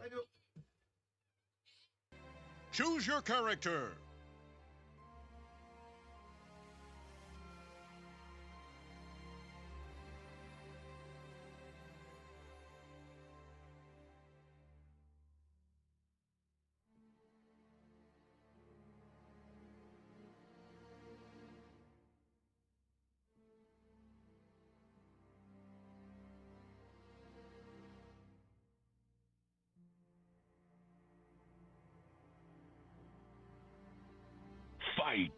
I do. Choose your character. Fight!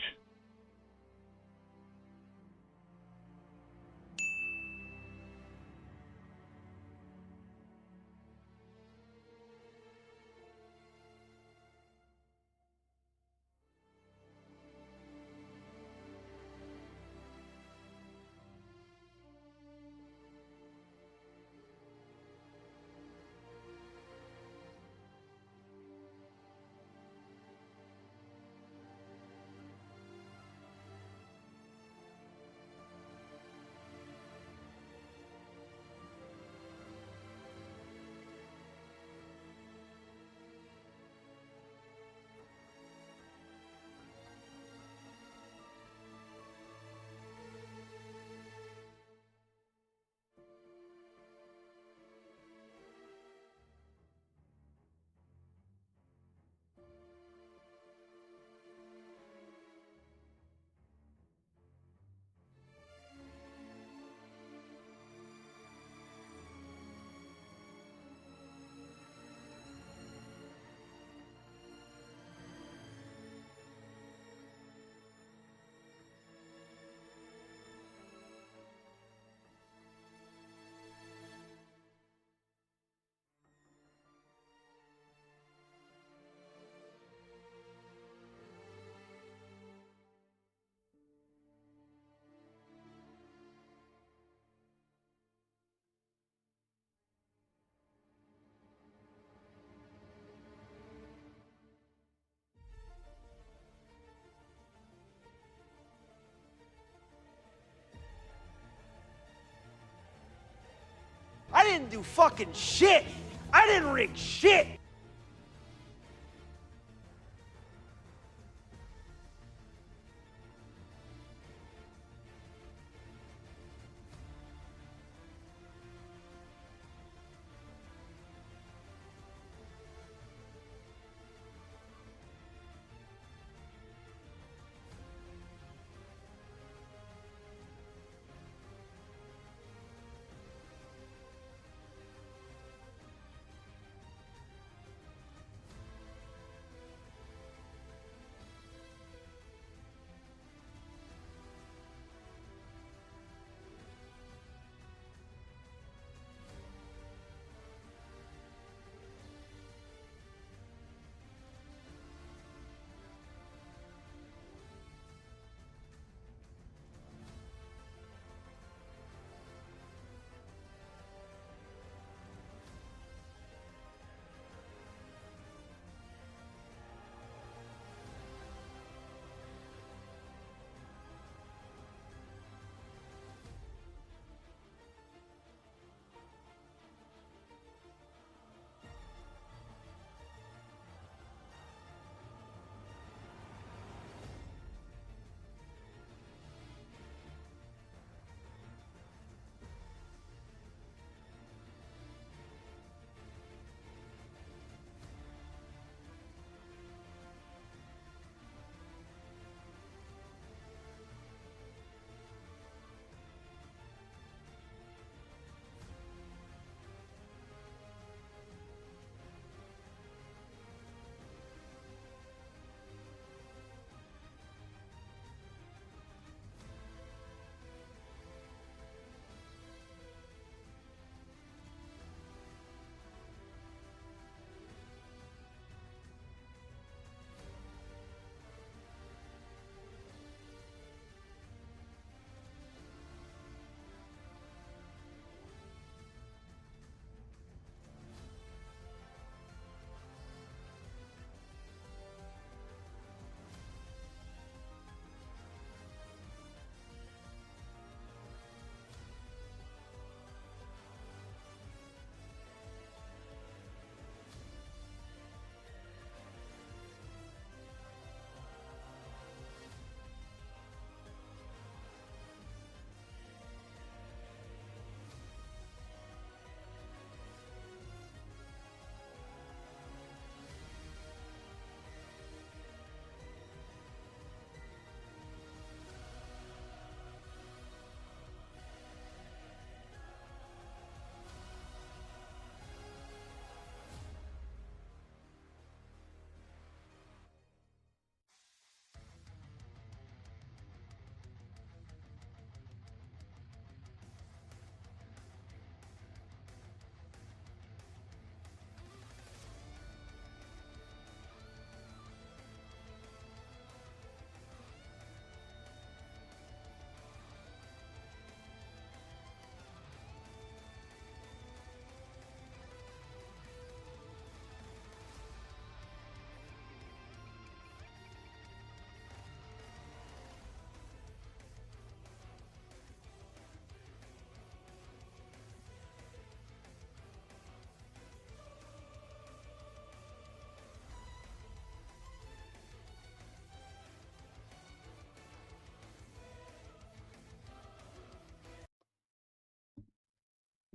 I didn't do fucking shit. I didn't rig shit.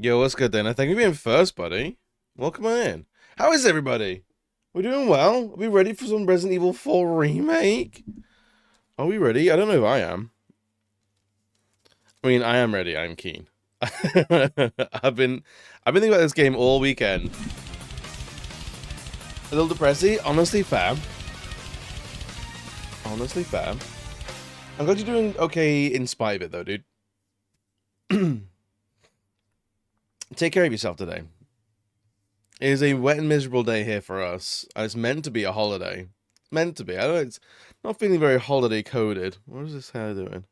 Yo, what's good then? I thank you for being first, buddy. Welcome on in. How is everybody? We're doing well. Are we ready for some Resident Evil 4 remake? Are we ready? I don't know if I am. I mean, I am ready. I'm keen. I've been thinking about this game all weekend. A little depressing, honestly, fam. Honestly, fam. I'm glad you're doing okay in spite of it, though, dude. Take care of yourself today. It is a wet and miserable day here for us. And it's meant to be a holiday. It's meant to be. I don't know, it's not feeling very holiday coded. What is this hair doing?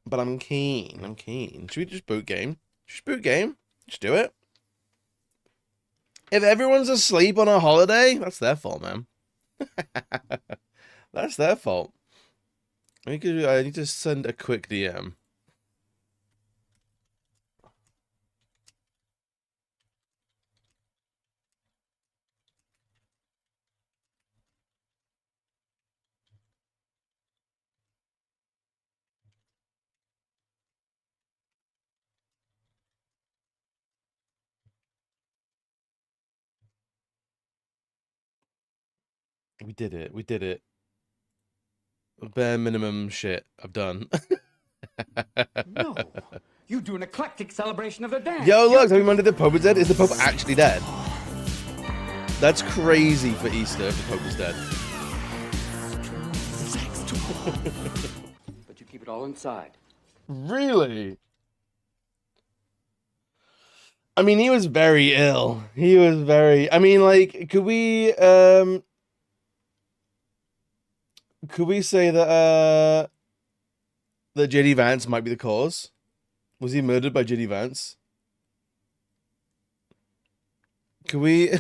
But I'm keen. I'm keen. Should we just boot game? Just boot game? Just do it. If everyone's asleep on a holiday, that's their fault, man. That's their fault. I need to send a quick DM. We did it. We did it. Bare minimum shit I've done. No, you do an eclectic celebration of the dance. Yo, look, have you reminded the Pope is dead? Is the Pope actually dead? That's crazy for Easter if the Pope is dead. But you keep it all inside. Really? I mean, he was very ill. He was very... I mean, like, could we say that, that JD Vance might be the cause? Was he murdered by JD Vance? Can we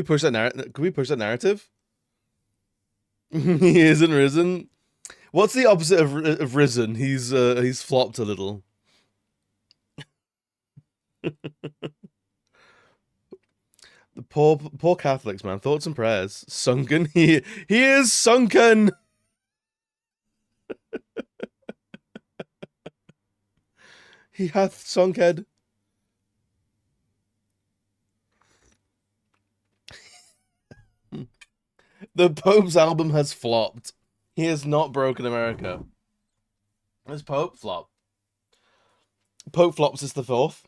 push that narrative? Can we push that narrative? He isn't risen. What's the opposite of risen? He's flopped a little. The poor Catholics, man. Thoughts and prayers. Sunken. He is sunken. He hath sunked. The Pope's album has flopped. He has not broken America. Has Pope flop? Pope flops is the fourth.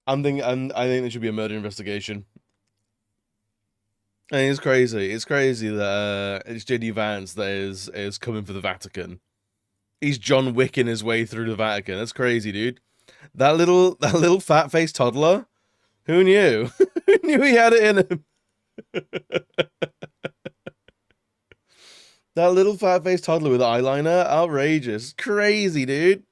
I think there should be a murder investigation. And it's crazy. It's crazy that it's JD Vance that is coming for the Vatican. He's John Wicking his way through the Vatican. That's crazy, dude. That little fat faced toddler. Who knew? Who knew he had it in him? That little fat faced toddler with eyeliner, outrageous, crazy, dude.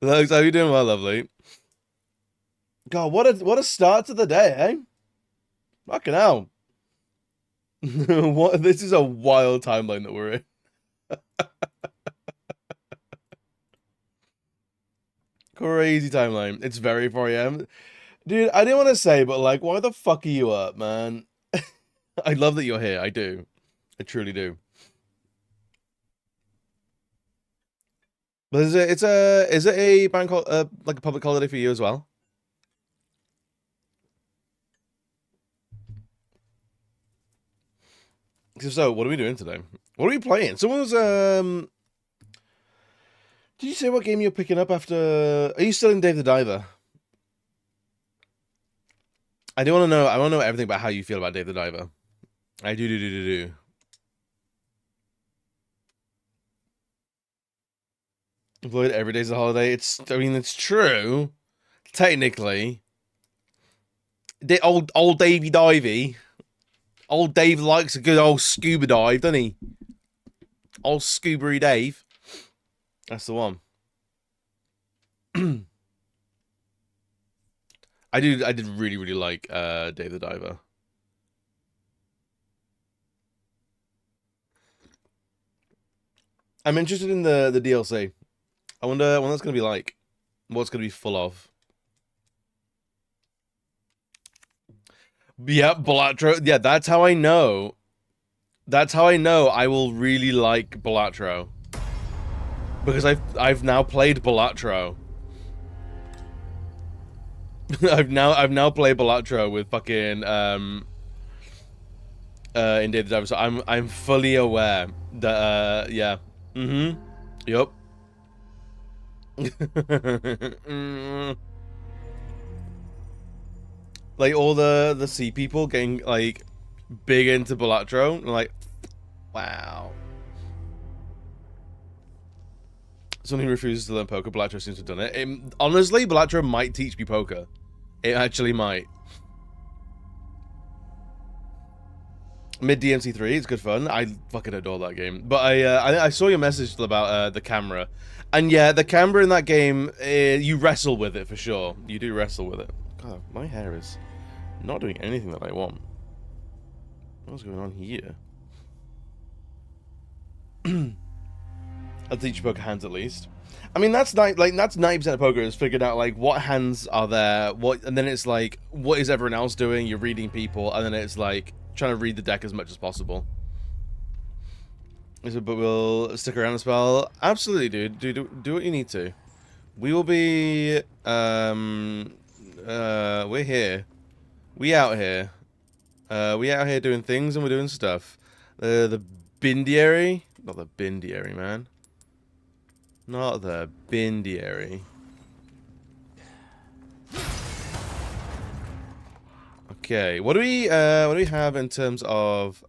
Looks, how you doing, well, lovely? God, what a start to the day, eh? Fucking hell. What? This is a wild timeline that we're in. Crazy timeline. It's very 4 a.m. Dude, I didn't want to say, but like, why the fuck are you up, man? I love that you're here. I do. I truly do. But is it a bank like a public holiday for you as well? So, what are we doing today? What are we playing? Someone was Did you say what game you're picking up after? Are you still in Dave the Diver? I do want to know. I want to know everything about how you feel about Dave the Diver. I do. Avoid every day's a holiday. I mean, it's true. Technically. Old Davey Divey. Old Dave likes a good old scuba dive, doesn't he? Old Scuba Dave. That's the one. I did really like Dave the Diver. I'm interested in the DLC. I wonder what that's gonna be like. What it's gonna be full of. Yeah, Balatro. Yeah, that's how I know. That's how I know I will really like Balatro. Because I've now played Balatro. I've now played Balatro with fucking in Day of the Diver, so I'm fully aware that yeah. Mm-hmm. Yup. Like all the sea people getting like big into Balatro, and like, wow. Someone who refuses to learn poker, Balatro seems to have done it. Honestly, Balatro might teach me poker. It actually might. Mid DMC3, it's good fun. I fucking adore that game. But I saw your message about the camera, and yeah, the camera in that game, you wrestle with it for sure. You do wrestle with it. God, my hair is not doing anything that I want. What's going on here? I'll teach you poker hands at least. I mean, that's that's 90% of poker is figuring out like what hands are there, and then it's like what is everyone else doing? You're reading people, and then it's like trying to read the deck as much as possible. But we'll stick around as well. Absolutely, dude. Do what you need to. We will be we're here. We out here. We out here doing things and we're doing stuff. The Bindiary, not the Bindiary, man. Not the Bindiary. Okay, what do we have in terms of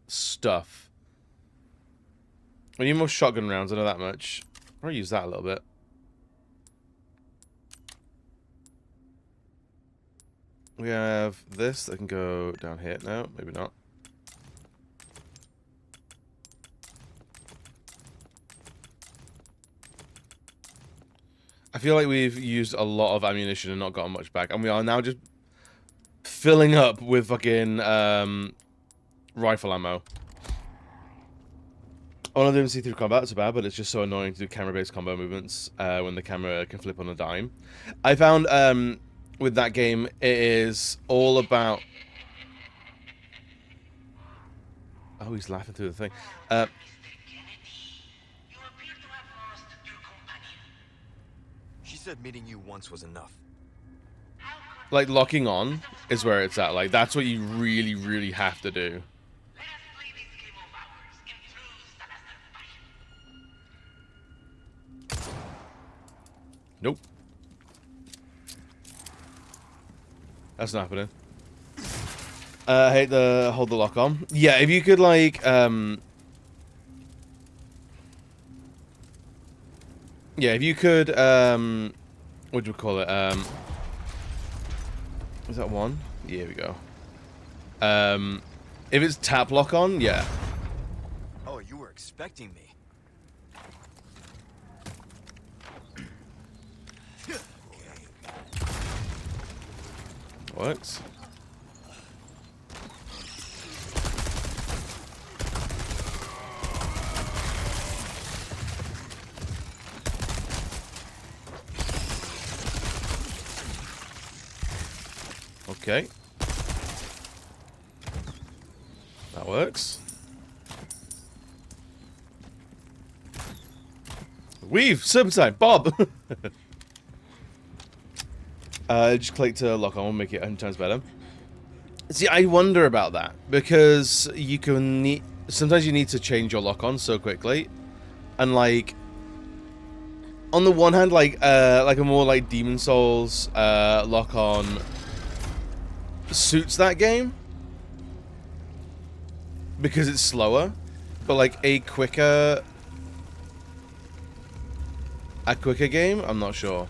stuff? We need more shotgun rounds, I know that much. I'll use that a little bit. We have this that can go down here. No, maybe not. I feel like we've used a lot of ammunition and not gotten much back, and we are now just filling up with fucking rifle ammo. I want to do see through combat so bad, but it's just so annoying to do camera-based combo movements when the camera can flip on a dime. I found with that game, it is all about... Oh, he's laughing through the thing. She said meeting you once was enough. Like, locking on is where it's at. Like, that's what you really, really have to do. Nope. That's not happening. I hate the hold the lock on. Yeah, if you could like yeah, if you could what do we call it? Is that one? Yeah, here we go. If it's tap lock on, yeah. Oh, you were expecting me. Works. Okay. That works. Weave! Serpentine! Bob! Just click to lock on, make it 100 times better. See, I wonder about that, because you can sometimes you need to change your lock on so quickly, and like, on the one hand, like a more like Demon Souls lock on suits that game because it's slower, but like a quicker game, I'm not sure.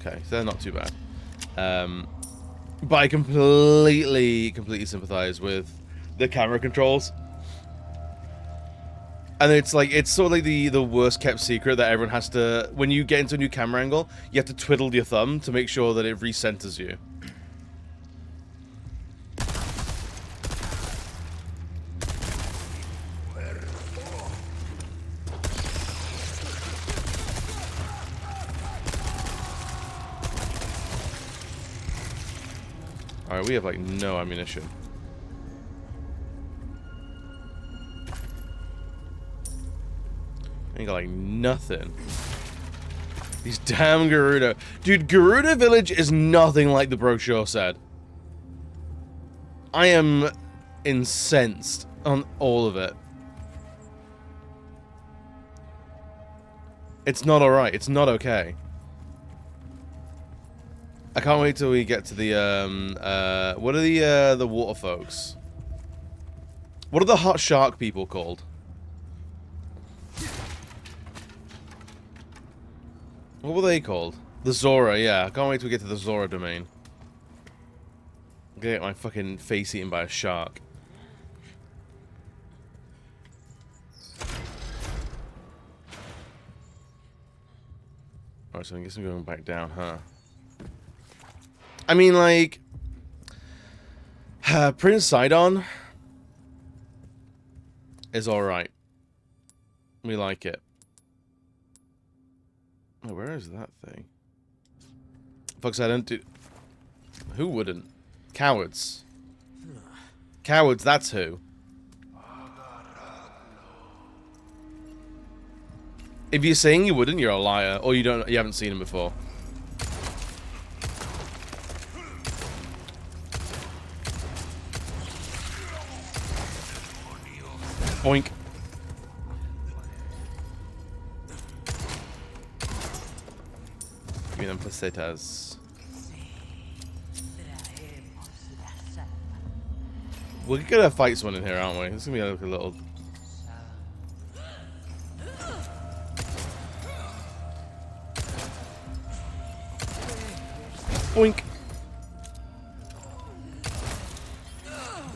Okay, so they're not too bad. But I completely sympathize with the camera controls. And it's like, it's sort of like the worst kept secret that everyone has to, when you get into a new camera angle, you have to twiddle your thumb to make sure that it recenters you. Alright, we have like no ammunition. Ain't got like nothing. These damn Garuda. Dude, Garuda Village is nothing like the brochure said. I am incensed on all of it. It's not alright. It's not okay. I can't wait till we get to the, what are the water folks? What are the hot shark people called? What were they called? The Zora, yeah. I can't wait till we get to the Zora domain. I'm gonna get my fucking face eaten by a shark. Alright, so I guess I'm going back down, huh? I mean, like... Prince Sidon is alright. We like it. Oh, where is that thing? Folks, I don't do... Who wouldn't? Cowards. Cowards, that's who. If you're saying you wouldn't, you're a liar. Or you haven't seen him before. Boink. Give me them pesetas. We're gonna fight someone in here, aren't we? It's gonna be like a little... Boink.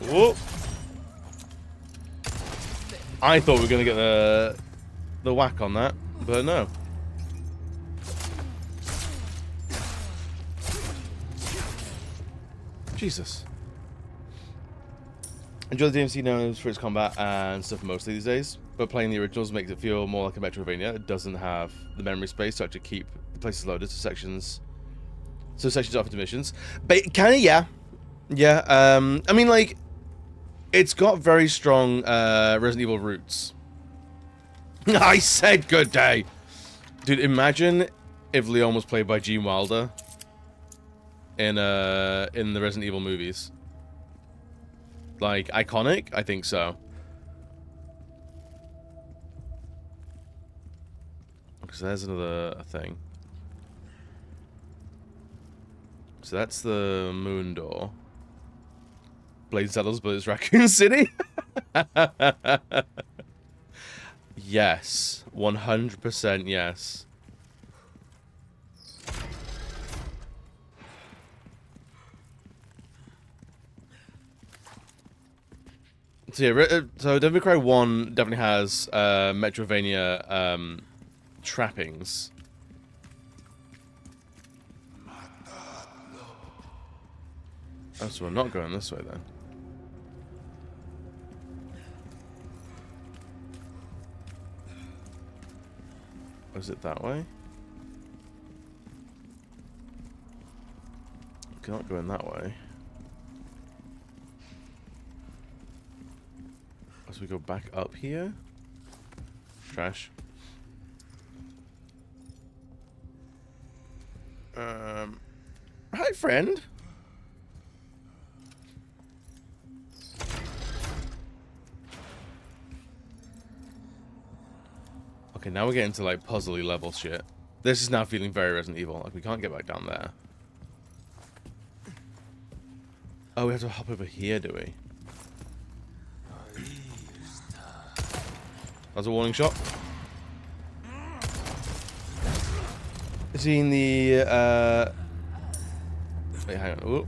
Whoa. I thought we were gonna get the whack on that, but no. Jesus. Enjoy the DMC knows for its combat and stuff mostly these days, but playing the originals makes it feel more like a Metrovania. It doesn't have the memory space to actually keep the places loaded to sections. So sections off into missions. But kinda, yeah. Yeah, I mean, like, it's got very strong Resident Evil roots. I said good day! Dude, imagine if Leon was played by Gene Wilder in the Resident Evil movies. Like, iconic? I think so. Because there's another thing. So that's the moon door. Blade Saddles, but it's Raccoon City? Yes. 100% yes. So yeah, so Devil May Cry 1 definitely has Metrovania trappings. Oh, so we're not going this way then. Was it that way? Not going that way. As we go back up here? Trash. Hi, friend. Okay, now we're getting to like puzzly level shit. This is now feeling very Resident Evil. Like we can't get back down there. Oh, we have to hop over here, do we? That's a warning shot. Seeing the wait, hang on. Ooh.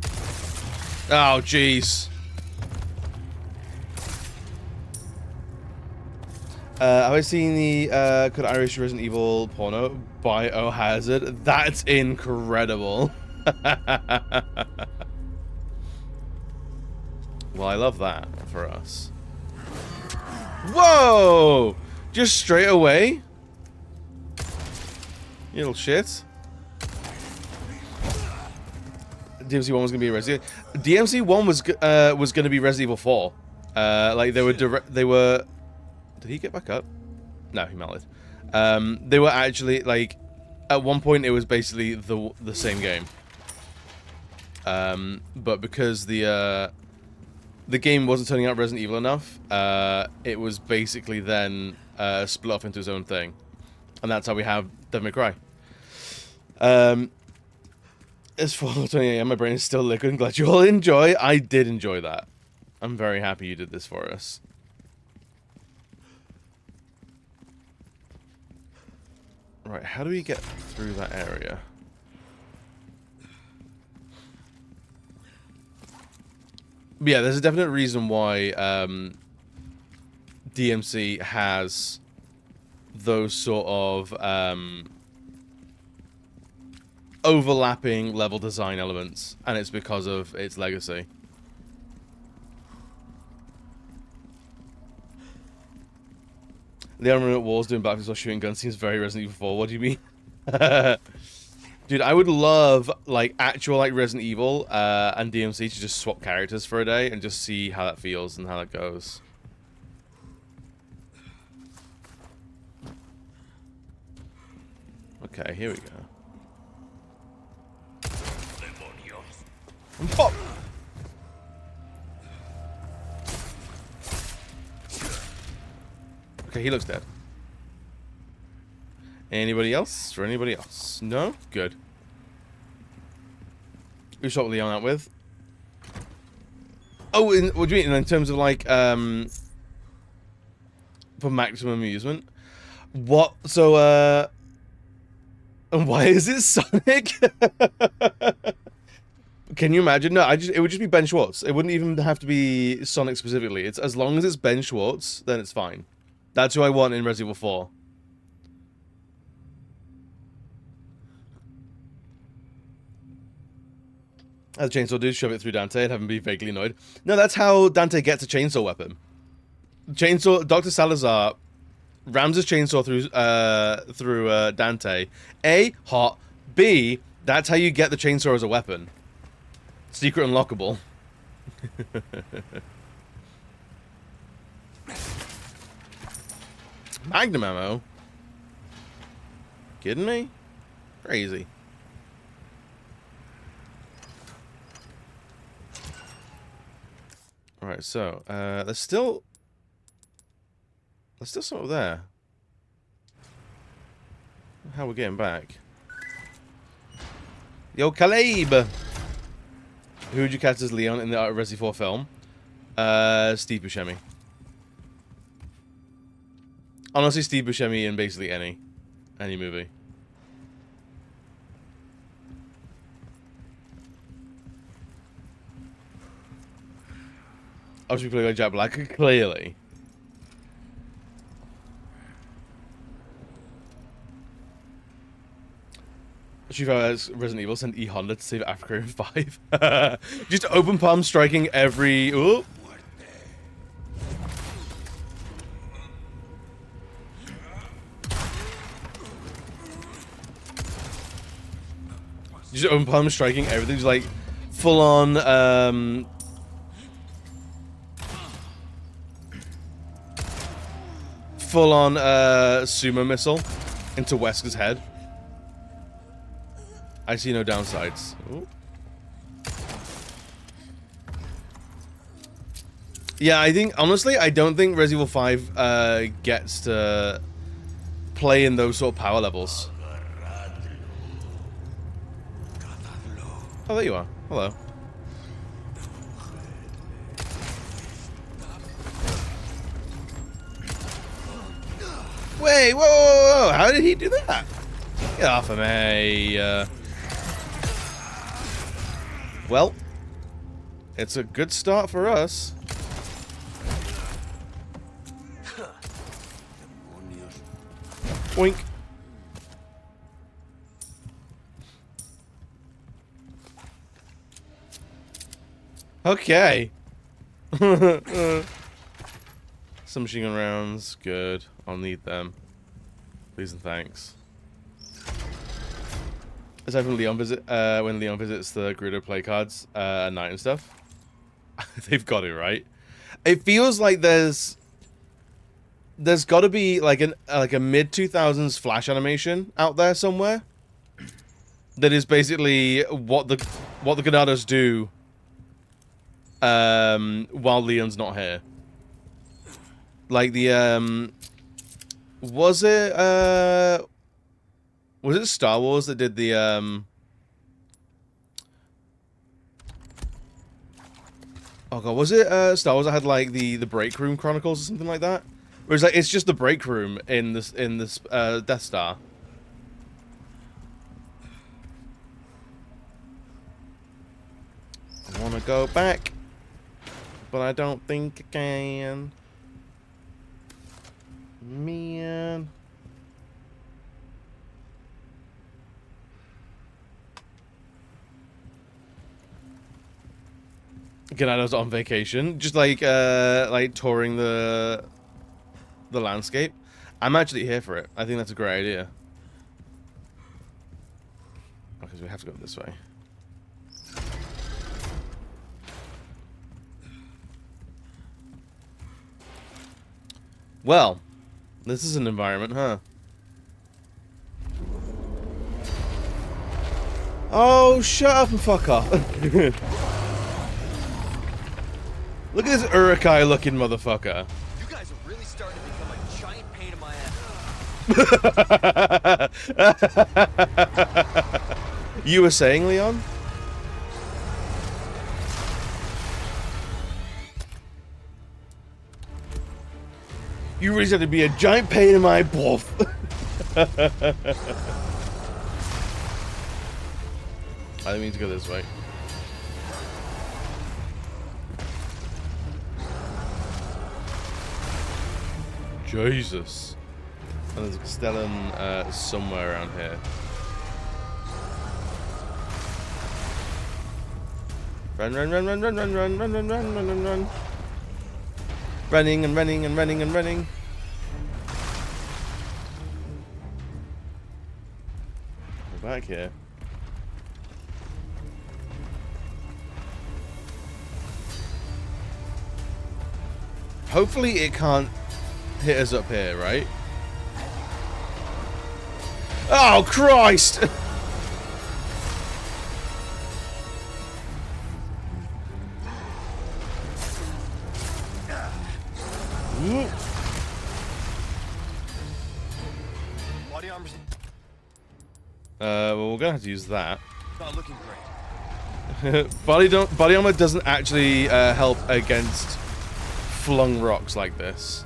Oh, jeez. Have I seen the Could Irish Resident Evil porno? Biohazard? That's incredible. Well, I love that for us. Whoa! Just straight away? You little shit. DMC 1 was going to be Resident Evil. DMC 1 was going to be Resident Evil 4. Like they were. Did he get back up? No, he melted. They were actually like, at one point it was basically the same game. But because the game wasn't turning out Resident Evil enough, it was basically then split off into its own thing, and that's how we have Devil May Cry. It's 4:20 AM. My brain is still liquid. I'm glad you all enjoy. I did enjoy that. I'm very happy you did this for us. Right, how do we get through that area? But yeah, there's a definite reason why DMC has those sort of overlapping level design elements, and it's because of its legacy. The Armament Wars doing backflips while shooting guns seems very Resident Evil 4. What do you mean? Dude, I would love, like, actual, like, Resident Evil and DMC to just swap characters for a day and just see how that feels and how that goes. Okay, here we go. Pop! Okay, he looks dead. Anybody else? Or anybody else? No? Good. Who shot Leon out with? Oh, what do you mean? In terms of, like, for maximum amusement? What? So, and why is it Sonic? Can you imagine? No, it would just be Ben Schwartz. It wouldn't even have to be Sonic specifically. It's as long as it's Ben Schwartz, then it's fine. That's who I want in Resident Evil 4. As a chainsaw dude, shove it through Dante and have him be vaguely annoyed. No, that's how Dante gets a chainsaw weapon. Dr. Salazar rams his chainsaw through Dante. A, hot. B, that's how you get the chainsaw as a weapon. Secret unlockable. Magnum ammo? Kidding me? Crazy. Alright, so, there's still some over there. How we're getting back. Yo, Caleb! Who would you cast as Leon in the Resident 4 film? Steve Buscemi. Honestly, Steve Buscemi in basically any movie. I should be playing like Jack Black, clearly. Chief as Resident Evil sent E Honda to save Africa in 5. Just open palm striking every. Ooh. Just open palm striking everything. Just like full on. Full on sumo missile into Wesker's head. I see no downsides. Ooh. Yeah, I think, honestly, I don't think Resident Evil 5 gets to play in those sort of power levels. Oh, there you are. Hello. Wait, whoa, whoa, whoa, how did he do that? Get off of me. Well, it's a good start for us. Boink. Okay. Some machine gun rounds. Good. I'll need them. Please and thanks. Aside from Leon when Leon visits the Greedo play cards at night and stuff. They've got it right. It feels like there's got to be like a mid 2000s Flash animation out there somewhere that is basically what the Ganados do while Leon's not here. Like the was it Star Wars that did the oh god, was it Star Wars that had like the Break Room Chronicles or something like that? Whereas like it's just the break room in this Death Star. I wanna go back, but I don't think I can. Man. Ganado's on vacation, just like touring the landscape. I'm actually here for it. I think that's a great idea. Because we have to go this way. Well, this is an environment, huh? Oh, shut up and fuck off. Look at this Urukai-looking motherfucker. You guys are really starting to become a giant pain in my ass. You were saying, Leon? You really have to be a giant pain in my buff. I didn't mean to go this way. Jesus. And there's a Castellan somewhere around here. Run, run, run, run, run, run, run, run, run, run, run, run, run. Running and running and running and running. We're back here. Hopefully it can't hit us up here, right? Oh, Christ! Body armor's Well, we're gonna have to use that. not looking great. Body armor doesn't actually help against flung rocks like this.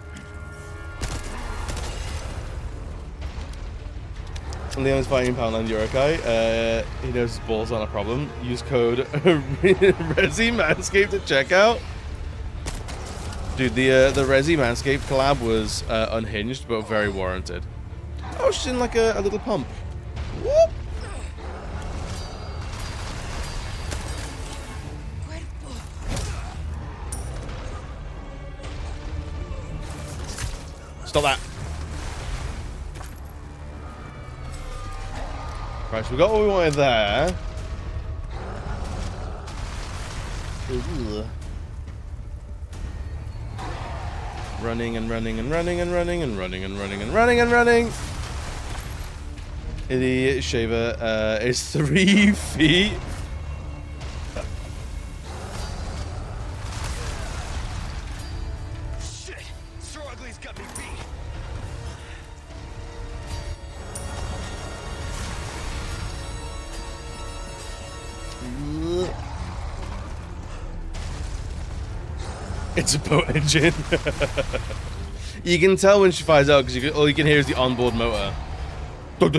Leon's fighting Poundland Yorukai. He knows his balls aren't a problem. Use code Resi Manscaped at checkout. Dude, the Resi Manscaped collab was unhinged, but very warranted. Oh, she's in like a little pump. Whoop! Stop that. Right, so we got what we wanted there. Ugh. Running and running and running and running and running and running and running and running. The shaver is 3 feet. Shit! Sir Ugly's got me beat. It's a boat engine. You can tell when she fires out because all you can hear is the onboard motor. Nope.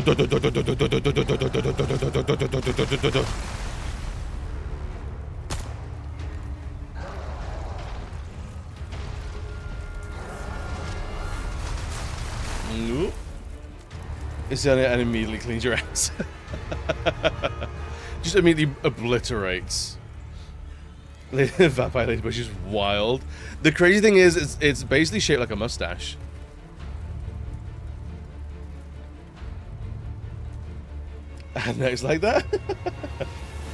It's on it and immediately cleans your ass. Just immediately obliterates. Vampire Ladybush is wild. The crazy thing is, it's basically shaped like a mustache. And it's like that.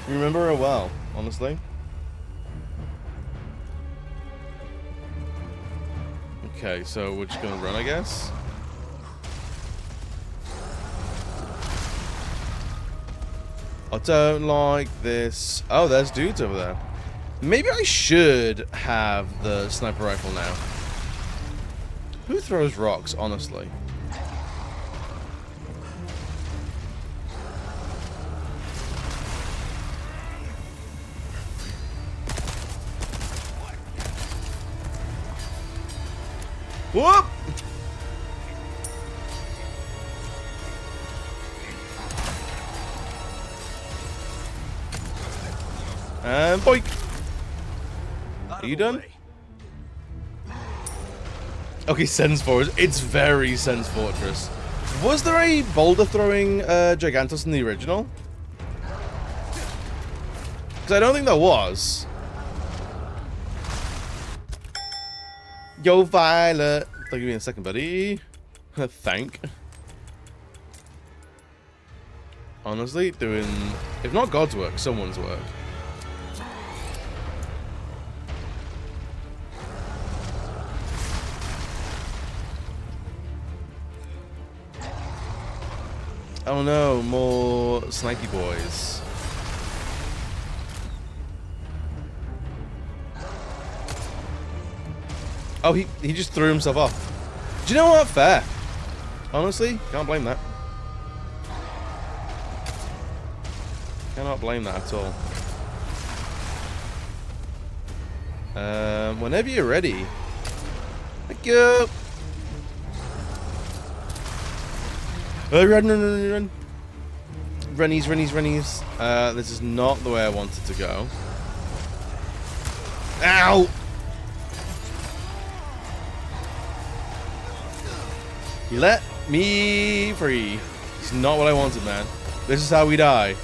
Remember her well, honestly. Okay, so we're just gonna run, I guess. I don't like this. Oh, there's dudes over there. Maybe I should have the sniper rifle now. Who throws rocks, honestly? Whoop! And boink! Are you done? Okay, Sense Fortress. It's very Sense Fortress. Was there a boulder throwing Gigantos in the original? Because I don't think there was. Yo, Violet. Give me a second, buddy. Thank. Honestly, doing, if not God's work, someone's work. Oh no, more snipey boys. Oh, he just threw himself off. Do you know what? Fair. Honestly, can't blame that. Cannot blame that at all. Whenever you're ready. Thank you. Run, run, run, run. Runnies, runnies, runnies. This is not the way I wanted to go. Ow! Let me free. It's not what I wanted, man. This is how we die.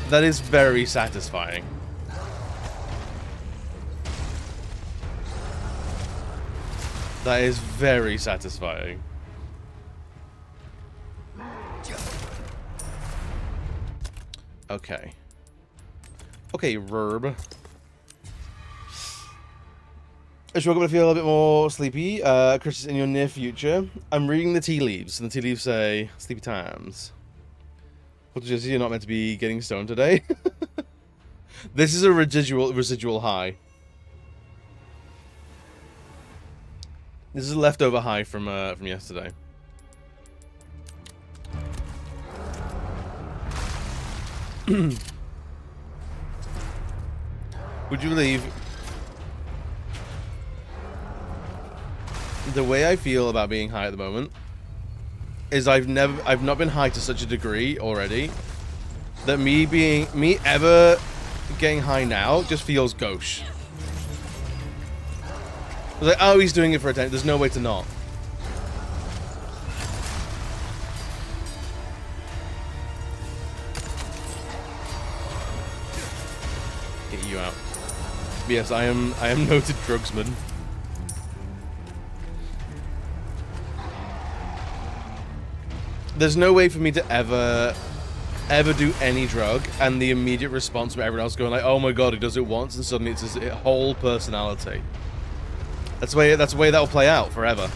That is very satisfying. That is very satisfying. Okay. Okay, Verb. I woke up to feel a little bit more sleepy. Chris is in your near future. I'm reading the tea leaves, and the tea leaves say, sleepy times. What did you say? You're not meant to be getting stoned today? This is a residual high. This is a leftover high from yesterday. Would you believe the way I feel about being high at the moment is I've not been high to such a degree already that me ever getting high now just feels gauche. I was like, oh, he's doing it for attention. There's no way to not. Get you out. Yes, I am noted drugsman. There's no way for me to ever do any drug and the immediate response from everyone else going like, oh my god, he does it once and suddenly it's his whole personality. That's the way that'll play out forever.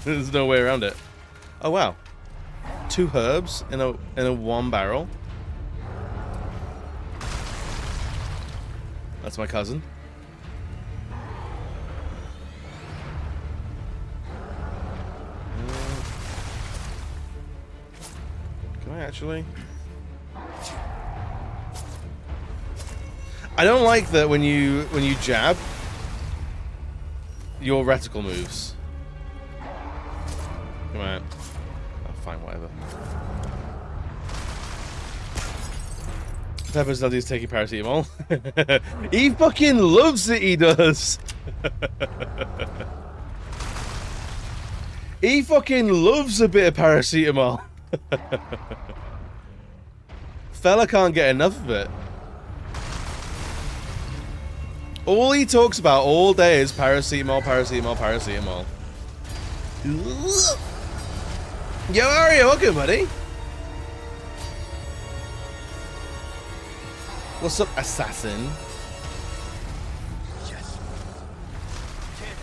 There's no way around it. Oh wow. 2 herbs in a 1 barrel. That's my cousin. Can I actually? I don't like that when you jab, your reticle moves. Come on. Oh, fine, whatever. Pepper's daddy's taking paracetamol. He fucking loves it, he does. He fucking loves a bit of paracetamol. Fella can't get enough of it. All he talks about all day is paracetamol, paracetamol, paracetamol. Yo, how are you? Okay, buddy. What's up, assassin? Yes. Cannon.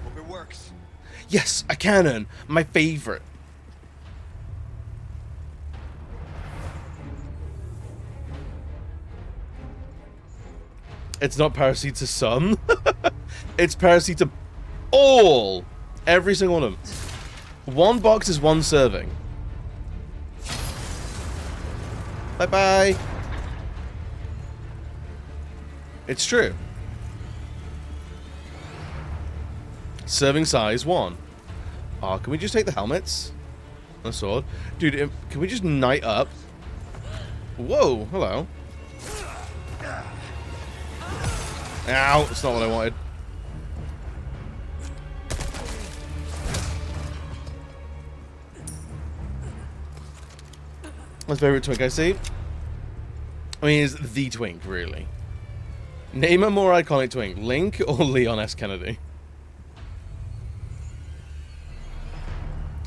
Hope it works. Yes, a cannon. My favorite. It's not Paracetamol to some. It's Paracetamol to all. Every single one of them. One box is one serving. Bye-bye. It's true. Serving size 1. Oh, can we just take the helmets? And a sword? Dude, can we just knight up? Whoa, hello. Ow, that's not what I wanted. My favorite twink I see? I mean, it's the twink, really. Name a more iconic twink, Link or Leon S. Kennedy?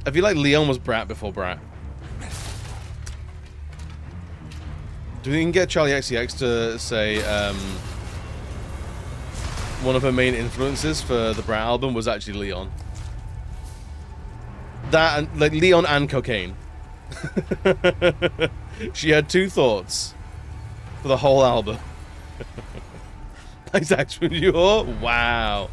I feel like Leon was Brat before Brat. Do we can get Charlie XCX to say, one of her main influences for the Brat album was actually Leon. That, and, like, Leon and cocaine. She had 2 thoughts for the whole album. Nice action from you all. Wow.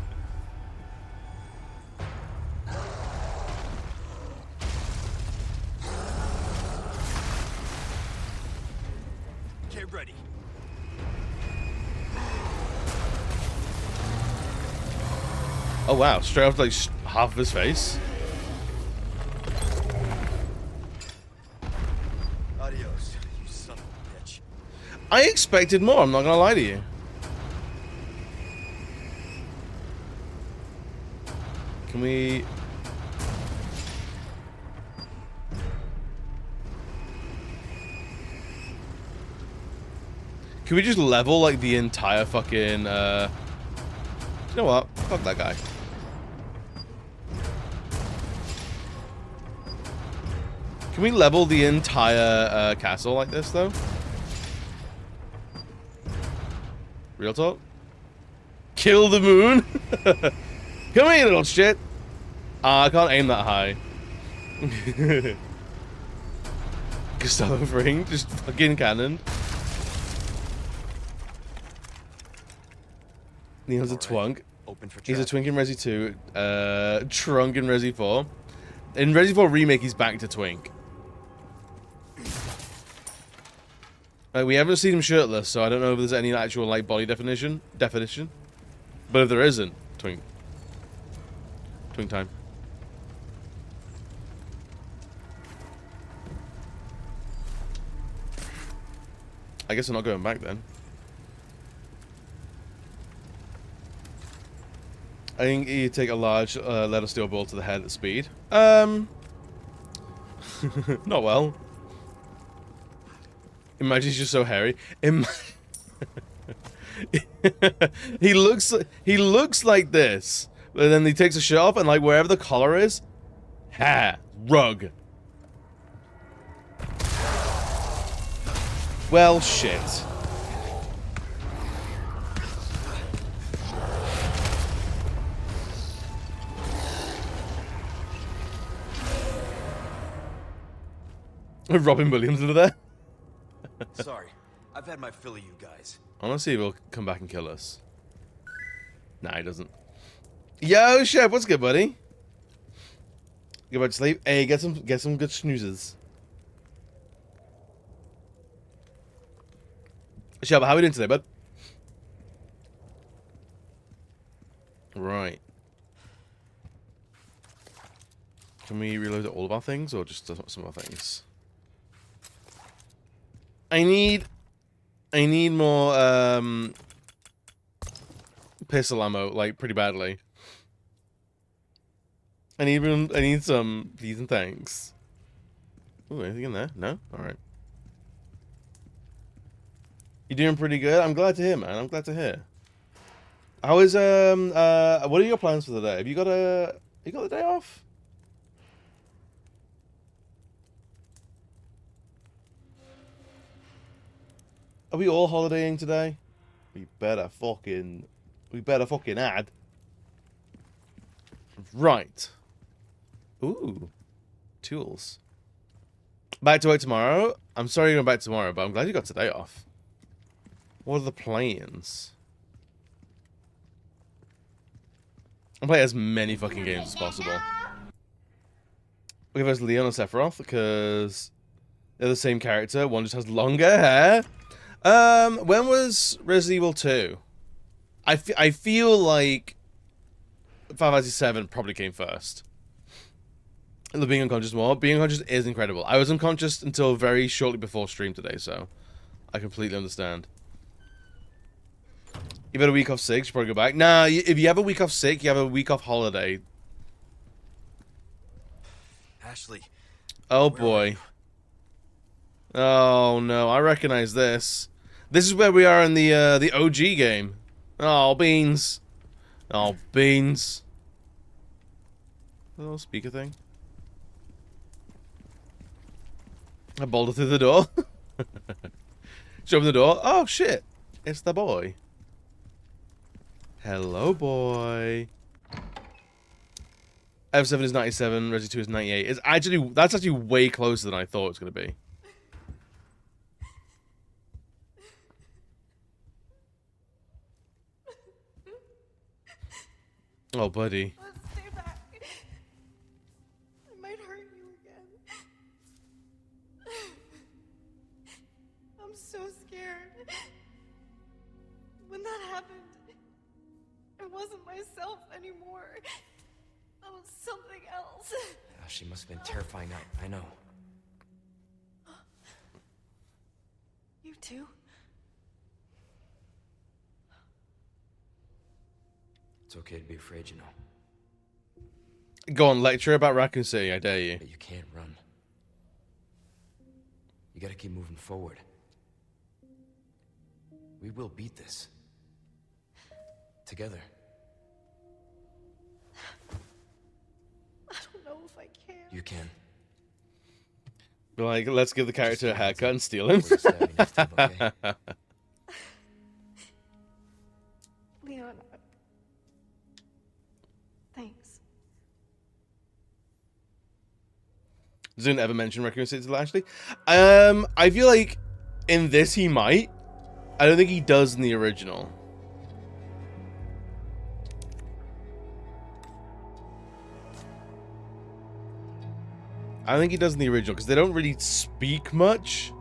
Get ready. Oh wow, straight off like half of his face. Adios, you son of a bitch. I expected more, I'm not gonna lie to you. Can we... Can we just level like the entire fucking, you know what? Fuck that guy. Can we level the entire castle like this, though? Real talk? Kill the moon? Come here, little shit! I can't aim that high. Gustavo Fring, just fucking cannon. Neil's a twunk. Open for He's a traffic. twink in Resi 2, trunk in Resi 4. In Resi 4 Remake, he's back to twink. We haven't seen him shirtless, so I don't know if there's any actual like body definition. But if there isn't, twink. Twink time. I guess I'm not going back then. I think you take a large lead or steel ball to the head at speed. Not well. Imagine he's just so hairy. He looks like this, but then he takes a shirt off and like wherever the collar is, hair, rug. Well, shit. Robin Williams over there. Sorry, I've had my fill of you guys. I want to see if he'll come back and kill us. Nah, he doesn't. Yo, Chef, what's good, buddy? Go back to sleep. Hey, get some good snoozes. Chef, how are we doing today, bud? Right. Can we reload all of our things, or just some of our things? I need more pistol ammo, like pretty badly. I need some, please and thanks. Ooh, anything in there? No? Alright. You're doing pretty good? I'm glad to hear, man. I'm glad to hear. How is what are your plans for the day? Have you got the day off? Are we all holidaying today? We better fucking add. Right. Ooh. Tools. Back to work tomorrow? I'm sorry you're going back tomorrow, but I'm glad you got today off. What are the plans? I'll play as many fucking games as possible. We have as Leon and Sephiroth, because they're the same character. One just has longer hair. When was Resident Evil 2? I feel like Final Fantasy VII probably came first. The being unconscious more. Being unconscious is incredible. I was unconscious until very shortly before stream today, so I completely understand. You've had a week off sick, you should probably go back. Nah, if you have a week off sick, you have a week off holiday. Ashley. Oh boy. Oh no, I recognize this. This is where we are in the OG game. Oh, beans. Oh, beans. Little speaker thing. I bolted through the door. Should open the door. Oh shit. It's the boy. Hello, boy. F7 is 97, Resi 2 is 98. That's actually way closer than I thought it was gonna be. Oh, buddy. Let's stay back. I might hurt you again. I'm so scared. When that happened, I wasn't myself anymore. That was something else. Oh, she must have been terrifying. I know. You too? It's okay to be afraid, you know. Go on, lecture about Raccoon City, I dare you. But you can't run. You gotta keep moving forward. We will beat this. Together. I don't know if I can. You can. Be like, let's give the character a haircut and steal him. We're just having enough time, okay? Leon, thanks. Does anyone ever mention Raccoon City to Ashley? I feel like in this he might. I don't think he does in the original. I don't think he does in the original because they don't really speak much.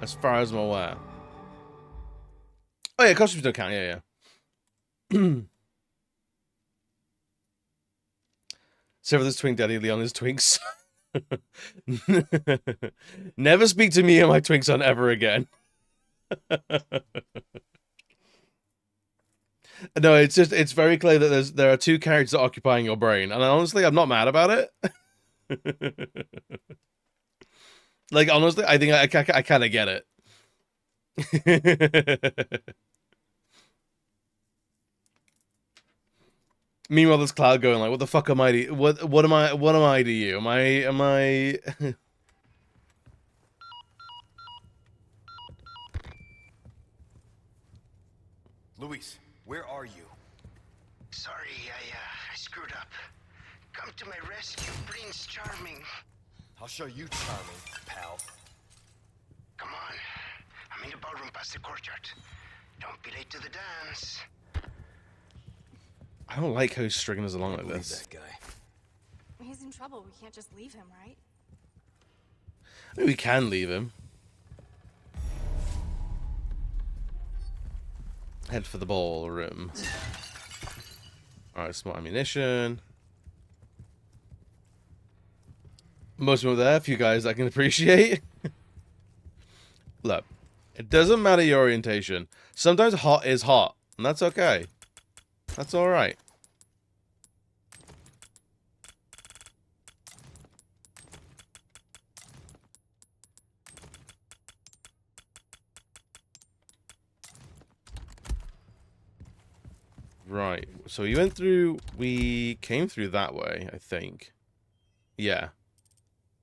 As far as I'm aware. Oh yeah, costumes don't count, yeah. Sarah this Twink Daddy, Leon is Twinks. Never speak to me and my Twink son ever again. No, it's very clear that there are two characters occupying your brain, and honestly, I'm not mad about it. Like honestly, I think I kind of get it. Meanwhile, there's Cloud going like, "What the fuck am I? What am I to you? Am I?" Luis, where are you? Sorry, I screwed up. Come to my rescue, Prince Charming. I'll show you charming, pal. Come on. I'm in the ballroom past the courtyard. Don't be late to the dance. I don't like how he's stringing us along like Believe this. that guy. He's in trouble. We can't just leave him, right? Maybe we can leave him. Head for the ballroom. Alright, smart ammunition. Most of them are there, a few guys I can appreciate. Look, it doesn't matter your orientation. Sometimes hot is hot, and that's okay. That's alright. Right. So we came through that way, I think. Yeah.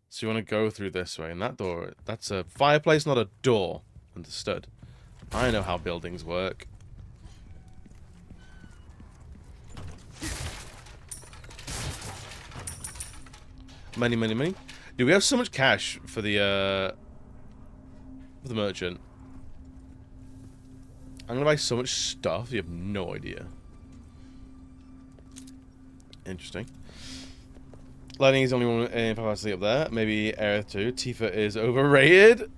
So you want to go through this way, and that door, that's a fireplace, not a door. Understood. I know how buildings work. Money, money, money. Dude, we have so much cash for the merchant. I'm gonna buy so much stuff, you have no idea. Interesting. Lightning is the only one in Final Fantasy up there. Maybe Aerith too. Tifa is overrated.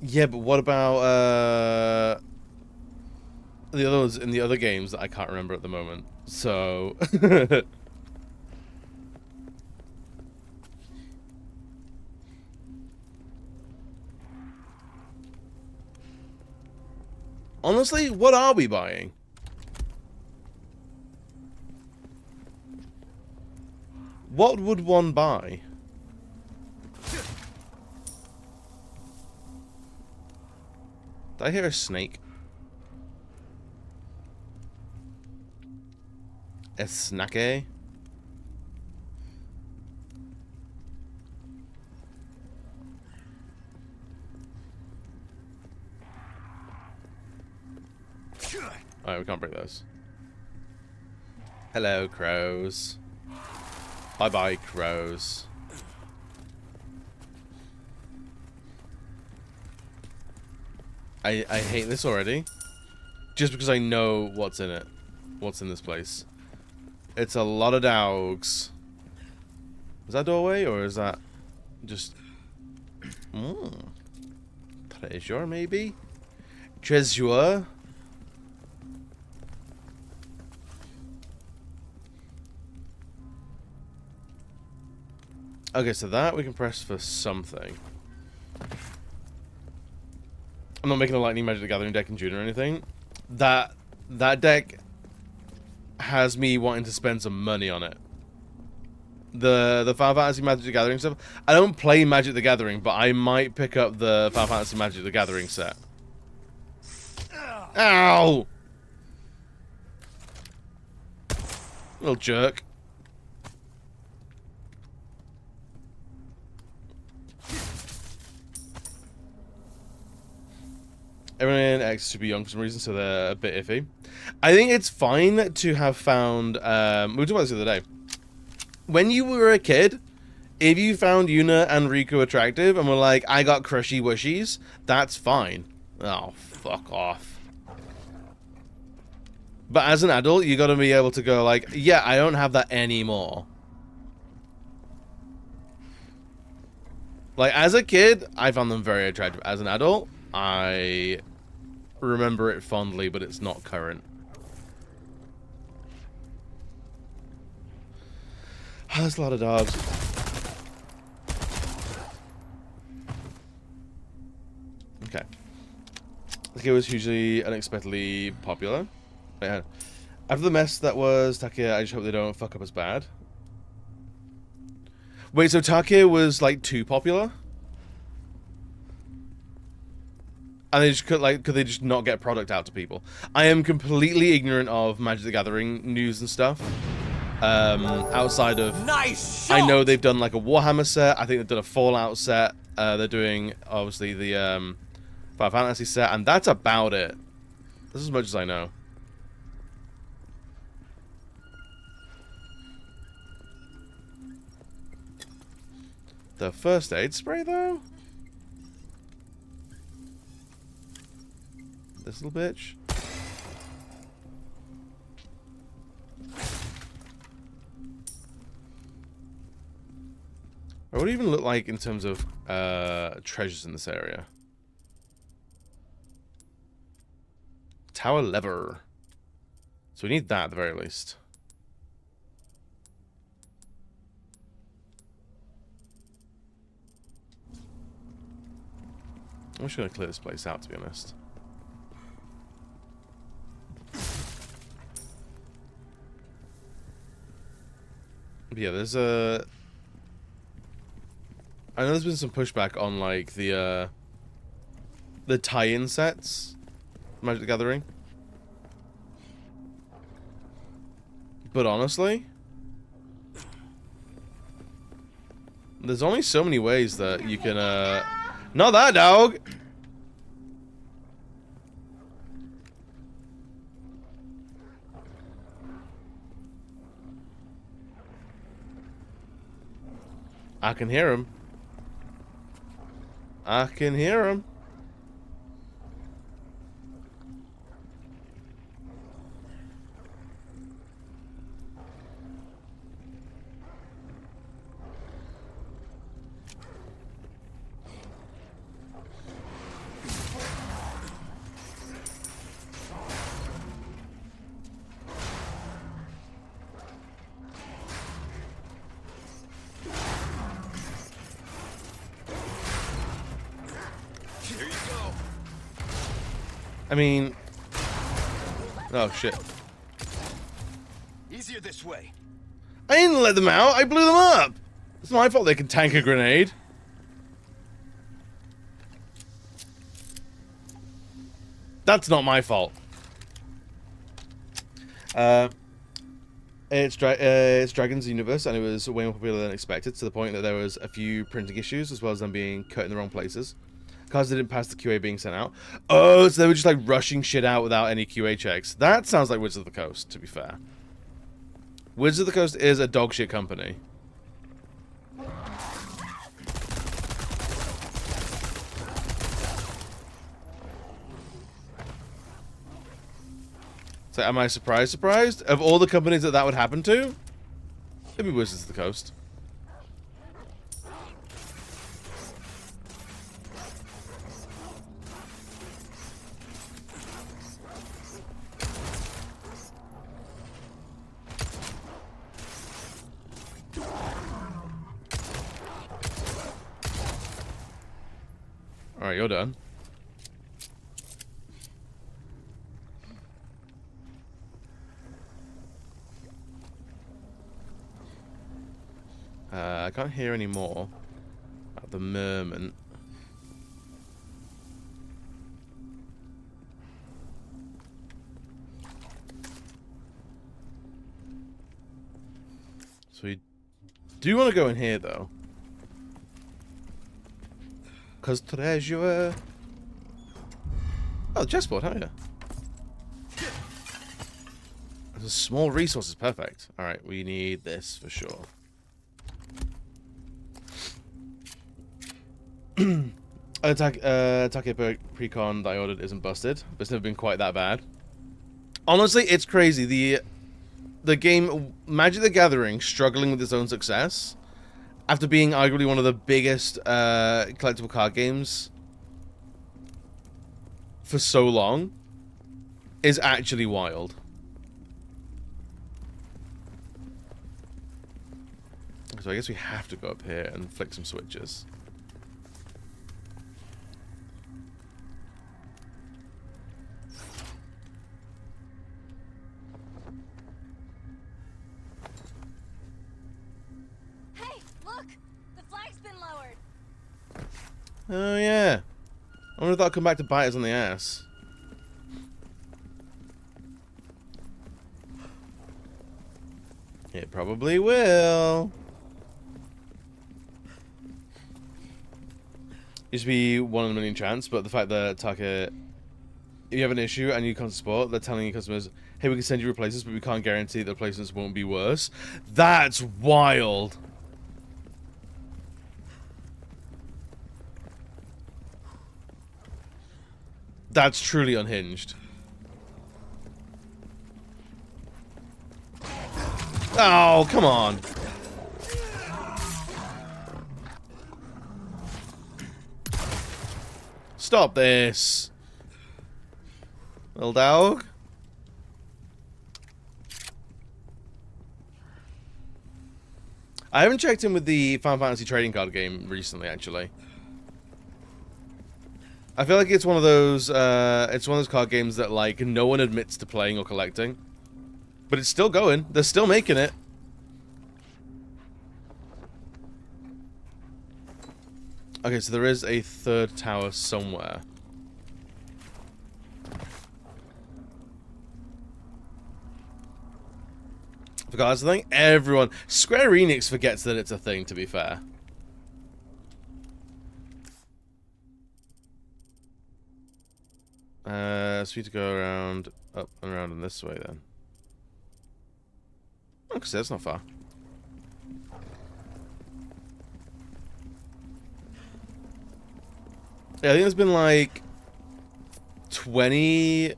Yeah, but what about the other ones in the other games that I can't remember at the moment? So honestly, what are we buying? What would one buy? Did I hear a snake? A snake? Alright, we can't break those. Hello, crows. Bye-bye, crows. I hate this already. Just because I know what's in it. What's in this place. It's a lot of dogs. Is that doorway, or is that just... treasure, maybe? Treasure? Okay, so that we can press for something. I'm not making a Lightning Magic the Gathering deck in June or anything. That deck has me wanting to spend some money on it. The Final Fantasy Magic the Gathering stuff. I don't play Magic the Gathering, but I might pick up the Final Fantasy Magic the Gathering set. Ow! Little jerk. Everyone in X is super young for some reason, so they're a bit iffy. I think it's fine to have found... we were talking about this the other day. When you were a kid, if you found Yuna and Riku attractive and were like, I got crushy wushies, that's fine. Oh, fuck off. But as an adult, you gotta be able to go like, yeah, I don't have that anymore. Like, as a kid, I found them very attractive. As an adult, I remember it fondly, but it's not current. Oh, there's a lot of dogs. Okay. The game was hugely unexpectedly popular. Yeah. After the mess that was Takia, I just hope they don't fuck up as bad. Wait, so Takia was like too popular? And they just could they just not get product out to people? I am completely ignorant of Magic the Gathering news and stuff. Outside of... Nice shot! I know they've done like a Warhammer set. I think they've done a Fallout set. They're doing, obviously, the Final Fantasy set. And that's about it. That's as much as I know. The first aid spray, though? This little bitch. What would it even look like in terms of treasures in this area? Tower lever. So we need that at the very least. I'm just going to clear this place out, to be honest. But yeah, there's a... I know there's been some pushback on, like, the tie-in sets. Magic the Gathering. But honestly, there's only so many ways that you can, not that dog! I can hear him. I can hear him. Here you go. I mean... Oh, shit. Easier this way. I didn't let them out. I blew them up. It's my fault they can tank a grenade. That's not my fault. It's Dragon's Universe, and it was way more popular than expected, to the point that there was a few printing issues, as well as them being cut in the wrong places. Cards didn't pass the QA being sent out. Oh, so they were just like rushing shit out without any QA checks. That sounds like Wizards of the Coast, to be fair. Wizards of the Coast is a dog shit company. So am I surprised? Of all the companies that would happen to, it'd be Wizards of the Coast. Alright, you're done. I can't hear any more at the moment. So we do want to go in here, though. Because treasure... Oh, the chessboard, hell yeah. There's a small resource is perfect. Alright, we need this for sure. Attack precon that I ordered isn't busted, but it's never been quite that bad. Honestly, it's crazy. The game Magic the Gathering struggling with its own success after being arguably one of the biggest collectible card games for so long is actually wild. So I guess we have to go up here and flick some switches. Oh, yeah. I wonder if that'll come back to bite us on the ass. It probably will. Used to be 1 in a million chance, but the fact that Taka, if you have an issue and you come to support, they're telling your customers, hey, we can send you replacements, but we can't guarantee the replacements won't be worse. That's wild. That's truly unhinged. Oh, come on. Stop this. Little dog. I haven't checked in with the Final Fantasy trading card game recently, actually. I feel like it's one of those card games that, like, no one admits to playing or collecting. But it's still going. They're still making it. Okay, so there is a third tower somewhere. Forgot that's the thing? Everyone... Square Enix forgets that it's a thing, to be fair. So we need to go around, up and around in this way then. Oh, because that's not far. Yeah, I think there's been like 20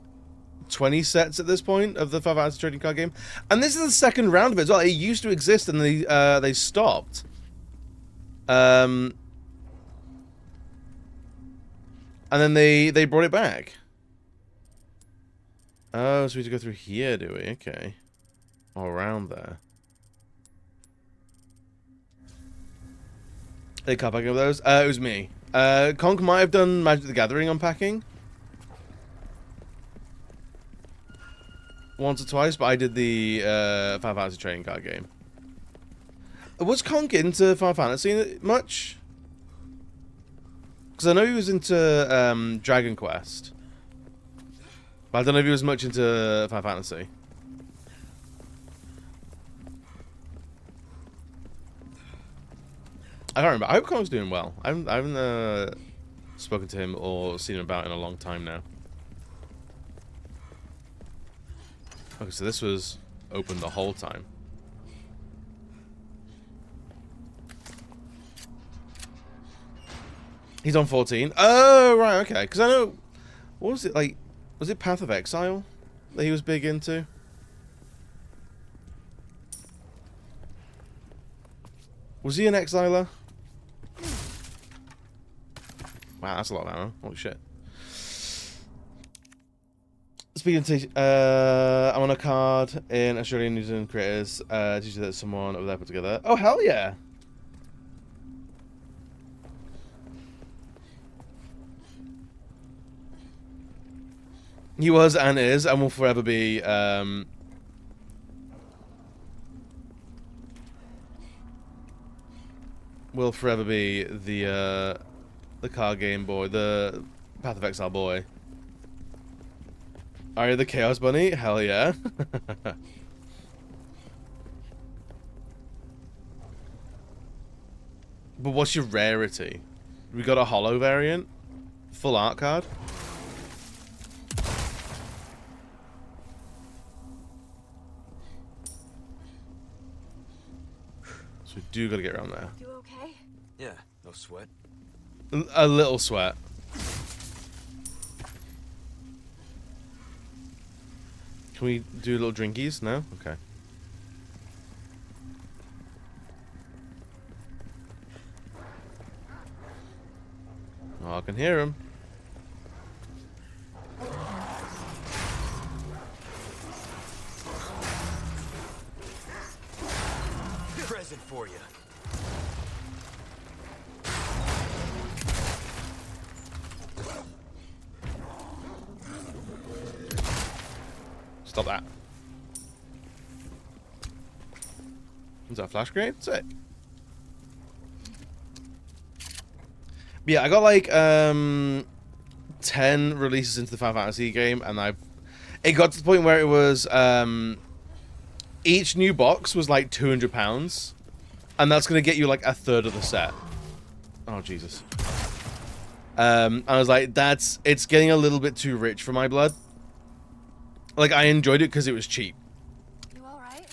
sets at this point of the Final Fantasy trading card game, and this is the second round of it as well. It used to exist and they stopped. And then they brought it back. Oh, so we have to go through here, do we? Okay. All around there. They car packing of those? It was me. Conk might have done Magic the Gathering unpacking. Once or twice, but I did the Final Fantasy trading card game. Was Conk into Final Fantasy much? Because I know he was into Dragon Quest. But I don't know if he was much into Final Fantasy. I don't remember. I hope Conk's doing well. I haven't spoken to him or seen him about in a long time now. Okay, so this was open the whole time. He's on 14. Oh, right, okay. Because I know... What was it, like... Was it Path of Exile that he was big into? Was he an Exiler? Wow, that's a lot of ammo. Holy shit. Speaking of I'm on a card in Australian New Zealand creators. Did you see that someone over there put together? Oh, hell yeah! He was and is and will forever be the card game boy, the Path of Exile boy. Are you the Chaos Bunny? Hell yeah. But what's your rarity? We got a holo variant? Full art card? So we do gotta get around there. You okay? Yeah, no sweat. A little sweat. Can we do little drinkies? No? Okay. Oh, I can hear him. Present for you. Stop that. Is that a flash grenade? Sick. But yeah, I got like 10 releases into the Final Fantasy game, and it got to the point where it was each new box was like £200, and that's gonna get you like a third of the set. Oh Jesus. I was like, it's getting a little bit too rich for my blood. Like, I enjoyed it because it was cheap. You alright?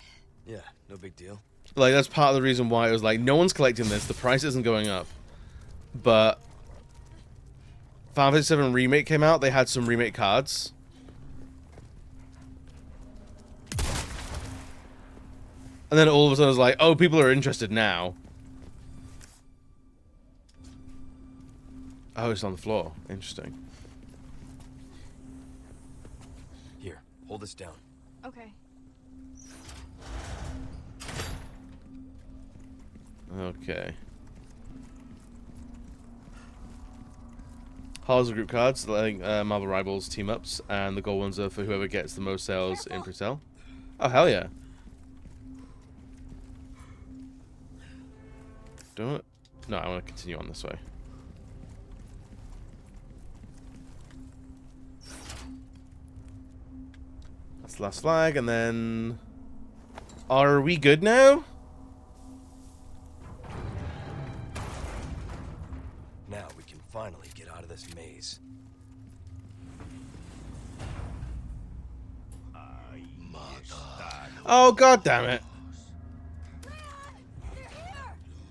Yeah, no big deal. Like, that's part of the reason why it was like, no one's collecting this, the price isn't going up. But Final Fantasy VII Remake came out, they had some remake cards. And then all of a sudden I was like, oh, people are interested now. Oh, it's on the floor. Interesting. Here, hold this down. Okay. Okay. Halls of group cards, like Marvel Rivals team-ups, and the gold ones are for whoever gets the most sales in pre-sale. Oh, hell yeah. Don't it? No, I want to continue on this way. That's the last flag, and then Are we good now? Now we can finally get out of this maze. Oh, god damn it.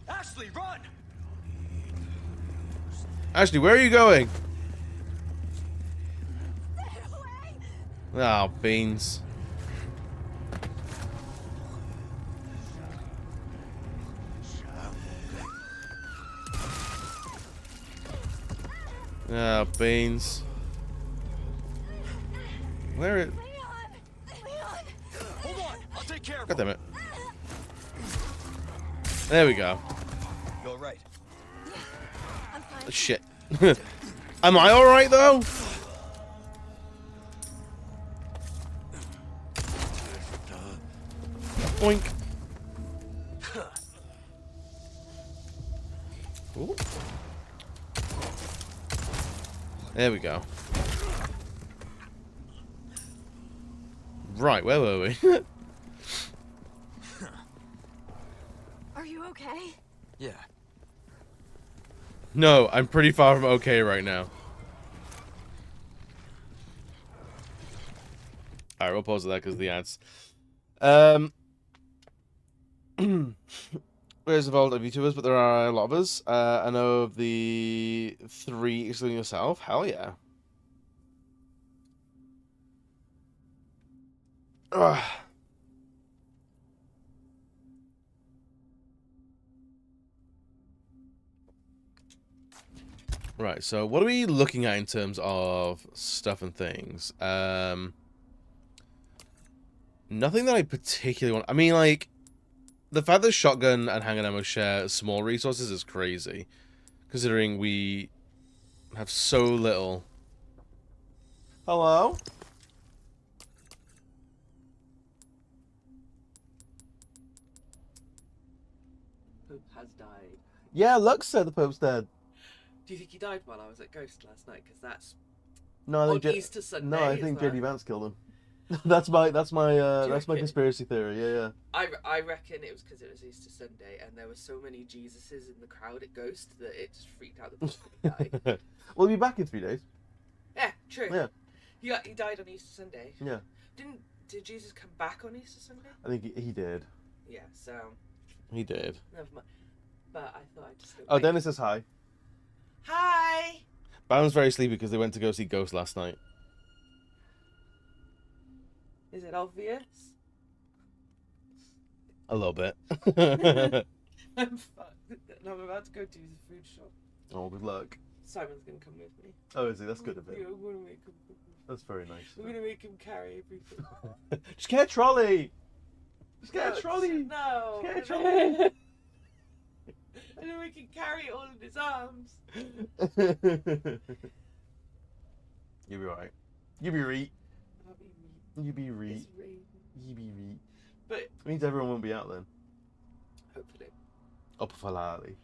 Ashley, run! Ashley, where are you going? Oh, beans. Oh, beans. Where is... Hold on, I'll take care of God him. damn it. There we go. You're right. Shit. Am I alright, though? Oink. Ooh. There we go. Right, where were we? Are you okay? Yeah. No, I'm pretty far from okay right now. Alright, we'll pause that because of the ads. There's involved of YouTubers, but there are a lot of us. I know of the 3 excluding yourself. Hell yeah. Ugh. Right, so what are we looking at in terms of stuff and things? Nothing that I particularly want. I mean, like, the fact that shotgun and handgun ammo share small resources is crazy, considering we have so little. Hello? Pope has died. Yeah, Lux said the Pope's dead. Do you think he died while I was at Ghost last night? Because that's No, I think on Easter Sunday. No, I think JD Vance killed him. that's my reckon? conspiracy theory. Yeah, yeah. I reckon it was because it was Easter Sunday and there were so many Jesuses in the crowd at Ghost that it just freaked out the Pope and died. We'll be back in 3 days. Yeah, true. Yeah. He died on Easter Sunday. Yeah. Did Jesus come back on Easter Sunday? I think he did. Yeah, so He did. never mind. But I thought I'd just go Oh, back. Dennis says hi. Hi! Bam's very sleepy because they went to go see Ghost last night. Is it obvious? A little bit. I'm fucked. And I'm about to go to the food shop. Oh, good luck. Simon's gonna come with me. Oh, is he? That's good of Yeah, him. I'm gonna make him. That's very nice. I'm gonna make him carry everything. Just get a trolley! Just get No, a trolley! No. Just get a trolley! And then we can carry it all in his arms. You'll be alright. You'll be right. I'll be mean. You be right. It's raining. You be right. But It means everyone won't be out then. hopefully. Up for Lally.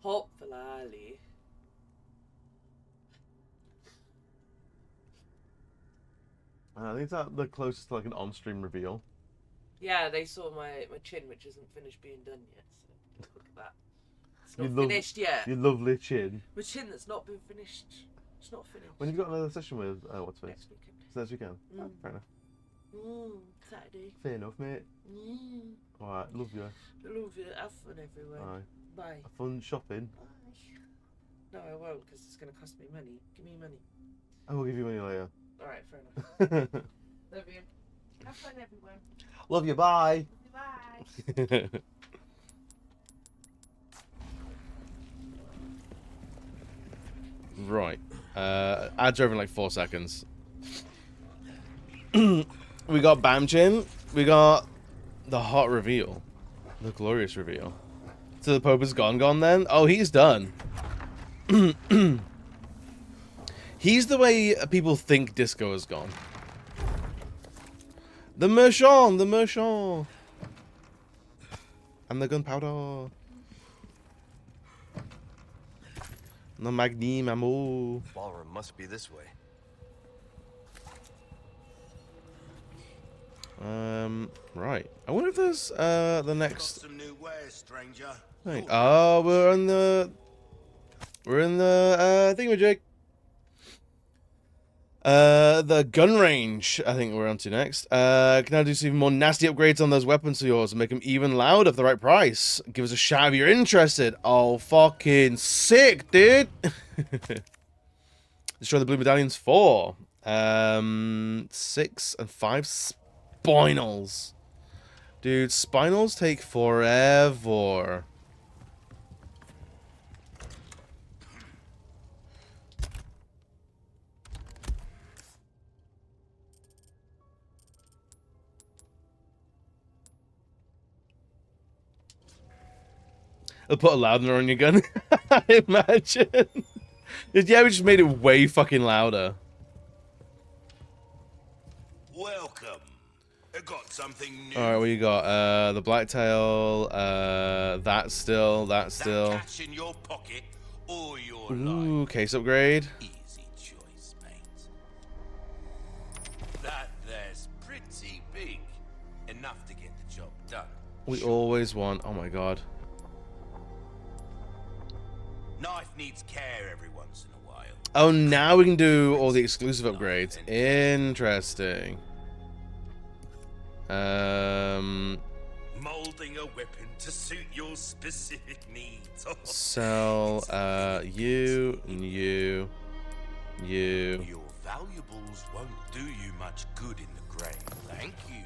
Hopefully. I think that's the closest to like an on-stream reveal. Yeah, they saw my chin, which isn't finished being done yet. So look at that. It's You not love- finished yet. Your lovely chin. My chin that's not been finished. It's not finished. When you've got another session with, what's it? Next weekend. So next weekend? Oh, Mm. fair enough. Saturday. Fair enough, mate. Alright, love you. I love you. Have fun everywhere. Aye. Bye. Have fun shopping. No, I won't, because it's going to cost me money. Give me money. I will give you money later. Alright, fair enough. Love you. Have fun everywhere. Love you, bye. Bye. Right. Ads are over in like 4 seconds. We got Bamchin. We got the hot reveal. The glorious reveal. So the Pope is gone then? Oh, he's done. He's the way people think disco is gone. The merchant, the merchant. And the gunpowder. The magnum ammo. Ballroom must be this way. Right. I wonder if there's the Got next some new wares, stranger. thing. Oh, we're in the thingamajig. The gun range, I think we're on to next. Can now do some even more nasty upgrades on those weapons of yours and make them even louder for the right price. Give us a shout if you're interested. Oh, fucking sick, dude. Destroy the blue medallions 4. 6 and 5 spinals. Dude, spinals take forever. I'll put a loudener on your gun. Imagine. Yeah, we just made it way fucking louder. Welcome. I got something new. Alright, what you got? The blacktail, that still. That cash in your pocket or your Ooh, life. case upgrade. Easy choice, mate. That there's pretty big. Enough to get the job done. We always want, oh my god. Knife needs care every once in a while. Oh, now we can do all the exclusive upgrades. Interesting. Molding a weapon to suit your specific needs. Sell, you. Your valuables won't do you much good in the grave. Thank you.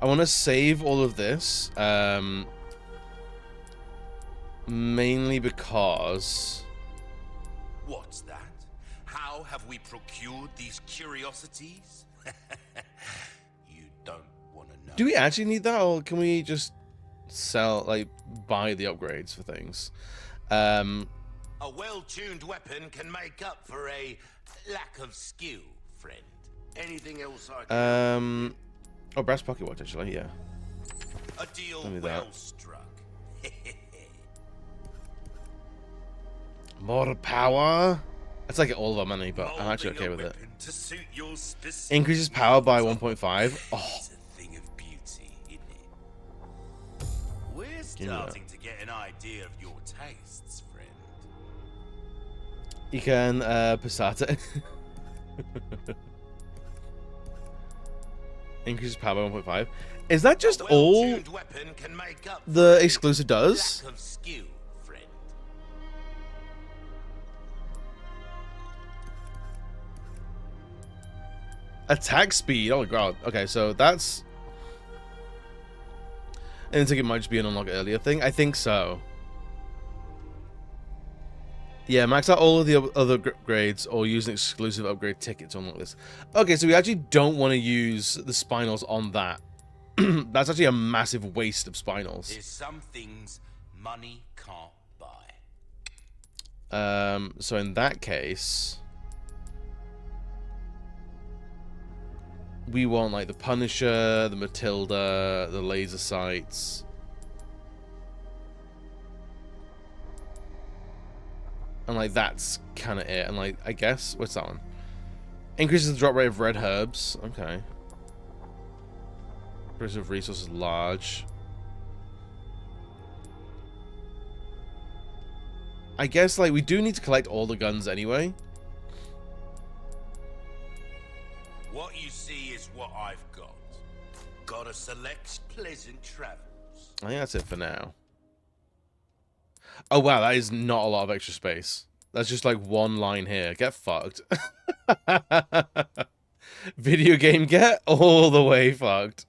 I want to save all of this, mainly because... What's that? How have we procured these curiosities? You don't want to know. Do we actually need that, or can we just sell, like, buy the upgrades for things? A well-tuned weapon can make up for a lack of skill, friend. Anything else I can... Oh, brass pocket watch, actually, yeah. A deal Give me well that. struck. More power? That's like all of our money, but I'm actually okay with it. To suit your specific Increases power by needs. 1.5. Oh, It's a thing of beauty, isn't it? We're me that. starting to get an idea of your tastes, friend. you can, Passata. Increases power by 1.5. Is that just all Well-tuned weapon can make up the for a exclusive does? lack of skill, friend. Attack speed. Oh my god. Okay, so that's... And I think it might just be an unlock earlier thing. I think so. Yeah, max out all of the other grades or use an exclusive upgrade ticket to unlock this. Okay, so we actually don't want to use the spinals on that. That's actually a massive waste of spinals. There's some things money can't buy. So in that case... we want, like, the Punisher, the Matilda, the laser sights. And, like, that's kind of it. And, like, I guess... what's that one? Increases the drop rate of red herbs. Okay. Increases of resources large. I guess, like, we do need to collect all the guns anyway. What you see is what I've got. Gotta select pleasant travels. I think that's it for now. Oh, wow, that is not a lot of extra space. That's just like one line here. Get fucked. Video game get all the way fucked.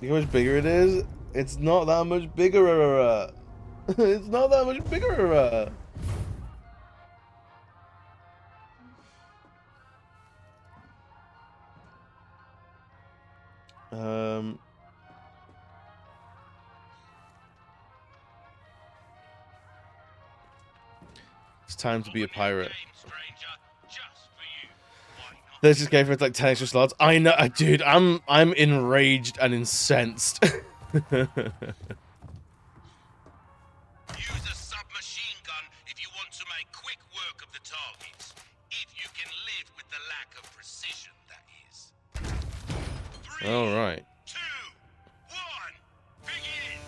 You know how much bigger it is? It's not that much bigger. It's not that much bigger. It's time to be a pirate. There's this game for like 10 extra slots. I know, dude. I'm enraged and incensed. Use a submachine gun if you want to make quick All right. 2, 1, begin.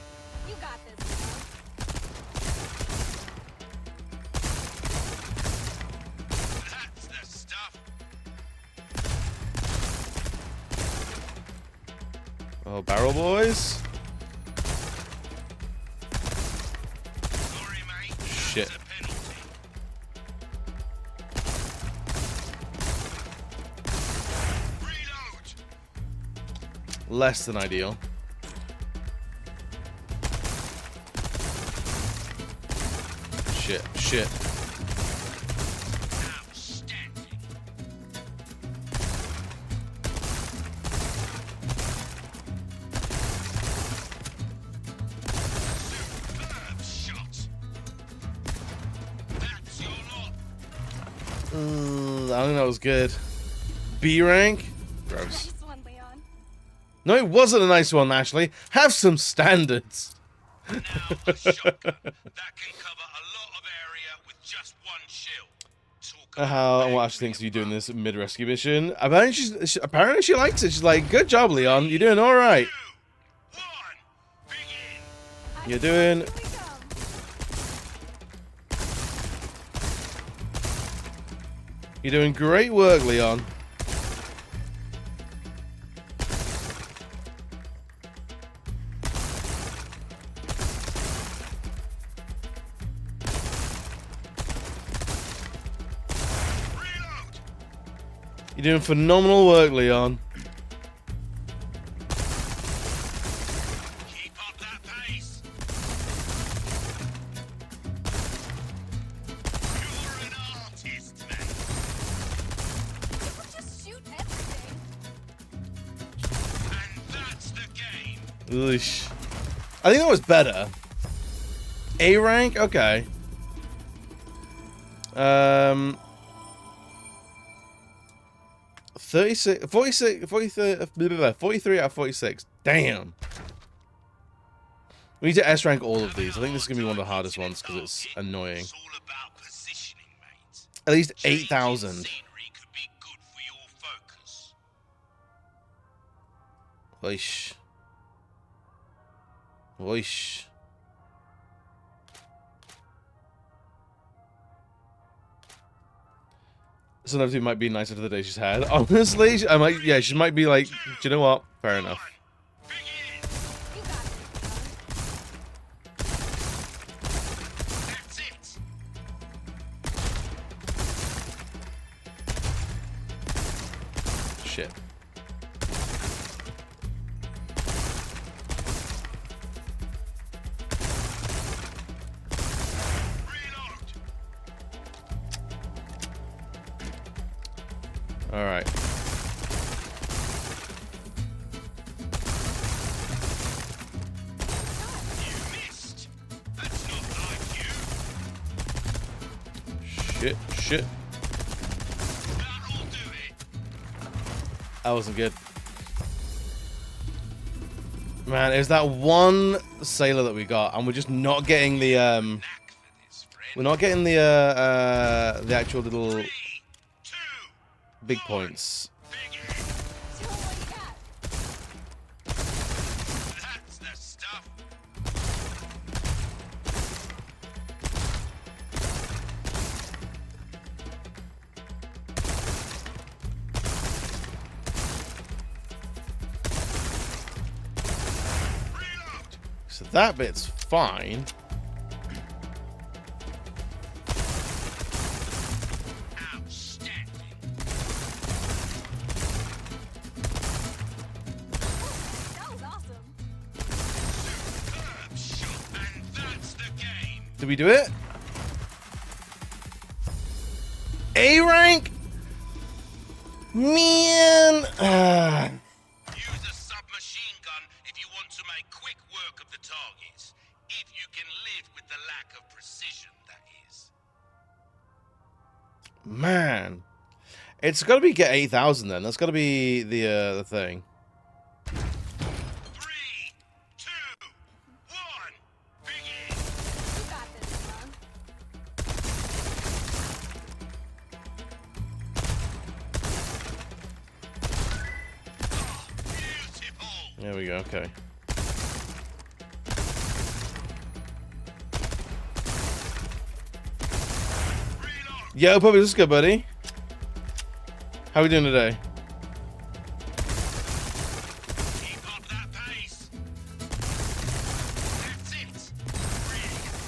You got this, That's the stuff. Oh, barrel boys. Sorry, mate. Shit. That's a penalty. Reload. Less than ideal. Shit. Shit. Outstanding. Superb shot. That's your lot. I think that was good. B rank? Gross. nice one, Leon. No, it wasn't a nice one, Ashley. Have some standards. Now a shotgun that can cover a lot of area with just one shell. Talk about How bang what Ashley for thinks of your you doing buck. this mid-rescue mission. Apparently she likes it. She's like, good job, Leon. You're doing all right. 2, 1, begin. You're doing... Here we come. You're doing great work, Leon. Reload. You're doing phenomenal work, Leon. Keep up that pace. You're an artist, man. People just shoot everything. And that's the game. Oosh. I think that was better. A rank? Okay. 36, 46, 43 out of 46. Damn. We need to S rank all of these. I think this is going to be one of the hardest ones because it's annoying. It's all about positioning, mate. At least Changing 8,000. scenery could be good for your focus. Oish. Oish. Sometimes it might be nicer to the day she's had. Honestly, I might. Yeah, she might be like, do you know what? Fair enough. Begin. You got this, Leon. That's it. Shit. Reload. All right. You missed. That's not like you. Shit. Shit. That'll do it. That wasn't good. Man, it was that one sailor that we got, and we're just not getting the Knack for this, friend. we're not getting the actual little 3, 2, big points. begin. Show 'em what you got. That's the stuff. Reload. So that bit's fine. Outstanding. That was awesome. Superb shot. And that's the game. Did we do it? A rank? Man. Use a submachine gun if you want to make quick work of the targets. If you can live with the lack of precision, that is. Man. It's got to be get 8,000 then. That's got to be the thing. 3, 2, 1, begin. You got this, Leon. There we go, okay. Yo, Puppy, let's go, buddy. How we doing today? Keep up that pace. That's it.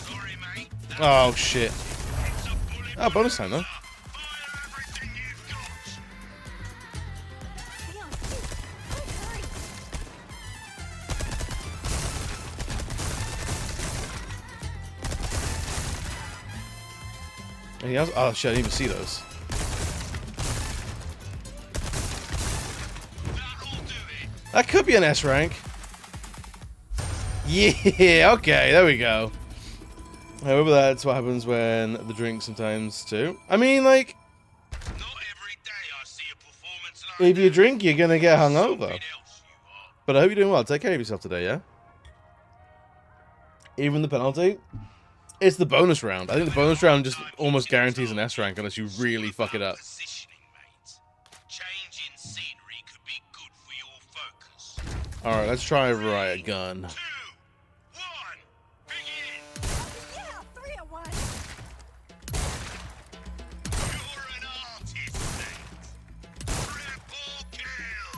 Sorry, mate. Oh, shit. It's a bullet. Oh, bonus time, though. Fire everything you've got. Leon, please, hurry. Anything else? Oh, shit, I didn't even see those. That'll do it. That could be an S rank. Yeah, okay, there we go. However, that's what happens when the drink sometimes too. I mean, like, Not every day I see a performance like if you that. drink, you're gonna get hungover. Something else you are. But I hope you're doing well. Take care of yourself today, yeah? Even the penalty? It's the bonus round. I think the bonus round just almost guarantees an S rank unless you really fuck it up. Positioning, mate. Changing scenery could be good for your focus. Alright, let's try riot gun. 2, 1, begin. Yeah, 3 at 1. You're an artist, mate. Triple kill.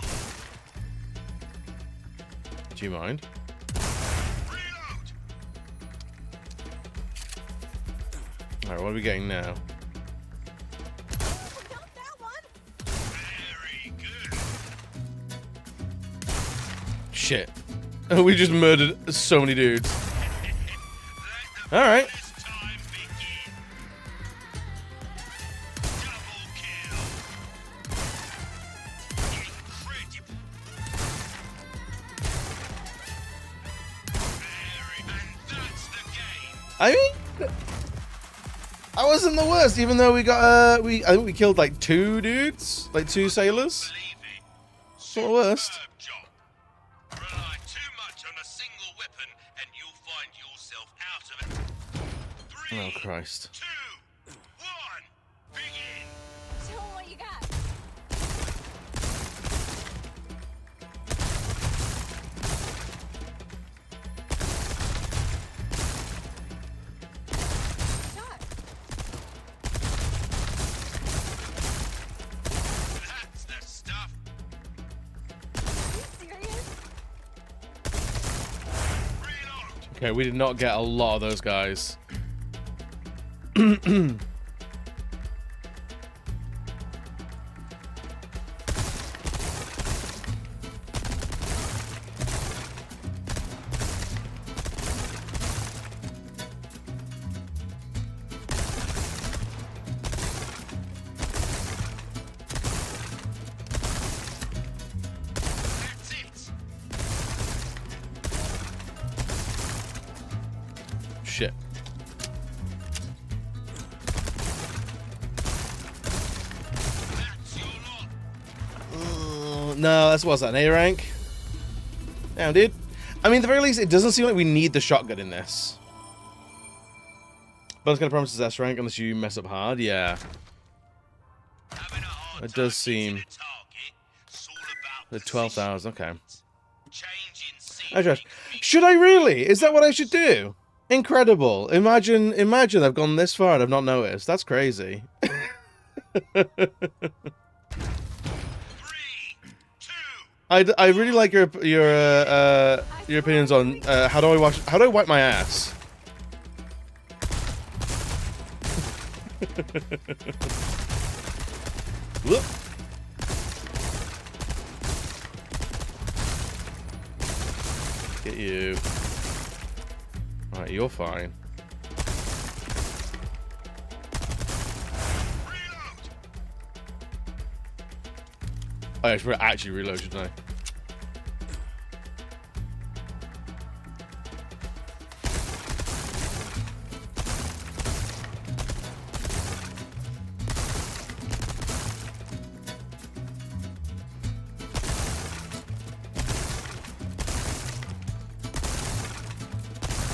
Do you mind? Reload. Alright, what are we getting now? We got that one. Very good. Shit. We just murdered so many dudes. Alright. This time begin. Double kill. Incredible. And that's the game. I mean, I wasn't the worst, even though we got, I think we killed like 2 dudes, like 2 sailors. Believe it. It's not the worst. Superb job. Rely too much on a single weapon and you'll find yourself out of it. 3, Oh, Christ. 2, 1, begin. Show 'em what you got. Shot. That's the stuff. Are you serious? Reload. Okay, we did not get a lot of those guys. That's it. Shit. That's your lot. No, that's what's that, an A rank? Damn, dude. I mean, at the very least, it doesn't seem like we need the shotgun in this. But it's gonna promise us S rank unless you mess up hard. Yeah, Having a hard it time does seem. hitting a target. It's all about The position. 12,000. Okay. Changing I scenery. just, should I really? Is that what I should do? Incredible. Imagine I've gone this far and I've not noticed. That's crazy. 3, 2. I really like your opinions on how do I wipe my ass? Whoop. Get you. Alright, you're fine. Reload. Oh, I should actually reload, shouldn't I?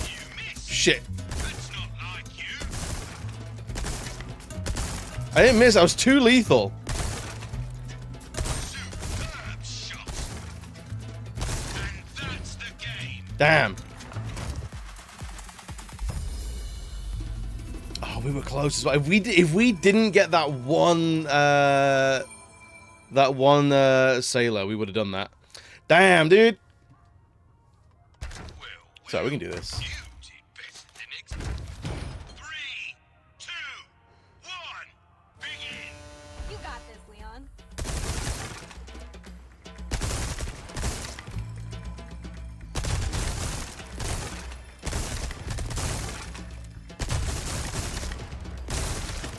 You missed. Shit. That's not like you. I didn't miss. I was too lethal. Superb shot. And Damn. Oh, we were close as well. If we didn't get that one sailor, we would have done that. Damn, dude. So we can do this. You got this, Leon.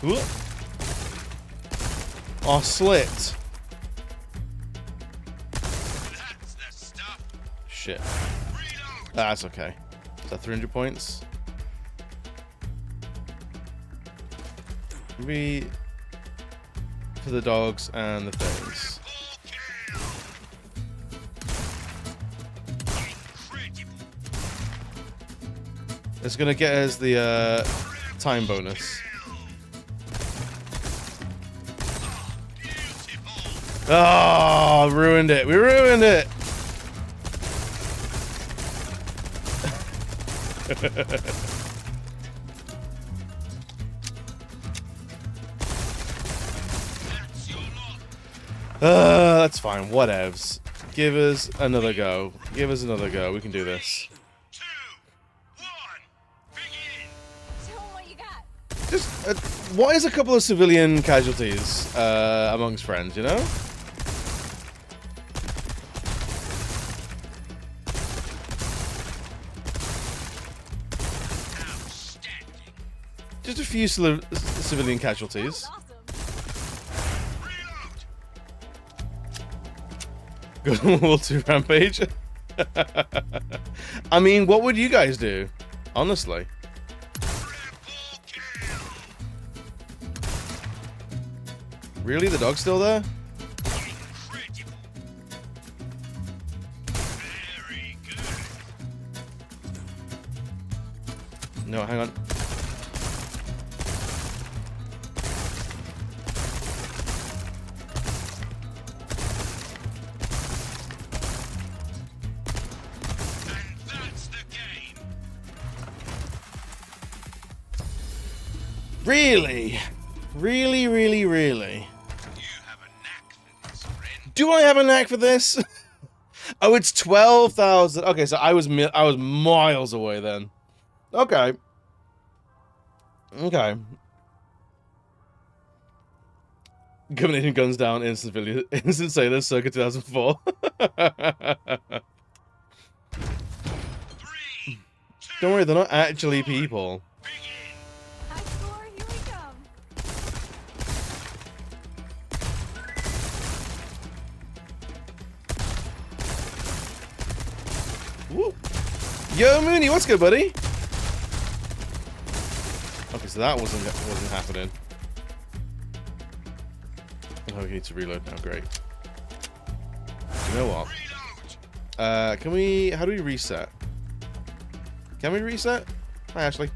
Ooh. Oh, slit. Shit. That's okay. Is that 300 points? Maybe for the dogs and the things. It's gonna get us the time bonus. Oh, ruined it. We ruined it. That's fine. Whatevs. Give us another go. Give us another go. We can do this. Show 'em what you got. Just, what is a couple of civilian casualties amongst friends, you know? Just a few civilian casualties. Awesome. Good World 2 Rampage. I mean, what would you guys do? Honestly. Really? The dog's still there? No, hang on. Really? Really, really, really? Do I have a knack for this? Oh, it's 12,000. Okay, so I was miles away then. Okay. Okay. Combination guns down, instant sailors, circa 2004. Don't worry, they're not actually people. High score, here we come. Woo. Yo, Mooney, what's good, buddy? Okay, so that wasn't happening. Oh, we need to reload now. Great. You know what? Can we? How do we reset? Can we reset? Hi, Ashley.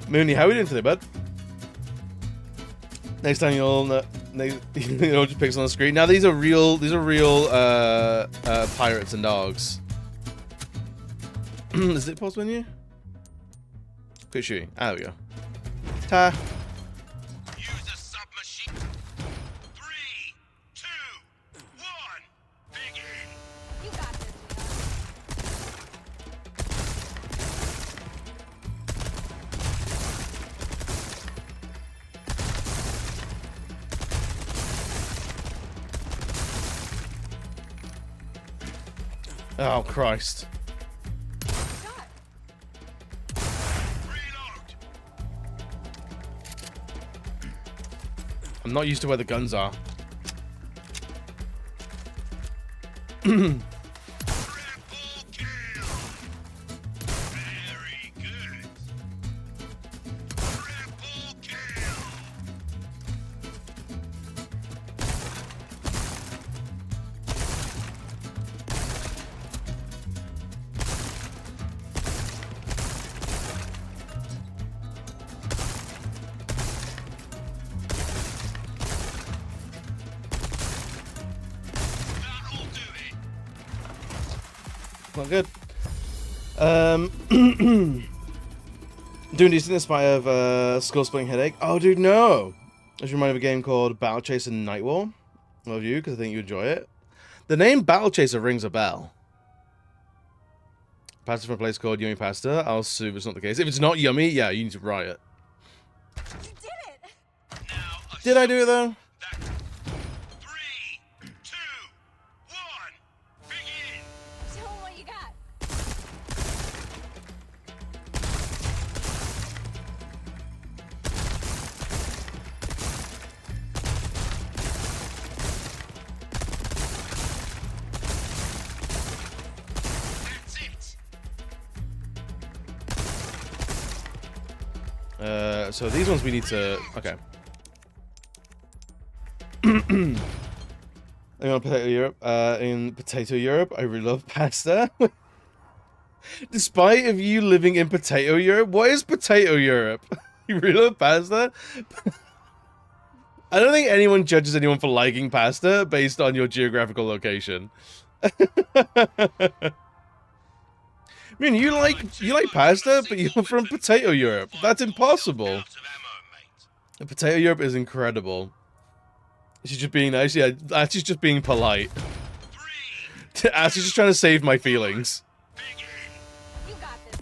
Mooney, how are we doing today, bud? Next time you'll just picks on the screen. Now these are real pirates and dogs. Is it pause menu? Quit shooting. Ah, there we go. Ta. Use a submachine. 3, 2, 1, begin. You got this, Leon. Oh Christ. Shot. I'm not used to where the guns are. Triple kill. Very good. Triple kill. Not good. Doing decent in spite of skull-splitting headache. Oh, dude, no! I just reminded me of a game called Battle Chaser Night War. Love you, because I think you enjoy it. The name Battle Chaser rings a bell. Pasta from a place called Yummy Pasta. I'll sue if it's not the case. If it's not yummy, yeah, you need to riot. You did it! Did I do it, though? 3, 2, 1, begin! Show 'em what you got. That's it! So these ones we need to... Okay. In Potato Europe, I really love pasta. Despite of you living in Potato Europe, what is Potato Europe? You really love pasta? I don't think anyone judges anyone for liking pasta based on your geographical location. I mean, you like pasta, but you're from Potato Europe. That's impossible. Out of ammo, mate. Potato Europe is incredible. She's just being nice. Yeah, she's just being polite. 3, She's just trying to save my feelings. begin! You got this.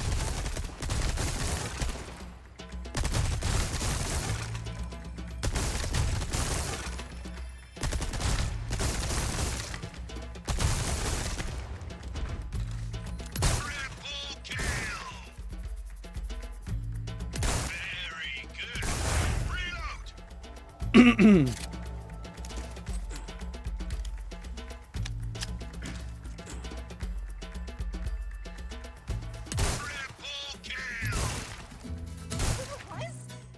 Triple kill! Very good. Reload! Triple kill! What?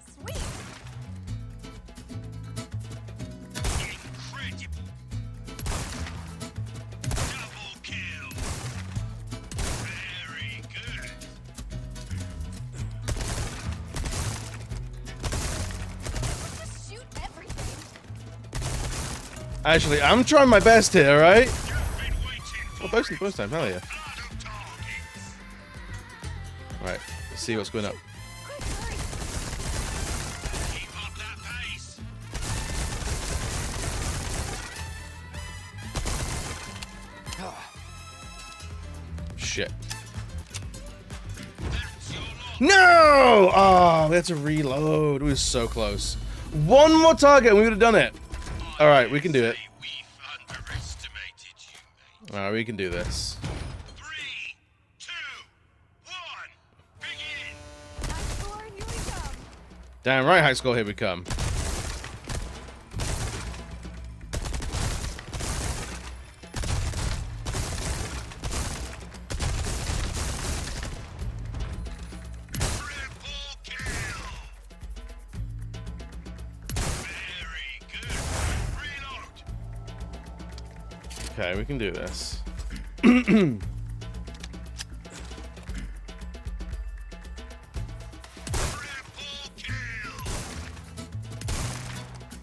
Sweet. Incredible! Double kill! Very good! Just shoot everything. Actually, I'm trying my best here, alright? You've been waiting Oh, for both in the first time, hell yeah. a lot of targets! Alright, let's see what's going up. Quick, hurry. Keep up that pace! Shit. That's your lot! No! Oh, we had to reload. We were so close. One more target and we would have done it. Alright, we can do it. Say we've underestimated you, mate. Alright, we can do this. 3, 2, 1, begin! High score, here we come. Damn right, high school, here we come. Triple kill! Very good! Reload! Okay, we can do this. Triple kill!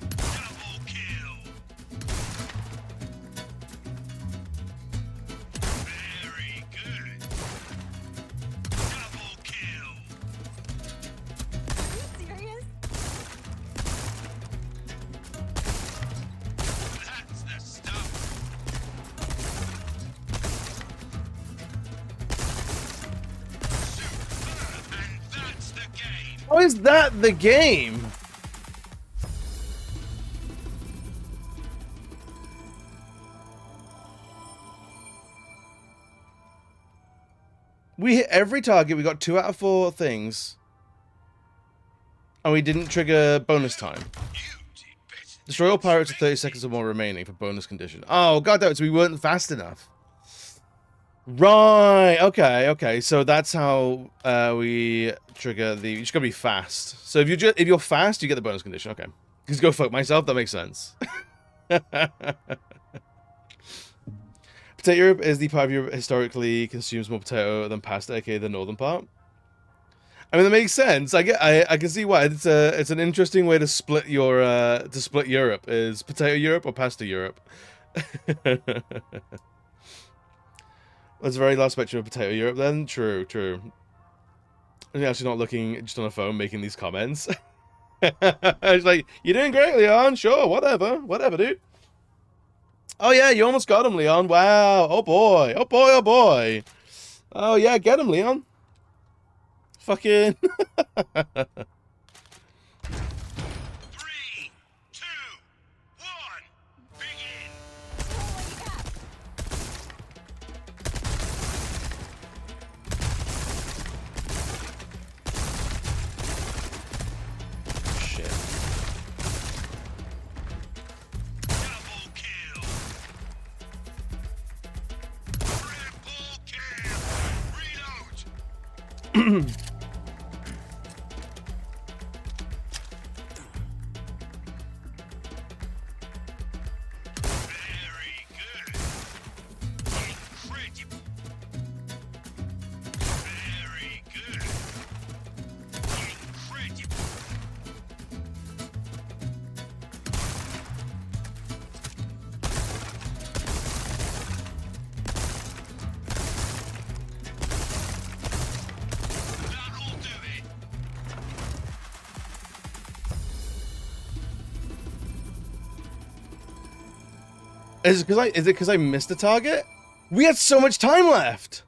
Double kill! Very good! Double kill! Are you serious? That's the stuff! Superb! And that's the game! How is that the game? We hit every target, we got 2 out of 4 things. And we didn't trigger bonus time. You did better. Destroy all pirates with 30 seconds or more remaining for bonus condition. Oh, god damn it, so we weren't fast enough. Right, okay. So that's how we trigger the... You just gotta be fast. So if you're fast, you get the bonus condition. Okay. Just go fuck myself, that makes sense. Potato Europe is the part of Europe historically consumes more potato than pasta, aka the northern part. I mean, that makes sense. I can see why. It's an interesting way to split your Europe. Is Potato Europe or Pasta Europe? There's a very large spectrum of potato Europe then. True, true. I'm actually not looking just on a phone making these comments. It's like, you're doing great, Leon. Sure, whatever. Whatever, dude. Oh, yeah, you almost got him, Leon. Wow. Oh, boy. Oh, boy. Oh, boy. Oh, yeah, get him, Leon. Fucking... 3, 2, 1, begin! Shit. Double kill! Triple kill! Reload! Very good! Incredible! Very good! Incredible! That'll do it! Is it because I missed a target? We had so much time left.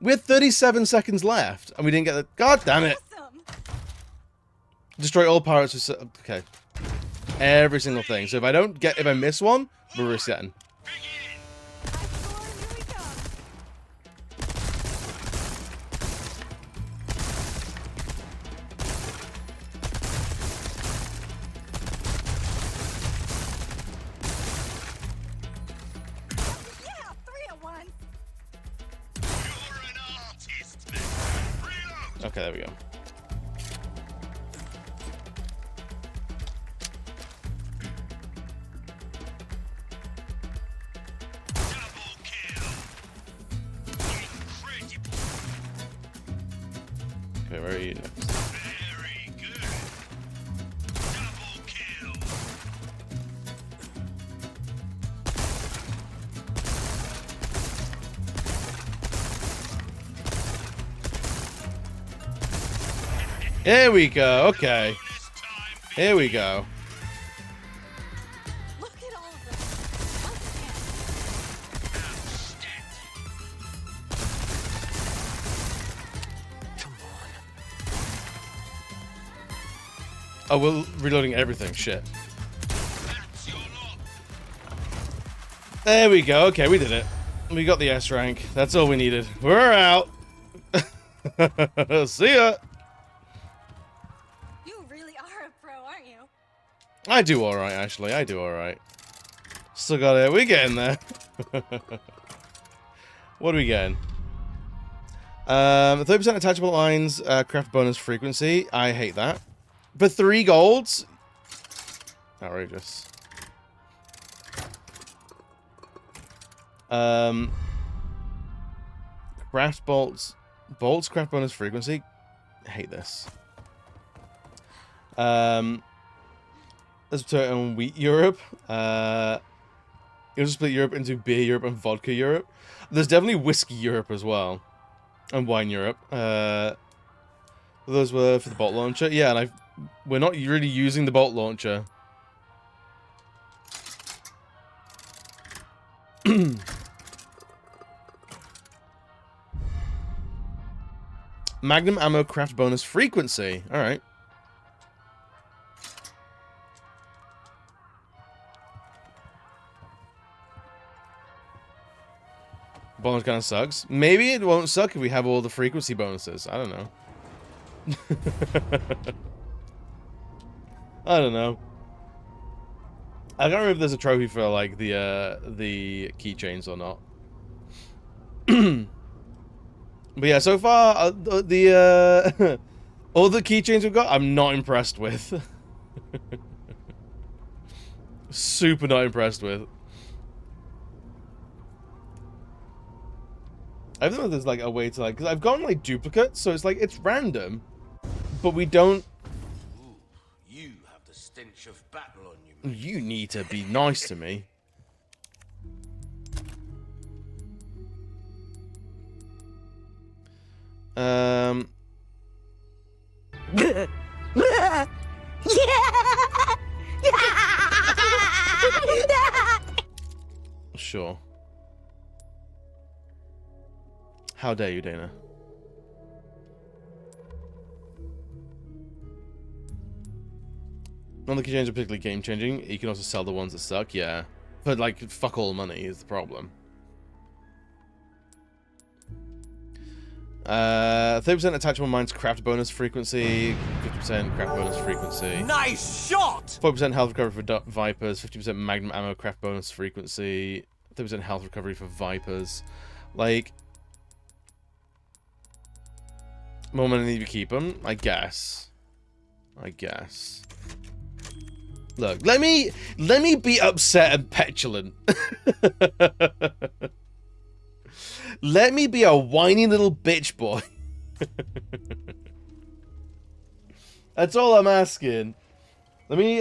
We had 37 seconds left, and we didn't get the... God damn it. Awesome. Destroy all pirates with... Okay. Every single thing. So if I miss one, we're resetting. Begin! I score, here we come. Yeah, 3 at once. You're an artist, man. Reload! Okay, there we go. Double kill! Incredible! Okay, where are you next? Very good! Double kill! Here we go. Okay. Bonus time Here we go. Look at all of this. Once again. Come on. Oh, we're reloading everything. Shit. That's your lot. There we go. Okay, we did it. We got the S rank. That's all we needed. We're out. See ya. You really are a pro, aren't you? I do alright, actually. I do alright. Still got it. We're getting there. What are we getting? 30% attachable lines, craft bonus frequency. I hate that. For 3 golds? Outrageous. Craft bolts. Bolts craft bonus frequency. I hate this. Let's put it on wheat Europe. You'll split Europe into beer Europe and vodka Europe. There's definitely whiskey Europe as well. And wine Europe. Those were for the bolt launcher. Yeah, and we're not really using the bolt launcher. Magnum ammo craft bonus frequency. Alright. Bonus kind of sucks. Maybe it won't suck if we have all the frequency bonuses. I don't know. I don't know. I can't remember if there's a trophy for like the keychains or not. But yeah, so far all the keychains we've got, I'm not impressed with. Super not impressed with. I don't know if there's like a way to like, because I've gotten like duplicates, so it's like it's random, but we don't. Ooh, you have the stench of battle on you. You need to be nice to me. Um, sure. How dare you, Dana? None of the keychains are particularly game-changing. You can also sell the ones that suck, yeah. But, like, fuck all money is the problem. 30% attachable mines craft bonus frequency, 50% craft bonus frequency. Nice shot! 40% health recovery for Vipers, 50% magnum ammo craft bonus frequency, 30% health recovery for Vipers. Like, more money if you keep them, I guess. I guess. Look, let me be upset and petulant. Let me be a whiny little bitch boy. That's all I'm asking. Let me,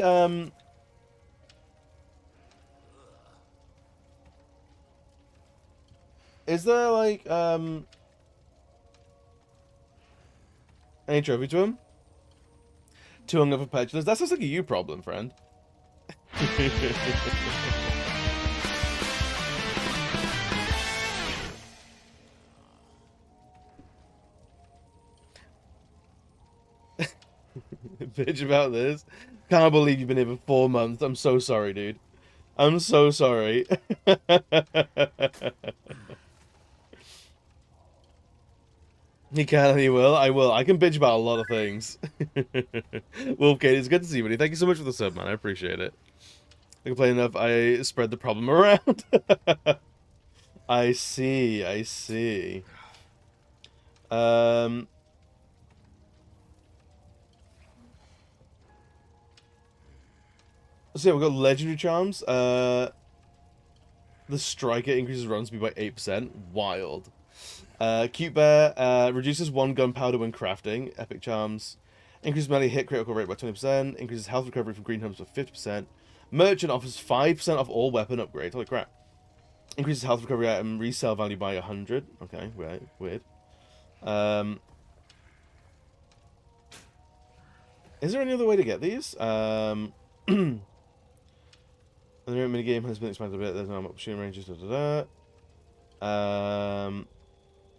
is there, like, any trophy to him? Too hung up for petulance? That sounds like a you problem, friend. Bitch about this. Can't believe you've been here for 4 months. I'm so sorry, dude. I'm so sorry. He can and he will. I will. I can bitch about a lot of things. Wolfgate, it's good to see you, buddy. Thank you so much for the sub, man. I appreciate it. I complain enough, I spread the problem around. I see. I see. So yeah, we've got legendary charms. The striker increases run speed by 8%. Wild. Cute Bear reduces 1 gunpowder when crafting. Epic charms. Increases melee hit critical rate by 20%. Increases health recovery from green humps by 50%. Merchant offers 5% off all weapon upgrades. Holy crap. Increases health recovery item resale value by 100. Okay, right, weird. Is there any other way to get these? The minigame has been expanded a bit. There's no opportunity ranges.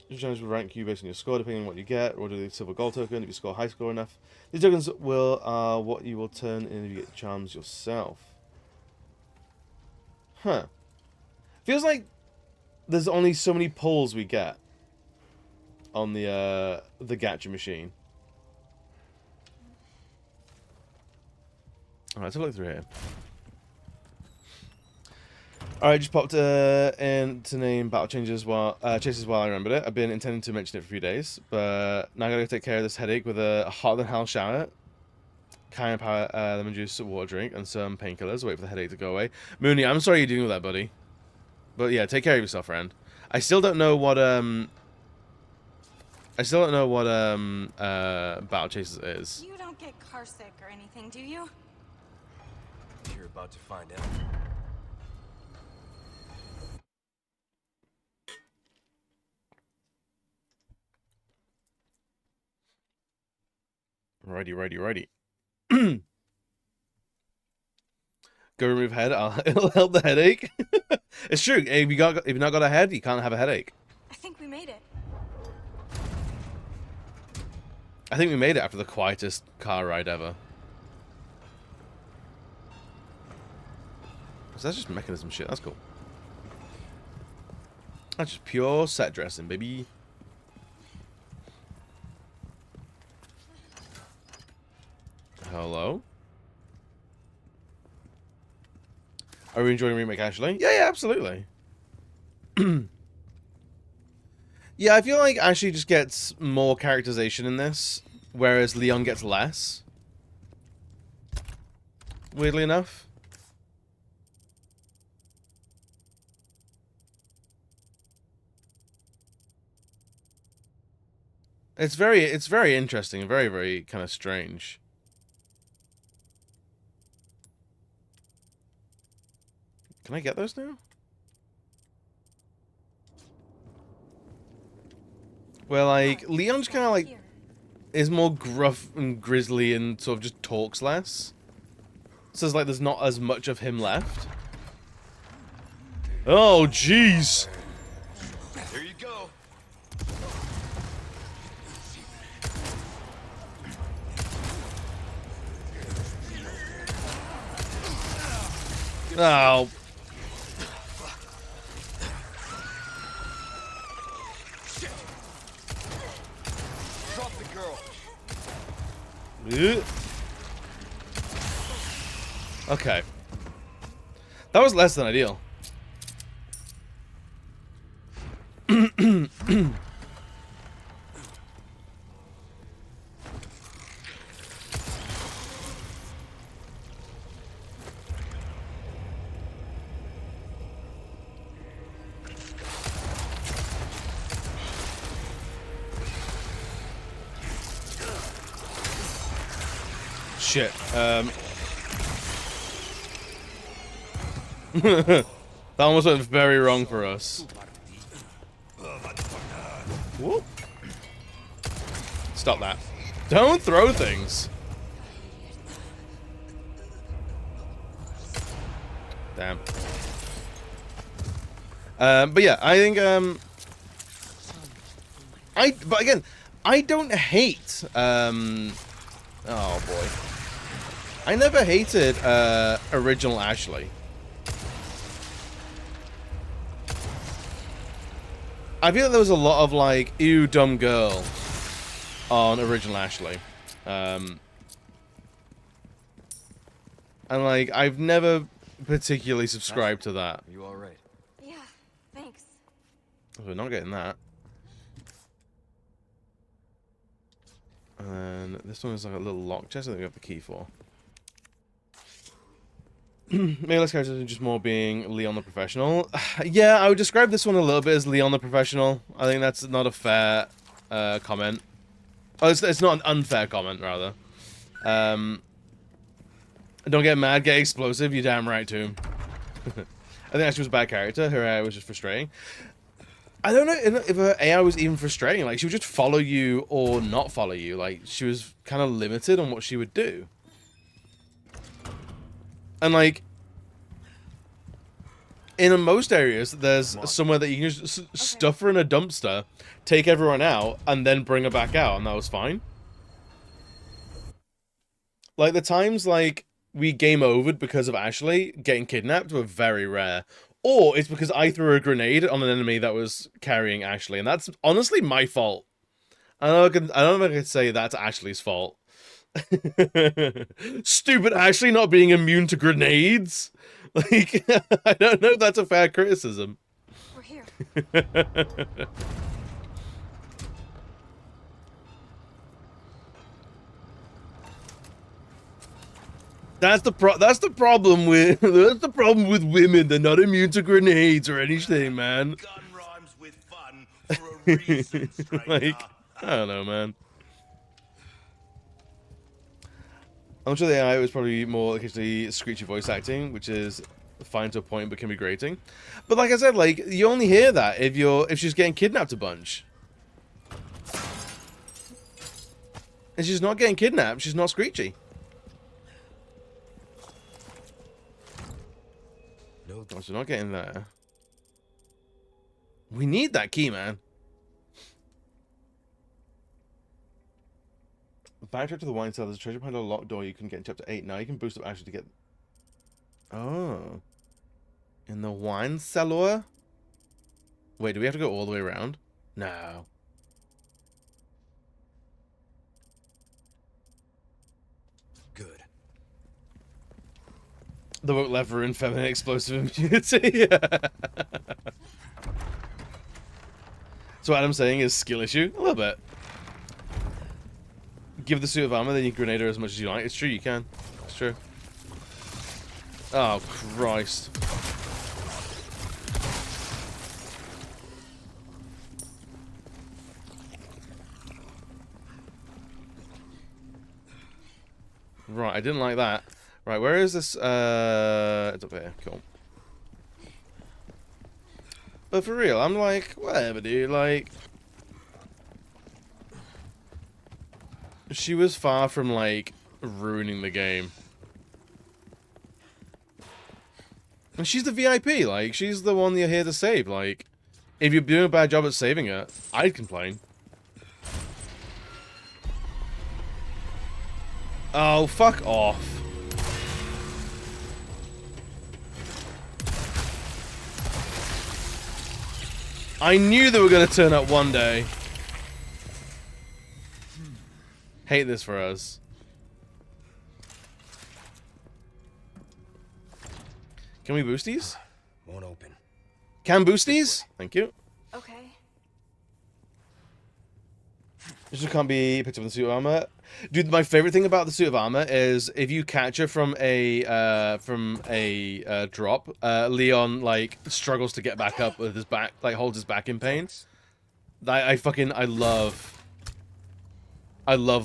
Your challenge will rank you based on your score, depending on what you get. Or do the silver gold token if you score high score enough. These tokens will what you will turn in if you get charms yourself. Huh. Feels like there's only so many pulls we get on the gacha machine. Alright, let's have a look through here. Alright, just popped in to name battle changes while chases while I remembered it. I've been intending to mention it for a few days, but now I gotta take care of this headache with a hotter than hell shower, cayenne power, lemon juice, water drink, and some painkillers. Wait for the headache to go away. Mooney, I'm sorry you're dealing with that, buddy. But yeah, take care of yourself, friend. I still don't know what battle chases is. You don't get carsick or anything, do you? You're about to find out. Righty. Go remove head. It'll help the headache. It's true. If you've not got a head, you can't have a headache. I think we made it. I think we made it after the quietest car ride ever. So that's just mechanism shit. That's cool. That's just pure set dressing, baby. Hello? Are we enjoying Remake, Ashley? Yeah, absolutely. Yeah, I feel like Ashley just gets more characterization in this, whereas Leon gets less. Weirdly enough. It's very interesting and very, very kind of strange. Can I get those now? Where, like, Leon's kind of, like, is more gruff and grisly and sort of just talks less. So it's like there's not as much of him left. Oh, jeez. There you go. Oh. Drop the girl. Ugh. Okay. That was less than ideal. Shit. That almost went very wrong for us. Whoop. Stop that. Don't throw things. Damn. But yeah, I think, but again, I don't hate, oh boy. I never hated, original Ashley. I feel like there was a lot of, like, ew, dumb girl on original Ashley. And, like, I've never particularly subscribed to that. Are you alright? Yeah, thanks. We're not getting that. And this one is like a little lock chest I think we have the key for. Maybe let's go to just more being Leon the Professional. Yeah, I would describe this one a little bit as Leon the Professional. I think that's not a fair comment. Oh, it's not an unfair comment, rather. Don't get mad, get explosive, you're damn right, too. I think she was a bad character. Her AI was just frustrating. I don't know if her AI was even frustrating. Like, she would just follow you or not follow you. Like, she was kind of limited on what she would do. And, like, in most areas, there's somewhere that you can just stuff her in a dumpster, take everyone out, and then bring her back out, and that was fine. Like, the times, like, we game overed because of Ashley getting kidnapped were very rare. Or it's because I threw a grenade on an enemy that was carrying Ashley, and that's honestly my fault. I don't know if I could say that's Ashley's fault. Stupid Ashley not being immune to grenades. Like, I don't know if that's a fair criticism. We're here. That's the problem with women. They're not immune to grenades or anything, man. Gun rhymes with fun for a reason, stranger. Like, I don't know, man. I'm sure the AI was probably more occasionally screechy voice acting, which is fine to a point, but can be grating. But like I said, like, you only hear that if she's getting kidnapped a bunch. And she's not getting kidnapped, she's not screechy. No, Oh, she's not getting there. We need that key, man. Backtrack to the wine cellar. There's a treasure behind a locked door. You can get into up to 8. Now you can boost up Ashley to get... Oh. In the wine cellar? Wait, do we have to go all the way around? No. good. The vote lever and feminine explosive immunity. So what Adam's saying is skill issue? A little bit. Give the suit of armor, then you can grenade her as much as you like. It's true, you can. It's true. Oh, Christ. Right, I didn't like that. Right, where is this? It's up here. Cool. But for real, I'm like, whatever, dude. Like, She was far from, like, ruining the game. And she's the VIP, like, she's the one you're here to save, like, if you're doing a bad job at saving her, I'd complain. Oh, fuck off. I knew they were gonna turn up one day. Hate this for us. Can we boost these? Won't open. Can boost these? Thank you. Okay. This just can't be picked up in the suit of armor. Dude, my favorite thing about the suit of armor is if you catch her from a drop, Leon like struggles to get back up with his back, like holds his back in pain. I love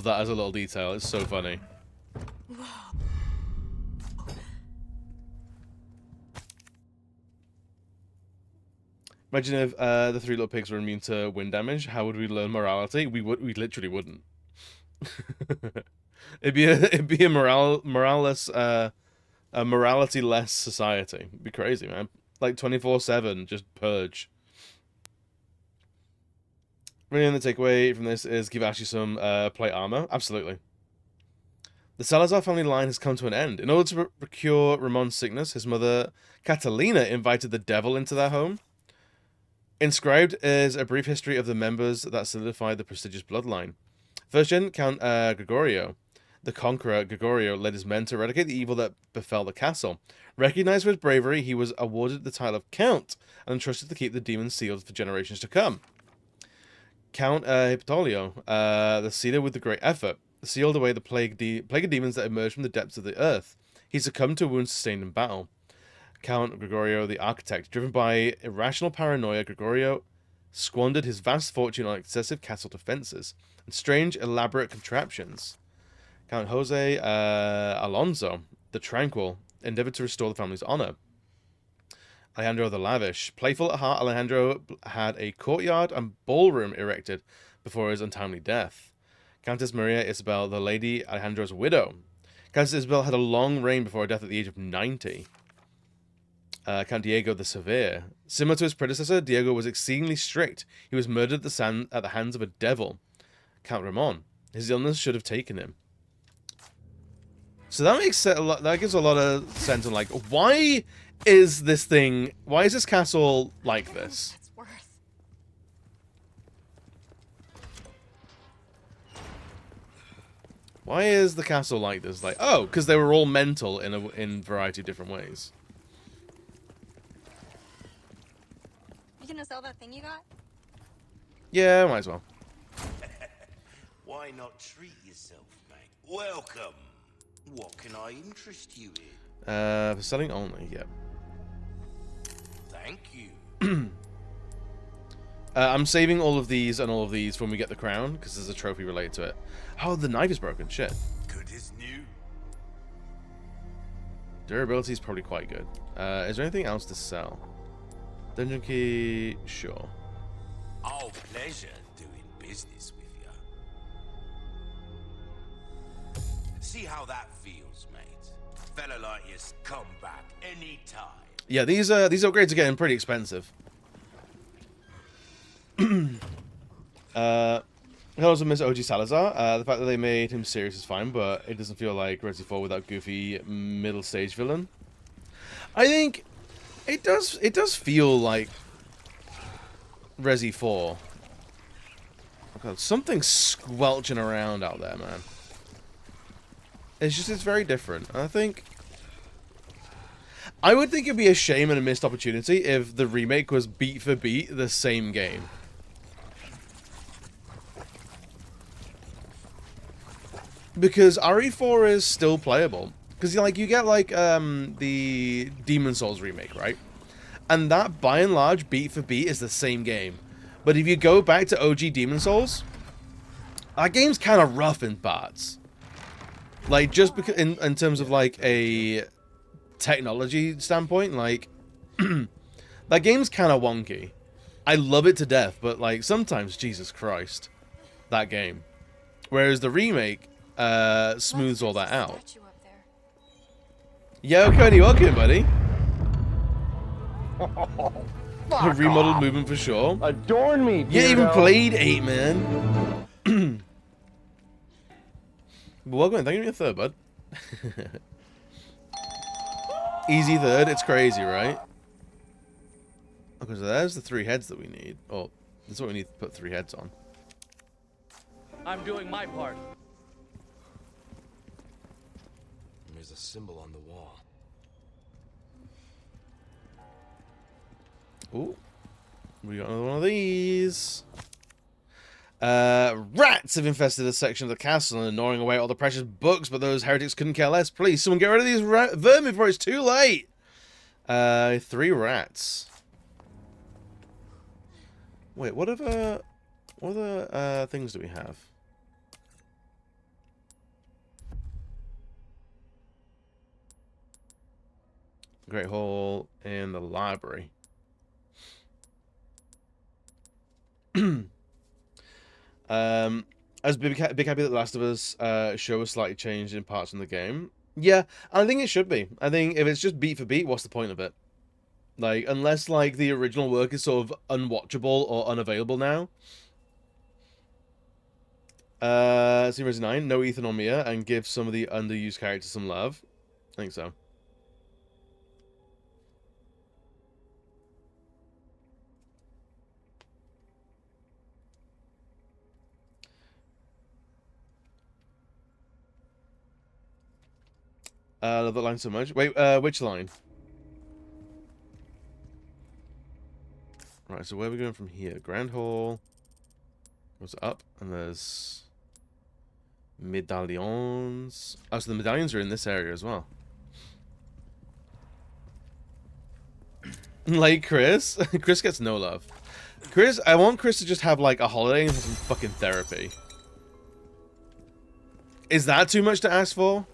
that as a little detail. It's so funny. Imagine if the three little pigs were immune to wind damage. How would we learn morality? We literally wouldn't. it'd be a morality-less society. It'd be crazy, man. Like 24/7, just purge. Really, the takeaway from this is give Ashley some plate armor. Absolutely. The Salazar family line has come to an end. In order to procure Ramon's sickness, his mother Catalina invited the devil into their home. Inscribed is a brief history of the members that solidified the prestigious bloodline. First gen, Count Gregorio. The conqueror, Gregorio, led his men to eradicate the evil that befell the castle. Recognized for his bravery, he was awarded the title of Count and entrusted to keep the demons sealed for generations to come. Count Hippolio, the sealer with the great effort, sealed away the plague of demons that emerged from the depths of the earth. He succumbed to wounds sustained in battle. Count Gregorio, the architect, driven by irrational paranoia, Gregorio squandered his vast fortune on excessive castle defenses and strange, elaborate contraptions. Count Jose Alonso, the Tranquil, endeavored to restore the family's honor. Alejandro the Lavish. Playful at heart, Alejandro had a courtyard and ballroom erected before his untimely death. Countess Maria Isabel, the Lady Alejandro's widow. Countess Isabel had a long reign before her death at the age of 90. Count Diego the Severe. Similar to his predecessor, Diego was exceedingly strict. He was murdered at the hands of a devil. Count Ramon. His illness should have taken him. So that makes a lot. That gives a lot of sense on like why is this castle like this? That's worth. Why is the castle like this? Like, oh, because they were all mental in a variety of different ways. You gonna sell that thing you got? Yeah, might as well. Why not treat yourself, mate? Welcome. What can I interest you in? For selling only, yep. Thank you. I'm saving all of these and all of these when we get the crown, because there's a trophy related to it. Oh, the knife is broken. Shit. Good as new. Durability is probably quite good. Is there anything else to sell? Dungeon key, sure. Oh, pleasure doing business with you. See how that feels, mate. Fella like yours, come back anytime. Yeah, these upgrades are getting pretty expensive. I also miss OG Salazar. The fact that they made him serious is fine, but it doesn't feel like Resi 4 with that goofy middle stage villain. I think it does feel like Resi 4. Oh God, something's squelching around out there, man. It's very different. And I would think it'd be a shame and a missed opportunity if the remake was beat for beat the same game. Because RE4 is still playable. Because you get the Demon Souls remake, right? And that by and large beat for beat is the same game. But if you go back to OG Demon Souls, that game's kind of rough in parts. Like just because in terms of like a technology standpoint, like that game's kind of wonky. I love it to death, but like sometimes, Jesus Christ, that game. Whereas the remake smooths all that out. Statue up there. Yo, Cody, welcome, buddy. A remodeled movement for sure. Adorn me, You even Beardo. played 8, man. Welcome in. Thank you for your third, bud. Easy third. It's crazy, right? Okay, so there's the 3 heads that we need. Oh, that's what we need to put 3 heads on. I'm doing my part. There's a symbol on the wall. Ooh. We got another one of these. Rats have infested a section of the castle and gnawing away all the precious books, but those heretics couldn't care less. Please, someone get rid of these vermin before it's too late. 3 rats. Wait, what other things do we have? Great Hall and the library. I was big happy that The Last of Us show was slightly changed in parts in the game. Yeah, I think it should be. I think if it's just beat for beat, what's the point of it? Like, unless like the original work is sort of unwatchable or unavailable now. Series 9, no Ethan or Mia, and give some of the underused characters some love. I think so. I love that line so much. Wait, which line? Right, so where are we going from here? Grand Hall goes up, and there's medallions. Oh, so the medallions are in this area as well. Like Chris? Chris gets no love. Chris, I want Chris to just have like a holiday and have some fucking therapy. Is that too much to ask for?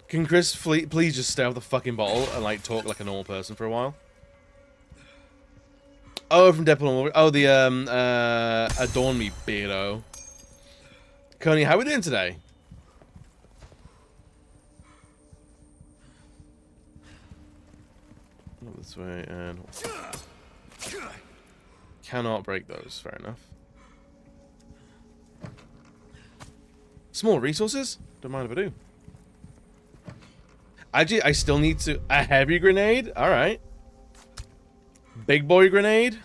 Can Chris please just stay off the fucking bottle and like talk like a normal person for a while? Oh, from Deadpool. Oh, the Adorn Me, Beardo. Coney, how are we doing today? Go this way and cannot break those. Fair enough. Small resources? Don't mind if I do. Actually, I still need to... A heavy grenade? Alright. Big boy grenade?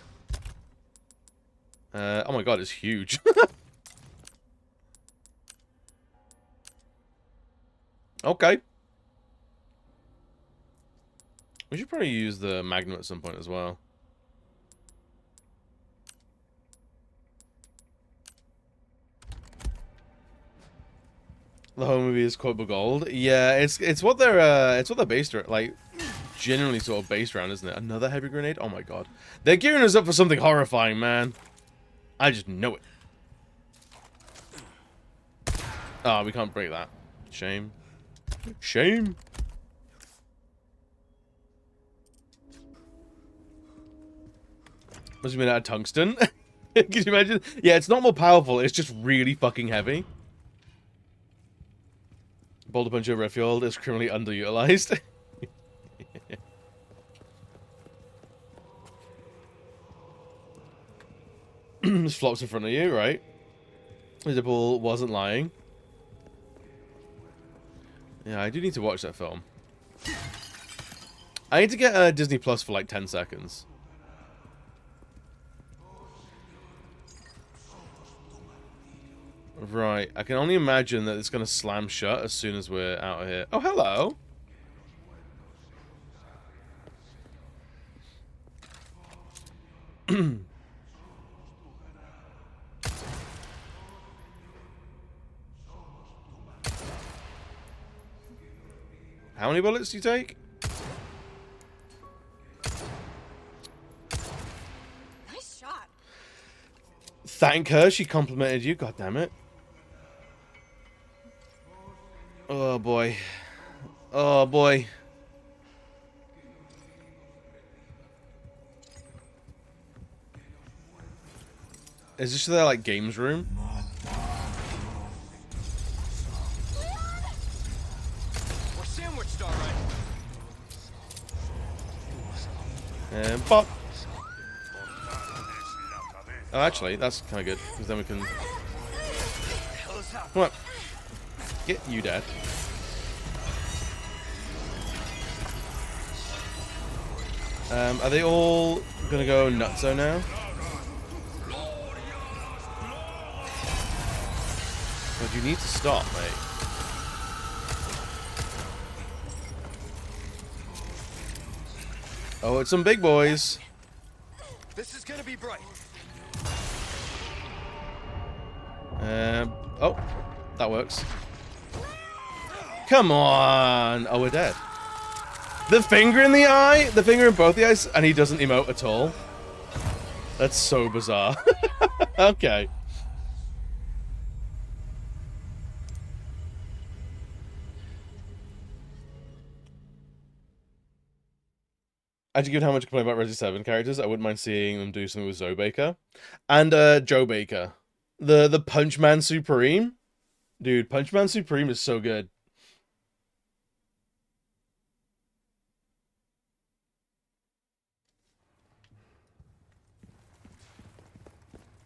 Oh my god, it's huge. Okay. We should probably use the Magnum at some point as well. The whole movie is quotable gold. Yeah, it's what they're based around, like generally sort of based around, isn't it? Another heavy grenade? Oh my god. They're gearing us up for something horrifying, man. I just know it. Oh, we can't break that. Shame. Shame. Must have been out of tungsten. Can you imagine? Yeah, it's not more powerful, it's just really fucking heavy. Boulder Punch over Redfield is criminally underutilized. Just flops in front of you, right? Deadpool wasn't lying. Yeah, I do need to watch that film. I need to get Disney Plus for like 10 seconds. Right, I can only imagine that it's going to slam shut as soon as we're out of here. Oh, hello! How many bullets do you take? Nice shot. Thank her, she complimented you, god damn it. Oh boy. Oh boy. Is this their like games room? Pop. Oh, actually, that's kind of good, because then we can... Come on. Get you, Dad. Are they all gonna go nutso now? But you need to stop, mate. Oh, it's some big boys. This is gonna be bright. Oh, that works. Come on. Oh, we're dead. The finger in the eye, the finger in both the eyes, and he doesn't emote at all. That's so bizarre. Okay. Actually, given how much I complain about Resi 7 characters, I wouldn't mind seeing them do something with Zoe Baker. And Joe Baker. The Punchman Supreme. Dude, Punchman Supreme is so good.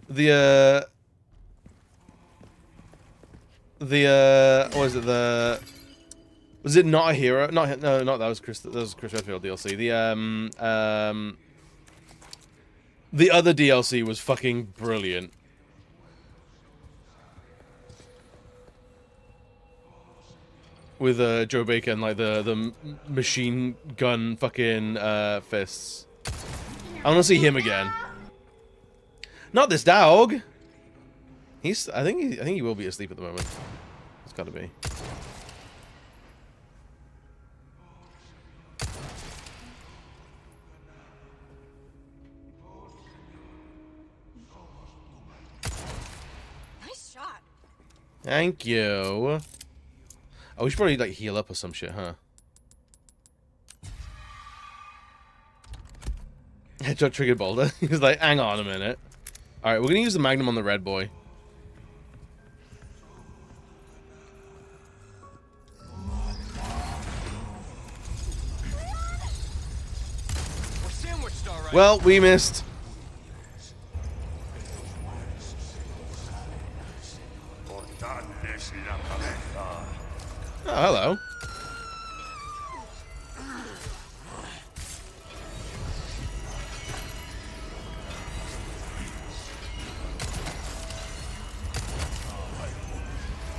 What was it, was it Not a Hero? No, not that was Chris Redfield DLC. The other DLC was fucking brilliant. With Joe Baker and like the machine gun fucking fists. I want to see him again. Not this dog. I think he will be asleep at the moment. It's got to be. Nice shot. Thank you. Oh, we should probably like heal up or some shit, huh? Headshot triggered Boulder. He was like, hang on a minute. Alright, we're gonna use the Magnum on the red boy. We're sandwiched, all right. Well, we missed. Oh, hello.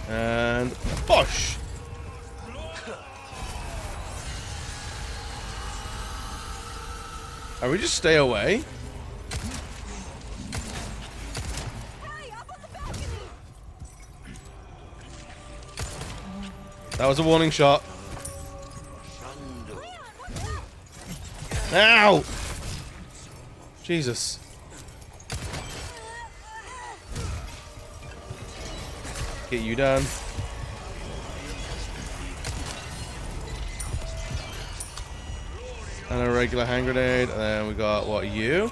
And bosh. Are we just stay away? That was a warning shot. Ow! Jesus. Get you done. And a regular hand grenade, and then we got, what, you?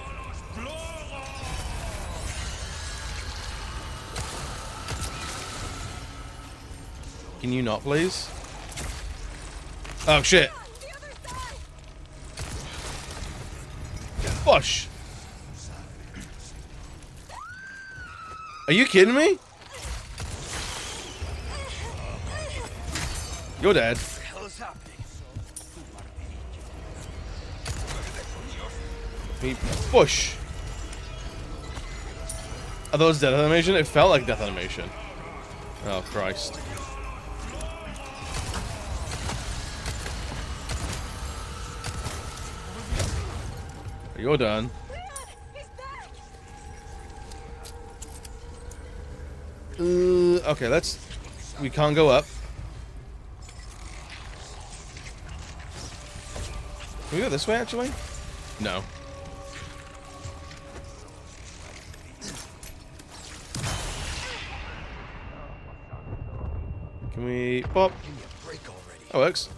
Can you not, please? Oh, shit. Bush. Are you kidding me? You're dead. Bush. Are those death animation? It felt like death animation. Oh, Christ. You're done. Okay, let's... We can't go up. Can we go this way, actually? No. Can we... Pop. That works.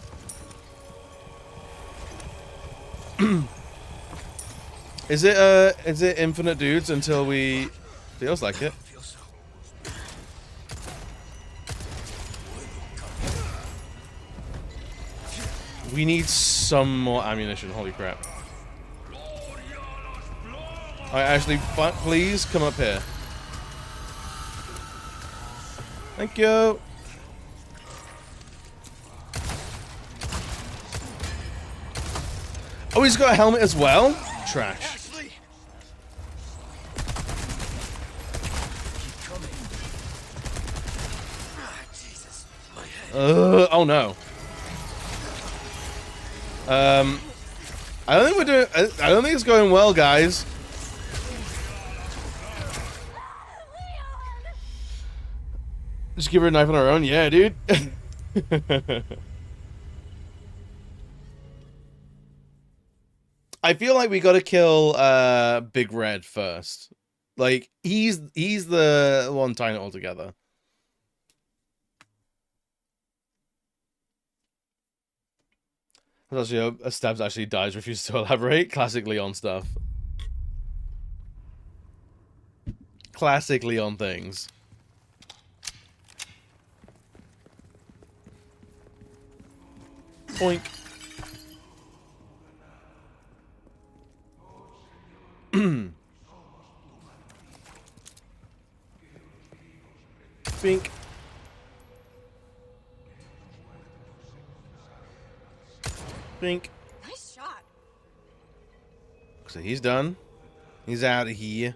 Is it infinite dudes until we... Feels like it. We need some more ammunition, holy crap. Alright, Ashley, please come up here. Thank you. Oh, he's got a helmet as well? Trash. Oh no. I don't think we're doing. I don't think it's going well, guys. Just give her a knife on her own, yeah, dude. I feel like we gotta kill Big Red first. Like he's the one tying it all together. That's actually a Stabs actually dies, refuses to elaborate. Classic Leon stuff. Classic Leon things. Boink. Bink. Bink. Nice shot. So he's done. He's out of here.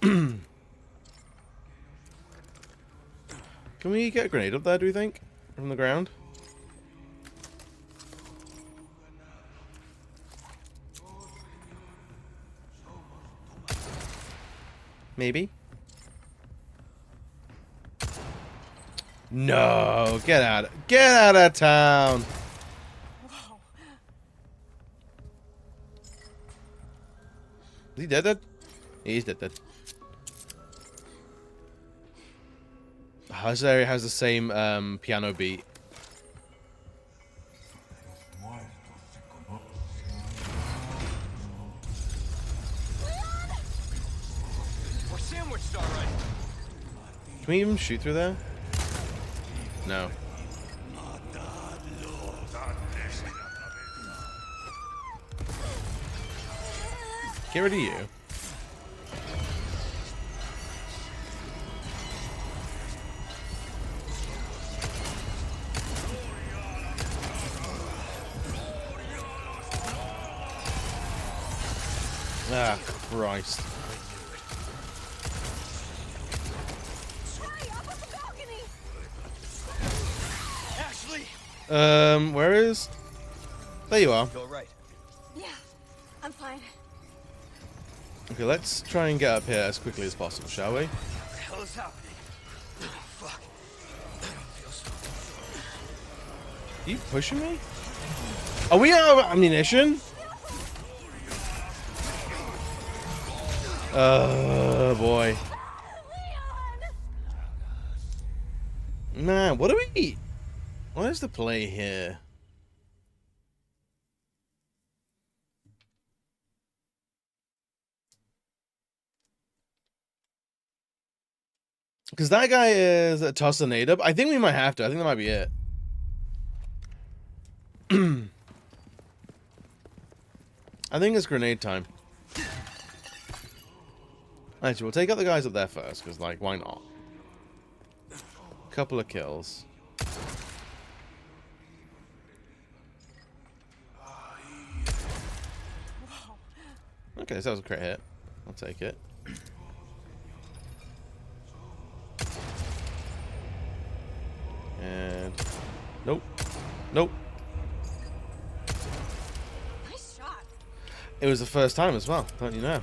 Can we get a grenade up there, do we think? From the ground? Maybe? No, get out of town. Whoa. Is he dead? He's dead. This area has the same piano beat. We're sandwiched, all right. Can we even shoot through there? No. Get rid of you. Ah, Christ. Hurry up at the balcony. Ashley! Where is? There you are. You all right? Yeah, I'm fine. Okay, let's try and get up here as quickly as possible, shall we? What the hell is happening? Fuck. I don't feel so. Are you pushing me? Are we out of ammunition? Oh boy. Man, what do we? What is the play here? Because that guy is a toss a nade up. I think we might have to. I think that might be it. I think it's grenade time. Actually, we'll take out the guys up there first, because, like, why not? Couple of kills. Okay, so that was a crit hit. I'll take it. And... Nope. Nope. Nice shot. It was the first time as well, don't you know?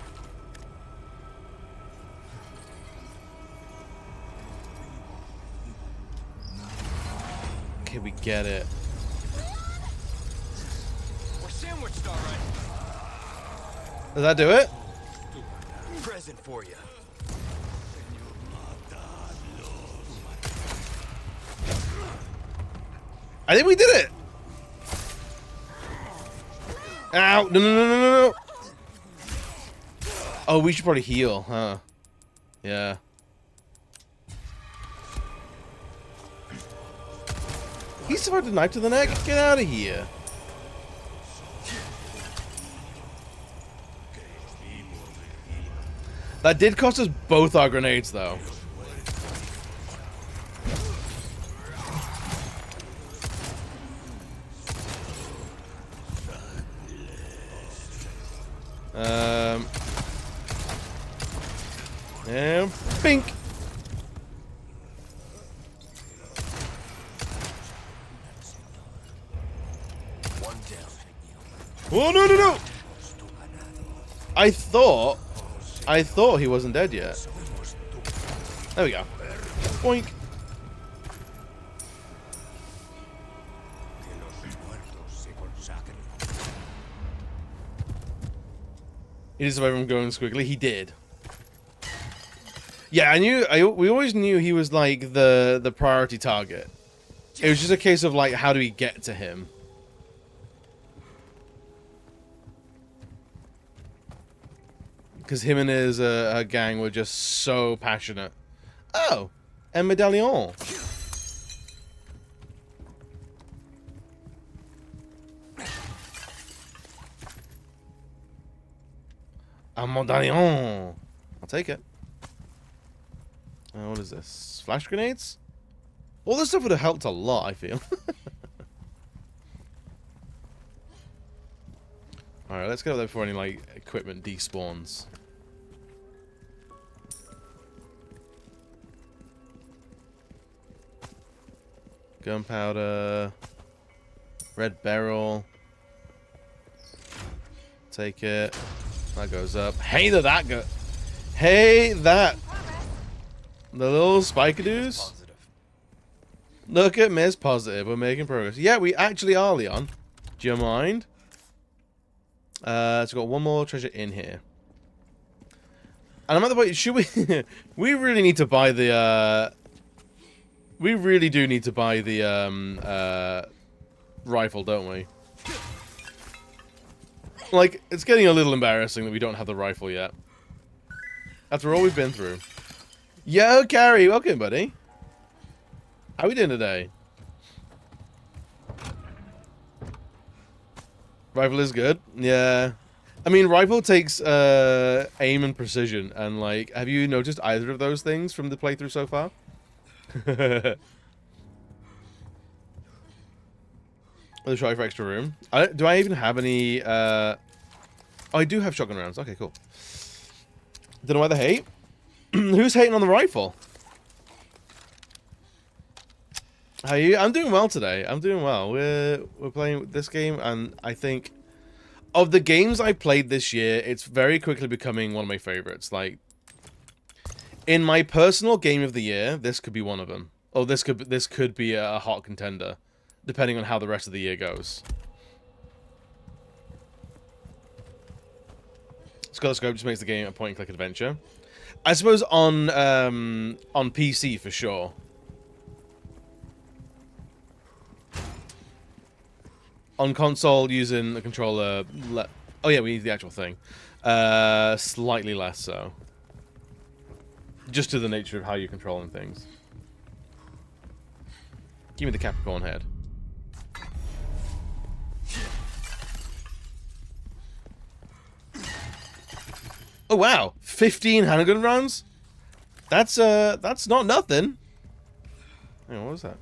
Okay, we get it. We're sandwiched, all right. Does that do it? Present for you. I think we did it! Ow! No. Oh, we should probably heal, huh? Yeah. He survived a knife to the neck? Get out of here. That did cost us both our grenades, though. And bink. One down. Oh, no, no, no! I thought he wasn't dead yet. There we go. Boink. He did survive him going squiggly. He did. Yeah, we always knew he was like the priority target. It was just a case of like, how do we get to him? Because him and his gang were just so passionate. Oh, a medallion. A medallion. I'll take it. What is this? Flash grenades? All this stuff would have helped a lot, I feel. Alright, let's get up there before any, like, equipment despawns. Gunpowder. Red barrel. Take it. That goes up. Hey, that go. Hey, that. The little spikadoos. Positive. Look at Miss Positive. We're making progress. Yeah, we actually are, Leon. Do you mind? So we've got one more treasure in here. And I'm at the point, should we... we really need to buy the, we really do need to buy the, rifle, don't we? Like, it's getting a little embarrassing that we don't have the rifle yet. After all we've been through. Yo, Carrie, welcome, buddy. How we doing today? Rifle is good. Yeah. I mean, rifle takes aim and precision, and like, have you noticed either of those things from the playthrough so far? Let's try for extra room. Do I even have any? Oh, I do have shotgun rounds. Okay, cool. Don't know why they hate. Who's hating on the rifle? How are you? I'm doing well today. I'm doing well. We're playing this game, and I think of the games I played this year, it's very quickly becoming one of my favorites. Like, in my personal game of the year, this could be one of them. Oh, this could be a hot contender, depending on how the rest of the year goes. Skull Scope just makes the game a point-and-click adventure. I suppose on PC for sure. On console, using the controller... oh yeah, we need the actual thing. Slightly less so. Just to the nature of how you're controlling things. Give me the Capricorn head. Oh wow, 15 handgun rounds? That's not nothing. Hang on, what was that?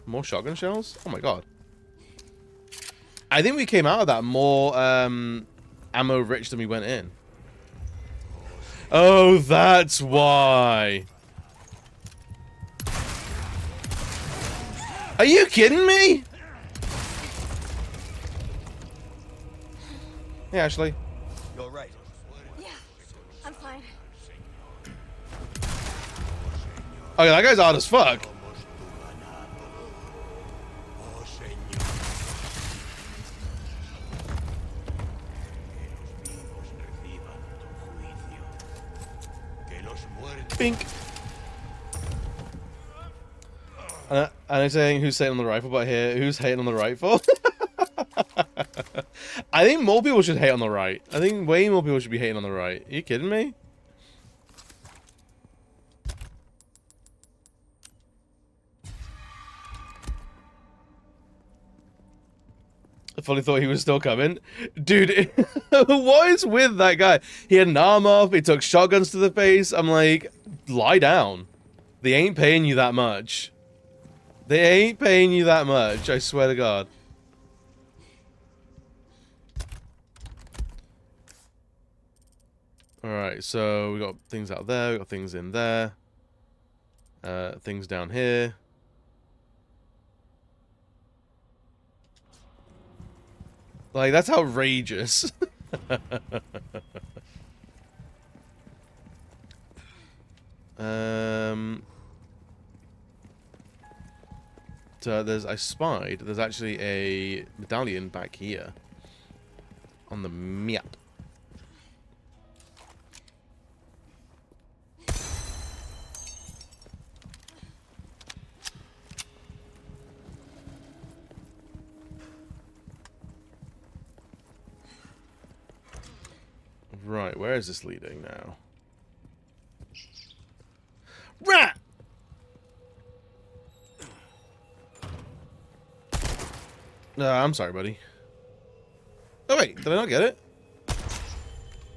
More shotgun shells? Oh my god. I think we came out of that more ammo rich than we went in. Oh, that's why. Are you kidding me? Hey, Ashley. You're right. Yeah, I'm fine. Oh, yeah, that guy's odd as fuck. Bink. And I'm saying who's hating on the rifle, but here, who's hating on the rifle? I think more people should hate on the right. I think way more people should be hating on the right. Are you kidding me? fully thought he was still coming. Dude, what is with that guy? He had an arm off, he took shotguns to the face. I'm like, lie down. They ain't paying you that much. They ain't paying you that much, I swear to God. Alright, so we got things out there, we got things in there. Things down here. Like, that's outrageous. So there's actually a medallion back here. On the map. Right, where is this leading now? Rat! No, I'm sorry, buddy. Oh, wait, did I not get it?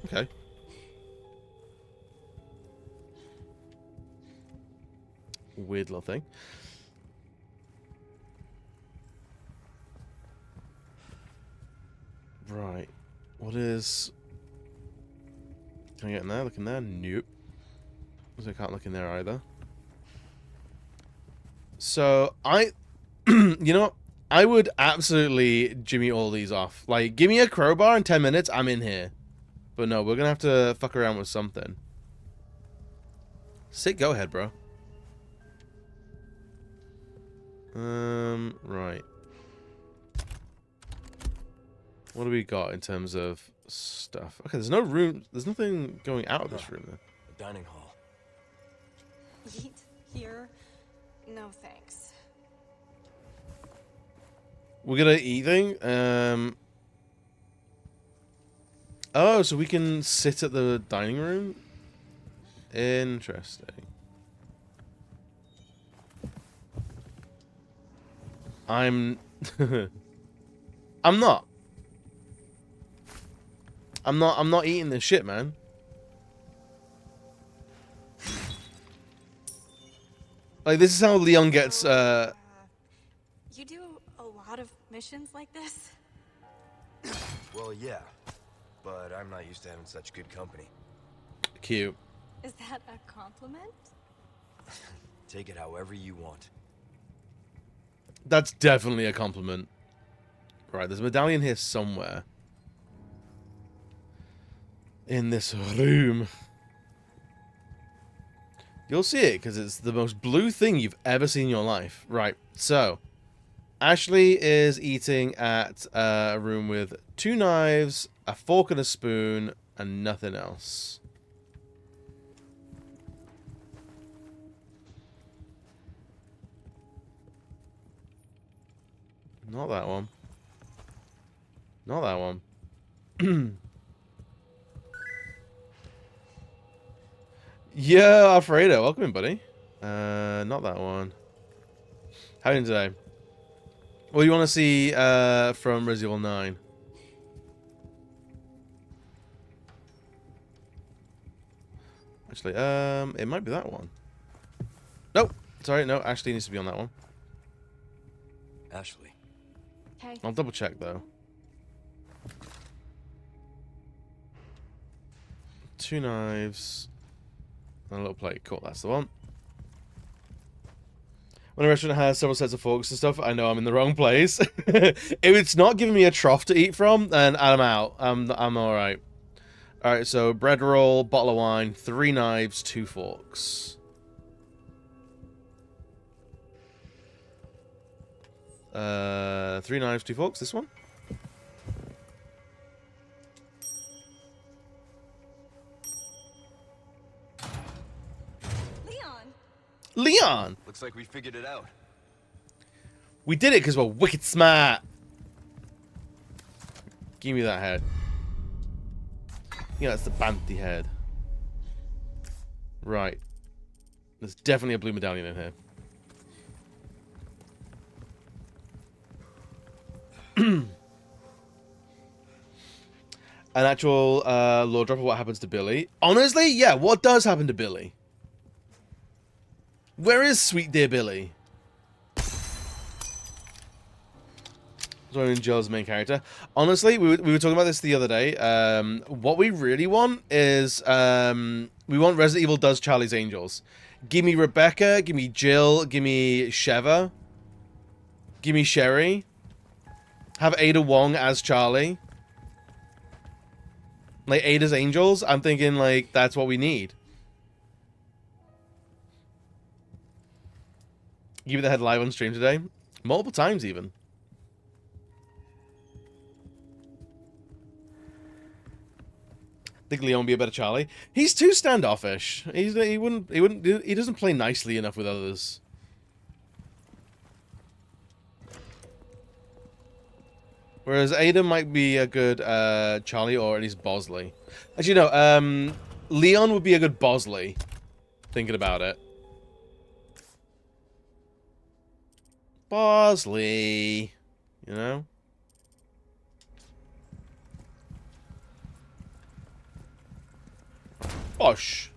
Okay. Weird little thing. Right. What is... Can I get in there? Look in there? Nope. So I can't look in there either. So, you know what? I would absolutely jimmy all these off. Like, give me a crowbar in 10 minutes, I'm in here. But no, we're gonna have to fuck around with something. Sick, go ahead, bro. Right. What do we got in terms of stuff? Okay, there's no room. There's nothing going out of this room then. A dining hall. Eat here? No thanks. We're gonna eating. Oh, so we can sit at the dining room? Interesting. I'm not. I'm not eating this shit, man. Like, this is how Leon gets, You do a lot of missions like this? Well, yeah. But I'm not used to having such good company. Cute. Is that a compliment? Take it however you want. That's definitely a compliment. Right, there's a medallion here somewhere. In this room. You'll see it, because it's the most blue thing you've ever seen in your life. Right, so. Ashley is eating at a room with 2 knives, a fork and a spoon, and nothing else. Not that one. Not that one. Yeah, Alfredo. Welcome in, buddy. Not that one. How are you doing today? What do you want to see from Resident Evil 9? Actually, it might be that one. Nope. Sorry, no. Ashley needs to be on that one. Ashley. Okay. I'll double check though. 2 knives. And a little plate. Cool, that's the one. When a restaurant has several sets of forks and stuff, I know I'm in the wrong place. If it's not giving me a trough to eat from, then I'm out. I'm alright. Alright, so bread roll, bottle of wine, 3 knives, 2 forks. 3 knives, 2 forks, this one? Leon! Looks like we figured it out. We did it because we're wicked smart. Give me that head. Yeah, that's the bounty head. Right. There's definitely a blue medallion in here. an actual lore drop of what happens to Billy. Honestly, yeah, what does happen to Billy? Where is sweet dear Billy? Joel's main character. Honestly, we were talking about this the other day. What we really want is we want Resident Evil does Charlie's Angels. Give me Rebecca, give me Jill, give me Sheva, give me Sherry. Have Ada Wong as Charlie. Like Ada's Angels. I'm thinking like that's what we need. Give me the head live on stream today, multiple times even. Think Leon would be a better Charlie. He's too standoffish. He doesn't play nicely enough with others. Whereas Ada might be a good Charlie, or at least Bosley. Actually, no. Leon would be a good Bosley. Thinking about it. Bosley. You know? Bosh.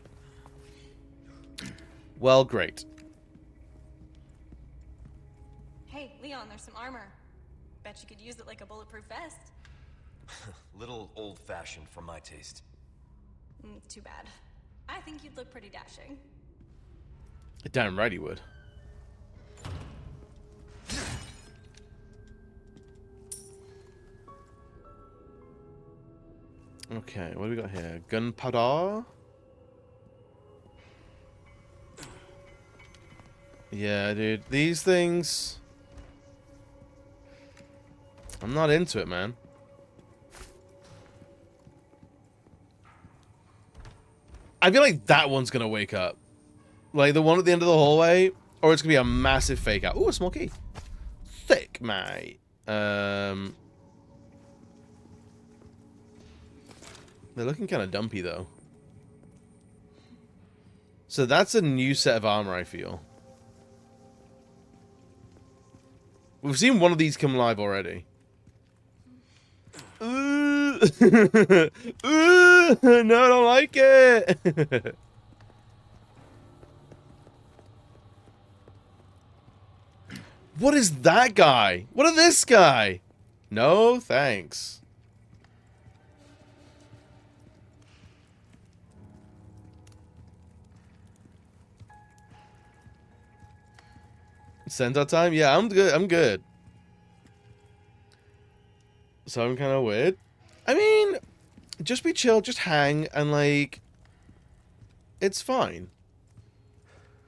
Well, great. Hey, Leon, there's some armor. Bet you could use it like a bulletproof vest. Little old-fashioned for my taste. Too bad. I think you'd look pretty dashing. Damn right he would. Okay, what do we got here? Gunpowder? Yeah, dude. These things... I'm not into it, man. I feel like that one's gonna wake up. Like the one at the end of the hallway, or it's gonna be a massive fake out. Ooh, a small key. Thick, mate. They're looking kind of dumpy, though. So that's a new set of armor, I feel. We've seen one of these come live already. Ooh. Ooh. No, I don't like it. What is that guy? What is this guy? No, thanks. Centaur time? Yeah, I'm good. I'm good. So I'm kind of weird. I mean, just be chill, just hang, and like, it's fine.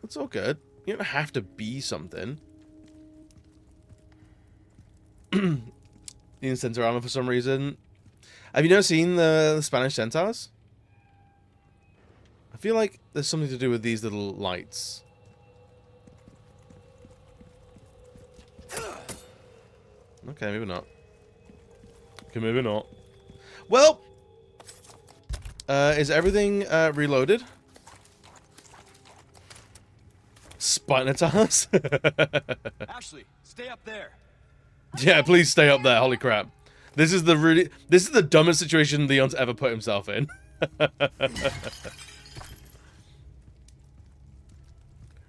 It's all good. You don't have to be something. Need centaur armor for some reason. Have you never seen the Spanish centaurs? I feel like there's something to do with these little lights. Okay, maybe not. Okay, maybe not. Well, is everything reloaded? Spinatars? Ashley, stay up there. Yeah, please stay up there. Holy crap. This is the dumbest situation Leon's ever put himself in.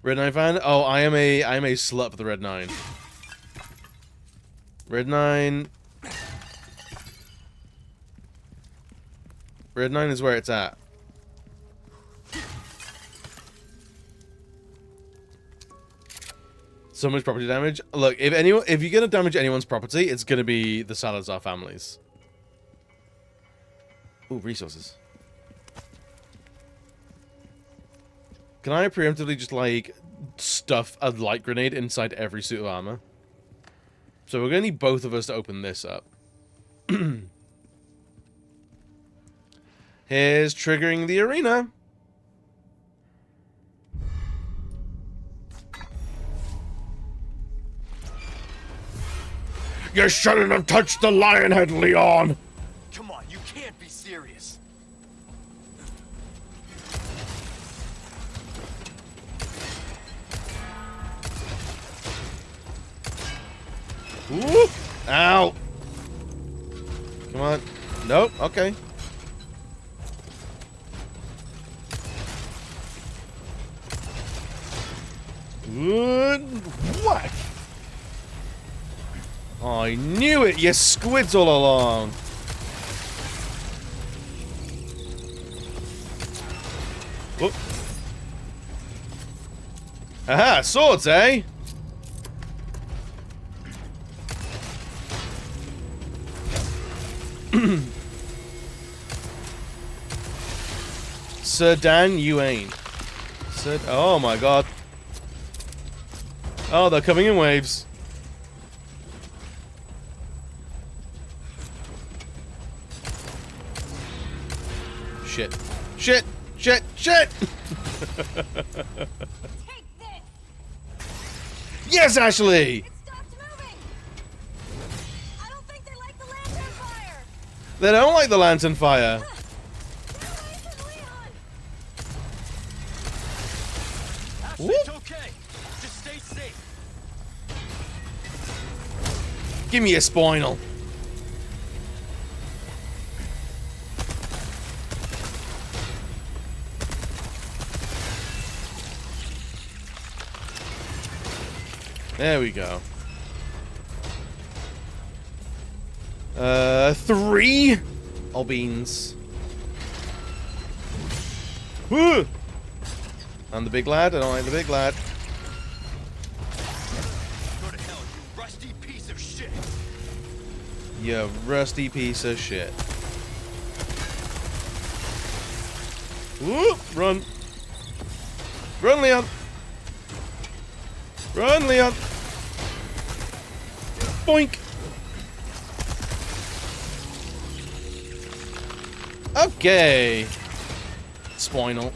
Red 9 fan? Oh, I am a slut for the Red 9. Red 9. Red 9 is where it's at. So much property damage. Look, if you're gonna damage anyone's property, it's gonna be the Salazar families. Ooh, resources. Can I preemptively just like stuff a light grenade inside every suit of armor? So we're gonna need both of us to open this up. Here's triggering the arena. You shouldn't have touched the lion head, Leon! Come on, you can't be serious. Ooh! Ow! Come on. Nope, okay. Good whack. I knew it, you squids all along. Whoop. Aha, swords, eh? Sir Dan, you ain't. Sir, oh my god. Oh, they're coming in waves. Shit. Shit! Shit! Shit! Take this! Yes, Ashley! It stopped moving! I don't think they like the lantern fire! They don't like the lantern fire. Get away from Leon! Ashley, Whoop. it's okay. Just stay safe. Give me a spinal. There we go. 3 all beans. Woo! I'm the big lad. I don't like the big lad. Go to hell, you rusty piece of shit. You rusty piece of shit. Whoop! Run! Run, Leon! Run, Leon! Boink! Okay. Spinal.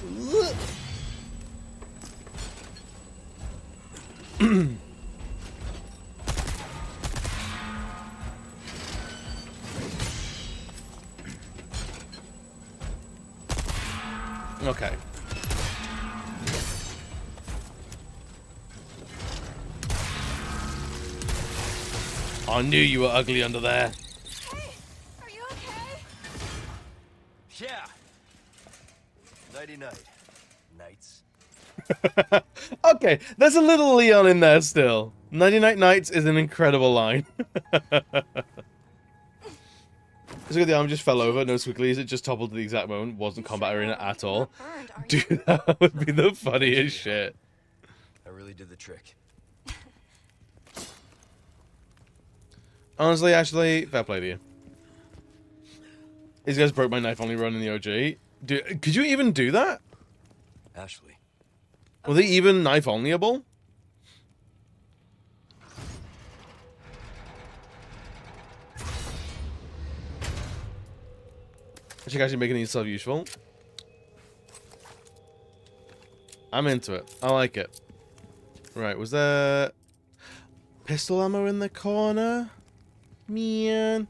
Okay. I knew you were ugly under there. Hey, are you okay? Yeah. Nighty-night. Nights. Okay, there's a little Leon in there still. 99 Nights is an incredible line. Look at the arm just fell over, no squigglies, it just toppled at the exact moment, wasn't combat arena at all. Burned, are you? Dude, that would be the funniest shit. I really did the trick. Honestly, Ashley, fair play to you. These guys broke my knife only run in the OG. Dude, could you even do that? Ashley. Were they even knife onlyable? I think actually making yourself useful. I'm into it. I like it. Right, was there pistol ammo in the corner? Man.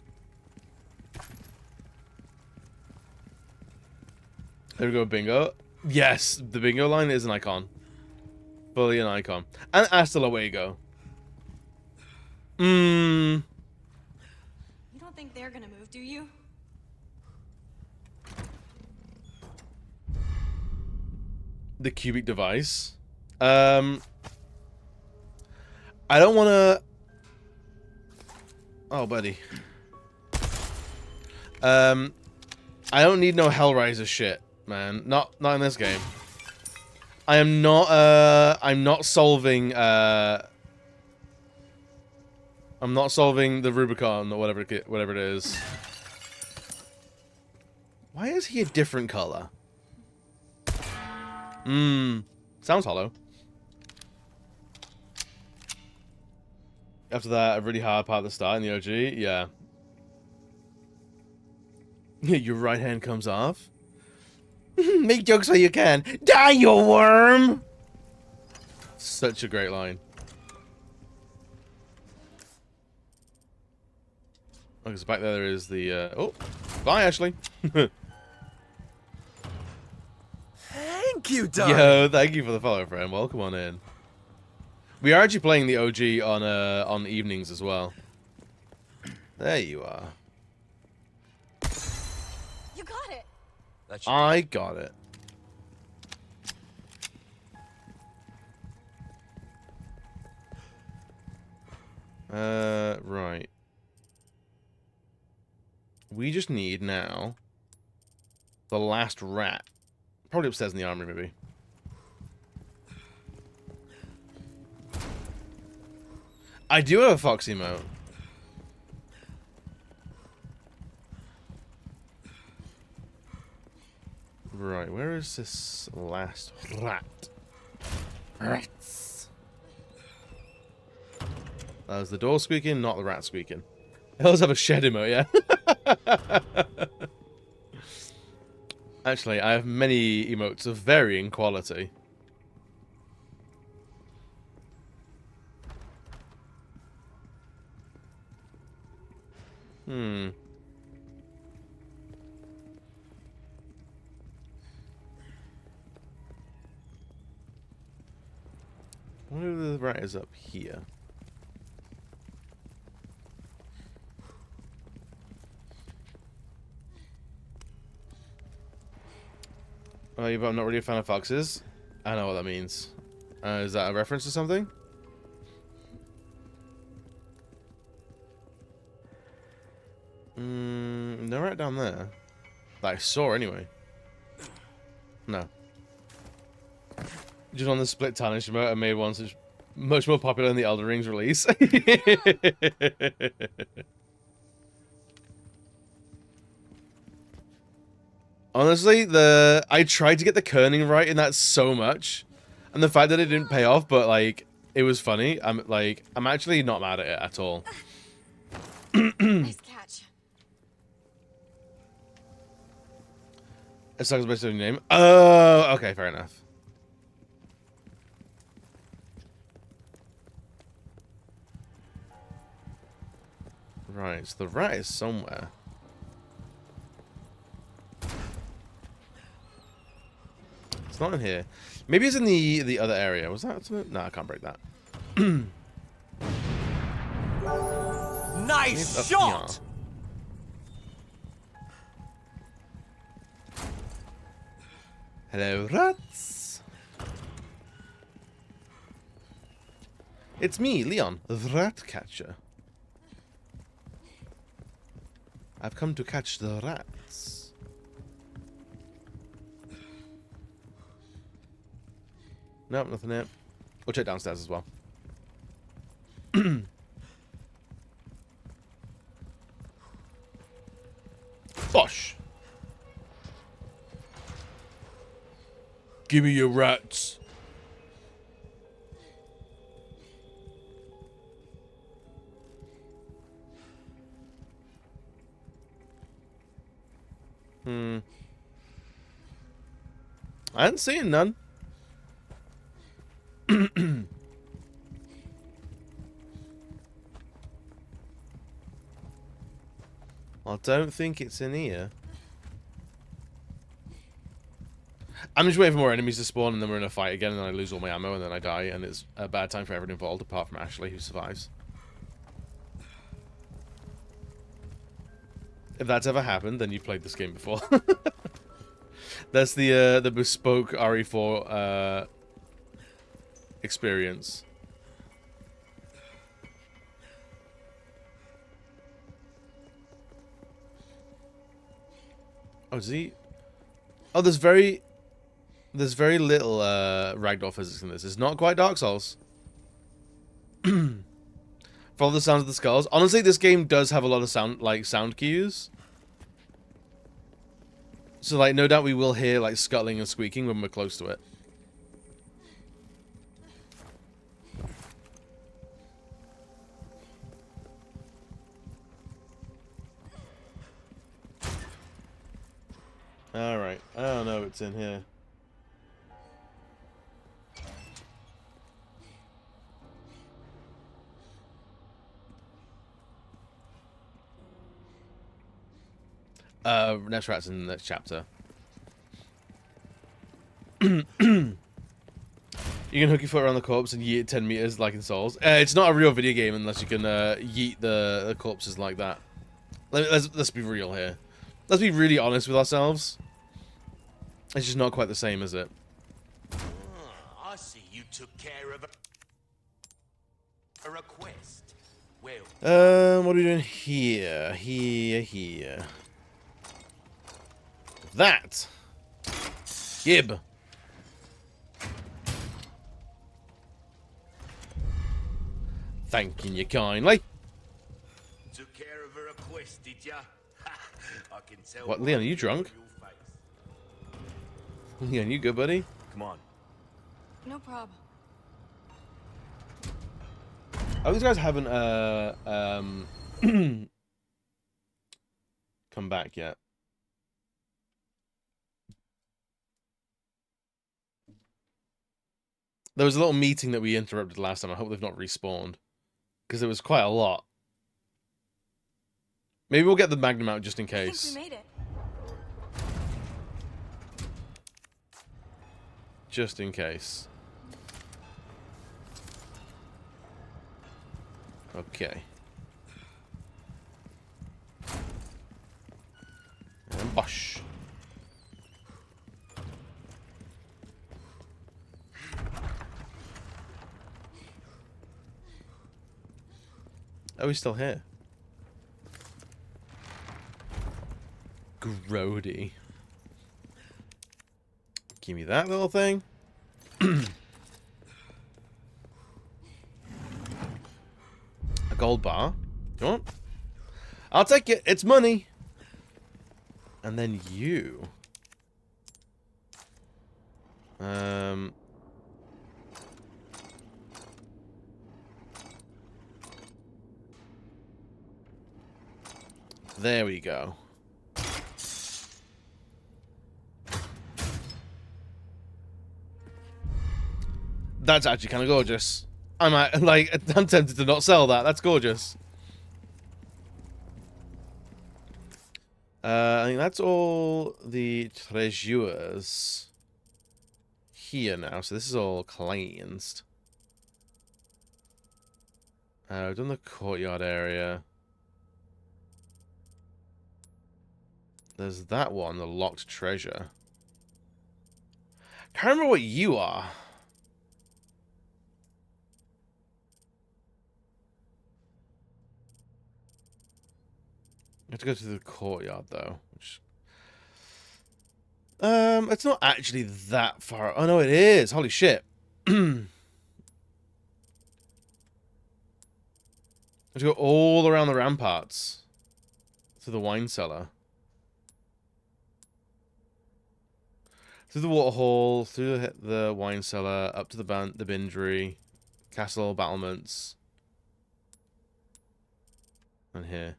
There we go, bingo. Yes, the bingo line is an icon. Fully an icon. And hasta luego. You don't think they're gonna move, do you? The cubic device. I don't want to... Oh, buddy. I don't need no Hellraiser shit, man. Not in this game. I'm not solving, I'm not solving the Rubicon or whatever it is. Why is he a different color? Sounds hollow. After that, a really hard part at the start in the OG, yeah. Your right hand comes off. Make jokes while you can. Die, you worm! Such a great line. Oh, because back there is the, oh, bye, Ashley. Thank you, Doug. Yo, thank you for the follow, friend. Welcome on in. We are actually playing the OG on evenings as well. There you are. You got it. That should I got it. Right. We just need now the last rat. Probably upstairs in the armory, maybe. I do have a fox emote. Right, where is this last rat? Rats. That was the door squeaking, not the rat squeaking. I also have a shed emote, yeah? Actually, I have many emotes of varying quality. Hmm. I wonder if the rat is up here. Oh, you're not really a fan of foxes? I know what that means. Is that a reference to something? They're right down there. That I saw anyway. No. Just on the split tarnish mode, I made one such much more popular than the Elden Ring's release. Honestly, I tried to get the kerning right in that so much, and the fact that it didn't pay off, but like it was funny. I'm actually not mad at it at all. Nice catch. It sucks based on your name. Oh, okay, fair enough. Right, so the rat is somewhere. It's not in here. Maybe it's in the other area. Was that something? No, I can't break that. Nice shot! Hello, rats. It's me, Leon, the rat catcher. I've come to catch the rats. Nope, nothing there. We'll check downstairs as well. Bosh! Give me your rats. I hadn't seen none. I don't think it's in here. I'm just waiting for more enemies to spawn, and then we're in a fight again, and then I lose all my ammo, and then I die, and it's a bad time for everyone involved, apart from Ashley, who survives. If that's ever happened, then you've played this game before. That's the bespoke RE4 experience. Oh, does he? Oh, there's very little ragdoll physics in this. It's not quite Dark Souls. Follow the sounds of the skulls. Honestly, this game does have a lot of sound cues. So, like, no doubt we will hear, like, scuttling and squeaking when we're close to it. Alright. Oh, no, it's in here. Next rat's in the next chapter. You can hook your foot around the corpse and yeet it 10 meters like in Souls. It's not a real video game unless you can yeet the corpses like that. Let's be real here. Let's be really honest with ourselves. It's just not quite the same, is it? I see you took care of a request. What are we doing here? Here. That. Gib. Thanking you kindly. Took care of her request, did ya? I can tell. What, Leon, are you drunk? Leon, you good, buddy? Come on. No problem. Oh, these guys haven't come back yet. There was a little meeting that we interrupted last time. I hope they've not respawned. Because there was quite a lot. Maybe we'll get the Magnum out just in I think case. we made it. Just in case. Okay. And bosh. Oh, he's still here. Grody. Give me that little thing. A gold bar. You want? I'll take it. It's money. And then you. There we go. That's actually kind of gorgeous. I'm tempted to not sell that. That's gorgeous. I think that's all the treasures here now. So this is all cleansed. We've done the courtyard area. There's that one, the locked treasure. Can't remember what you are. I have to go to the courtyard though. Which... it's not actually that far. Oh no, it is. Holy shit. I have to go all around the ramparts to the wine cellar. Through the waterhall, through the wine cellar, up to the bindery, castle battlements, and here.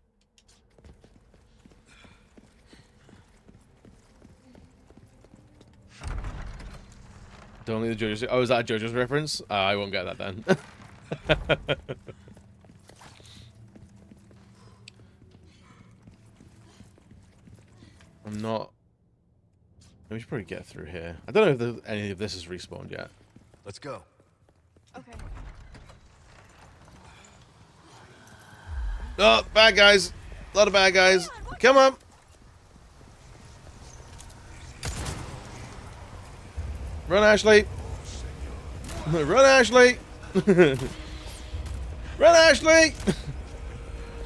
Don't leave the JoJo's. Oh, is that a JoJo's reference? I won't get that then. I'm not. We should probably get through here. I don't know if any of this is respawned yet. Let's go. Okay. Oh, bad guys. A lot of bad guys. Come on. Run, Ashley. Run, Ashley. Run, Ashley.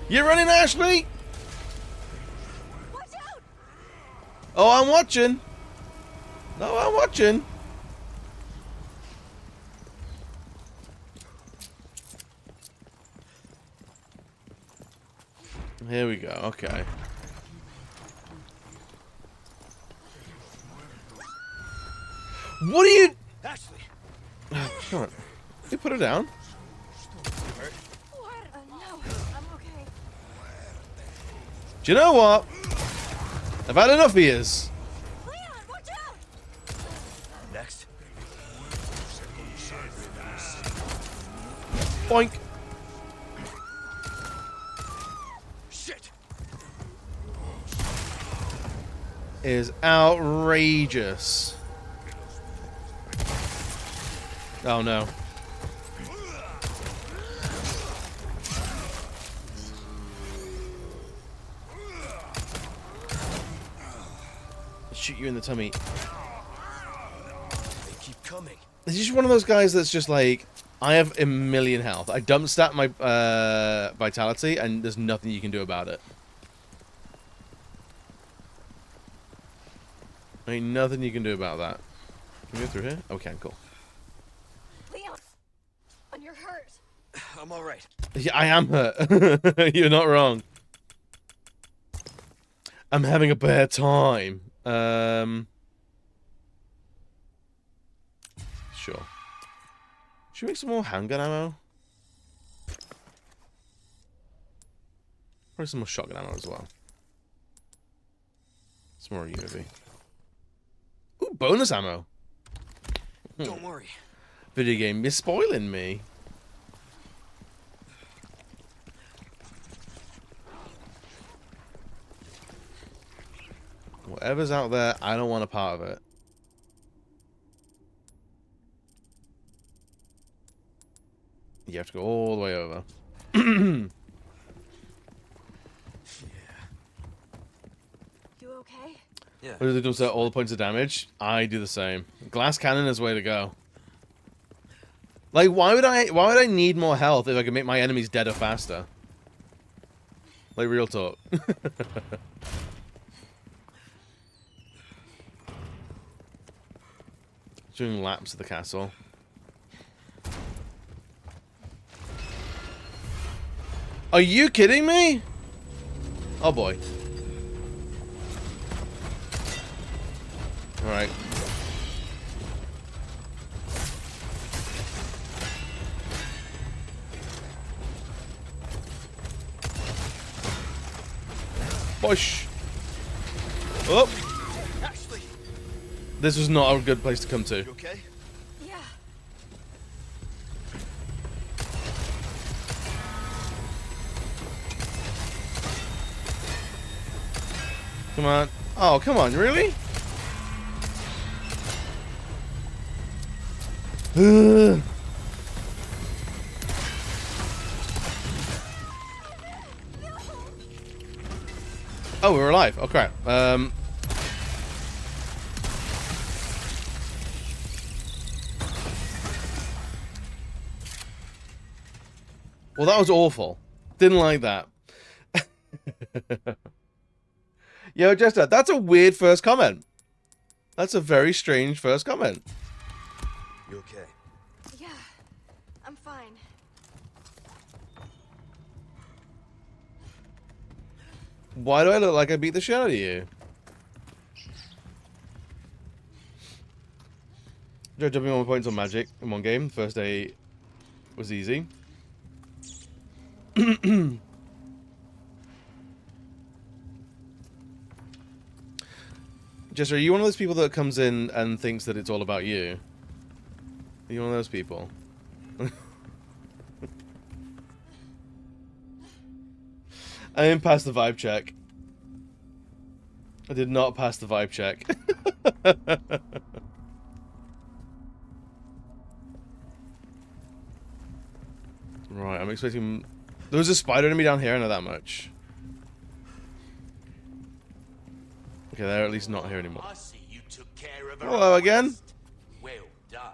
You're running, Ashley. Watch out! Oh, I'm watching. No, I'm watching. Here we go. Okay. What are you? Ashley. Come on. You put her down. What? No, I'm okay. Do you know what? I've had enough of yours. Leon, watch out! Next. Boink. Shit. Is outrageous. Oh no. Shoot you in the tummy. They keep coming. He's just one of those guys that's just like, I have a million health. I dump stat my vitality, and there's nothing you can do about it. Ain't nothing you can do about that. Can we go through here? Okay, cool. Leon, and you're hurt. I'm all right. Yeah, I am hurt. You're not wrong. I'm having a bad time. Sure. Should we make some more handgun ammo? Probably some more shotgun ammo as well. Some more UAV. Ooh, bonus ammo. Don't worry. Video game, you're spoiling me. Whatever's out there, I don't want a part of it. You have to go all the way over. You okay? Yeah. What do they do to all the points of damage? I do the same. Glass cannon is the way to go. Like, why would I need more health if I can make my enemies deader faster? Like, real talk. Doing laps of the castle. Are you kidding me? Oh boy. Alright. Push. Oh. Ashley, This was not a good place to come to. you okay? Yeah. Come on. Oh, come on, really? Ugh. Oh, we're alive. Oh, crap. Well, that was awful. Didn't like that. Yo, Jester, that's a weird first comment. That's a very strange first comment. You okay? Yeah. I'm fine. Why do I look like I beat the shit out of you? Jumping on points on magic in one game. First day was easy. Jester, are you one of those people that comes in and thinks that it's all about you? Are you one of those people? I didn't pass the vibe check. I did not pass the vibe check. Right, I'm expecting... There was a spider enemy down here, I know that much. Okay, they're at least not here anymore. I see you took care of Hello again. Well done.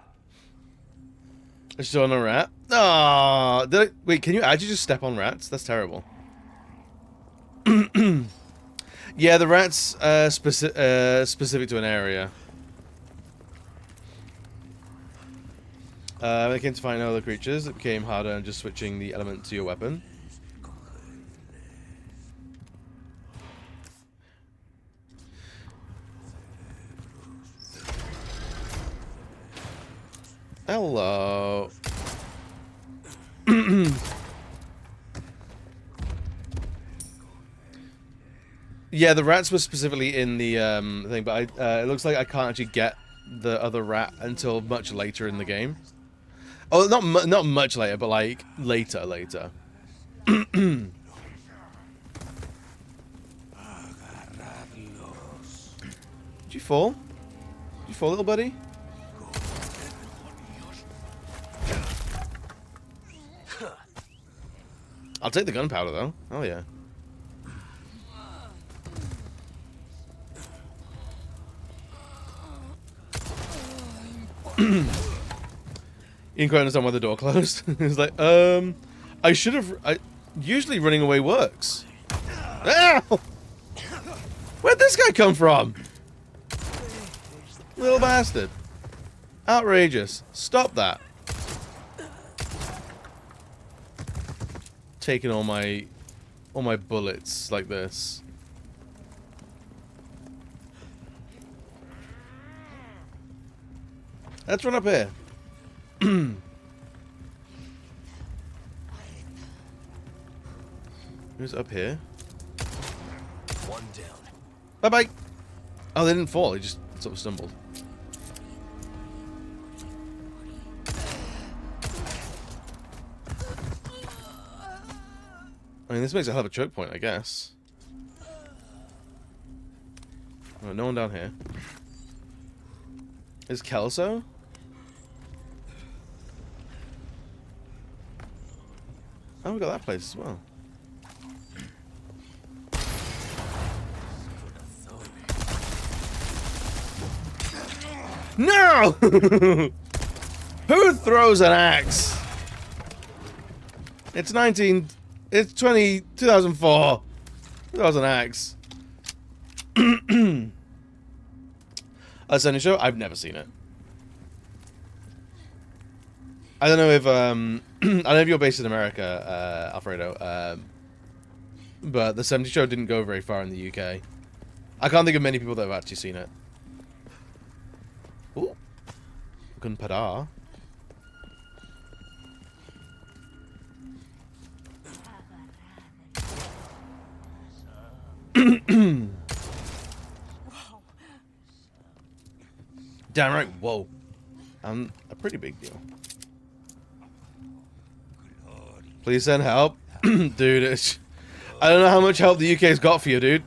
It's still on a rat. Oh, wait, can you actually just step on rats? That's terrible. Yeah, the rats specific to an area. When it came to find other creatures, it became harder and just switching the element to your weapon. Hello. Yeah, the rats were specifically in the thing, but it looks like I can't actually get the other rat until much later in the game. Oh, not much later, but like later. Did you fall? Did you fall, little buddy? I'll take the gunpowder though. Oh yeah. He didn't quite understand why the door closed. He's like, I should have... Usually running away works. Ow! Where'd this guy come from? Little bastard. Outrageous. Stop that. Taking all my bullets like this. Let's run up here. Who's up here? One down. Bye-bye. Oh, they didn't fall. They just sort of stumbled. I mean, this makes a hell of a choke point, I guess. Oh, no one down here. Is Kelso? Oh, we got that place as well. No! Who throws an axe? It's 2004. Who throws an axe? A Sony show? I've never seen it. I don't know if I don't know if you're based in America, Alfredo. But the 70 show didn't go very far in the UK. I can't think of many people that have actually seen it. Ooh. Gunpowder. Damn right, whoa. I'm a pretty big deal. Please send help. Dude, I don't know how much help the UK's got for you, dude.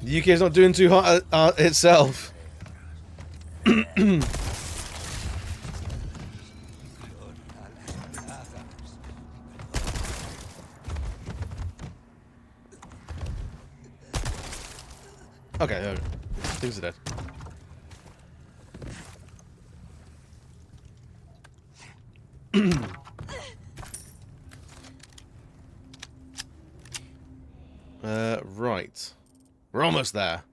The UK's not doing too hot itself. Okay, things are dead. Right. We're almost there.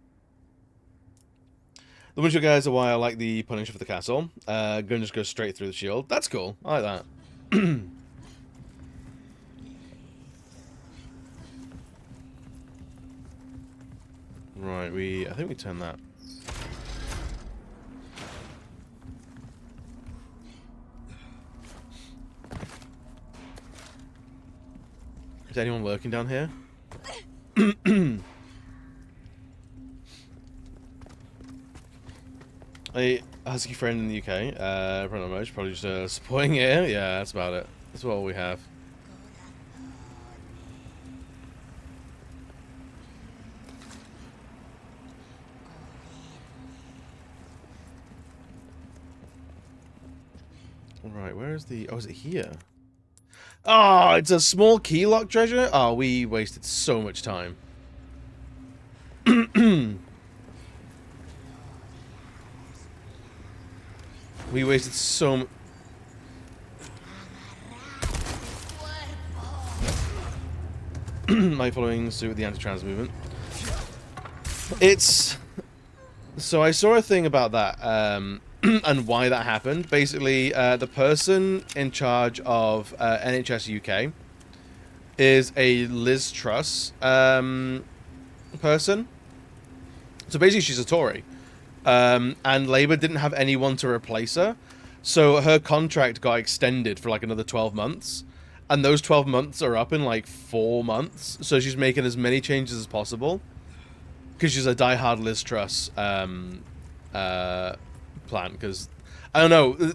The bunch of guys are why I like the Punisher for the castle. Gonna just go straight through the shield. That's cool. I like that. Right, I think we turn that. Is anyone lurking down here? A husky friend in the UK, probably just supporting here. Yeah, that's about it. That's all we have. Alright, where is the... Oh, is it here? Oh, it's a small key lock treasure? Oh, we wasted so much time. We wasted so much... My following suit with the anti-trans movement. It's... So I saw a thing about that, and why that happened. Basically, the person in charge of NHS UK is a Liz Truss person. So basically, she's a Tory. And Labour didn't have anyone to replace her. So her contract got extended for like another 12 months. And those 12 months are up in like 4 months. So she's making as many changes as possible. Because she's a diehard Liz Truss plan. Because, I don't know,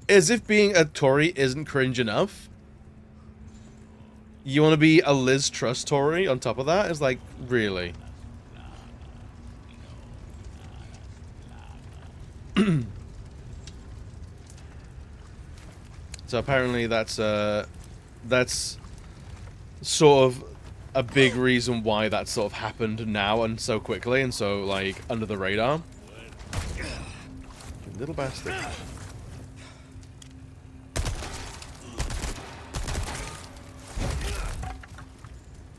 as if being a Tory isn't cringe enough. You want to be a Liz Truss Tory on top of that? It's like, really? So apparently that's sort of a big reason why that sort of happened now and so quickly and so, like, under the radar. You little bastard.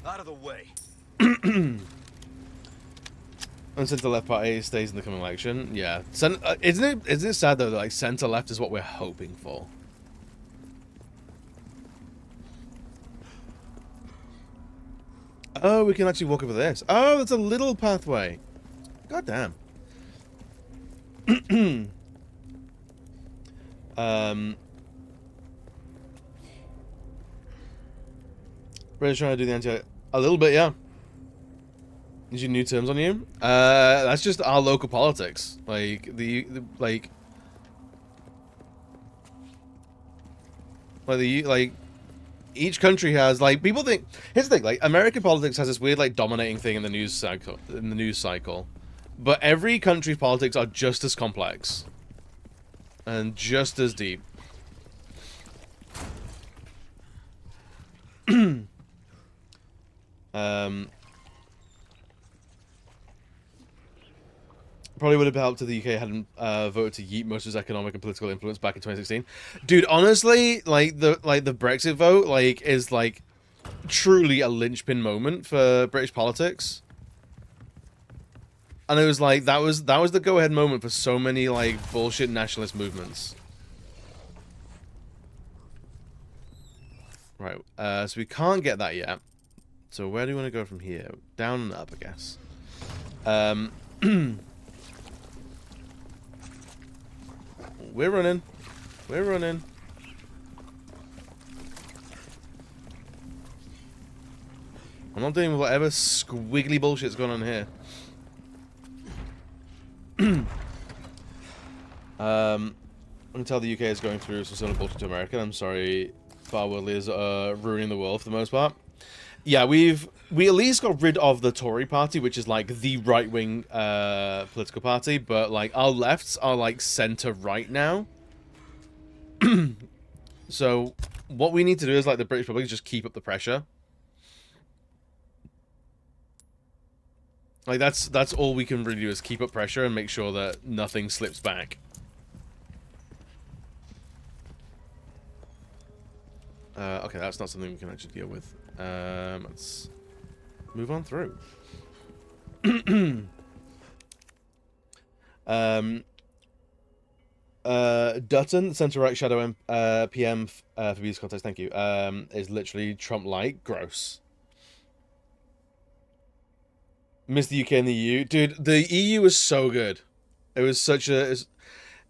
Out of the way. And center left party stays in the coming election. Yeah. Isn't it sad though that like center left is what we're hoping for? Oh, we can actually walk over this. Oh, that's a little pathway. God damn. Really trying to do the anti a little bit, yeah. Is your new terms on you? That's just our local politics. Like each country has like people think. Here's the thing: like American politics has this weird like dominating thing in the news cycle, but every country's politics are just as complex and just as deep. Probably would have helped if the UK hadn't voted to yeet most of its economic and political influence back in 2016. Dude, honestly, like the Brexit vote like is like truly a linchpin moment for British politics. And it was like that was the go-ahead moment for so many like bullshit nationalist movements. Right, so we can't get that yet. So where do we want to go from here? Down and up, I guess. We're running. We're running. I'm not doing whatever squiggly bullshit's going on here. I can tell the UK is going through some sort of bullshit to America. I'm sorry, Far Worldly is ruining the world for the most part. Yeah, we at least got rid of the Tory party, which is like the right-wing political party, but like our lefts are like center-right now. So what we need to do is like the British public just keep up the pressure. Like that's all we can really do is keep up pressure and make sure that nothing slips back. Okay, that's not something we can actually deal with. Let's move on through. Dutton, centre-right shadow PM for views context, thank you, is literally Trump-like. Gross. Miss the UK and the EU. Dude, the EU was so good. It was such a...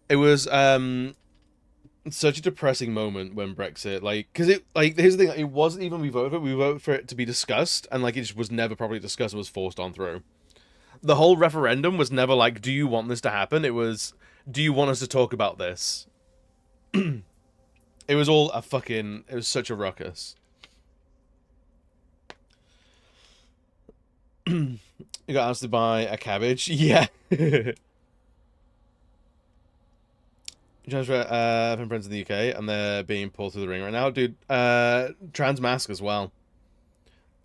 It was, such a depressing moment when Brexit, like, because it, like, here's the thing, it wasn't even we voted for it, we voted for it to be discussed, and, like, it just was never properly discussed, it was forced on through. The whole referendum was never like, do you want this to happen? It was, do you want us to talk about this? It was all a fucking, it was such a ruckus. You got asked to buy a cabbage? Yeah. Transfer from friends in the UK, and they're being pulled through the ring right now. Dude, trans mask as well.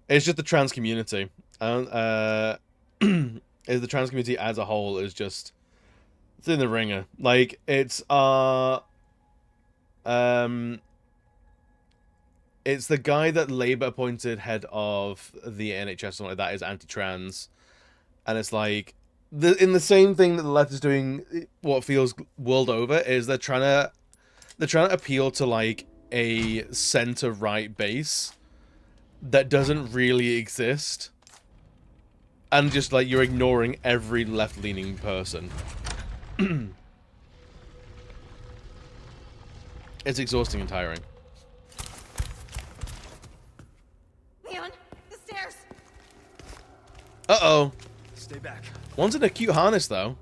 It's just the trans community. The trans community as a whole is just... It's in the ringer. Like, it's it's the guy that Labour appointed head of the NHS, something like that, is anti-trans. And it's like... in the same thing that the left is doing, what feels world over, is they're trying to appeal to like a center-right base that doesn't really exist, and just like you're ignoring every left-leaning person. It's exhausting and tiring. Leon, the stairs. Uh-oh. Stay back. One's in a cute harness, though.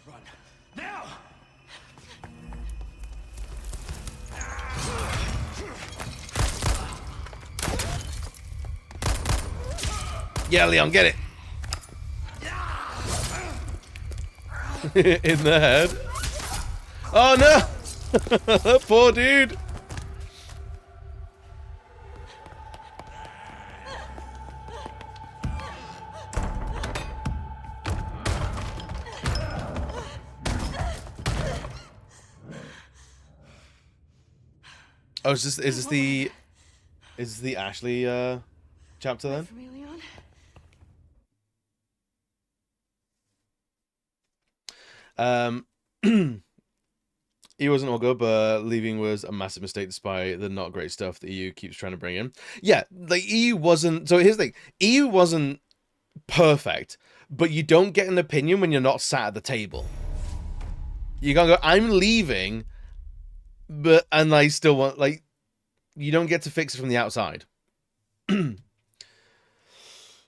Run. Now! Yeah, Leon, get it. In the head. Oh, no! Poor dude. Oh, is this the Ashley chapter Wait then? for me, Leon. Um, he wasn't all good, but leaving was a massive mistake despite the not great stuff the EU keeps trying to bring in. Yeah, the EU wasn't. So here's the thing: EU wasn't perfect, but you don't get an opinion when you're not sat at the table. You can't go, I'm leaving, but and I still want like you don't get to fix it from the outside.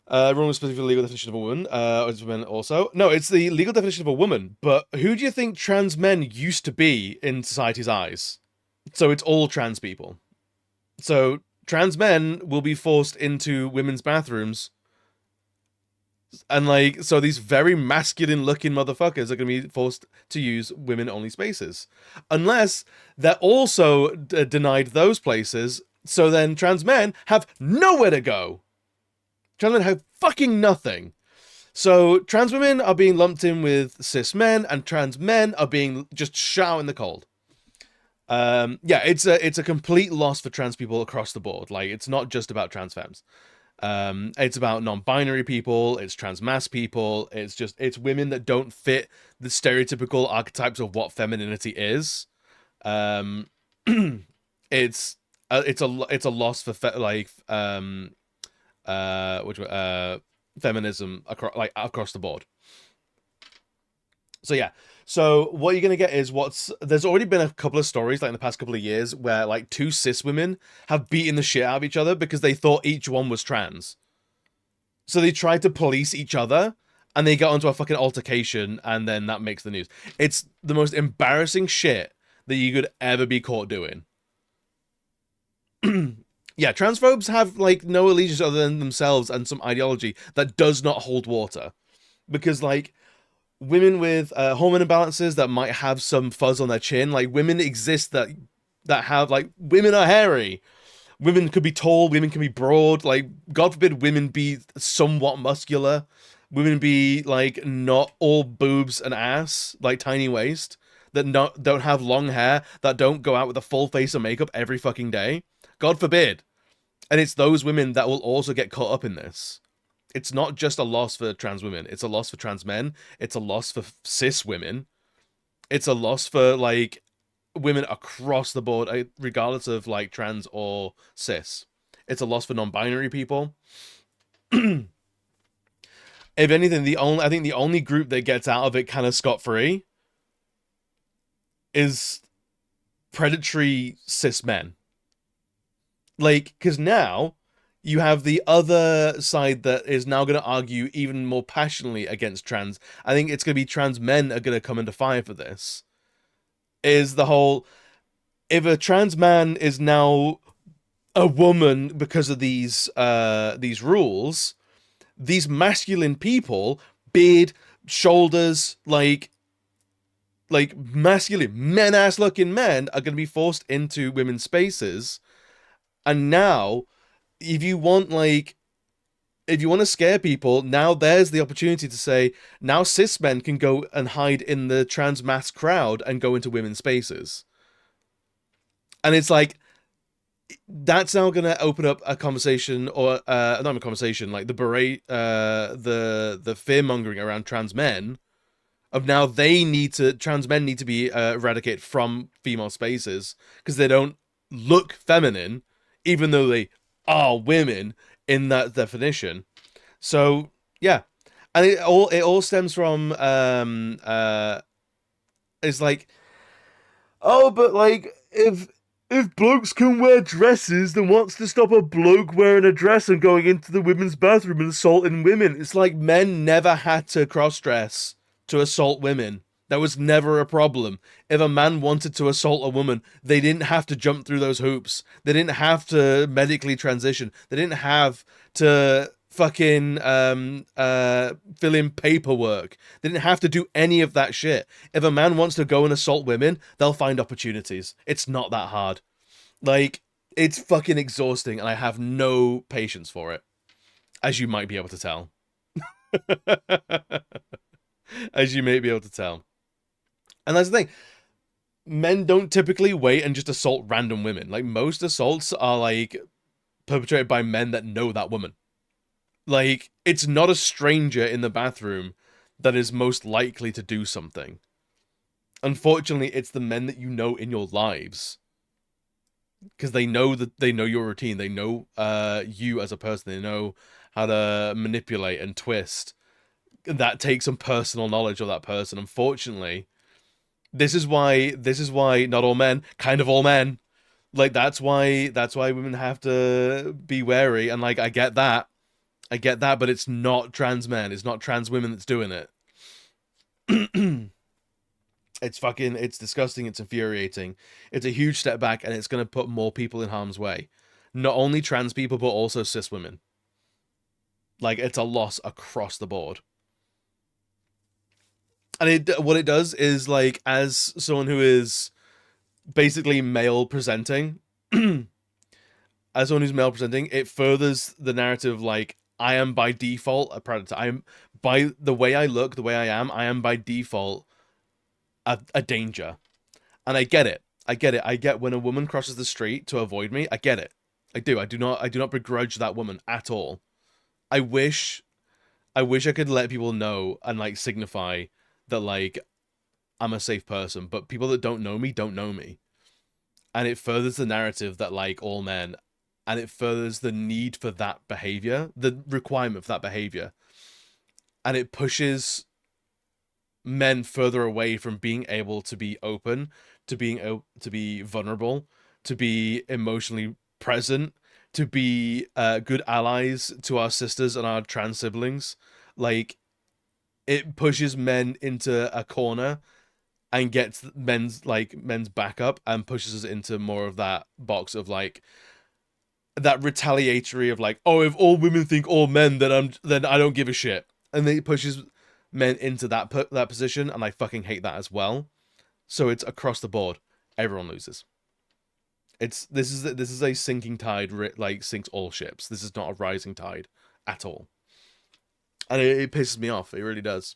Wrong specifically legal definition of a woman. Or is women also? No, it's the legal definition of a woman. But who do you think trans men used to be in society's eyes? So it's all trans people. So trans men will be forced into women's bathrooms. And like, so these very masculine looking motherfuckers are going to be forced to use women only spaces. Unless they're also denied those places. So then trans men have nowhere to go. Trans men have fucking nothing. So trans women are being lumped in with cis men, and trans men are being just shot out in the cold. Yeah, it's a complete loss for trans people across the board. Like, it's not just about trans femmes. It's about non-binary people, it's trans mass people, it's women that don't fit the stereotypical archetypes of what femininity is. It's a loss for feminism across the board. So yeah. So what you're gonna get is there's already been a couple of stories like in the past couple of years where like two cis women have beaten the shit out of each other because they thought each one was trans. So they tried to police each other and they got into a fucking altercation and then that makes the news. It's the most embarrassing shit that you could ever be caught doing. Yeah, transphobes have like no allegiance other than themselves and some ideology that does not hold water. Because like women with hormone imbalances that might have some fuzz on their chin, like women exist that have like women are hairy. Women could be tall, women can be broad, like God forbid women be somewhat muscular. Women be like not all boobs and ass, like tiny waist, that don't have long hair, that don't go out with a full face of makeup every fucking day. God forbid. And it's those women that will also get caught up in this. It's not just a loss for trans women. It's a loss for trans men. It's a loss for cis women. It's a loss for like women across the board, regardless of like trans or cis. It's a loss for non-binary people. If anything, I think the only group that gets out of it kind of scot-free is predatory cis men. Like, because now you have the other side that is now going to argue even more passionately against trans. I think it's going to be trans men are going to come into fire for this. Is the whole, if a trans man is now a woman because of these rules, these masculine people, beard, shoulders, like masculine men-ass looking men are going to be forced into women's spaces. And now, if you want to scare people, now there's the opportunity to say, now cis men can go and hide in the trans mass crowd and go into women's spaces. And it's like, that's now going to open up a conversation, or not a conversation, like the fear-mongering around trans men, of now trans men need to be eradicated from female spaces, because they don't look feminine, even though they are women in that definition. So yeah, and it all stems from it's like, oh, but like if blokes can wear dresses, then what's to stop a bloke wearing a dress and going into the women's bathroom and assaulting women? It's like men never had to cross dress to assault women. That was never a problem. If a man wanted to assault a woman, they didn't have to jump through those hoops. They didn't have to medically transition. They didn't have to fucking fill in paperwork. They didn't have to do any of that shit. If a man wants to go and assault women, they'll find opportunities. It's not that hard. Like, it's fucking exhausting, and I have no patience for it, as you might be able to tell. As you may be able to tell. And that's the thing. men don't typically wait and just assault random women. Like, most assaults are like perpetrated by men that know that woman. Like, it's not a stranger in the bathroom that is most likely to do something. Unfortunately, it's the men that you know in your lives, because they know your routine. They know you as a person. They know how to manipulate and twist. That takes some personal knowledge of that person. Unfortunately, this is why not all men, kind of all men. Like, that's why women have to be wary. And like, I get that, but it's not trans men. It's not trans women that's doing it. It's disgusting, it's infuriating. It's a huge step back, and it's going to put more people in harm's way. Not only trans people, but also cis women. Like, it's a loss across the board. And what it does is, like, as someone who is basically male presenting, as someone who's male presenting, it furthers the narrative, like, I am by default a predator. By the way I look, the way I am by default a danger. And I get it. I get when a woman crosses the street to avoid me. I get it. I do. I do not begrudge that woman at all. I wish I could let people know and like signify that like I'm a safe person, but people that don't know me don't know me. And it furthers the narrative that like all men, and it furthers the need for that behavior, the requirement for that behavior. And it pushes men further away from being able to be open, to be vulnerable, to be emotionally present, to be good allies to our sisters and our trans siblings. Like, it pushes men into a corner and gets men's back up, and pushes us into more of that box of like that retaliatory of like, oh, if all women think all men, then I don't give a shit. And it pushes men into that position, and I fucking hate that as well. So it's across the board. Everyone loses. This is a sinking tide, like sinks all ships. This is not a rising tide at all. And it pisses me off. It really does.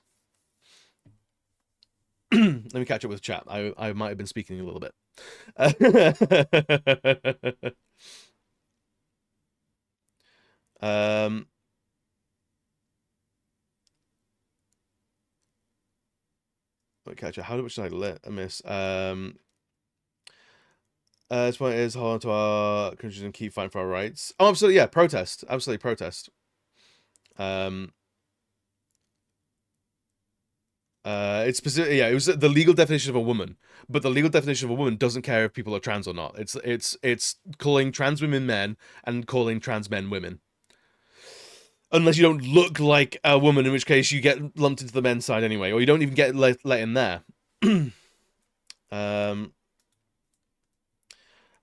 Let me catch up with chat. I might have been speaking a little bit. um catch up. How much did I miss? This point is hold on to our countries and keep fighting for our rights. Oh, absolutely, yeah, protest. Absolutely, protest. It's specific. Yeah, it was the legal definition of a woman, but the legal definition of a woman doesn't care if people are trans or not. It's calling trans women men and calling trans men women. Unless you don't look like a woman, in which case you get lumped into the men's side anyway, or you don't even get let in there. I'm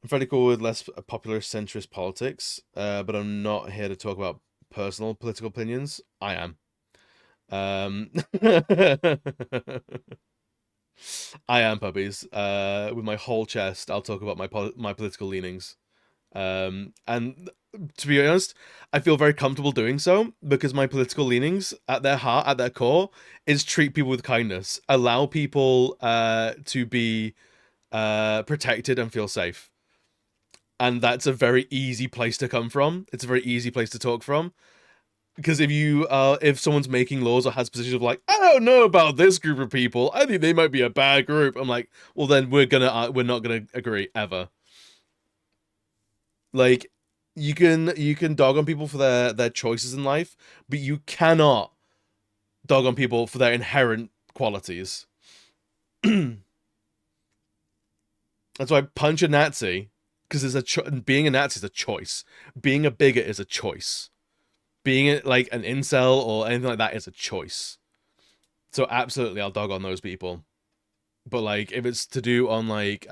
fairly cool with less popular centrist politics, but I'm not here to talk about personal political opinions. I am. I am, puppies. With my whole chest, I'll talk about my political leanings. And to be honest, I feel very comfortable doing so, because my political leanings, at their heart, at their core, is treat people with kindness, allow people to be protected and feel safe. And that's a very easy place to come from. It's a very easy place to talk from. Because if someone's making laws or has positions of like, I don't know about this group of people, I think they might be a bad group, I'm like, well, then we're not gonna agree ever. Like, you can dog on people for their choices in life, but you cannot dog on people for their inherent qualities. That's why punch a Nazi, because being a Nazi is a choice. Being a bigot is a choice. Being like an incel or anything like that is a choice. So absolutely, I'll dog on those people. But like, if it's to do on like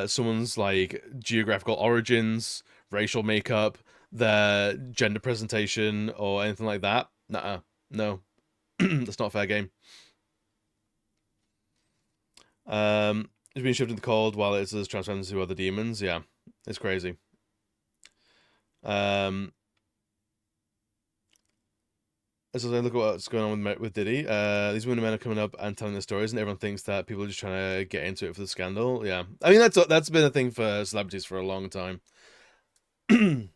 someone's like geographical origins, racial makeup, their gender presentation, or anything like that, no, that's not a fair game. It's been shifted to cold while it's as transcendent to other demons. Yeah, it's crazy. as I look at what's going on with Diddy, these women men are coming up and telling their stories, and everyone thinks that people are just trying to get into it for the scandal. Yeah, I mean that's been a thing for celebrities for a long time. And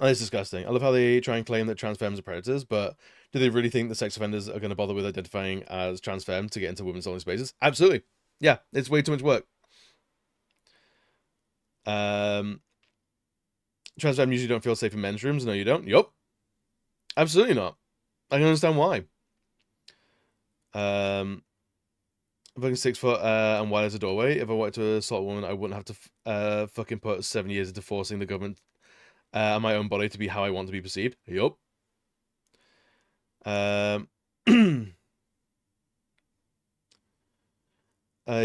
it's disgusting. I love how they try and claim that trans femmes are predators, but do they really think the sex offenders are going to bother with identifying as trans femme to get into women's only spaces? Absolutely. Yeah, it's way too much work. Trans femme usually don't feel safe in men's rooms. No, you don't. Yup. Absolutely not. I can understand why. Fucking 6 foot and wide as a doorway. If I wanted to assault a woman, I wouldn't have to fucking put 7 years into forcing the government and my own body to be how I want to be perceived. Yup. You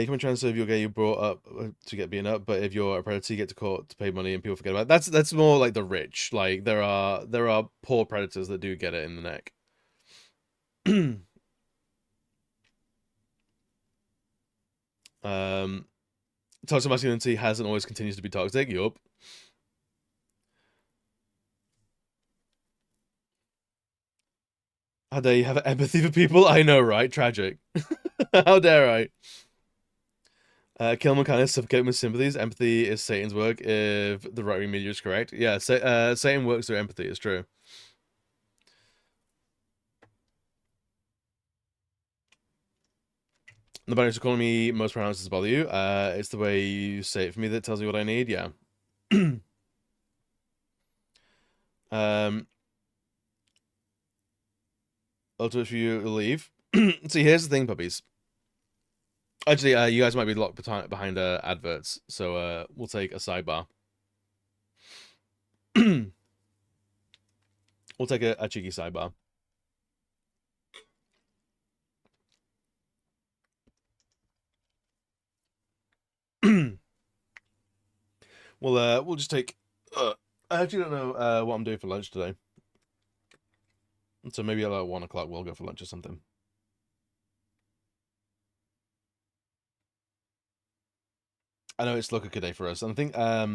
come and try and serve your gay you brought up to get beaten up, but if you're a predator, you get to court to pay money and people forget about it. That's more like the rich. Like there are poor predators that do get it in the neck. Toxic masculinity has and always continues to be toxic. Yup. How dare you have empathy for people? I know, right? Tragic. How dare I? Kill kind of suffocate with sympathies. Empathy is Satan's work if the right media is correct. Yeah, Satan works through empathy. It's true. The bonus calling me most pronounced does bother you. It's the way you say it for me that tells me what I need. Yeah. Ultimate for you to leave. See, here's the thing, puppies. Actually, you guys might be locked behind adverts, so we'll take a sidebar. We'll take a cheeky sidebar. We'll just take. I actually don't know what I'm doing for lunch today, so maybe at 1 o'clock we'll go for lunch or something. I know it's look a good day for us, and I think I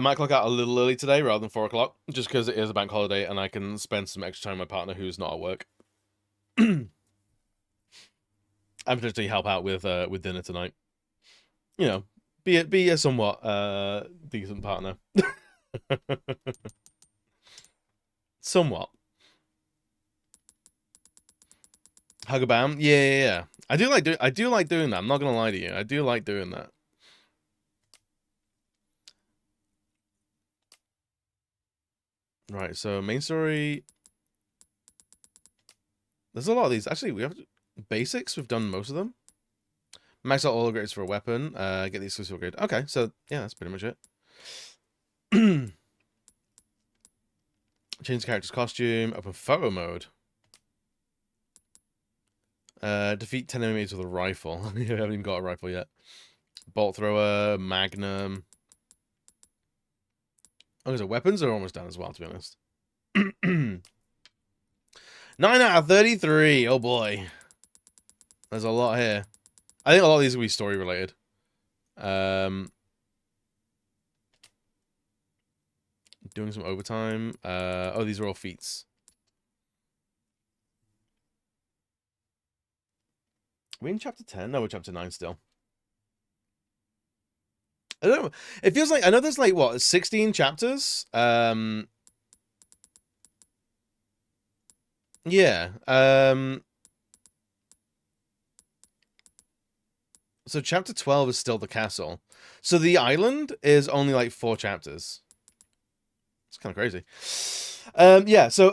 might clock out a little early today rather than 4 o'clock, just because it is a bank holiday and I can spend some extra time with my partner who's not at work. And potentially help out with dinner tonight. You know, be a somewhat decent partner. Somewhat. Hugabam? Yeah. I do like doing that. I'm not gonna lie to you. I do like doing that. Right, so main story. There's a lot of these. Actually, we have basics. We've done most of them. Max out all upgrades for a weapon. Get the exclusive upgrade. Okay, so yeah, that's pretty much it. Change the character's costume. Open photo mode. Defeat 10 enemies with a rifle. You haven't even got a rifle yet. Bolt thrower, magnum. Oh, so weapons are almost done as well, to be honest. 9 out of 33. Oh boy. There's a lot here. I think a lot of these will be story related. Doing some overtime. Oh, these are all feats. Are we in chapter 10? No, we're chapter 9 still. I don't know. It feels like, I know there's like, what, 16 chapters? Yeah. So chapter 12 is still the castle. So the island is only like 4 chapters. It's kind of crazy. Yeah, so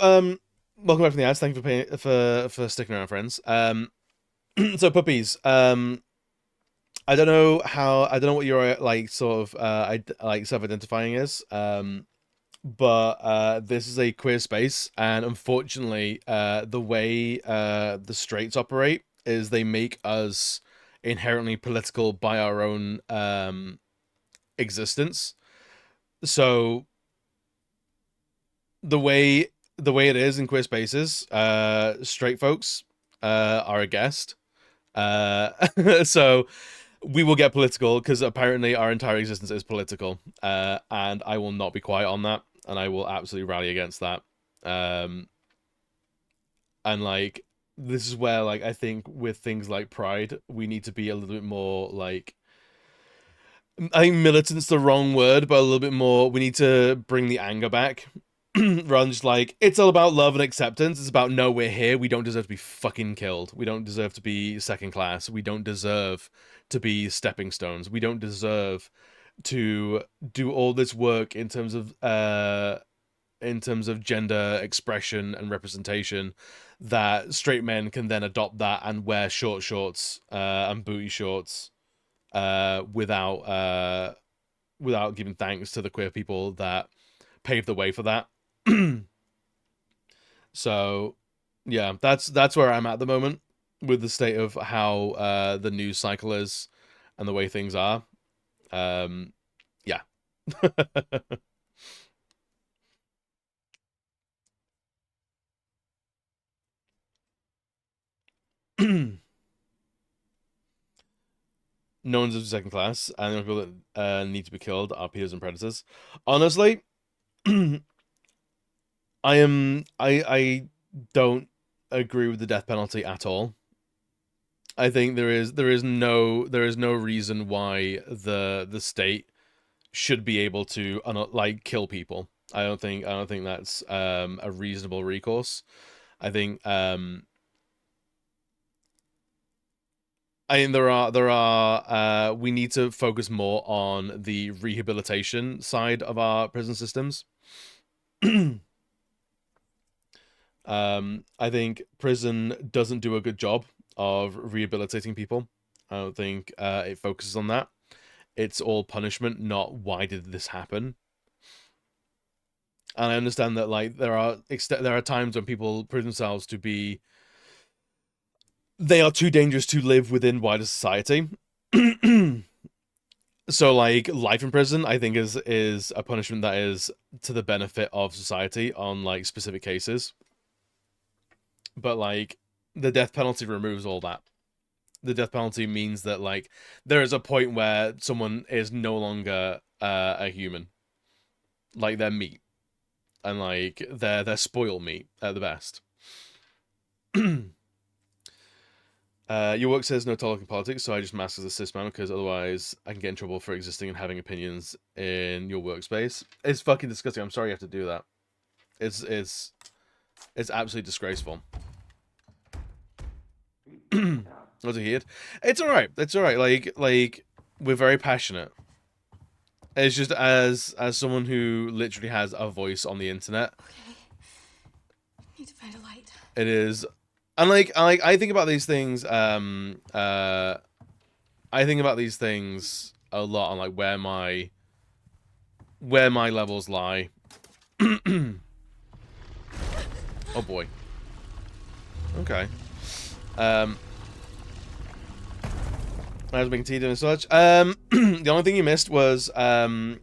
welcome back from the ads. Thank you for sticking around, friends. So puppies, I don't know what your like sort of like self-identifying is. But this is a queer space, and unfortunately, the way the straights operate is they make us inherently political by our own existence. So the way it is in queer spaces, straight folks are a guest. So we will get political because apparently our entire existence is political, and I will not be quiet on that, and I will absolutely rally against that. And like this is where like I think with things like Pride, we need to be a little bit more like, I think militant's the wrong word, but a little bit more. We need to bring the anger back. Rather than just like, it's all about love and acceptance. It's about, no, we're here. We don't deserve to be fucking killed. We don't deserve to be second class. We don't deserve to be stepping stones. We don't deserve to do all this work in terms of gender expression and representation, that straight men can then adopt that and wear short shorts and booty shorts without giving thanks to the queer people that paved the way for that. So yeah, that's where I'm at the moment with the state of how the news cycle is and the way things are. Yeah. No one's of second class, and the only people that need to be killed are peers and predators. Honestly, I don't agree with the death penalty at all. I think there is no reason why the state should be able to like kill people. I don't think that's a reasonable recourse. I think there are we need to focus more on the rehabilitation side of our prison systems. I think prison doesn't do a good job of rehabilitating people. I don't think it focuses on that. It's all punishment, not why did this happen. And I understand that like there are times when people prove themselves to be, they are too dangerous to live within wider society. So like life in prison, I think is a punishment that is to the benefit of society on like specific cases. But like the death penalty removes all that. The death penalty means that like there is a point where someone is no longer a human. Like they're meat. And like they're spoiled meat at the best. Your work says no talking politics, so I just mask as a cis man because otherwise I can get in trouble for existing and having opinions in your workspace. It's fucking disgusting. I'm sorry you have to do that. It's absolutely disgraceful. Was it here? It's alright. It's alright. Like we're very passionate. It's just as someone who literally has a voice on the internet. Okay. Need to find a light. It is, and I think about these things. I think about these things a lot on like where my levels lie. Oh boy. Okay. I was making tea and such. The only thing you missed was I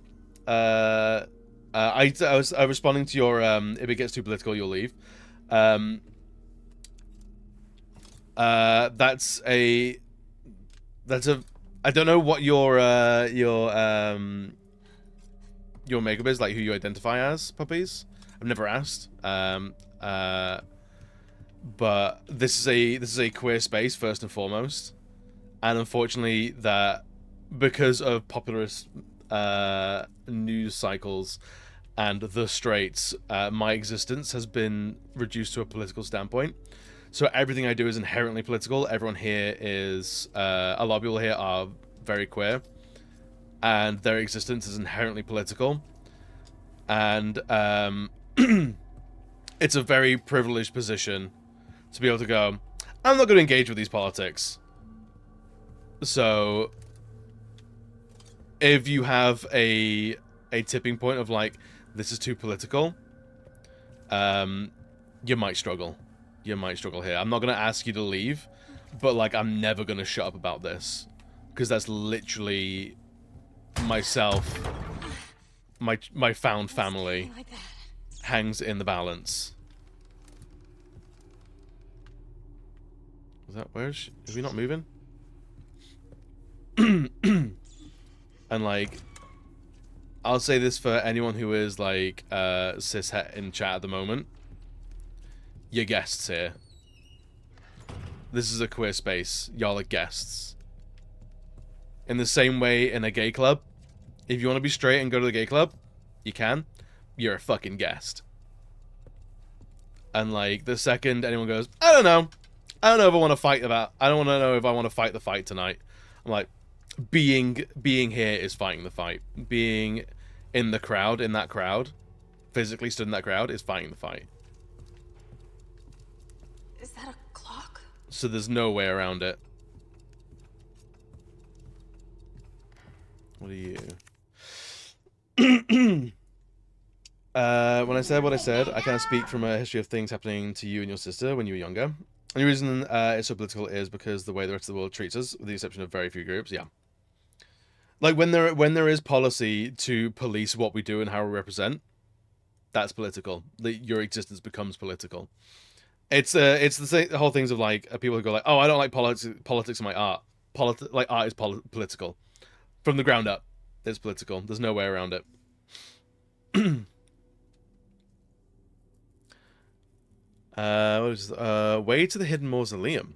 was responding to your if it gets too political, you'll leave. That's a I don't know what your makeup is, like who you identify as, puppies. I've never asked. But this is a queer space first and foremost. And unfortunately, that because of populist news cycles and the straights, my existence has been reduced to a political standpoint. So everything I do is inherently political. Everyone here is, a lot of people here are very queer, and their existence is inherently political. And it's a very privileged position to be able to go, I'm not going to engage with these politics. So if you have a tipping point of like, this is too political, you might struggle. You might struggle here. I'm not going to ask you to leave, but like, I'm never going to shut up about this, because that's literally myself, my found family hangs in the balance. Is that, where is she? Is we not moving? And like, I'll say this for anyone who is like cishet in chat at the moment. You're guests here. This is a queer space. Y'all are guests. In the same way in a gay club, if you want to be straight and go to the gay club, you can. You're a fucking guest. And like, the second anyone goes, I don't know if I want to fight about, I don't want to know if I want to fight the fight tonight. I'm like, being here is fighting the fight. Being in the crowd, in that crowd, physically stood in that crowd, is fighting the fight. Is that a clock? So there's no way around it. What are you? When I said what I said, I kind of speak from a history of things happening to you and your sister when you were younger. And the reason it's so political is because the way the rest of the world treats us, with the exception of very few groups. Yeah. Like when there is policy to police what we do and how we represent, that's political. Your existence becomes political. It's the whole things of like people who go like, oh, I don't like politics in my art. Like art is political, from the ground up. It's political. There's no way around it. Way to the hidden mausoleum.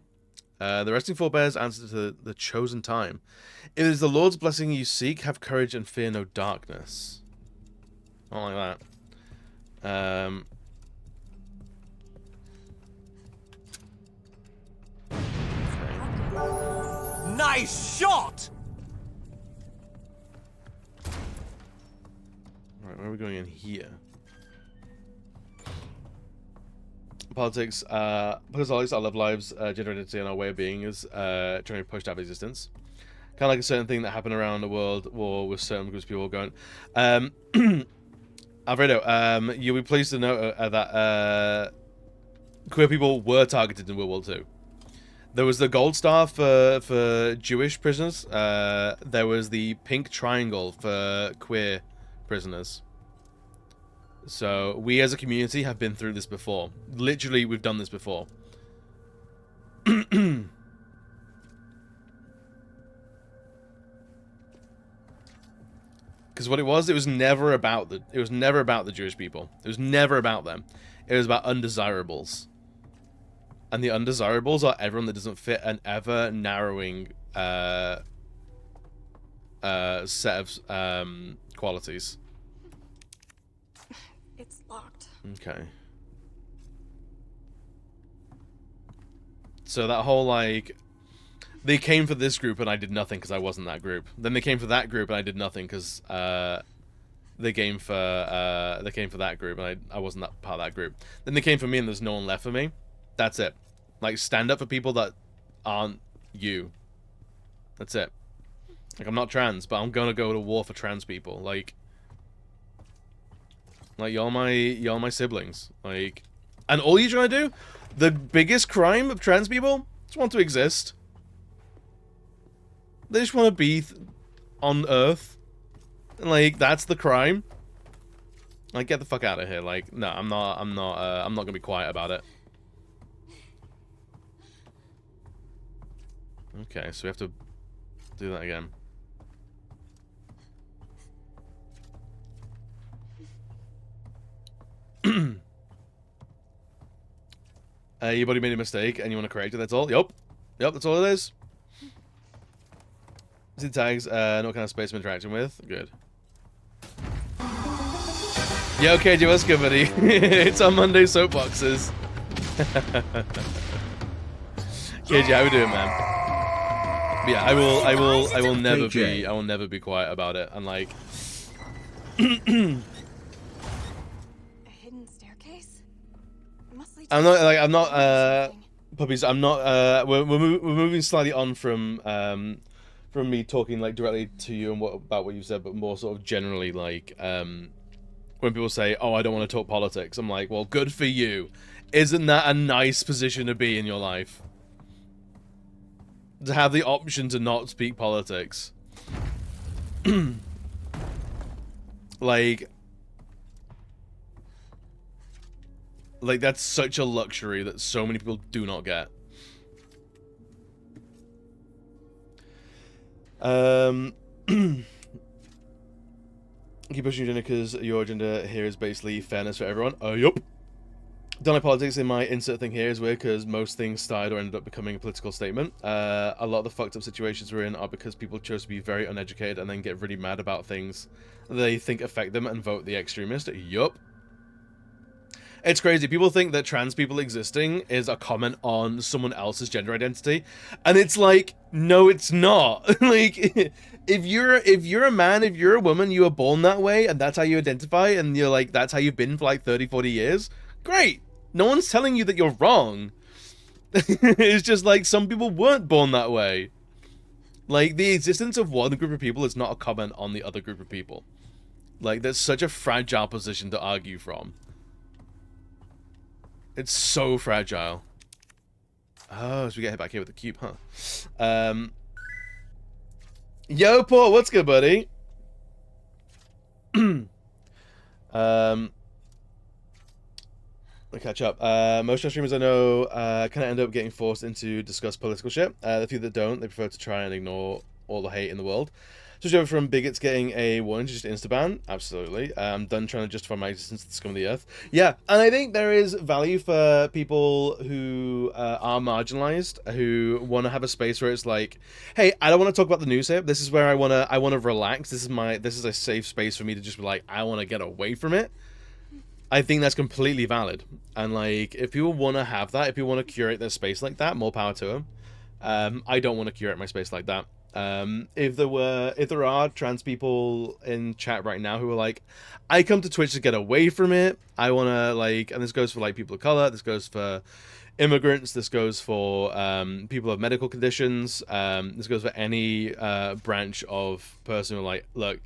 The resting forebears answer to the chosen time. If it is the Lord's blessing you seek, have courage and fear no darkness. I don't like that. Nice shot! Right, where are we going in here? Politics, because our love lives, gender identity, and our way of being is trying to push out of existence. Kind of like a certain thing that happened around the world war with certain groups of people going. Alfredo, you'll be pleased to know that queer people were targeted in World War II. There was the gold star for Jewish prisoners. There was the pink triangle for queer prisoners. So we as a community have been through this before. Literally, we've done this before. Because what it was never about the Jewish people. It was never about them. It was about undesirables. And the undesirables are everyone that doesn't fit an ever narrowing set of qualities. It's locked. Okay. So that whole like, they came for this group and I did nothing because I wasn't that group. Then they came for that group and I did nothing because they came for that group and I wasn't that part of that group. Then they came for me and there's no one left for me. That's it. Like, stand up for people that aren't you. That's it. Like, I'm not trans, but I'm gonna go to war for trans people. Like y'all my siblings. Like, and all you're trying to do, the biggest crime of trans people, just want to exist. They just want to be on Earth. And, like, that's the crime. Like, get the fuck out of here. Like, no, I'm not gonna be quiet about it. Okay, so we have to do that again. Your body made a mistake and you want to correct it, that's all? Yup. Yup, that's all it is. See the tags, no kind of space I'm interacting with. Good. Yeah, okay, Joe, what's good, buddy? It's on Monday Soapboxes. KJ, how we doing, man? But yeah, I will never be quiet about it. And like, A hidden staircase? It must lead to puppies. I'm not. We're moving slightly on from me talking like directly to you and about what you said, but more sort of generally like when people say, "Oh, I don't want to talk politics," I'm like, "Well, good for you. Isn't that a nice position to be in your life? To have the option to not speak politics." like that's such a luxury that so many people do not get. Keep pushing your agenda because your agenda here is basically fairness for everyone. Yup. Don't like politics in my insert thing here is weird because most things started or ended up becoming a political statement. A lot of the fucked up situations we're in are because people chose to be very uneducated and then get really mad about things they think affect them and vote the extremist. Yup. It's crazy. People think that trans people existing is a comment on someone else's gender identity, and it's like, no, it's not. Like, if you're a man, if you're a woman, you were born that way, and that's how you identify, and you're like, that's how you've been for like 30, 40 years. Great. No one's telling you that you're wrong. It's just like some people weren't born that way. Like, the existence of one group of people is not a comment on the other group of people. Like, that's such a fragile position to argue from. It's so fragile. Oh, so we get hit back here with the cube, huh? Yo, Paul, what's good, buddy? I'll catch up. Most streamers I know kind of end up getting forced into discuss political shit. The few that don't, they prefer to try and ignore all the hate in the world. Switch over from bigots getting a warning to just insta-ban. Absolutely. I'm done trying to justify my existence to the scum of the earth. Yeah, and I think there is value for people who are marginalized, who want to have a space where it's like, hey, I don't want to talk about the news here. This is where I want to relax. This is a safe space for me to just be like, I want to get away from it. I think that's completely valid. And like, if people want to have that, if people want to curate their space like that, more power to them. I don't want to curate my space like that. If there are trans people in chat right now who are like, I come to Twitch to get away from it. I want to like, and this goes for like people of color, this goes for immigrants, this goes for people of medical conditions, this goes for any branch of person who are like, look,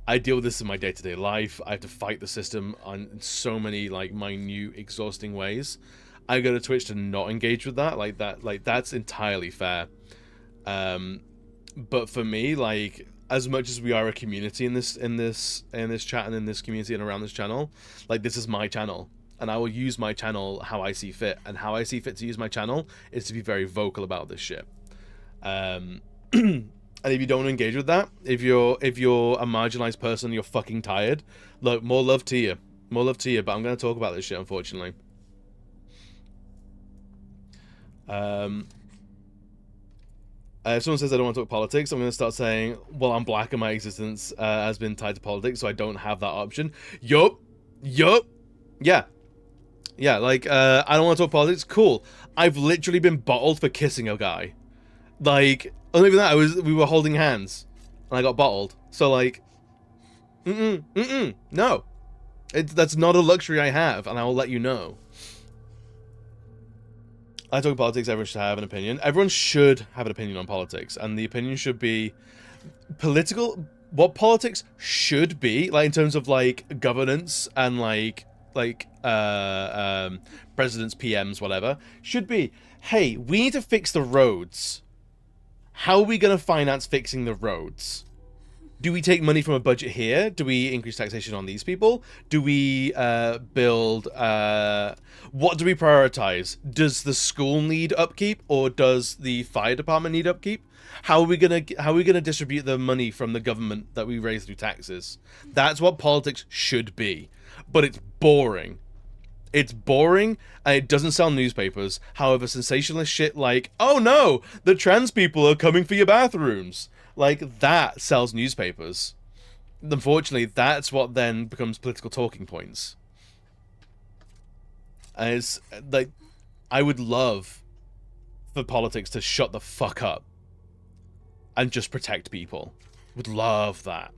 I deal with this in my day-to-day life. I have to fight the system on so many like minute, exhausting ways. I go to Twitch to not engage with that. Like that's entirely fair. But for me, like, as much as we are a community in this chat and in this community and around this channel, like, this is my channel, and I will use my channel how I see fit, and how I see fit to use my channel is to be very vocal about this shit. And if you don't engage with that, if you're a marginalized person, you're fucking tired. Look, more love to you, but I'm gonna talk about this shit, unfortunately. If someone says I don't want to talk politics, I'm going to start saying, well, I'm black and my existence has been tied to politics, so I don't have that option. Yup. Yeah, like, I don't want to talk politics. Cool. I've literally been bottled for kissing a guy. Like, not even that, we were holding hands, and I got bottled. So, like, no. That's not a luxury I have, and I will let you know. I talk politics, everyone should have an opinion. Everyone should have an opinion on politics, and the opinion should be political. What politics should be, like, in terms of like governance and like presidents, PMs, whatever, should be, hey, we need to fix the roads. How are we going to finance fixing the roads? Do we take money from a budget here? Do we increase taxation on these people? Do we build... what do we prioritize? Does the school need upkeep, or does the fire department need upkeep? How are we gonna distribute the money from the government that we raise through taxes? That's what politics should be. But it's boring. It's boring, and it doesn't sell newspapers. However, sensationalist shit like, oh no, the trans people are coming for your bathrooms. Like, that sells newspapers. Unfortunately, that's what then becomes political talking points. And it's, like, I would love for politics to shut the fuck up and just protect people. Would love that.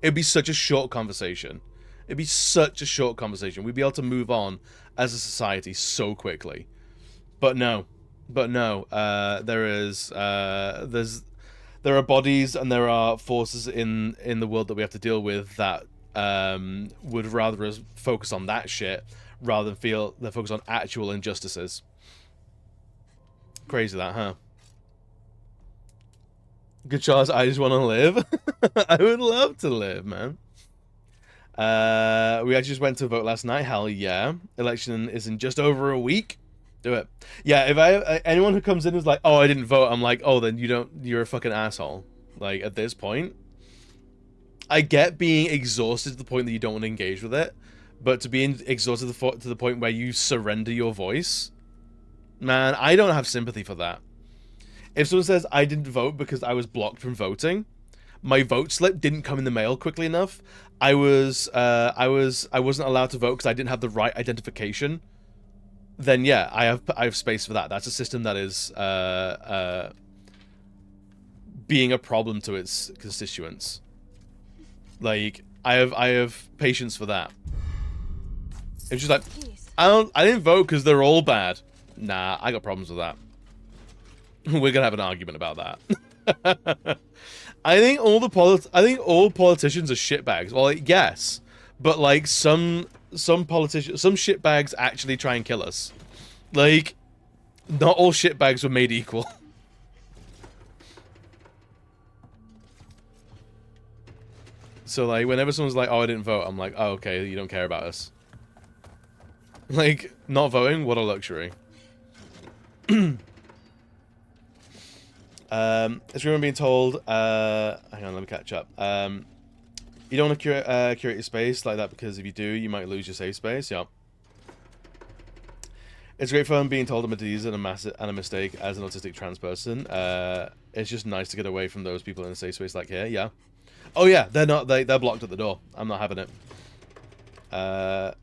It'd be such a short conversation. It'd be such a short conversation. We'd be able to move on as a society so quickly. But no. There are bodies and there are forces in the world that we have to deal with that would rather us focus on that shit rather than focus on actual injustices. Crazy that, huh? Good Charles, I just want to live. I would love to live, man. We actually just went to vote last night. Hell yeah. Election is in just over a week. Do it. Yeah, if anyone who comes in is like, oh, I didn't vote, I'm like, oh, then you're a fucking asshole. Like, at this point, I get being exhausted to the point that you don't want to engage with it, but to be exhausted to the point where you surrender your voice, man, I don't have sympathy for that. If someone says I didn't vote because I was blocked from voting, my vote slip didn't come in the mail quickly enough, I wasn't allowed to vote because I didn't have the right identification, then yeah, I have space for that. That's a system that is being a problem to its constituents. Like, I have patience for that. It's just like, I didn't vote because they're all bad. Nah, I got problems with that. We're gonna have an argument about that. I think all politicians are shitbags. Well, like, yes, but like some politicians, some shitbags actually try and kill us. Like, not all shitbags were made equal. So, like, whenever someone's like, oh, I didn't vote, I'm like, oh, okay, you don't care about us. Like, not voting? What a luxury. It's remember being told, hang on, let me catch up. You don't want to curate your space like that because if you do, you might lose your safe space. Yeah. It's great fun being told I'm a disease and a mistake as an autistic trans person. It's just nice to get away from those people in a safe space like here. Yeah. Oh yeah, they're blocked at the door. I'm not having it. I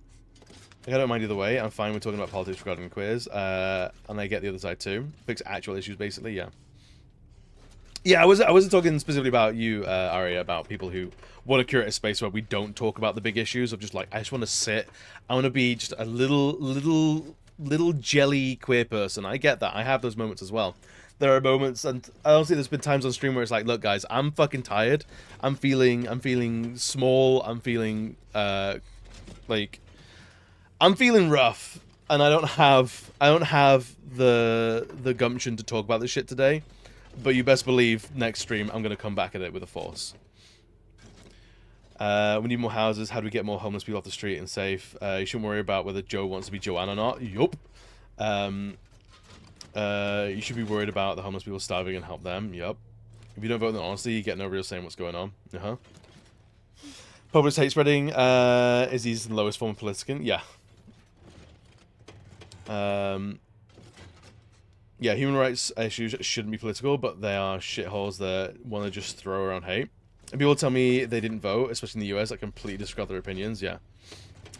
don't mind either way. I'm fine with talking about politics regarding the quiz. And I get the other side too. Fix actual issues basically, yeah. Yeah, I wasn't talking specifically about you, Aria, about people who want to curate a space where we don't talk about the big issues of just like, I just want to sit. I want to be just a little jelly queer person. I get that. I have those moments as well. There are moments, and honestly, there's been times on stream where it's like, look, guys, I'm fucking tired. I'm feeling small. I'm feeling like, I'm feeling rough, and I don't have the gumption to talk about this shit today. But you best believe next stream I'm gonna come back at it with a force. We need more houses. How do we get more homeless people off the street and safe? You shouldn't worry about whether Joe wants to be Joanne or not. Yup. You should be worried about the homeless people starving and help them. Yup. If you don't vote in honesty, you get no real say in what's going on. Public hate spreading is the easiest and lowest form of politicking. Yeah. Yeah, human rights issues shouldn't be political, but they are shitholes that want to just throw around hate. And people tell me they didn't vote, especially in the US, that completely disregard their opinions. Yeah,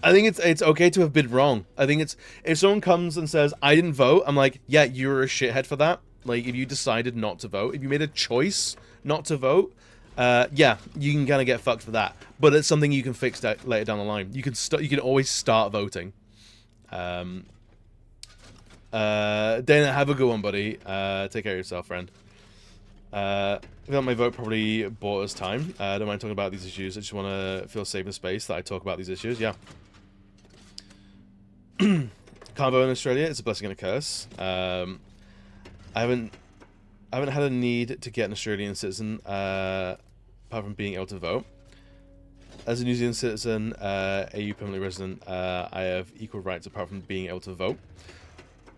I think it's okay to have been wrong. I think it's, if someone comes and says I didn't vote, I'm like, yeah, you're a shithead for that. Like, if you decided not to vote, if you made a choice not to vote, yeah, you can kind of get fucked for that. But it's something you can fix later down the line. You can always start voting. Dana, have a good one, buddy. Take care of yourself, friend. I feel like my vote probably bought us time. I don't mind talking about these issues. I just want to feel safe in space that I talk about these issues. Yeah. Can't vote in Australia. It's a blessing and a curse. I haven't had a need to get an Australian citizen apart from being able to vote. As a New Zealand citizen, AU permanently resident, I have equal rights apart from being able to vote.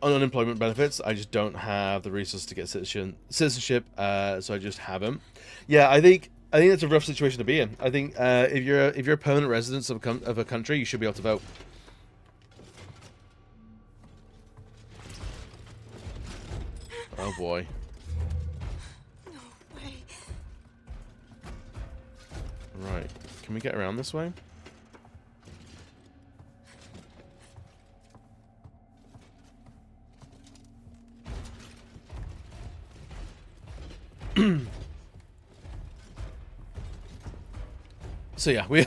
On unemployment benefits, I just don't have the resources to get citizenship, so I just haven't. Yeah, I think that's a rough situation to be in. I think if you're a permanent resident of a country, you should be able to vote. Oh boy. No way. Right, can we get around this way? So yeah, we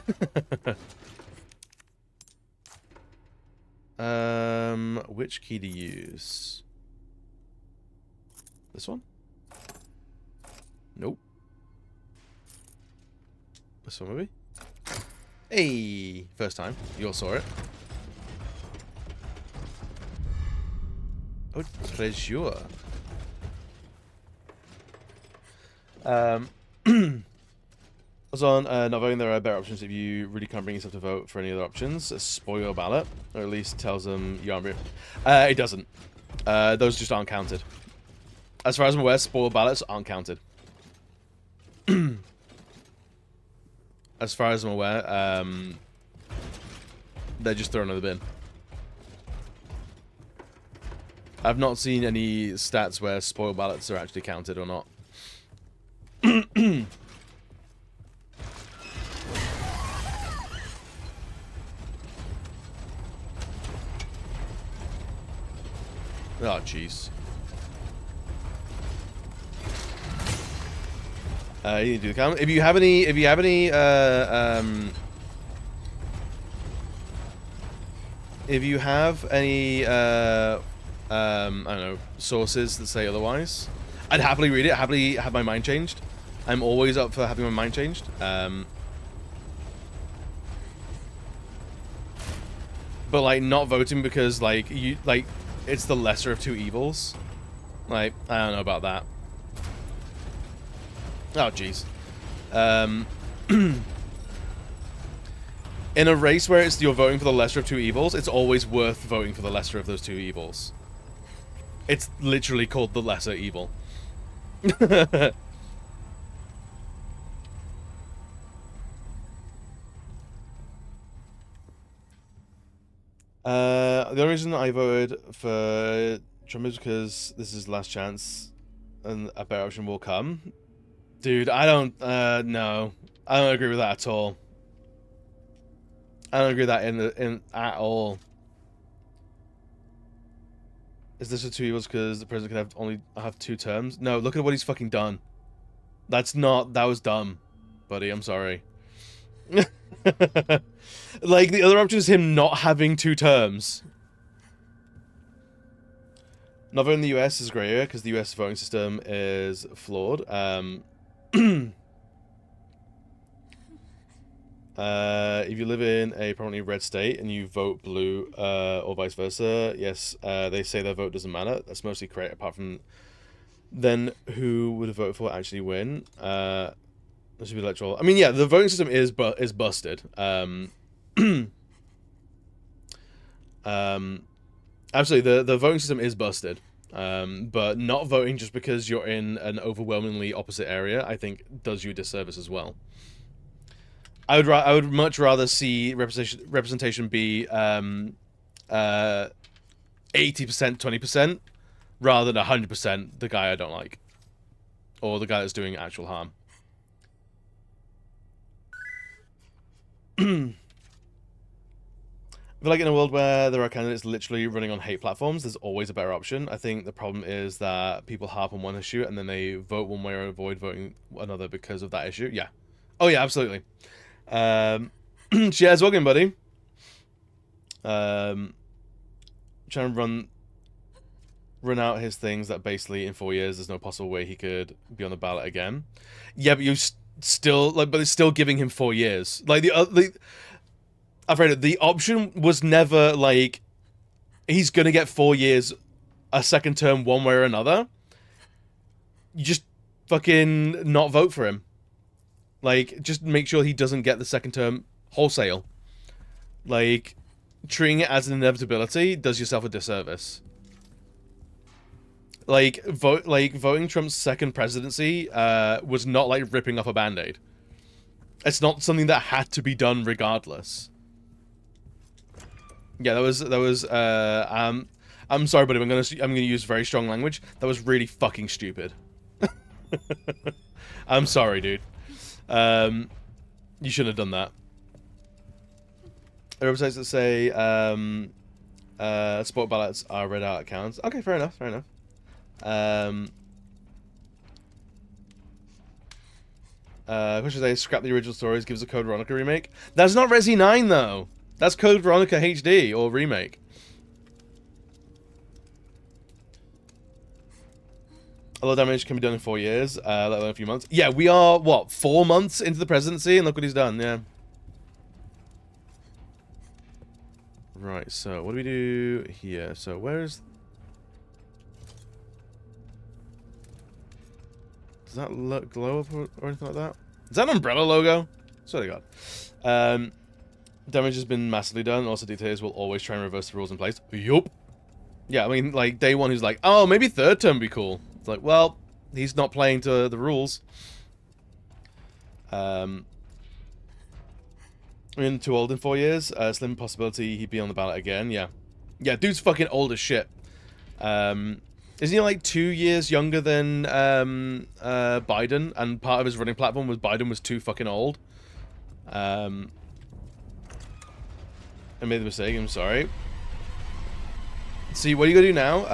which key to use? This one? Nope. This one maybe? Hey, first time. You all saw it. Oh, treasure. Was on not voting, there are better options if you really can't bring yourself to vote for any other options. A spoil ballot, or at least tells them you aren't. It doesn't. Those just aren't counted. As far as I'm aware, spoil ballots aren't counted. as far as I'm aware, they're just throwing in the bin. I've not seen any stats where spoiled ballots are actually counted or not. Oh, jeez. You need to do the count. If you have any, I don't know, sources that say otherwise, I'd happily read it, happily have my mind changed. I'm always up for having my mind changed. But like not voting because like it's the lesser of two evils. Like, I don't know about that. Oh jeez. In a race where you're voting for the lesser of two evils, it's always worth voting for the lesser of those two evils. It's literally called the lesser evil. The only reason I voted for Trump is because this is last chance and a better option will come. Dude, I don't, no. I don't agree with that at all. I don't agree with that in at all. Is this a two evils because the president can have two terms? No, look at what he's fucking done. That was dumb, buddy. I'm sorry. Like, the other option is him not having two terms. Not voting in the US is a grey area because the US voting system is flawed. If you live in a prominently red state and you vote blue, or vice versa, yes, they say their vote doesn't matter. That's mostly correct, apart from then who would have voted for actually win. That should be electoral. I mean, yeah, the voting system is busted. Absolutely, the voting system is busted. But not voting just because you're in an overwhelmingly opposite area, I think, does you a disservice as well. I would much rather see representation be 80%, 20%, rather than 100% the guy I don't like, or the guy that's doing actual harm. I feel like in a world where there are candidates literally running on hate platforms, there's always a better option. I think the problem is that people harp on one issue and then they vote one way or avoid voting another because of that issue. Yeah. Oh yeah, absolutely. Cheers, welcome, buddy. Trying to run out his things that basically in 4 years there's no possible way he could be on the ballot again. Yeah, but you still but it's still giving him 4 years. Like I've read it. The option was never like he's gonna get 4 years, a second term one way or another. You just fucking not vote for him. Like, just make sure he doesn't get the second term wholesale. Like, treating it as an inevitability does yourself a disservice. Like, voting Trump's second presidency was not like ripping off a band-aid. It's not something that had to be done regardless. Yeah, that was I'm sorry, but I'm gonna use very strong language. That was really fucking stupid. I'm sorry, dude. You shouldn't have done that. There are websites that say sport ballots are read out accounts. Okay, fair enough, fair enough. Question today, scrap the original stories, gives a Code Veronica remake. That's not Resi 9 though. That's Code Veronica HD or remake. A lot of damage can be done in 4 years, let alone a few months. Yeah, we are, what, 4 months into the presidency, and look what he's done, yeah. Right, so what do we do here? So where's... Does that look glow up or anything like that? Is that an umbrella logo? Swear to God. Damage has been massively done. Also, dictators will always try and reverse the rules in place. Yup. Yeah, I mean, like, day one who's like, oh, maybe third term would be cool. It's like, well, he's not playing to the rules. I mean, too old in 4 years. Slim possibility he'd be on the ballot again. Yeah. Yeah, dude's fucking old as shit. Isn't he like 2 years younger than Biden? And part of his running platform was Biden was too fucking old. I made the mistake, I'm sorry. See, what you gotta do now,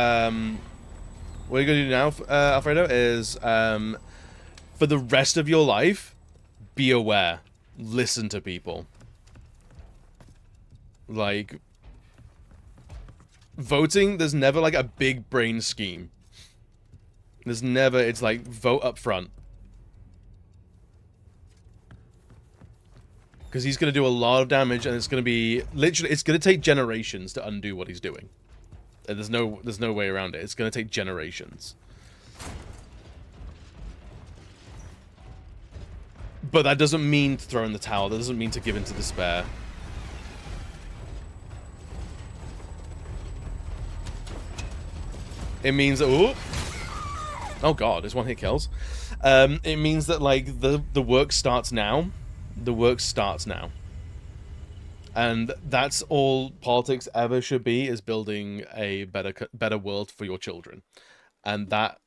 Alfredo, is for the rest of your life, be aware. Listen to people. Like, voting, there's never like a big brain scheme. There's never, it's like, vote up front. Because he's going to do a lot of damage, and it's going to be, literally, it's going to take generations to undo what he's doing. And there's no way around it. It's going to take generations. But that doesn't mean to throw in the towel. That doesn't mean to give in to despair. It means that, oh god, it's one hit kills. It means that like the work starts now. The work starts now. And that's all politics ever should be, is building a better world for your children. And that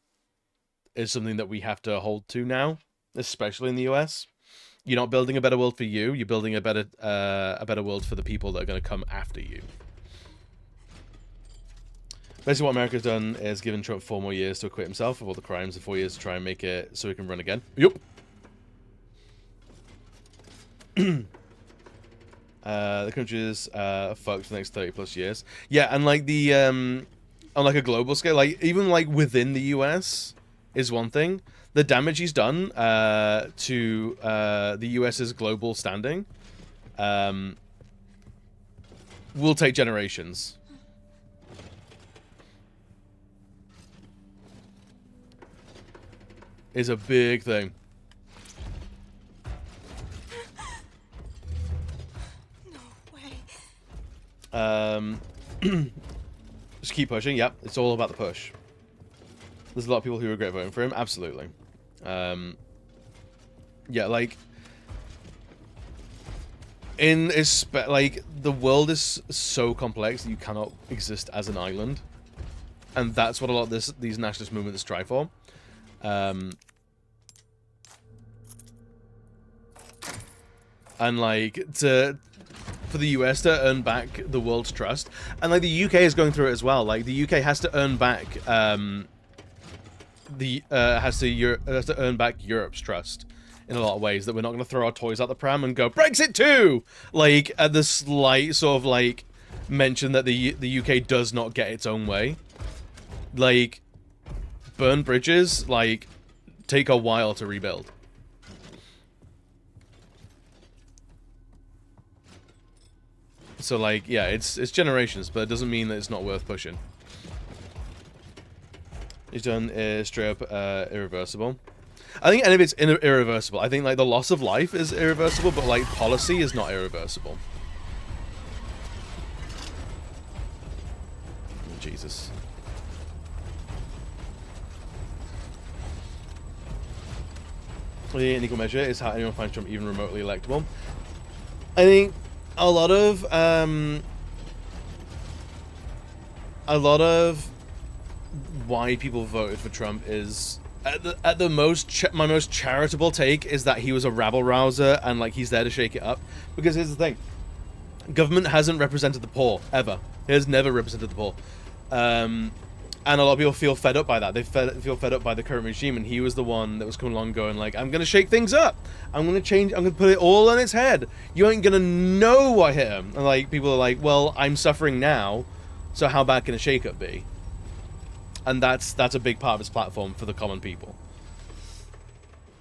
is something that we have to hold to now, especially in the US. You're not building a better world for you, you're building a better world for the people that are going to come after you. Basically what America's done is given Trump 4 more years to acquit himself of all the crimes and 4 years to try and make it so he can run again. Yup. The country's fucked for the next 30 plus years. Yeah, and like the on like a global scale, like even like within the US is one thing. The damage he's done to the US's global standing will take generations. Is a big thing. Just keep pushing. Yep, it's all about the push. There's a lot of people who regret voting for him. Absolutely. Yeah, like like the world is so complex that you cannot exist as an island, and that's what a lot of these nationalist movements strive for. And like for the US to earn back the world's trust, and like the UK is going through it as well. Like the UK has to earn back has to earn back Europe's trust in a lot of ways, that we're not going to throw our toys out the pram and go Brexit too. Like at the slight sort of like mention that the UK does not get its own way, like burn bridges, like take a while to rebuild. So like, yeah, it's generations, but it doesn't mean that it's not worth pushing. He's done is straight up irreversible. I think any of it's irreversible. I think like the loss of life is irreversible, but like policy is not irreversible. Oh, Jesus. The unequal measure is how anyone finds Trump even remotely electable. I think a lot of why people voted for Trump is at the most my most charitable take is that he was a rabble rouser and like he's there to shake it up. Because here's the thing, government hasn't represented the poor ever. It has never represented the poor, and a lot of people feel fed up by that. They feel fed up by the current regime, and he was the one that was coming along going like, I'm gonna shake things up, I'm gonna put it all on its head, you ain't gonna know what hit him. And like people are like, well, I'm suffering now, so how bad can a shake up be? And that's a big part of his platform for the common people.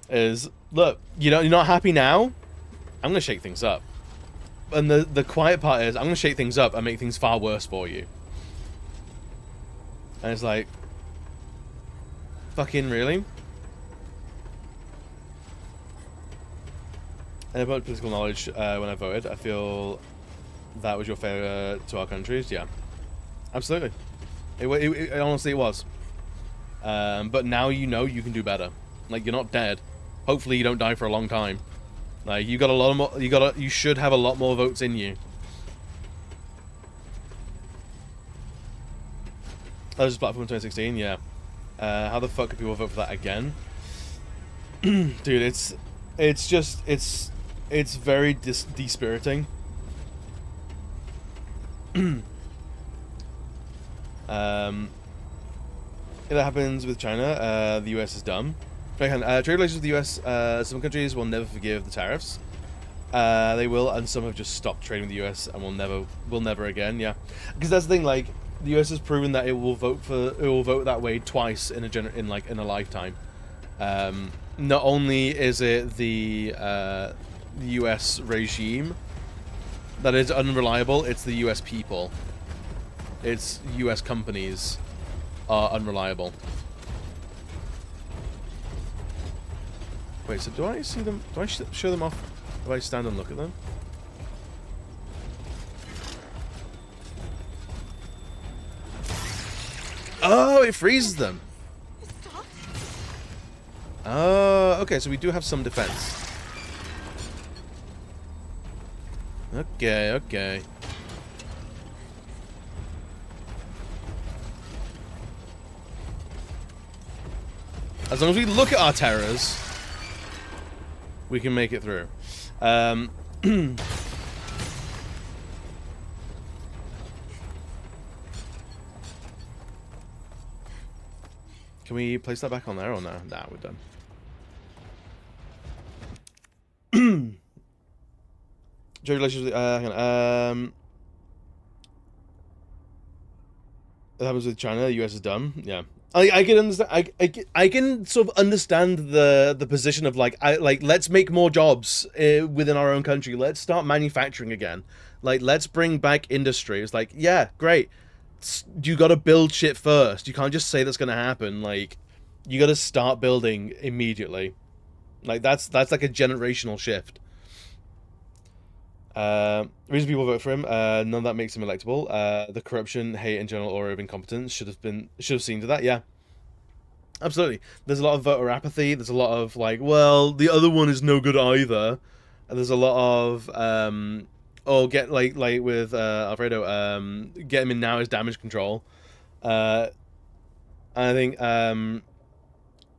Is, look, you're not happy now, I'm gonna shake things up. And the quiet part is, I'm gonna shake things up and make things far worse for you. And it's like, fucking really? And about political knowledge, when I voted, I feel that was your failure to our countries. Yeah, absolutely. It honestly it was. But now you know you can do better. Like, you're not dead. Hopefully you don't die for a long time. Like, you got a lot more. You should have a lot more votes in you. That was platform 2016. Yeah. How the fuck could people vote for that again? Dude, it's very dispiriting. If that happens with China, the US is dumb. Trade relations with the US, some countries will never forgive the tariffs. They will, and some have just stopped trading with the US and will never again. Yeah, because that's the thing. Like, the US has proven that it will vote that way twice in a lifetime. Not only is it the US regime that is unreliable, it's the US people. It's US companies are unreliable. Wait, so do I see them? Do I show them off? Do I stand and look at them? Oh, it freezes them. Oh, okay, so we do have some defense. Okay, okay. As long as we look at our terrors, we can make it through. Can we place that back on there or no? Nah, we're done. Trade relations. Hang on. That happens with China. The US is dumb. Yeah. I can understand. I can sort of understand the position of like let's make more jobs within our own country. Let's start manufacturing again. Like, let's bring back industry. It's like, yeah, great. You got to build shit first. You can't just say that's gonna happen. Like, you got to start building immediately. Like, that's like a generational shift. Reason people vote for him, none of that makes him electable. The corruption, hate, and general aura of incompetence should have seen to that. Yeah, absolutely. There's a lot of voter apathy. There's a lot of like, well, the other one is no good either. And there's a lot of get like with Alfredo, get him in now as damage control. I think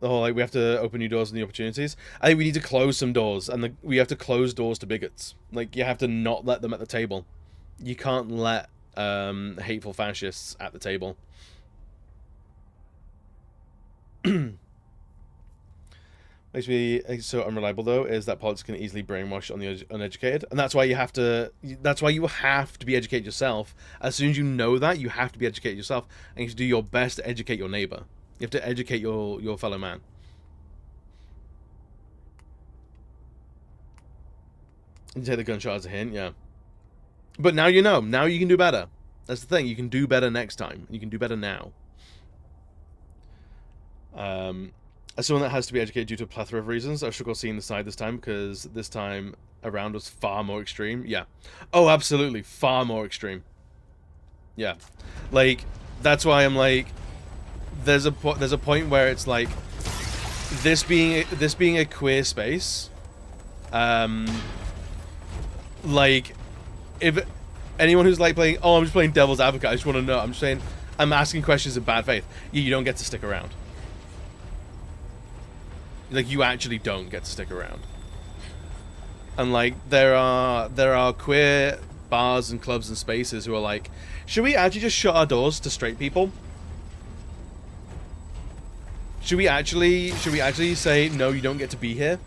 the whole like we have to open new doors and new opportunities. I think we need to close some doors, and we have to close doors to bigots. Like, you have to not let them at the table. You can't let hateful fascists at the table. Makes me so unreliable though is that politics can easily brainwash on the uneducated, and that's why you have to. That's why you have to be educated yourself. As soon as you know that, you have to be educated yourself, and you have to do your best to educate your neighbor. You have to educate your fellow man. You take the gunshot as a hint, yeah. But now you know. Now you can do better. That's the thing. You can do better next time. You can do better now. As someone that has to be educated due to a plethora of reasons, I struggle seeing the side this time because this time around was far more extreme. Yeah. Oh, absolutely. Far more extreme. Yeah. Like, that's why I'm like, there's a point where it's like, this being a queer space, like, if anyone who's like playing, oh, I'm just playing devil's advocate, I just want to know, I'm just saying, I'm asking questions in bad faith. You don't get to stick around. Like, you actually don't get to stick around. And like, there are queer bars and clubs and spaces who are like, should we actually just shut our doors to straight people? Should we actually say no, you don't get to be here?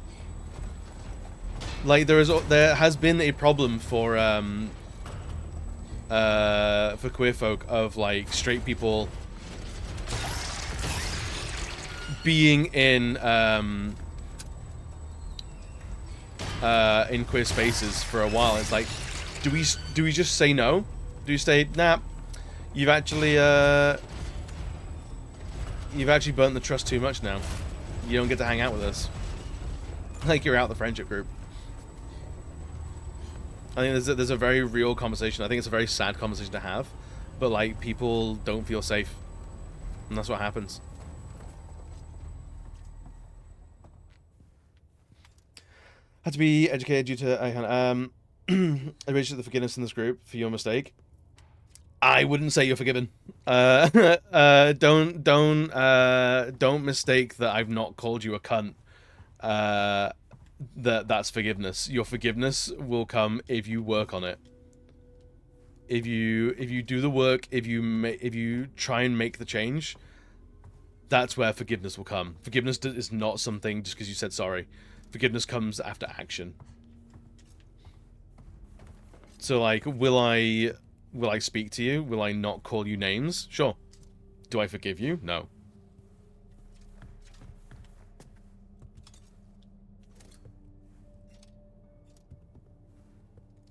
Like, there has been a problem for queer folk of like straight people being in queer spaces for a while. It's like, do we just say no? Do you say, nah, you've actually burnt the trust too much now. You don't get to hang out with us. Like, you're out the friendship group. I think there's a very real conversation. I think it's a very sad conversation to have, but like, people don't feel safe, and that's what happens. Had to be educated due to I appreciate the forgiveness in this group for your mistake. I wouldn't say you're forgiven. Don't mistake that I've not called you a cunt. That's forgiveness. Your forgiveness will come if you work on it. If you do the work, if you try and make the change, that's where forgiveness will come. Forgiveness is not something just because you said sorry. Forgiveness comes after action. So, like, will I speak to you? Will I not call you names? Sure. Do I forgive you? No.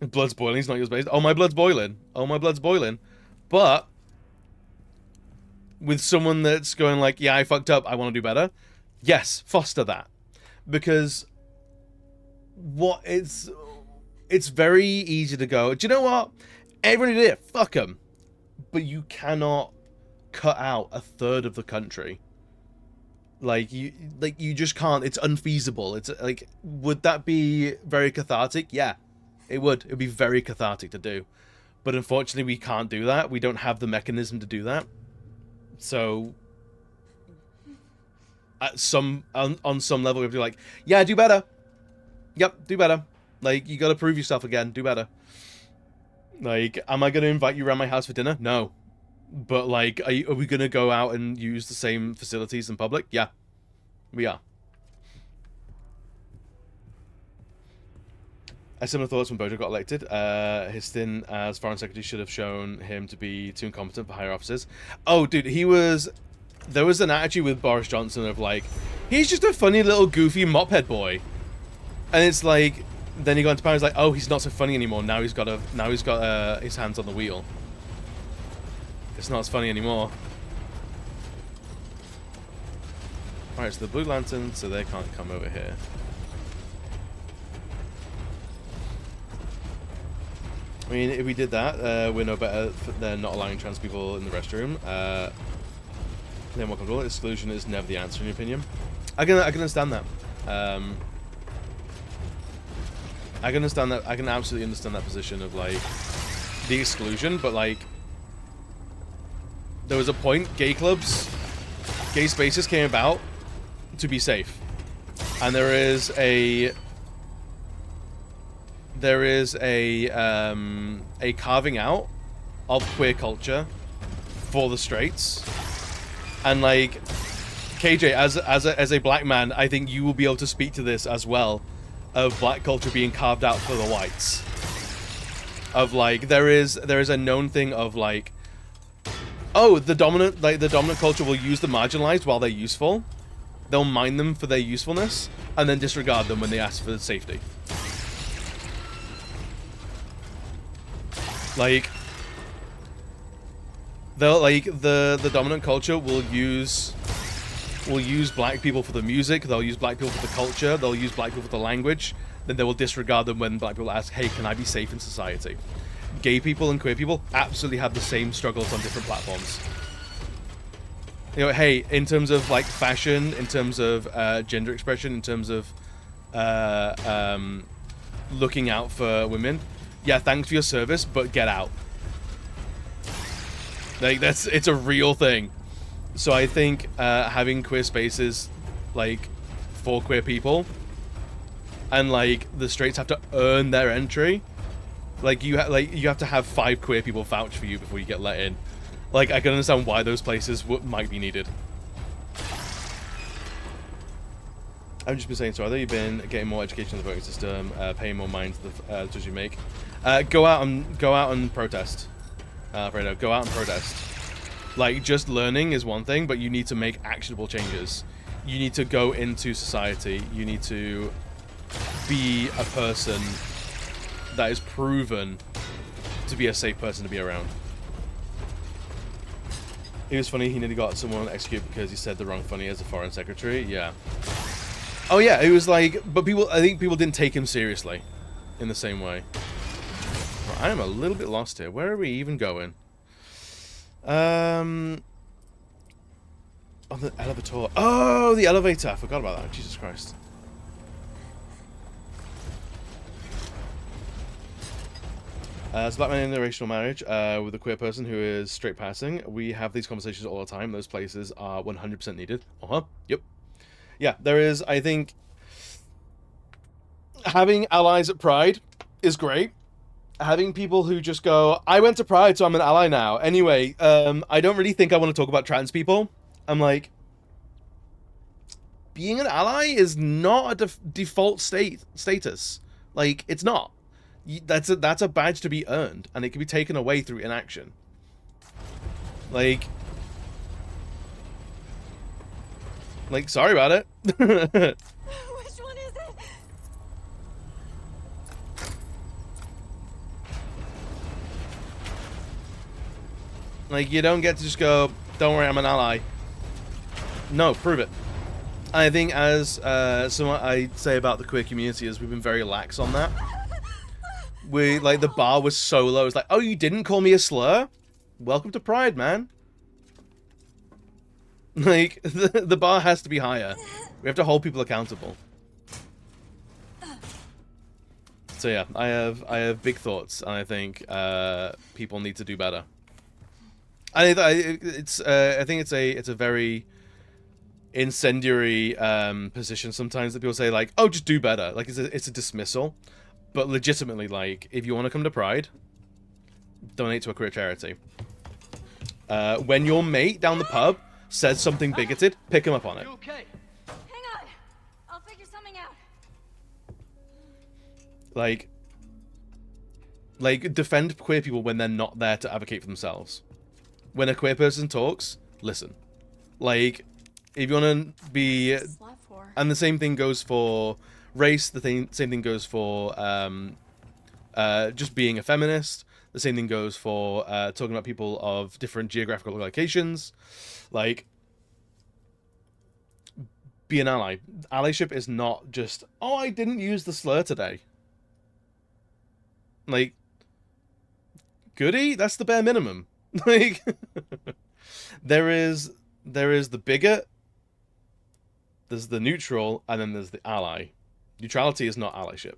Blood's boiling. It's not your space. Oh, my blood's boiling. Oh, my blood's boiling. But with someone that's going like, yeah, I fucked up, I want to do better. Yes, foster that. Because it's very easy to go, do you know what? Everybody did it. Fuck them. But you cannot cut out a third of the country. Like you just can't. It's unfeasible. It's like, would that be very cathartic? Yeah, it would. It would be very cathartic to do. But unfortunately, we can't do that. We don't have the mechanism to do that. So, on some level, we have to be like, yeah, do better. Yep, do better. Like, you gotta prove yourself again. Do better. Like, am I gonna invite you around my house for dinner? No. But, like, are we gonna go out and use the same facilities in public? Yeah. We are. I have similar thoughts when Bojo got elected. His stint as Foreign Secretary should have shown him to be too incompetent for higher offices. Oh, dude, there was an attitude with Boris Johnson of, like, he's just a funny little goofy mophead boy. And it's like, then he got into power, he's like, oh, he's not so funny anymore. Now he's got his hands on the wheel. It's not as funny anymore. Alright, so the Blue Lanterns, so they can't come over here. I mean, if we did that, we're no better than not allowing trans people in the restroom. Then what control? Exclusion is never the answer, in your opinion. I can understand that. I can understand that. I can absolutely understand that position of, like, the exclusion, but, like, there was a point, gay spaces came about to be safe. And there is a carving out of queer culture for the straights. And, like, KJ, as a black man, I think you will be able to speak to this as well, of black culture being carved out for the whites. Of, like, there is a known thing of, like, oh, the dominant culture will use the marginalized while they're useful. They'll mine them for their usefulness and then disregard them when they ask for safety. Like, they'll, like, the dominant culture will use black people for the music, they'll use black people for the culture, they'll use black people for the language, then they will disregard them when black people ask, hey, can I be safe in society? Gay people and queer people absolutely have the same struggles on different platforms. You know, hey, in terms of, like, fashion, in terms of gender expression, in terms of looking out for women, yeah, thanks for your service, but get out. Like, it's a real thing. So I think having queer spaces, like, for queer people, and, like, the straights have to earn their entry. Like, you have to have 5 queer people vouch for you before you get let in. Like, I can understand why those places might be needed. I've just been saying, so I know you've been getting more education in the voting system, paying more mind to the decisions you make. Go out and protest. Fredo, go out and protest. Like, just learning is one thing, but you need to make actionable changes. You need to go into society. You need to be a person that is proven to be a safe person to be around. It was funny, he nearly got someone executed because he said the wrong funny as a foreign secretary. Yeah. Oh yeah, it was like, but I think people didn't take him seriously in the same way. Right, I am a little bit lost here. Where are we even going? On the elevator. Oh, the elevator. I forgot about that. Jesus Christ. So Black man in an interracial marriage with a queer person who is straight passing. We have these conversations all the time. Those places are 100% needed. Yep. Yeah, there is, I think, having allies at Pride is great. Having people who just go, I went to Pride, so I'm an ally now. Anyway, I don't really think I want to talk about trans people. I'm like, being an ally is not a default status. Like, it's not. That's a badge to be earned, and it can be taken away through inaction. Like, sorry about it. Which one is it? Like, you don't get to just go, don't worry, I'm an ally. No, prove it. I think as somewhat I say about the queer community is we've been very lax on that. Like, the bar was so low. It's like, oh, you didn't call me a slur? Welcome to Pride, man. Like, the bar has to be higher. We have to hold people accountable. So yeah, I have big thoughts, and I think people need to do better. I think it's a very incendiary position sometimes that people say, like, oh, just do better. Like, it's a dismissal. But legitimately, like, if you want to come to Pride, donate to a queer charity. When your mate down the pub says something bigoted, pick him up on it. Okay. Hang on. I'll figure something out. Like, defend queer people when they're not there to advocate for themselves. When a queer person talks, listen. Like, if you want to be... And the same thing goes for race, same thing goes for just being a feminist. The same thing goes for talking about people of different geographical locations. Like, be an ally. Allyship is not just, oh, I didn't use the slur today. Like, goody? That's the bare minimum. Like, there is the bigot, there's the neutral, and then there's the ally. Neutrality is not allyship.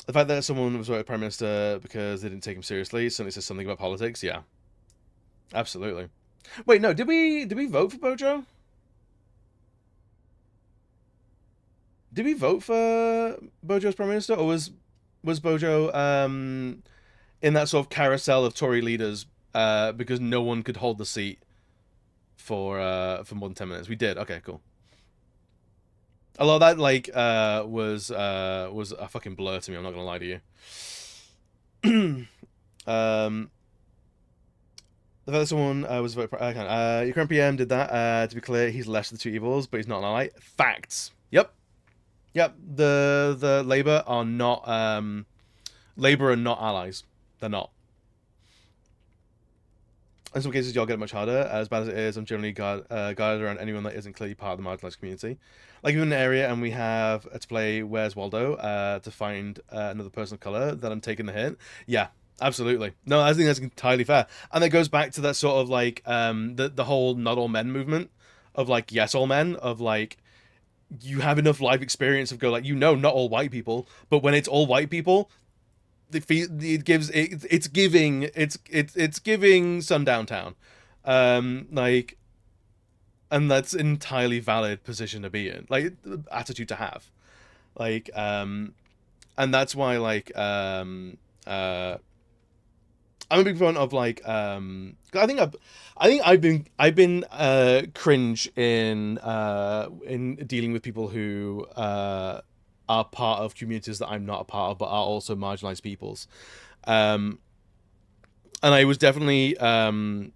The fact that someone was voted Prime Minister because they didn't take him seriously certainly says something about politics, yeah. Absolutely. Wait, no, did we vote for Bojo? Did we vote for Bojo as Prime Minister, or was Bojo in that sort of carousel of Tory leaders because no one could hold the seat for more than 10 minutes? We did. Okay, cool. A lot of that, like, was a fucking blur to me. I'm not gonna lie to you. The fact that someone was voted. Your current PM did that. To be clear, he's less of the two evils, but he's not an ally. Facts. Yep. The Labour are not Labour are not allies. They're not. In some cases, y'all get it much harder. As bad as it is, I'm generally guarded around anyone that isn't clearly part of the marginalized community. Like, if we're in an area and we have to play Where's Waldo to find another person of color, that I'm taking the hit. Yeah, absolutely. No, I think that's entirely fair. And that goes back to that sort of, like, the whole not all men movement of, like, yes, all men, of, like, you have enough life experience of go, like, not all white people, but when it's all white people, it's giving Sundown Town, like, and that's an entirely valid position to be in, like, attitude to have, like, and that's why, like, I'm a big fan of, like, I think I've been cringe in dealing with people who are part of communities that I'm not a part of, but are also marginalized peoples. And I was definitely I've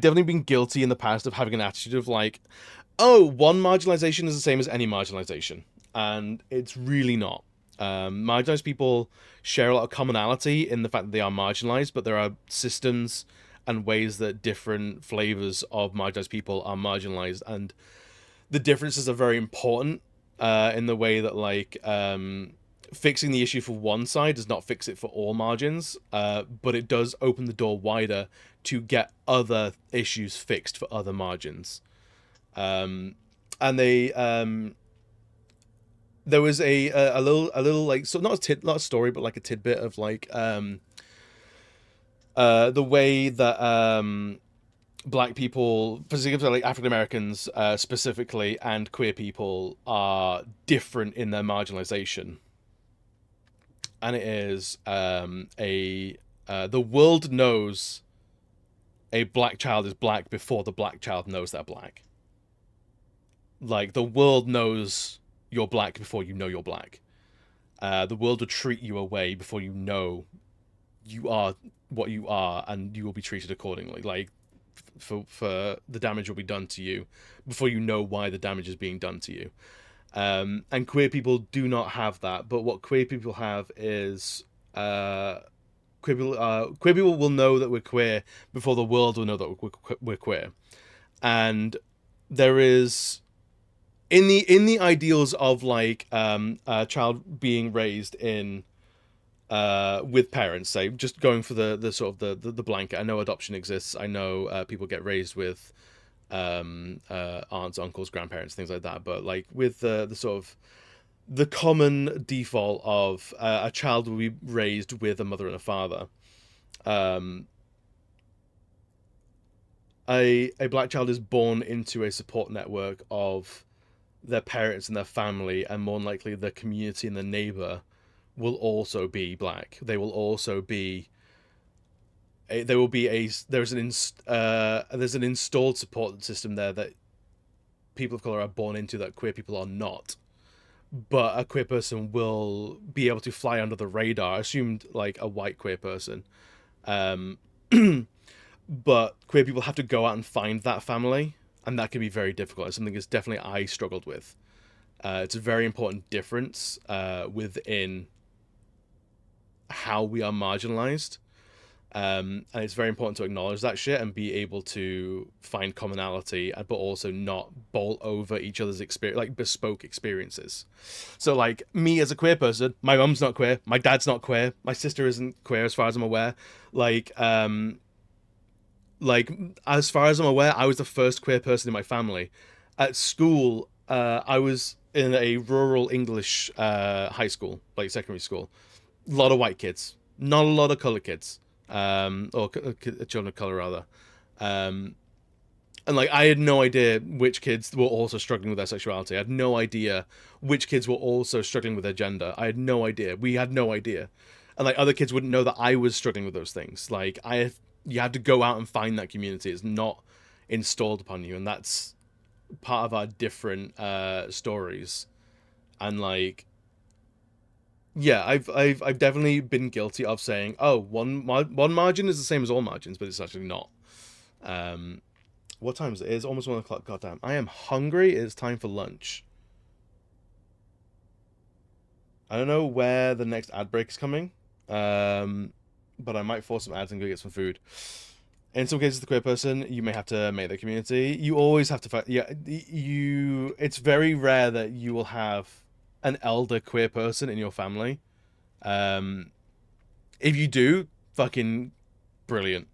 definitely been guilty in the past of having an attitude of, like, oh, one marginalization is the same as any marginalization, and it's really not. Marginalized people share a lot of commonality in the fact that they are marginalized, but there are systems and ways that different flavors of marginalized people are marginalized, and the differences are very important in the way that, like, fixing the issue for one side does not fix it for all margins, but it does open the door wider to get other issues fixed for other margins. And there was a little like, so not a story, but like a tidbit of like the way that black people, particularly like African Americans specifically, and queer people are different in their marginalization. And it is the world knows a black child is black before the black child knows they're black. Like, the world knows you're black before you know you're black. The world will treat you away before you know you are what you are, and you will be treated accordingly. Like, for the damage will be done to you before you know why the damage is being done to you. And queer people do not have that. But what queer people have is queer people will know that we're queer before the world will know that we're queer. And there is, in the ideals of like a child being raised in with parents, say, just going for the sort of the blanket. I know adoption exists. I know people get raised with aunts, uncles, grandparents, things like that. But like with the sort of the common default of a child will be raised with a mother and a father. A black child is born into a support network of their parents and their family, and more than likely the community and the neighbor will also be black. They will also be there's an installed support system there that people of color are born into that queer people are not. But a queer person will be able to fly under the radar, assumed like a white queer person. But queer people have to go out and find that family, and that can be very difficult. It's something that's definitely I struggled with. It's a very important difference within how we are marginalized. And it's very important to acknowledge that shit and be able to find commonality, but also not bowl over each other's experience, like bespoke experiences. So like me as a queer person, my mum's not queer, my dad's not queer, my sister isn't queer as far as I'm aware. Like as far as I'm aware, I was the first queer person in my family. At school, I was in a rural English high school, like secondary school. A lot of white kids, not a lot of colored kids. Or children of color rather, and like I had no idea which kids were also struggling with their sexuality. I had no idea which kids were also struggling with their gender. I had no idea. We had no idea, and like other kids wouldn't know that I was struggling with those things. Like you have to go out and find that community. It's not installed upon you, and that's part of our different stories. And like, yeah, I've definitely been guilty of saying, oh, one margin is the same as all margins, but it's actually not. What time is it? It's almost 1 o'clock. Goddamn, I am hungry. It's time for lunch. I don't know where the next ad break is coming, but I might force some ads and go get some food. In some cases, the queer person, you may have to make the community. You always have to fight. Yeah, it's very rare that you will have an elder queer person in your family. If you do, fucking brilliant.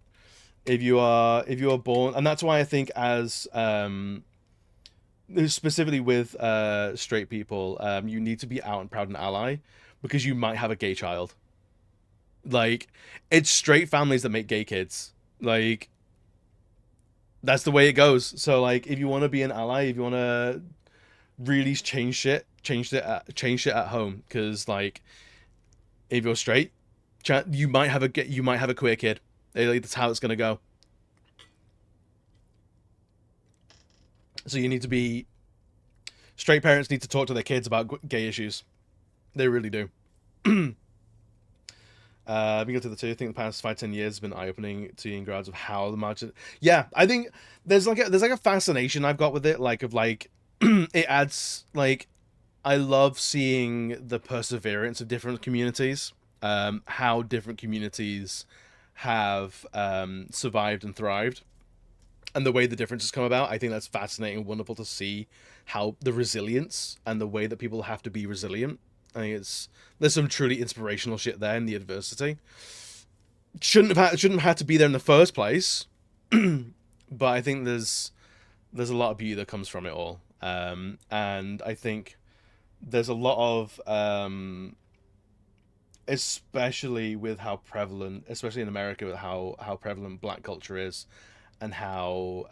If you are born, and that's why I think as specifically with straight people, you need to be out and proud and ally, because you might have a gay child. Like, it's straight families that make gay kids. Like, that's the way it goes. So like, if you want to be an ally, if you want to really change shit at home, because like, if you're straight, you might have a queer kid. Like, that's how it's gonna go. So you need to be, straight parents need to talk to their kids about gay issues. They really do. Being to the two, I think the past 5-10 years has been eye-opening to in regards of how the margin. Yeah, I think there's like a fascination I've got with it, like of like it adds like, I love seeing the perseverance of different communities, how different communities have survived and thrived, and the way the differences come about. I think that's fascinating and wonderful to see how the resilience and the way that people have to be resilient. I think there's some truly inspirational shit there in the adversity. Shouldn't have had to be there in the first place, but I think there's a lot of beauty that comes from it all. And I think there's a lot of especially with how prevalent, especially in America, with how prevalent black culture is, and how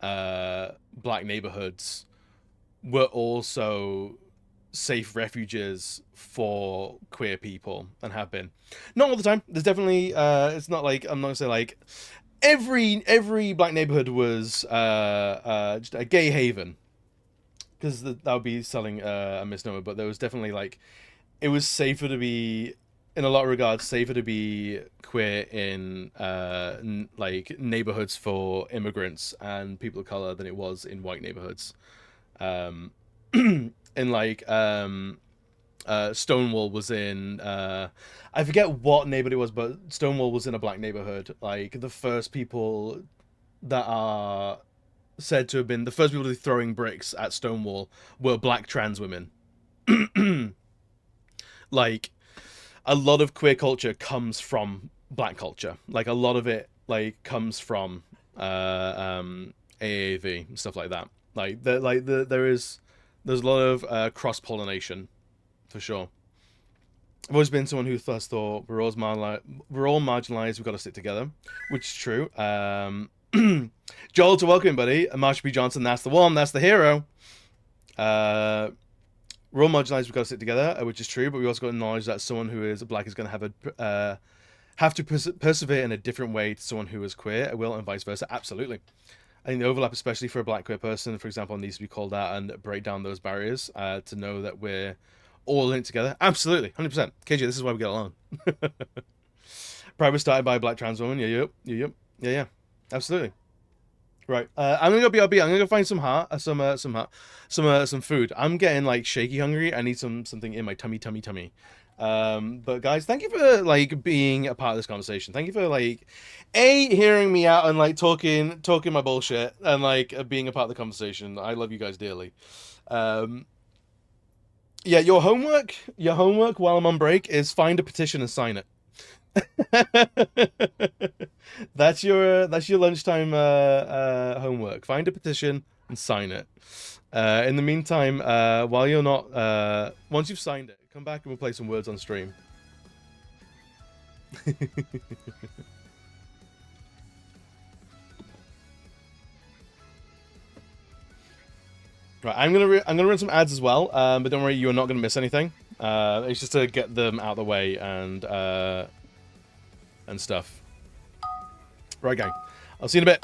black neighborhoods were also safe refuges for queer people and have been. Not all the time. There's definitely it's not like I'm not gonna say like every black neighborhood was just a gay haven, because that would be selling a misnomer. But there was definitely like it was safer to be, in a lot of regards, safer to be queer in like neighborhoods for immigrants and people of color than it was in white neighborhoods. In like Stonewall was in I forget what neighborhood it was, but Stonewall was in a black neighborhood. Like the first people that are said to have been the first people to be throwing bricks at Stonewall were black trans women. Like a lot of queer culture comes from black culture. Like a lot of it like comes from AAV and stuff like that. There's a lot of cross pollination for sure. I've always been someone who thus thought we're all marginalized. We've got to stick together, which is true. Joel, to welcome, buddy. Marsha B. Johnson, that's the one. That's the hero. We're all marginalized. We've got to stick together, which is true. But we also got to acknowledge that someone who is black is going to have to persevere in a different way to someone who is queer, will, and vice versa. Absolutely. I think the overlap, especially for a black queer person, for example, needs to be called out and break down those barriers to know that we're all linked together. Absolutely, 100%. KJ, this is why we get along. Pride was started by a black trans woman. Yeah. Absolutely. Right. I'm gonna go BRB. I'm gonna go find some food. I'm getting like shaky hungry. I need something in my tummy. But guys, thank you for like being a part of this conversation. Thank you for like hearing me out and like talking my bullshit and like being a part of the conversation. I love you guys dearly. Yeah, your homework while I'm on break is find a petition and sign it. That's your lunchtime homework. Find a petition and sign it. In the meantime, while you're not once you've signed it, come back and we'll play some words on stream. Right, I'm gonna run some ads as well, but don't worry, you're not gonna miss anything. It's just to get them out of the way and stuff. Right, gang. I'll see you in a bit.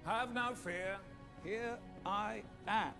Have no fear. Here I am.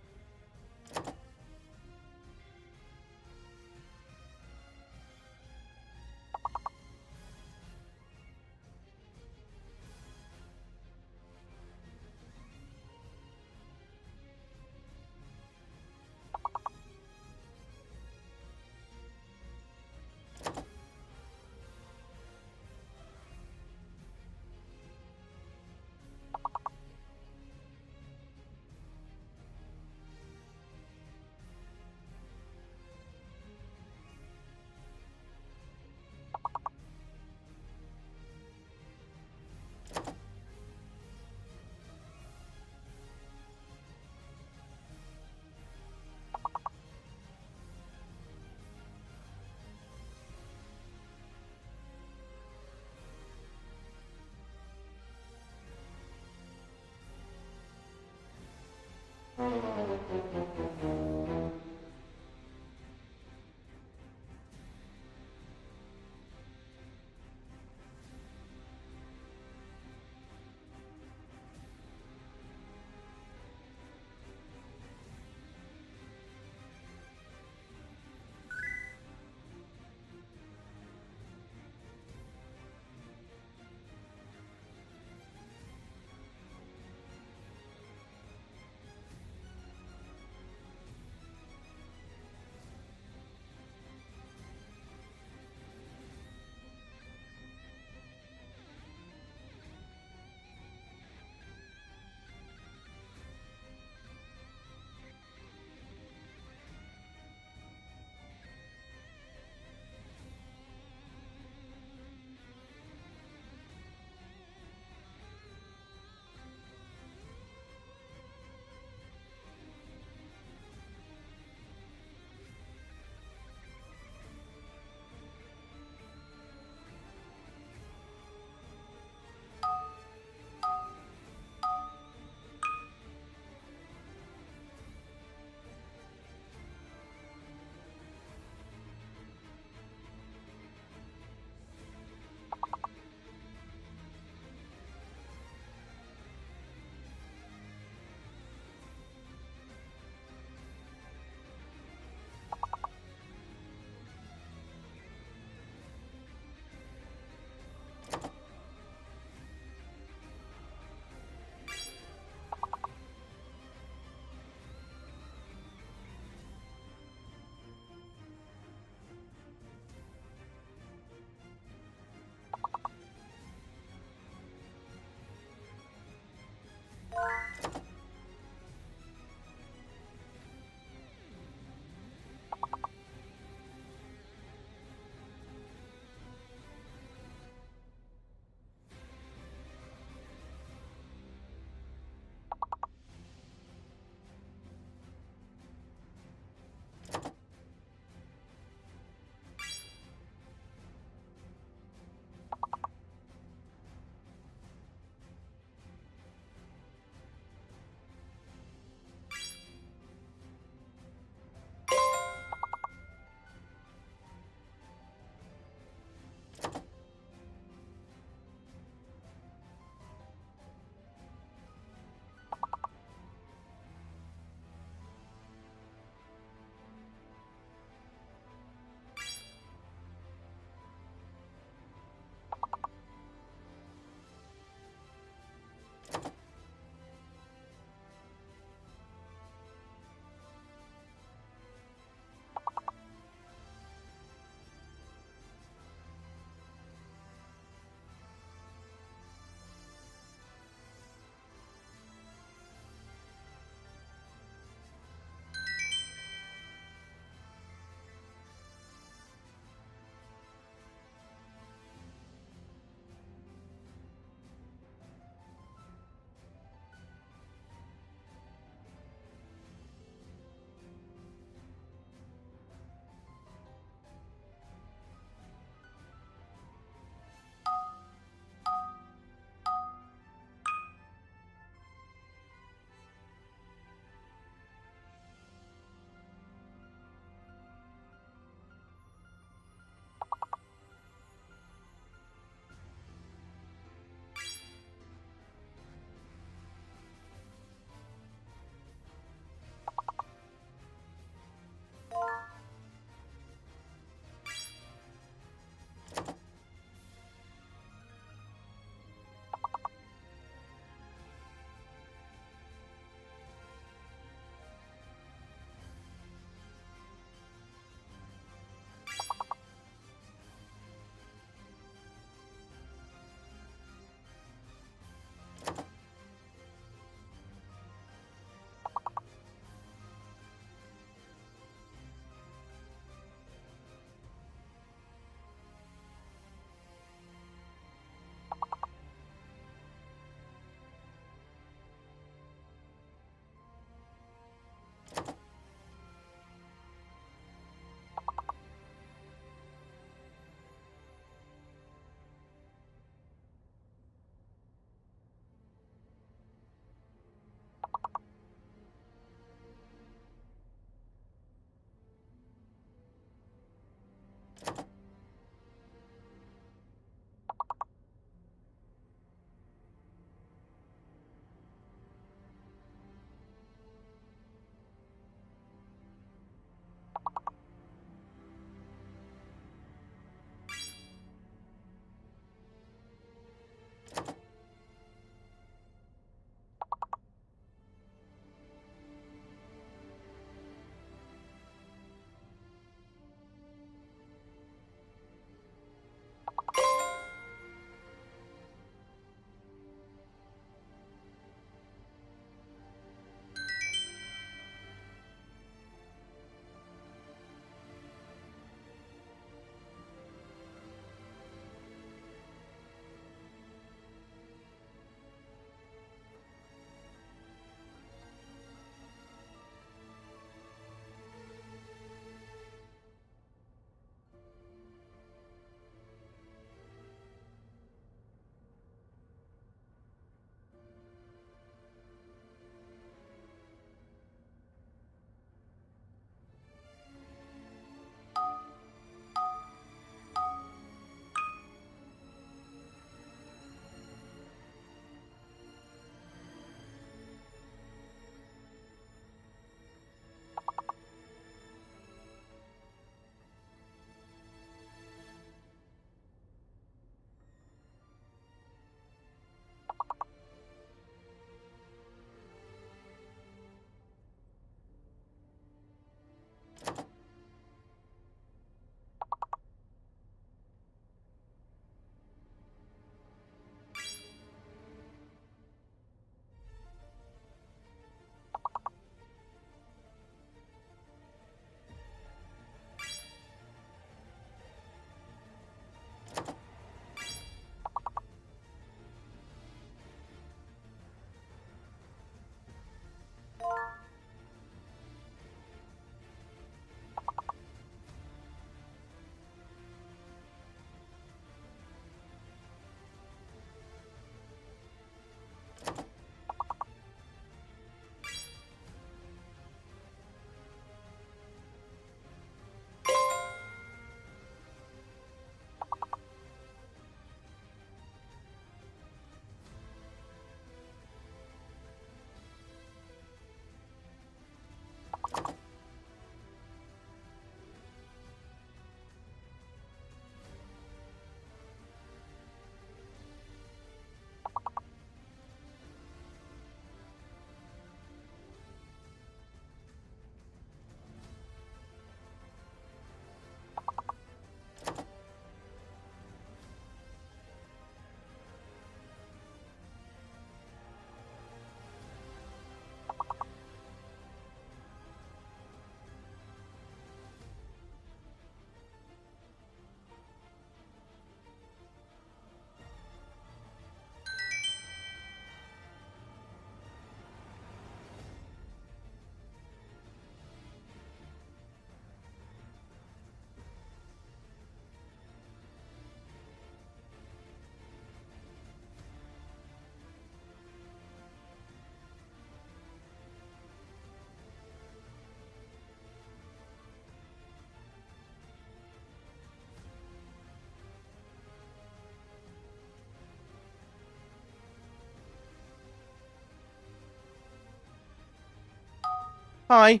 Hi.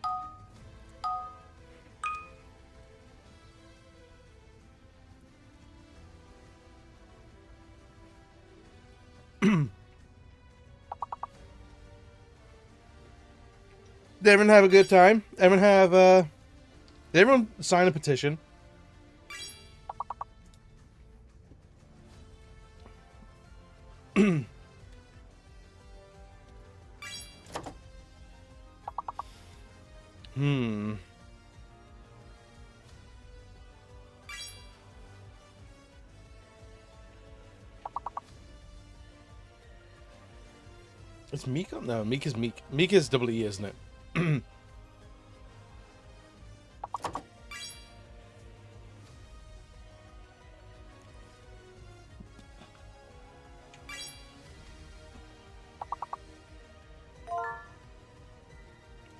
Did everyone have a good time? Everyone have, did everyone sign a petition? Hmm. Is Meek on? No, Meek is Meek. Meek is double E, isn't it?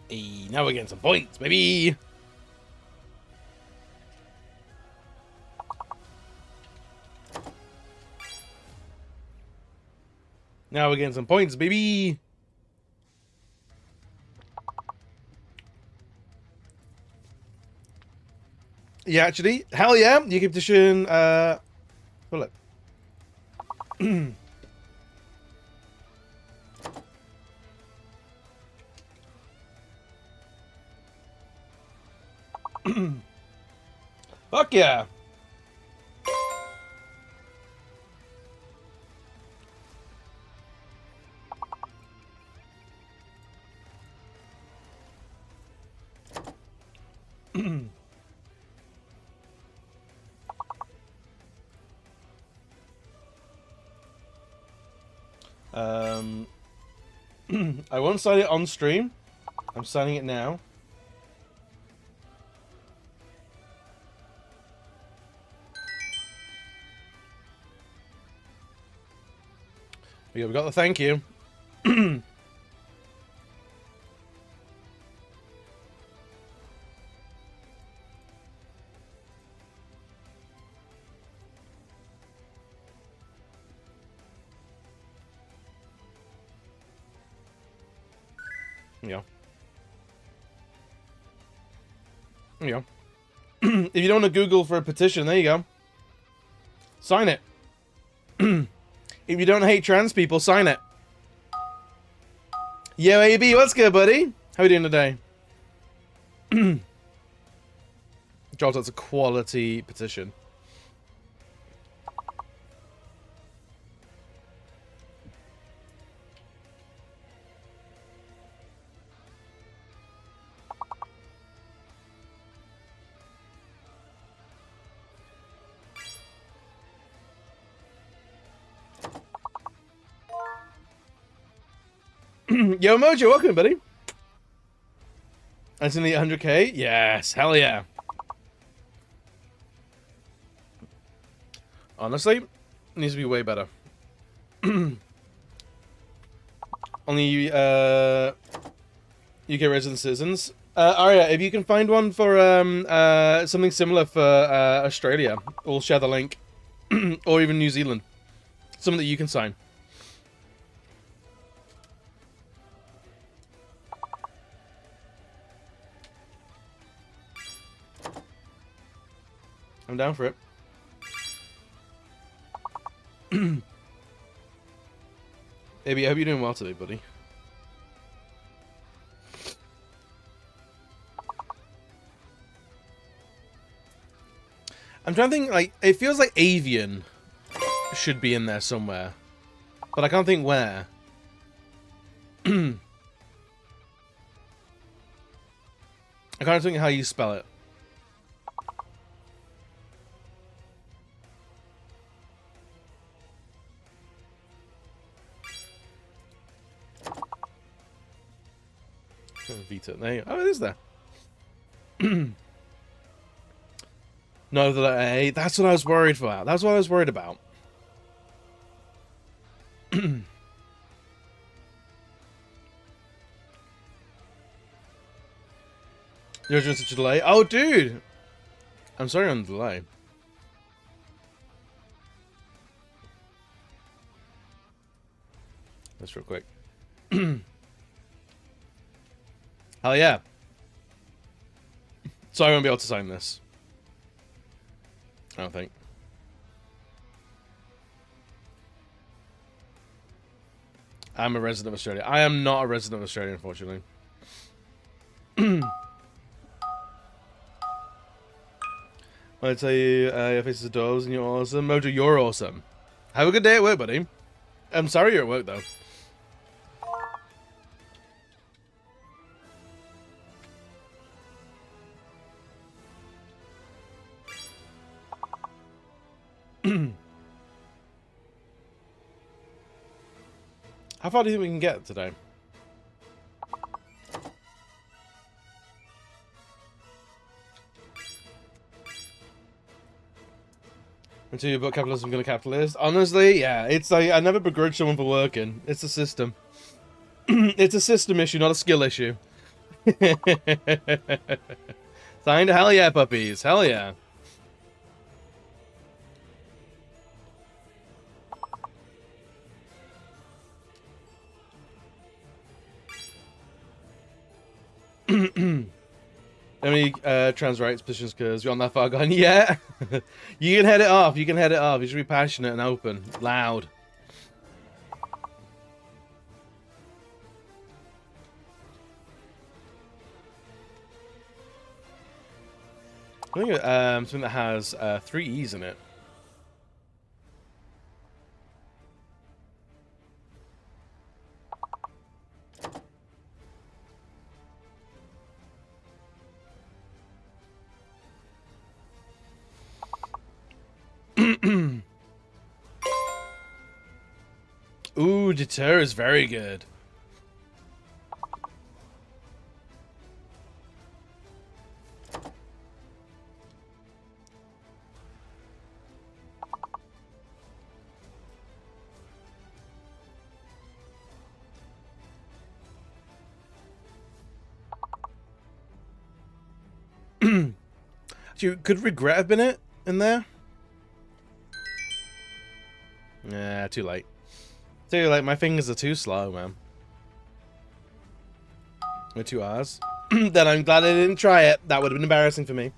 Hey, now we're getting some points, baby. Now we're getting some points, baby. Yeah, actually, hell yeah, you can petition. Hold up. Fuck yeah. I won't sign it on stream. I'm signing it now. We got the thank you. Yeah. There you go. If you don't want to Google for a petition, there you go. Sign it. If you don't hate trans people, sign it. Yo, AB, what's good, buddy? How are you doing today? Joel, that's a quality petition. Yo, Mojo, welcome, buddy. That's in the 100k? Yes, hell yeah. Honestly, it needs to be way better. Only UK resident citizens. Aria, if you can find one for something similar for Australia, we'll share the link. Or even New Zealand. Something that you can sign. I'm down for it. Baby, I hope you're doing well today, buddy. I'm trying to think, like, it feels like Avian should be in there somewhere. But I can't think where. I can't think how you spell it. Vita. There you go. Oh, it is there. No, the letter A. That's what I was worried about. That's what I was worried about. There's just such a delay. Oh, dude! I'm sorry on the delay. That's real quick. Hell yeah. So I won't be able to sign this. I don't think. I'm a resident of Australia. I am not a resident of Australia, unfortunately. I tell you, your face is adorable and you're awesome. Mojo, you're awesome. Have a good day at work, buddy. I'm sorry you're at work, though. How far do you think we can get today? Until you put capitalism, gonna capitalist. Honestly, yeah, it's like I never begrudge someone for working. It's a system. It's a system issue, not a skill issue. Signed, hell yeah, puppies, hell yeah. How many trans rights positions because you're on that far gone? Yeah. You can head it off. You can head it off. You should be passionate and open. Loud. I think something that has 3 E's in it. Ooh, deter is very good. Could regret have been it in there? Yeah, too late. Too late. My fingers are too slow, man. With 2 R's. Then I'm glad I didn't try it. That would have been embarrassing for me.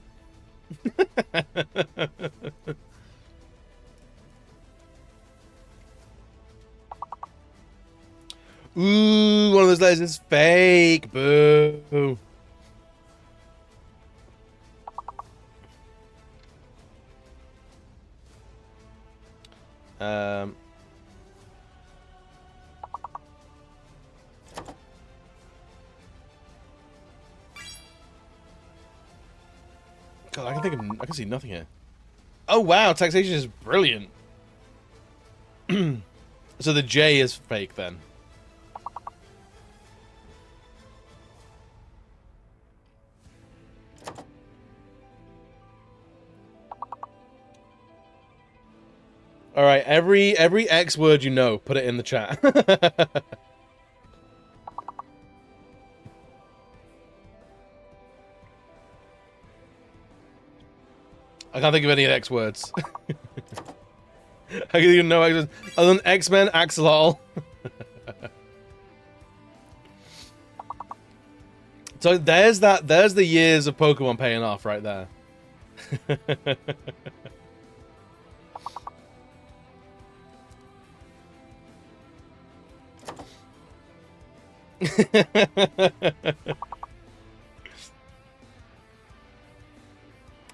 Ooh, one of those letters is fake. Boo. God, I can see nothing here. Oh wow, taxation is brilliant. So the J is fake then. All right, every X word you know, put it in the chat. I can't think of any X words. I can't even know X words. Other than X-Men, Axolotl. So there's the years of Pokemon paying off right there.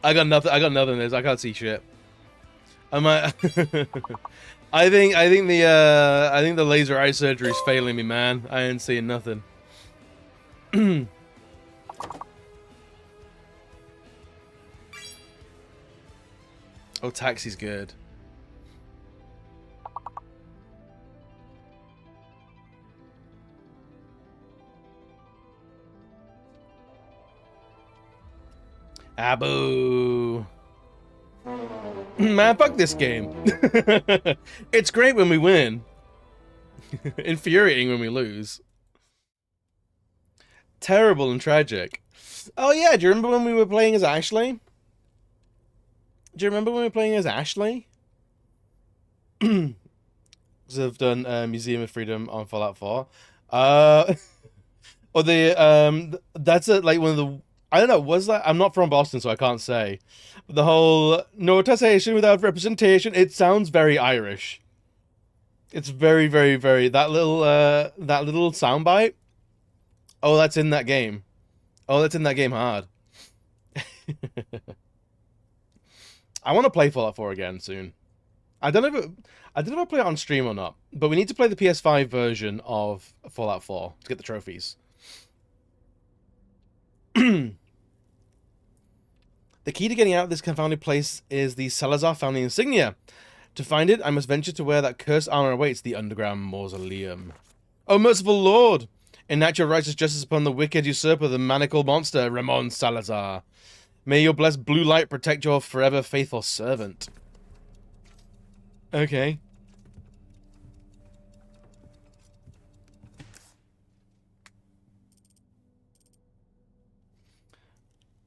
I got nothing in this. I can't see shit. I might I think the laser eye surgery is failing me, man. I ain't seeing nothing. Oh, taxi's good. Abu. Man, fuck this game. It's great when we win. Infuriating when we lose. Terrible and tragic. Oh yeah, do you remember when we were playing as Ashley? Do you remember when we were playing as Ashley? Because I've done Museum of Freedom on Fallout 4. Or the that's like one of the I don't know, was that... I'm not from Boston, so I can't say. The whole no taxation without representation, it sounds very Irish. It's very, very, very... That little soundbite. Oh, that's in that game. Oh, that's in that game hard. I want to play Fallout 4 again soon. I don't know if I play it on stream or not, but we need to play the PS5 version of Fallout 4 to get the trophies. The key to getting out of this confounded place is the Salazar family insignia. To find it, I must venture to where that cursed armor awaits, the underground mausoleum. Oh, merciful Lord! Enact your righteous justice upon the wicked usurper, the manacled monster, Ramon Salazar. May your blessed blue light protect your forever faithful servant. Okay.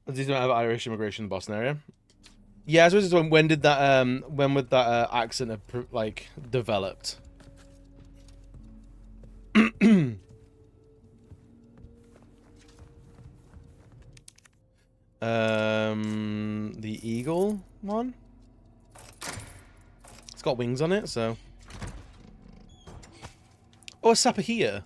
These don't have Irish immigration in the Boston area. Yeah, I suppose it's when did that when would that accent have like developed? The eagle one. It's got wings on it, so. Oh, a sapper here.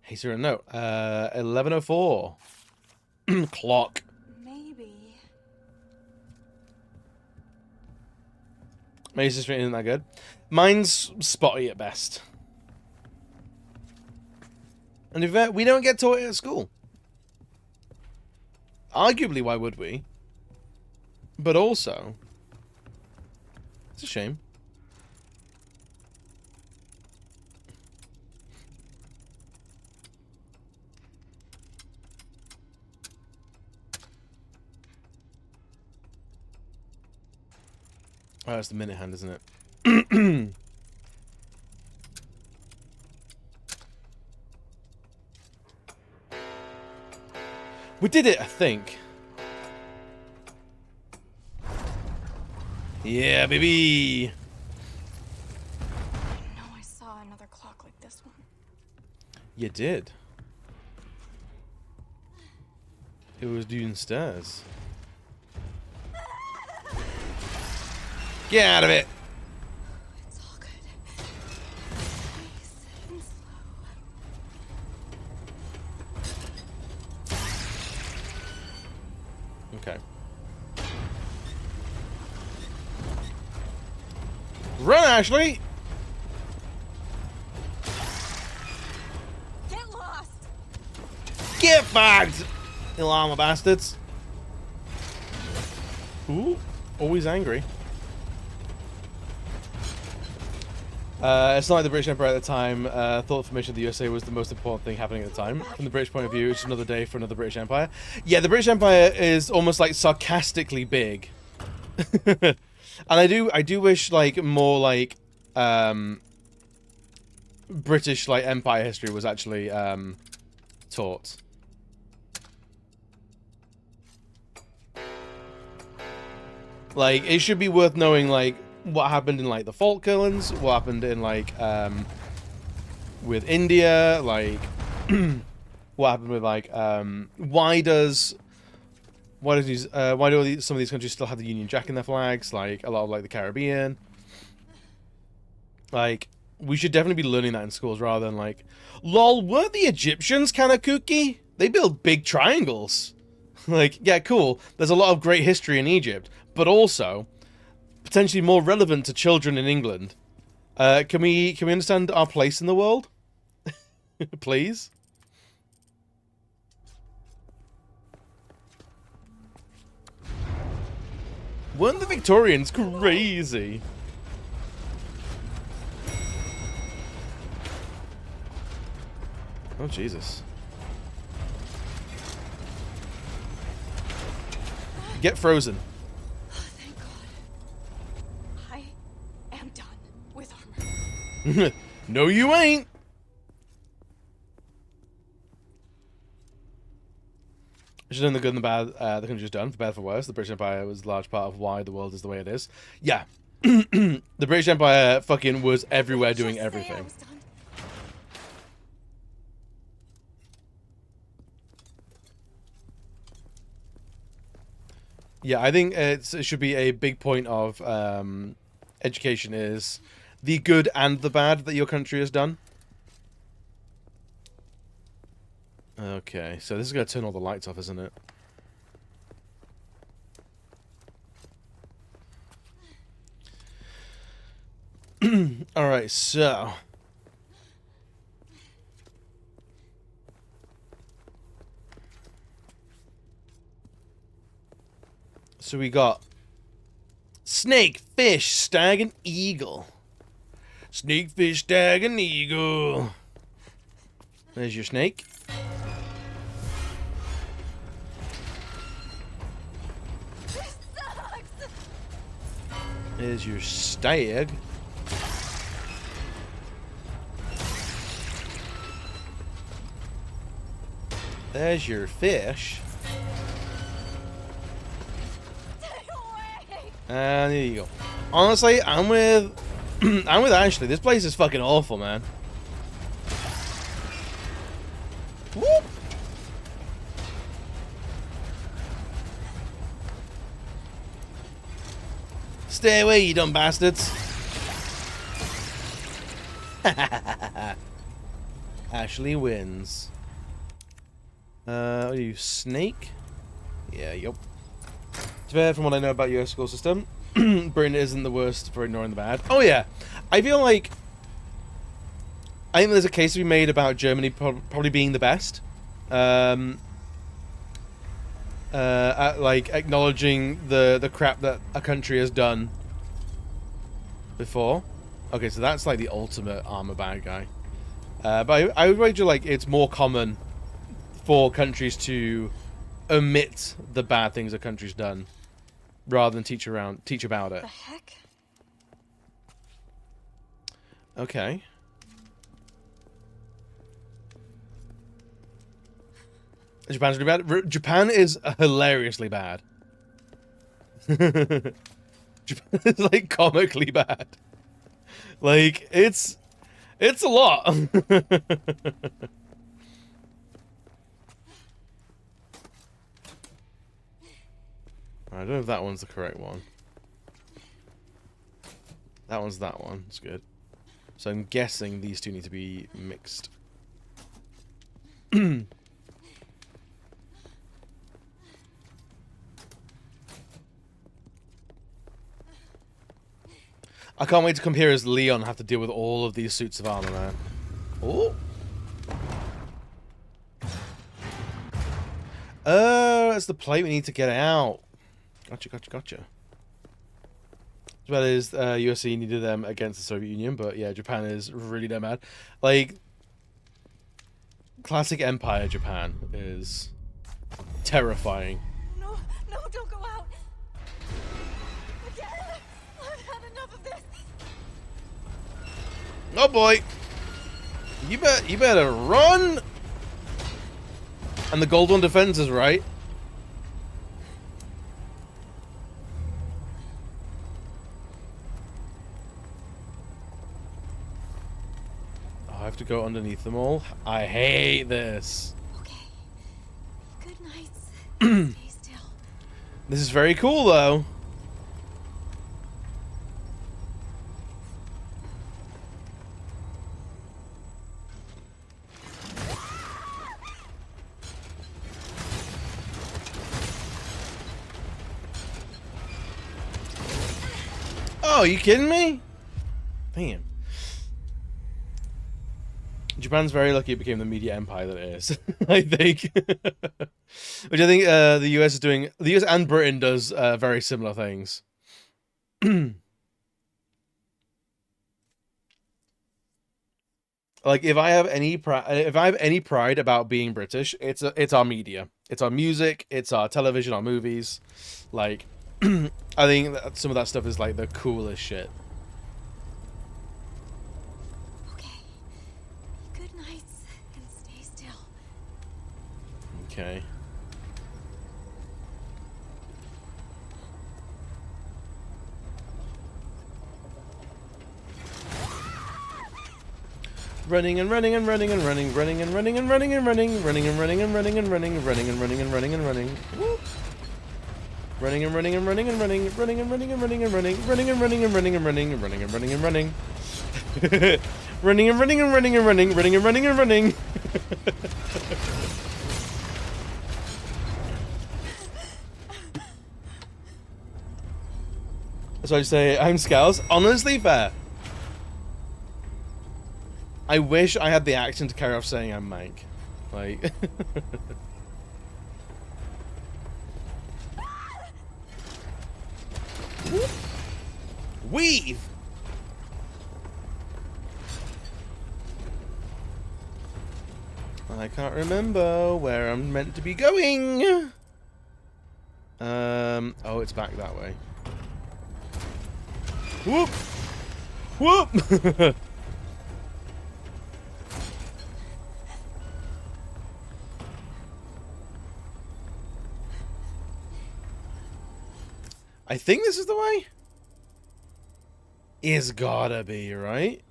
Hey, sir, a note. 11:04. Clock. Maybe. My sister isn't that good. Mine's spotty at best. And if we don't get taught it at school. Arguably, why would we? But also, it's a shame. Oh, it's the minute hand, isn't it? We did it, I think. Yeah, baby. I know I saw another clock like this one. You did. It was doing stairs. Get out of it. It's all good. Nice and slow. Okay. Run, Ashley! Get lost! Get fucked! You llama bastards. Ooh, always angry. It's not like the British Empire at the time thought the formation of the USA was the most important thing happening at the time. From the British point of view, it's another day for another British Empire. Yeah, the British Empire is almost like sarcastically big. And I do wish like more like British like Empire history was actually taught. Like it should be worth knowing like what happened in like the Falklands, what happened in like with India, like what happened with like why do some of these countries still have the Union Jack in their flags, like a lot of like the Caribbean. Like we should definitely be learning that in schools rather than like, lol, weren't the Egyptians kind of kooky? They built big triangles. Like, yeah, cool. There's a lot of great history in Egypt, but also potentially more relevant to children in England. Can we understand our place in the world? Please? Weren't the Victorians crazy? Oh, Jesus. Get frozen. Thank God. I am done with armor. No, you ain't. I should know the good and the bad the country's done, for better for worse. The British Empire was a large part of why the world is the way it is. Yeah. The British Empire fucking was everywhere doing Just say I everything. was done. Yeah, I think it should be a big point of education is the good and the bad that your country has done. Okay, so this is going to turn all the lights off, isn't it? Alright, so... So we got snake, fish, stag, and eagle. Snake, fish, stag, and eagle. There's your snake. This sucks. There's your stag. There's your fish. And there you go. Honestly, I'm with I'm with Ashley. This place is fucking awful, man. Whoop. Stay away, you dumb bastards. Ashley wins. What are you, snake? Yeah, yup. To be fair, from what I know about US school system, Britain isn't the worst for ignoring the bad. Oh yeah, I feel like I think there's a case to be made about Germany probably being the best. At, like, acknowledging the crap that a country has done before. Okay, so that's like the ultimate armor bad guy. But I would wager like it's more common for countries to omit the bad things a country's done rather than teach about it. The heck? Okay. Japan's really bad. Japan is hilariously bad. Japan is like comically bad. Like it's a lot. I don't know if that one's the correct one. That one's that one. It's good. So I'm guessing these two need to be mixed. I can't wait to come here as Leon and have to deal with all of these suits of armor, man. Oh! That's the plate we need to get out. Gotcha. As well as USC needed them against the Soviet Union, but yeah, Japan is really damn bad. Like, classic Empire Japan is terrifying. No, don't go out. Again. I've had enough of this. Oh boy! You better run! And the gold one defense is right. I have to go underneath them all. I hate this. Okay. Good nights. Stay still. This is very cool, though. Oh, are you kidding me? Damn. Japan's very lucky it became the media empire that it is, I think. Which I think the US is doing... The US and Britain does very similar things. Like, if I have any pride about being British, it's our media. It's our music, it's our television, our movies. Like, I think that some of that stuff is, like, the coolest shit. Okay. Running and running and running and running, running and running and running and running, running and running and running and running, running and running and running and running. Running and running and running and running, running and running and running and running, running and running and running and running and running and running and running. Running and running and running and running, running and running and running. So I say, I'm Scouse. Honestly, fair. I wish I had the accent to carry off saying I'm Mank. Like... Weave! I can't remember where I'm meant to be going. Oh, it's back that way. Whoop! Whoop! I think this is the way. It's gotta be, right?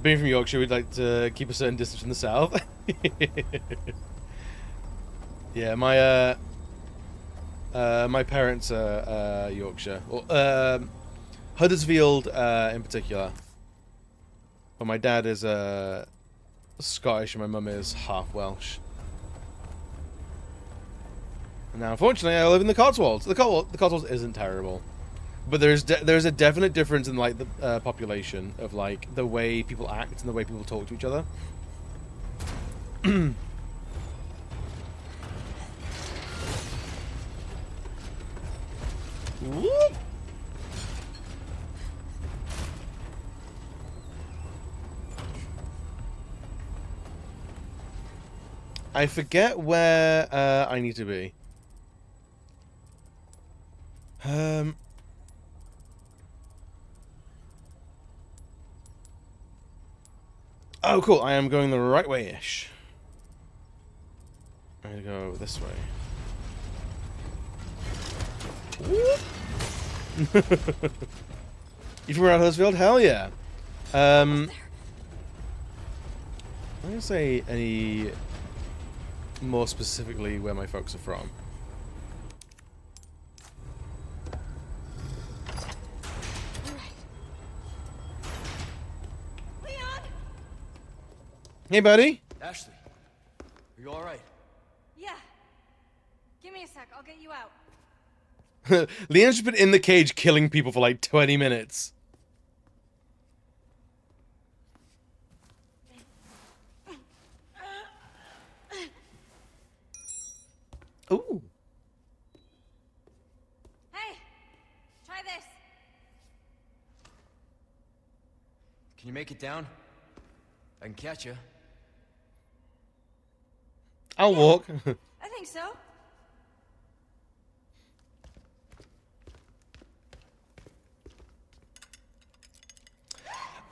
Being from Yorkshire, we'd like to keep a certain distance from the south. Yeah, my parents are Yorkshire, or Huddersfield in particular. But my dad is Scottish and my mum is half Welsh. And now, unfortunately, I live in the Cotswolds. The Cotswolds isn't terrible, but there's a definite difference in like the population of like the way people act and the way people talk to each other. Whoop. I forget where I need to be. Oh, cool. I am going the right way-ish. I'm gonna go this way. You from around Huddersfield? Hell yeah. I'm gonna say any more specifically where my folks are from. Leon! Hey, buddy. Ashley, are you alright? Yeah. Give me a sec. I'll get you out. Leon's just been in the cage killing people for like 20 minutes. Ooh. Hey! Try this. Can you make it down? I can catch you. I'll walk. I think so.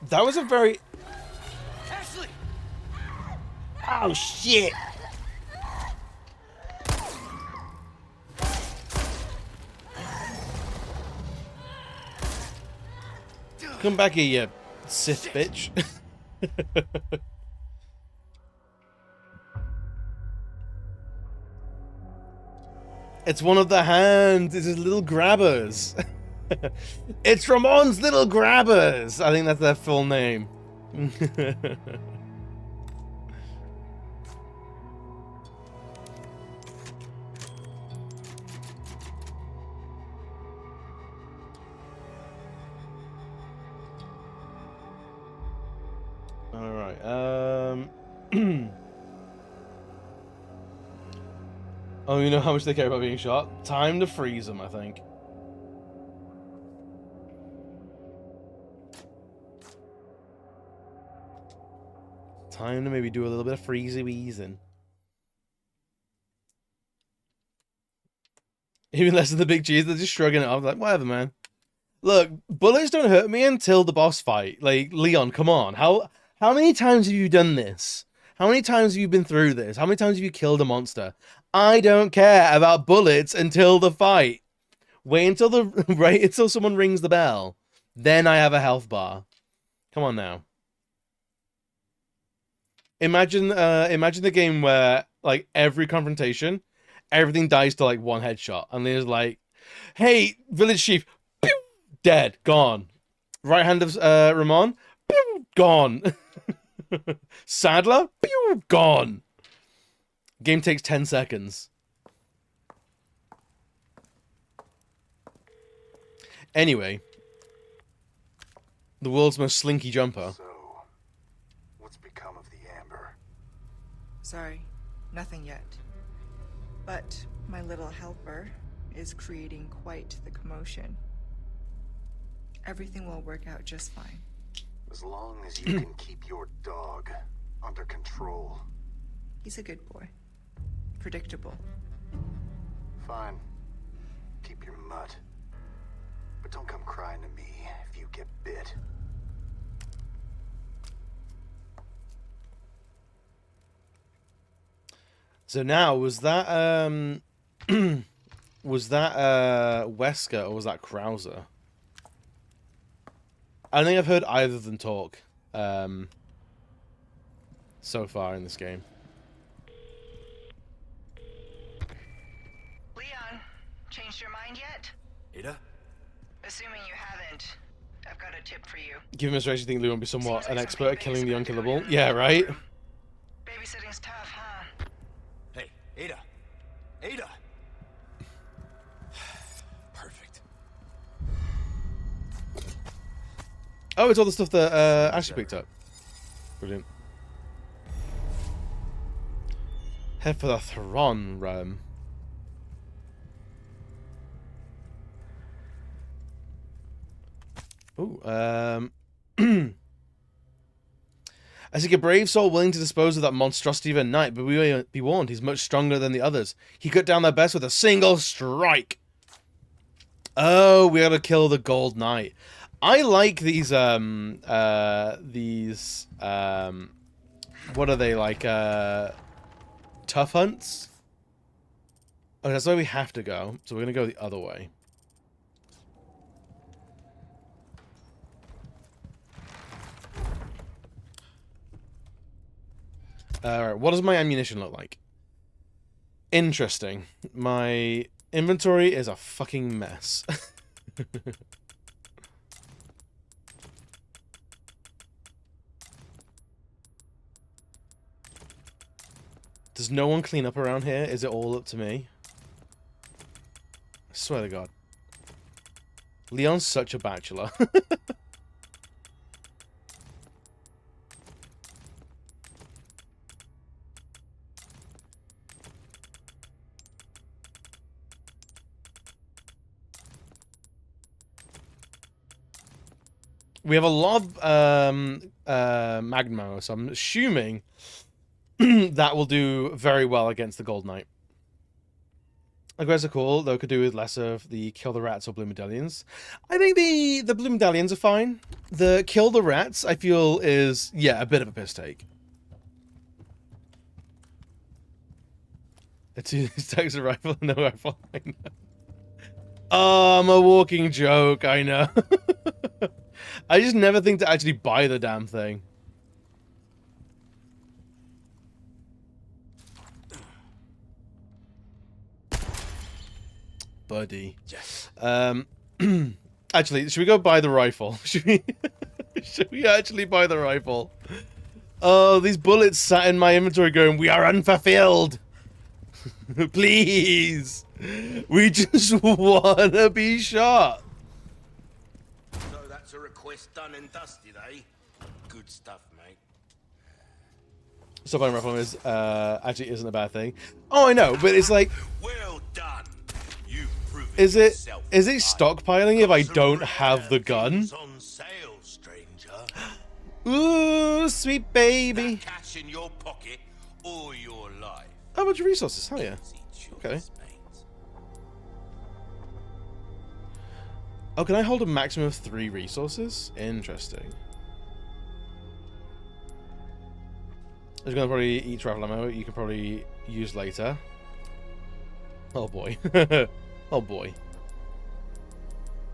That was a very... Ashley! Oh, shit! Come back here, you Sith bitch. It's one of the hands. It's his little grabbers. It's Ramon's little grabbers. I think that's their full name. All right. Oh, you know how much they care about being shot? Time to freeze them, I think. Time to maybe do a little bit of freezy wheezing. Even less than the big cheese, they're just shrugging it off like, whatever, man. Look, bullets don't hurt me until the boss fight. Like, Leon, come on. How many times have you done this? How many times have you been through this? How many times have you killed a monster? I don't care about bullets until the fight. Wait until someone rings the bell. Then I have a health bar. Come on now. Imagine the game where like every confrontation, everything dies to like one headshot. And there's like, hey, village chief, pew, dead, gone. Right hand of Ramon, pew, gone. Sadler, pew, gone. Game takes 10 seconds. Anyway, the world's most slinky jumper. So, what's become of the amber? Sorry, nothing yet. But my little helper is creating quite the commotion. Everything will work out just fine. As long as you can keep your dog under control. He's a good boy. Predictable. Fine. Keep your mutt. But don't come crying to me if you get bit. So now, was that was that Wesker or was that Krauser? I don't think I've heard either of them talk so far in this game. Leon, changed your mind yet? Ada? Assuming you haven't, I've got a tip for you. Given Mr. H, you think Leon would be somewhat Seems an like expert something at killing the big's about to unkillable? happen. Yeah, right? Babysitting's tough, huh? Hey, Ada! Ada! Perfect. Oh, it's all the stuff that Ashley picked up. Brilliant. Head for the Thron room. Ooh, I seek a brave soul willing to dispose of that monstrosity of a knight, but be warned, he's much stronger than the others. He cut down their best with a single strike. Oh, we gotta kill the Gold Knight. I like these, what are they, like, tough hunts? Oh, that's where we have to go, so we're gonna go the other way. Alright, what does my ammunition look like? Interesting. My inventory is a fucking mess. Does no one clean up around here? Is it all up to me? I swear to God. Leon's such a bachelor. We have a lot of Magnum ammo, so I'm assuming that will do very well against the Gold Knight. Aggressors are cool, though could do with less of the kill the rats or blue medallions. I think the blue medallions are fine. The kill the rats, I feel, is, yeah, a bit of a piss take. It's a rifle, no rifle, I know. Oh, I'm a walking joke, I know. I just never think to actually buy the damn thing. Buddy. Yes. Actually, should we go buy the rifle? Should we actually buy the rifle? Oh, these bullets sat in my inventory going, we are unfulfilled. Please. We just wanna be shot. So that's a request done and dusted, eh? Good stuff, mate. Stop buying rifle is actually isn't a bad thing. Oh, I know, but it's like, Well done. You've proven is it yourself, stockpiling if I don't have the gun? on sale, stranger. Ooh, sweet baby. That cash in your pocket or your life. How much resources? Hell yeah. Easy choice, Okay. mate. Oh, can I hold a maximum of 3 resources? Interesting. I was gonna probably eat travel ammo. You can probably use later. Oh boy. Oh boy.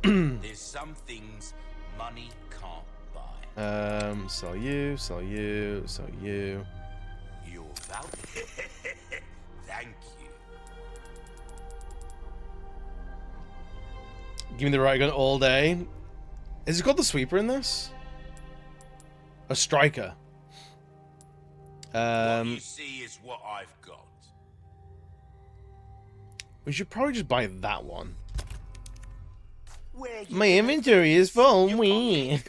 There's some things money can't buy. Sell you, sell you, sell you. You're valuable. Thank you. Give me the right gun all day. Is it called the sweeper in this? A striker. What you see is what I've got. We should probably just buy that one. Where you My inventory is full. Wee.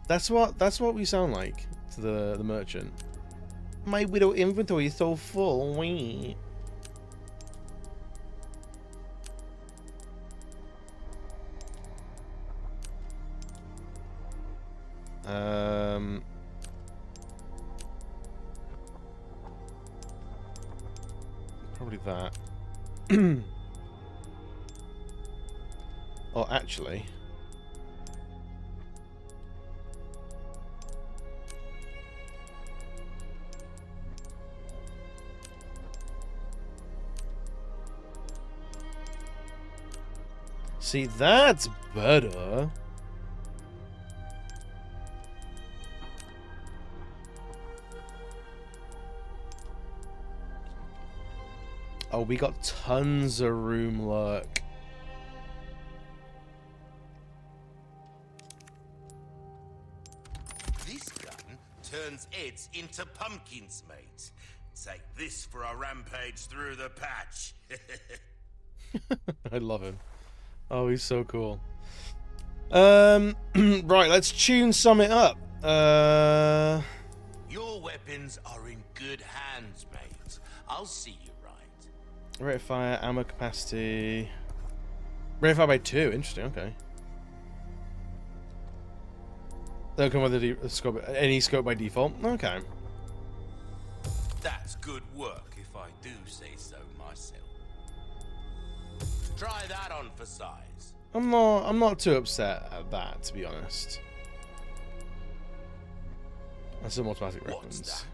That's what we sound like to the merchant. My widow inventory is so full. Wee. Probably that. Oh, actually. See, that's better. Oh, we got tons of room, look. This gun turns heads into pumpkins, mate. Take this for a rampage through the patch. I love him. Oh, he's so cool. Right, let's tune Summit up. Your weapons are in good hands, mate. I'll see you right. Rate of fire, ammo capacity. Rate of fire by 2. Interesting. Okay. They'll come with a scope, any scope by default. Okay. That's good work, if I do say so myself. Try that on for size. I'm not too upset at that, to be honest. And some automatic What's weapons. that?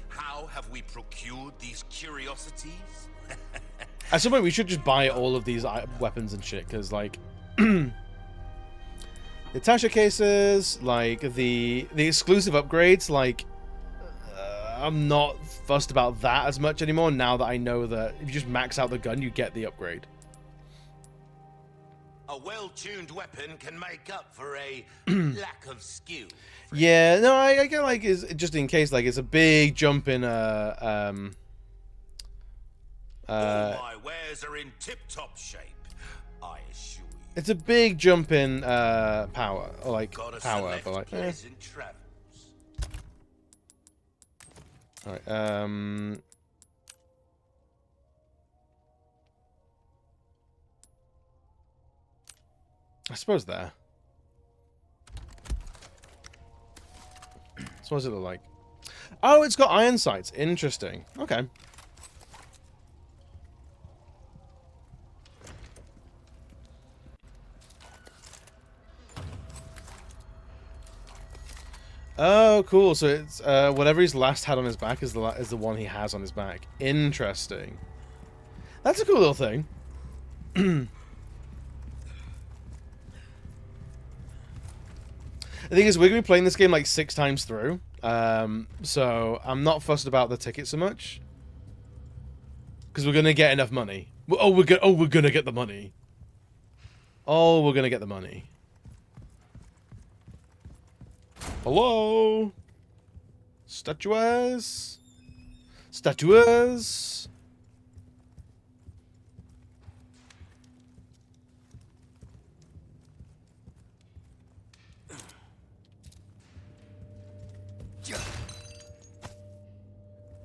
How have we procured these curiosities? At some point, we should just buy all of these weapons and shit, because, like, the Tasha cases, like, the exclusive upgrades, like, I'm not fussed about that as much anymore, now that I know that if you just max out the gun, you get the upgrade. A well-tuned weapon can make up for a lack of skill. Yeah, no, I get, like, is just in case, like, it's a big jump in, All my wares are in tip-top shape, I assure you. it's a big jump in power, or like Gotta power, select but like. pleasant travels. All right. I suppose there. So what does it look like? Oh, it's got iron sights. Interesting. Okay. Oh, cool. So it's whatever he's last had on his back is the one he has on his back. Interesting. That's a cool little thing. The thing is, we're going to be playing this game like 6 times through, so I'm not fussed about the ticket so much, because we're going to get enough money. We're going to get the money. Oh, we're going to get the money. Hello? Statues? Statues?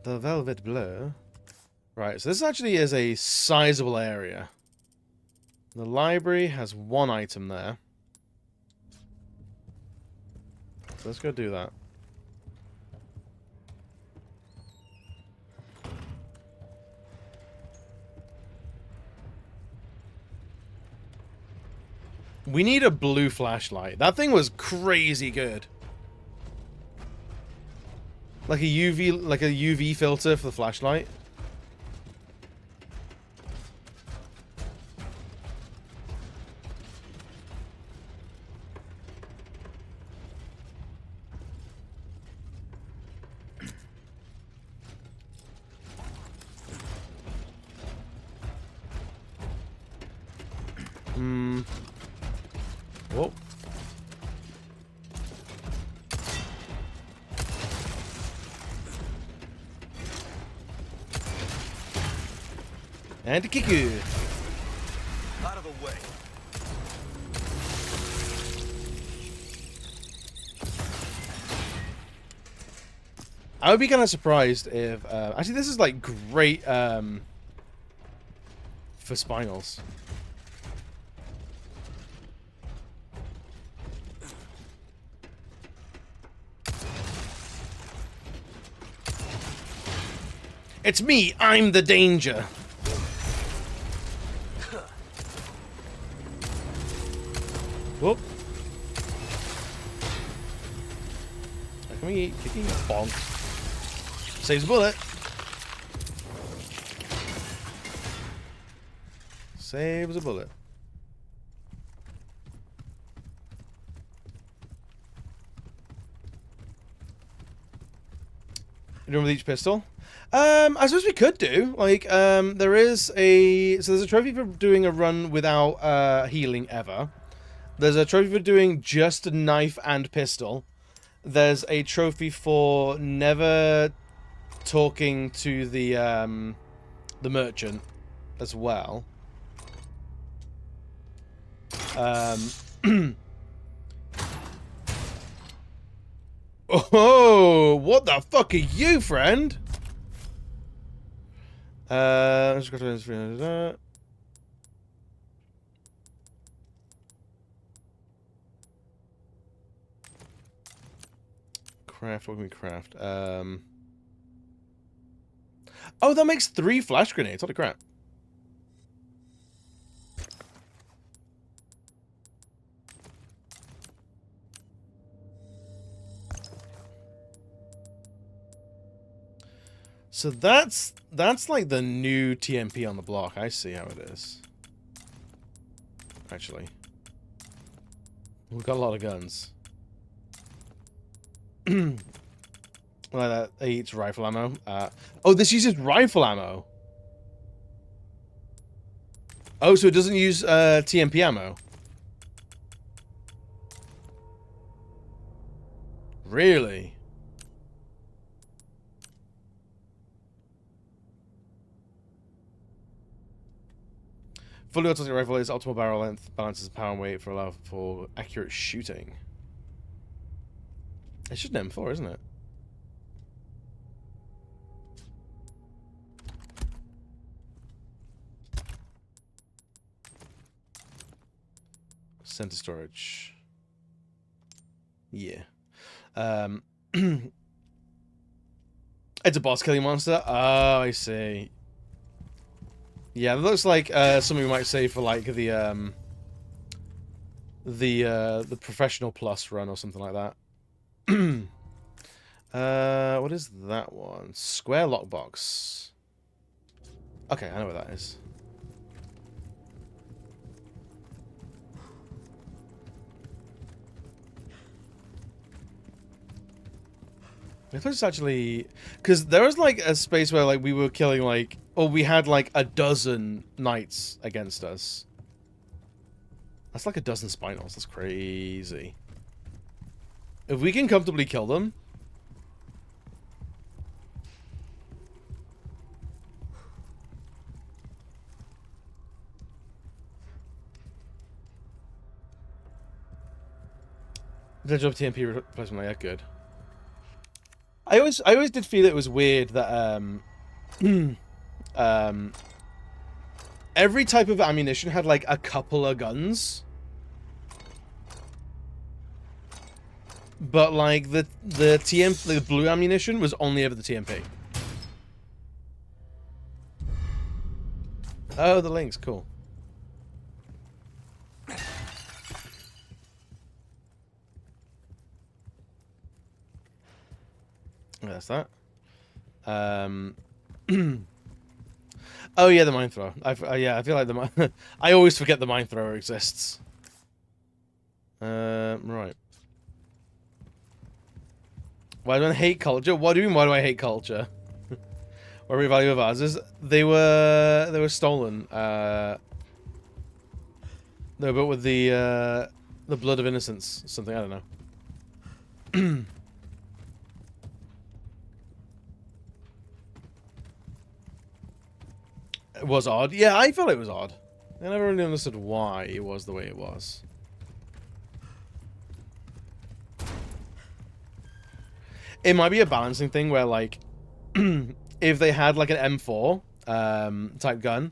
The Velvet Blur. Right, so this actually is a sizable area. The library has 1 item there. So let's go do that. We need a blue flashlight. That thing was crazy good. Like a UV filter for the flashlight. Hmm. Whoa. And to kick you. Out of the way. I would be kind of surprised if... actually, this is, like, great for spinals. It's me! I'm the danger! Whoop. Can we eat kicking? Bonk. Saves a bullet. Saves a bullet. You doing with each pistol? I suppose we could do. Like, there is a... So there's a trophy for doing a run without healing ever. There's a trophy for doing just a knife and pistol. There's a trophy for never talking to the merchant as well. Oh, what the fuck are you, friend? Let's go to this. Craft, what can we craft? Oh, that makes 3 flash grenades. Holy crap. So that's like the new TMP on the block. I see how it is. Actually. We've got a lot of guns. Like that eats rifle ammo. Oh, this uses rifle ammo. Oh, so it doesn't use TMP ammo. Really? Fully automatic rifle is optimal barrel length, balances power and weight for accurate shooting. It's just an M4, isn't it? Center storage. Yeah. It's a boss killing monster. Oh, I see. Yeah, it looks like something we might say for like the professional plus run or something like that. What is that one? Square lockbox. Okay, I know what that is. I thought it's actually... Because there was, like, a space where, like, we were killing, like... Or we had, like, a dozen knights against us. That's like a dozen spinals. That's crazy. If we can comfortably kill them... Potential TMP replacement, yeah, good. I always did feel it was weird that every type of ammunition had like a couple of guns, but like the blue ammunition was only ever the TMP. Oh, the links, cool. That's that. Oh yeah, the mine thrower. Yeah, I feel like the I always forget the mine thrower exists. Right. Why do I hate culture? What do you mean? Why do I hate culture? What revalue of ours is they were stolen. No, but with the blood of innocence, something, I don't know. It was odd. Yeah, I felt it was odd. I never really understood why it was the way it was. It might be a balancing thing where, like, if they had, like, an M4 type gun,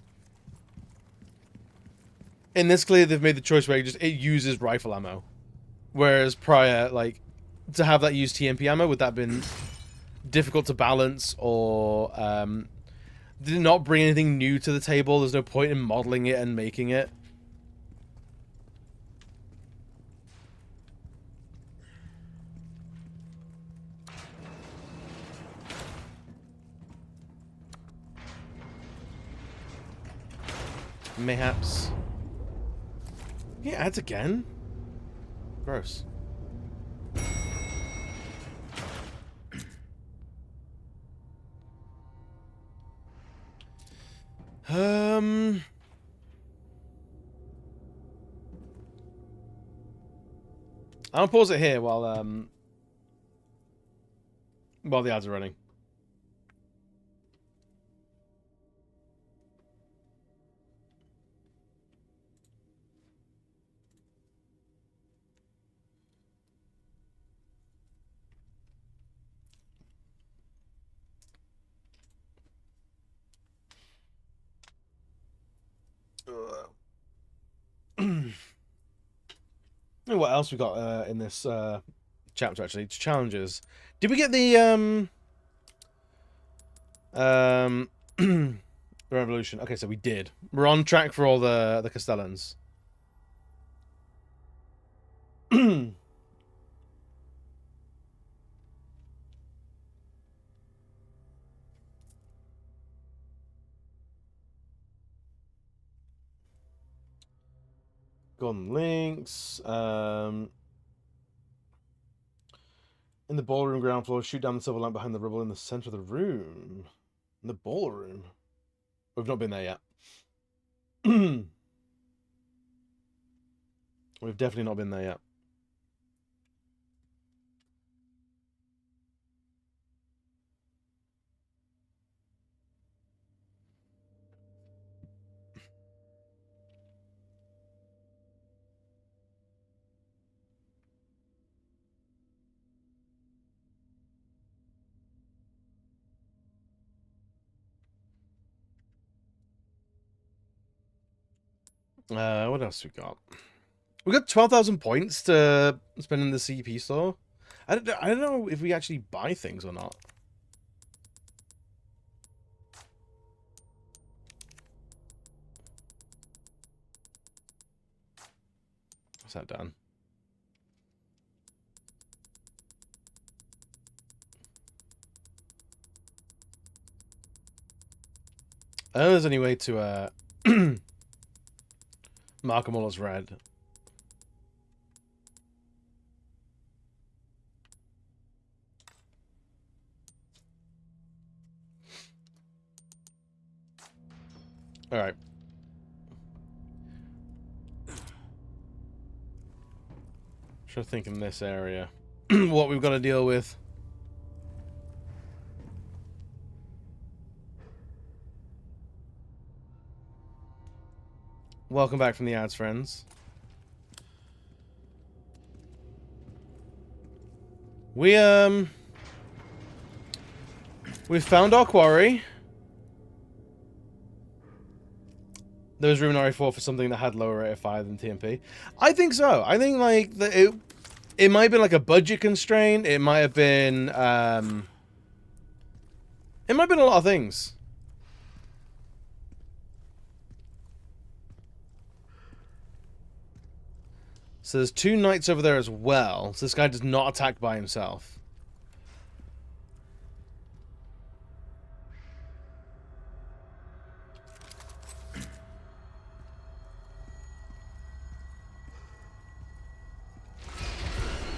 in this clear they've made the choice where it uses rifle ammo. Whereas prior, like, to have that use TMP ammo, would that have been difficult to balance, or did it not bring anything new to the table? There's no point in modeling it and making it. Mayhaps. Yeah, ads again? Gross. I'll pause it here while the ads are running. What else we got in this chapter, actually? Challenges. Did we get the the revolution? Okay, so we did. We're on track for all the Castellans. Golden links. In the ballroom ground floor, shoot down the silver lamp behind the rubble in the center of the room. In the ballroom. We've not been there yet. We've definitely not been there yet. What else we got? We got 12,000 points to spend in the CP store. I don't know if we actually buy things or not. What's that done? I don't know if there's any way to mark them all as red. Alright. Trying to think in this area. What we've got to deal with. Welcome back from the ads, friends. We found our quarry. There was room in RE4 for something that had lower rate of fire than TMP. I think so. I think like it might have been like a budget constraint. It might have been a lot of things. So there's 2 knights over there as well. So this guy does not attack by himself.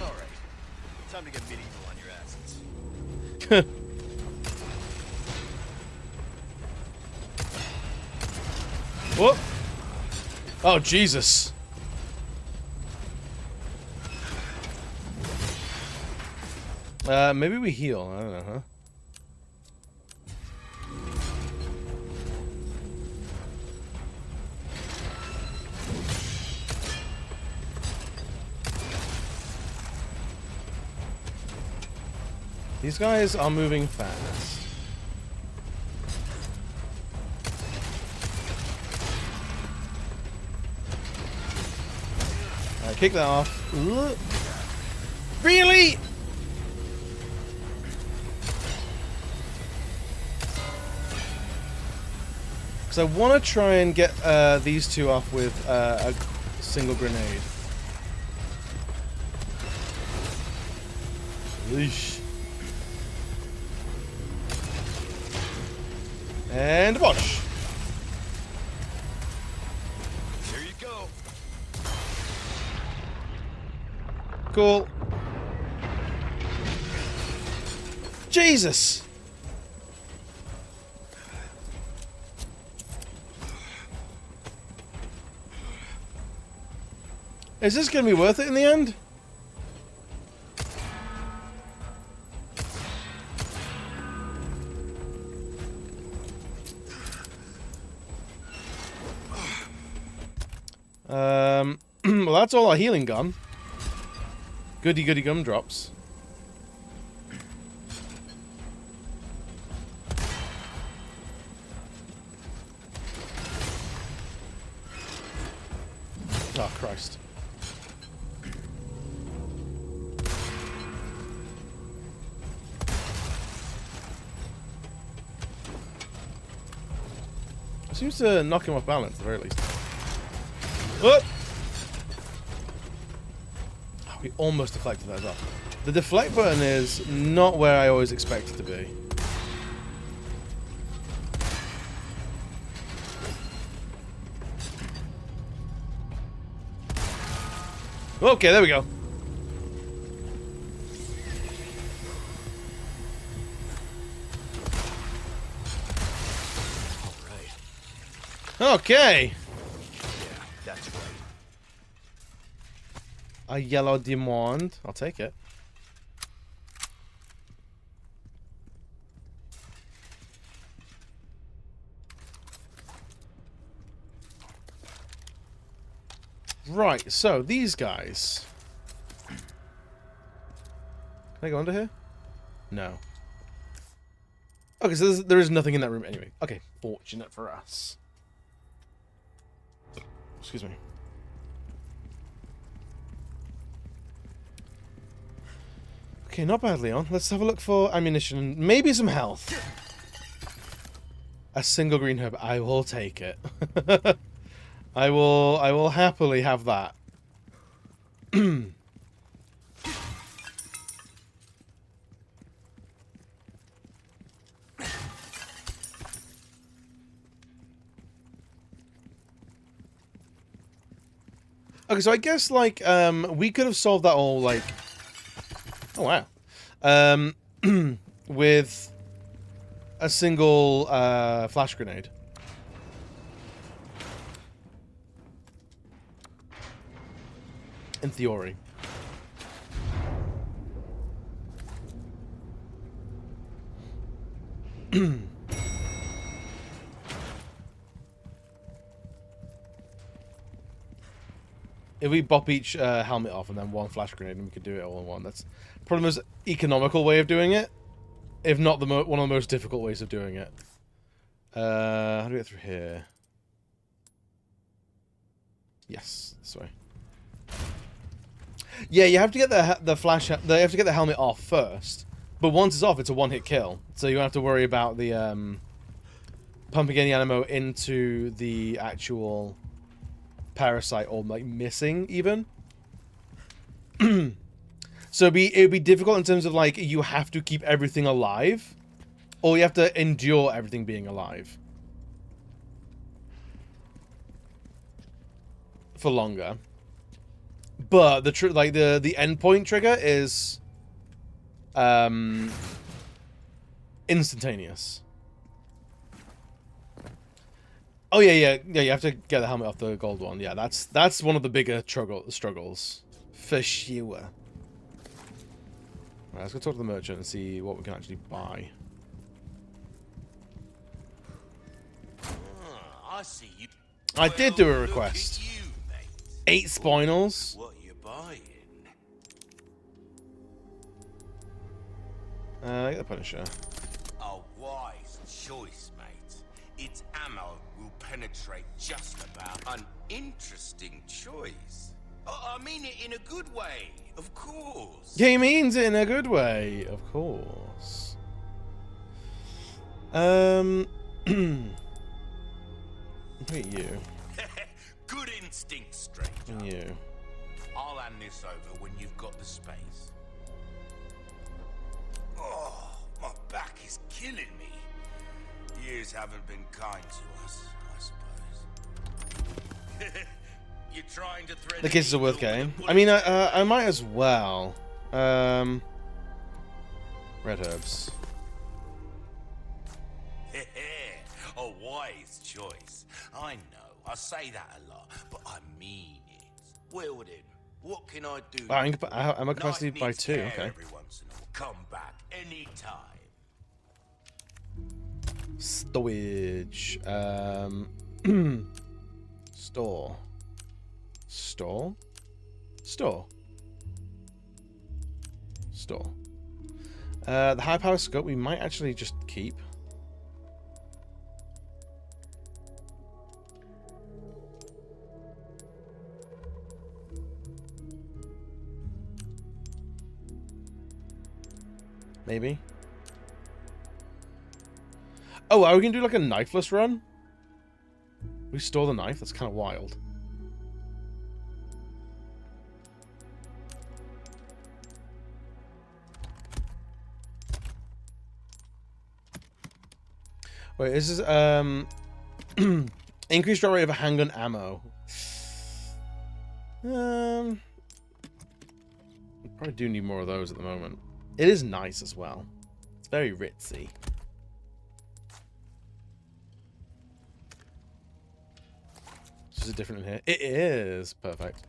Alright. Time to get medieval on your asses. Whoop! Oh, Jesus. Maybe we heal. I don't know, huh? These guys are moving fast. Alright, kick that off. Ugh. Really? Because I want to try and get these two off with a single grenade. Yeesh. And wash. There you go. Cool. Jesus. Is this going to be worth it in the end? Well, that's all our healing gum. Goody goody gumdrops. Oh, Christ. It seems to knock him off balance, at the very least. Whoop! Oh, we almost deflected that as well. The deflect button is not where I always expect it to be. Okay, there we go. Okay. Yeah, that's right. A yellow diamond. I'll take it. Right, so these guys. Can I go under here? No. Okay, so there is nothing in that room anyway. Okay, fortunate for us. Excuse me. Okay, not bad, Leon. Let's have a look for ammunition and maybe some health. A single green herb. I will take it. I will happily have that. Okay, so I guess, like, we could have solved that all, like... Oh, wow. With a single, flash grenade. In theory. If we bop each helmet off and then one flash grenade, and we could do it all in one. That's probably the most economical way of doing it, if not the one of the most difficult ways of doing it. How do we get through here? Yes, this way. Yeah, you have to get the flash. You have to get the helmet off first. But once it's off, it's a one-hit kill. So you don't have to worry about the pumping any ammo into the actual parasite or like missing even. So it'd be difficult in terms of like you have to keep everything alive, or you have to endure everything being alive for longer. But the the endpoint trigger is instantaneous. Oh yeah. You have to get the helmet off the gold one. Yeah, that's one of the bigger struggles for sure. Right, let's go talk to the merchant and see what we can actually buy. I see you. I did do a Well, request. Look at you, mate. 8 spinels. What you buying? Get the Punisher. A wise choice, mate. Its ammo will penetrate just about. An interesting choice. I mean it in a good way, of course. He means it in a good way, of course. Look at you. Good instinct, stranger. And you. I'll hand this over when you've got the space. Oh, my back is killing me. Years haven't been kind to us, I suppose. You're trying to thread The kisses are worth getting. I mean, I might as well. Red herbs. A wise choice. I know, I say that a lot, but I mean it. Well then, what can I do? I'm a capacity Knight by needs 2, care okay. Every once in a while. Come back anytime. Storage. Store. Store? Store. Store. The high power scope we might actually just keep. Maybe. Oh, are we gonna do like a knifeless run? We store the knife? That's kind of wild. Wait, this is increased draw rate of a handgun ammo. We probably do need more of those at the moment. It is nice as well. It's very ritzy. Is it different in here? It is perfect.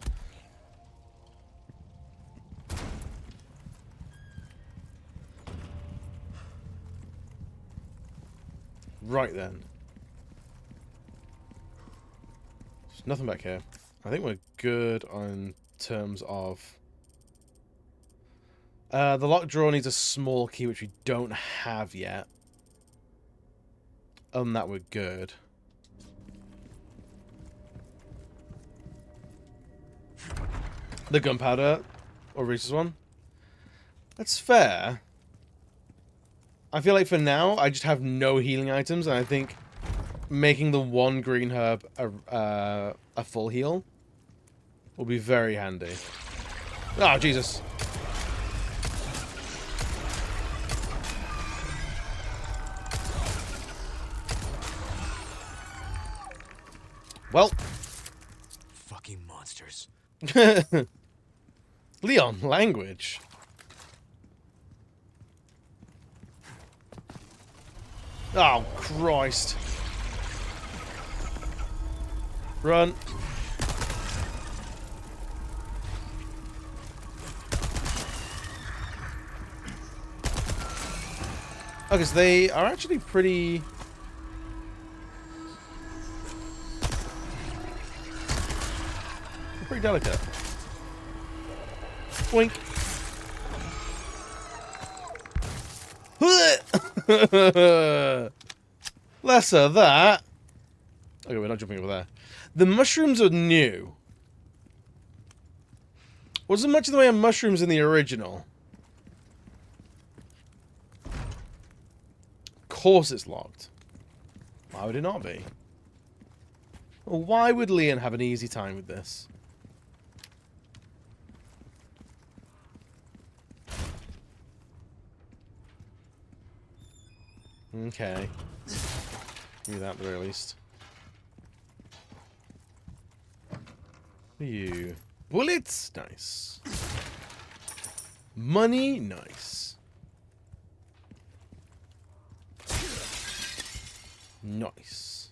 Right then. There's nothing back here. I think we're good on terms of... the lock drawer needs a small key, which we don't have yet. Other than that, we're good. The gunpowder, or Reese's one. That's fair. I feel like for now, I just have no healing items, and I think making the one green herb a full heal will be very handy. Oh, Jesus. Well. Fucking monsters. Leon, language. Oh, Christ. Run. Okay, so they are actually pretty... pretty delicate. Boink. Less of that. Okay, we're not jumping over there. The mushrooms are new. Wasn't much in the way of mushrooms in the original. Of course it's locked. Why would it not be? Well, why would Leon have an easy time with this? Okay. Give me that at the very least. You. Bullets? Nice. Money? Nice. Nice.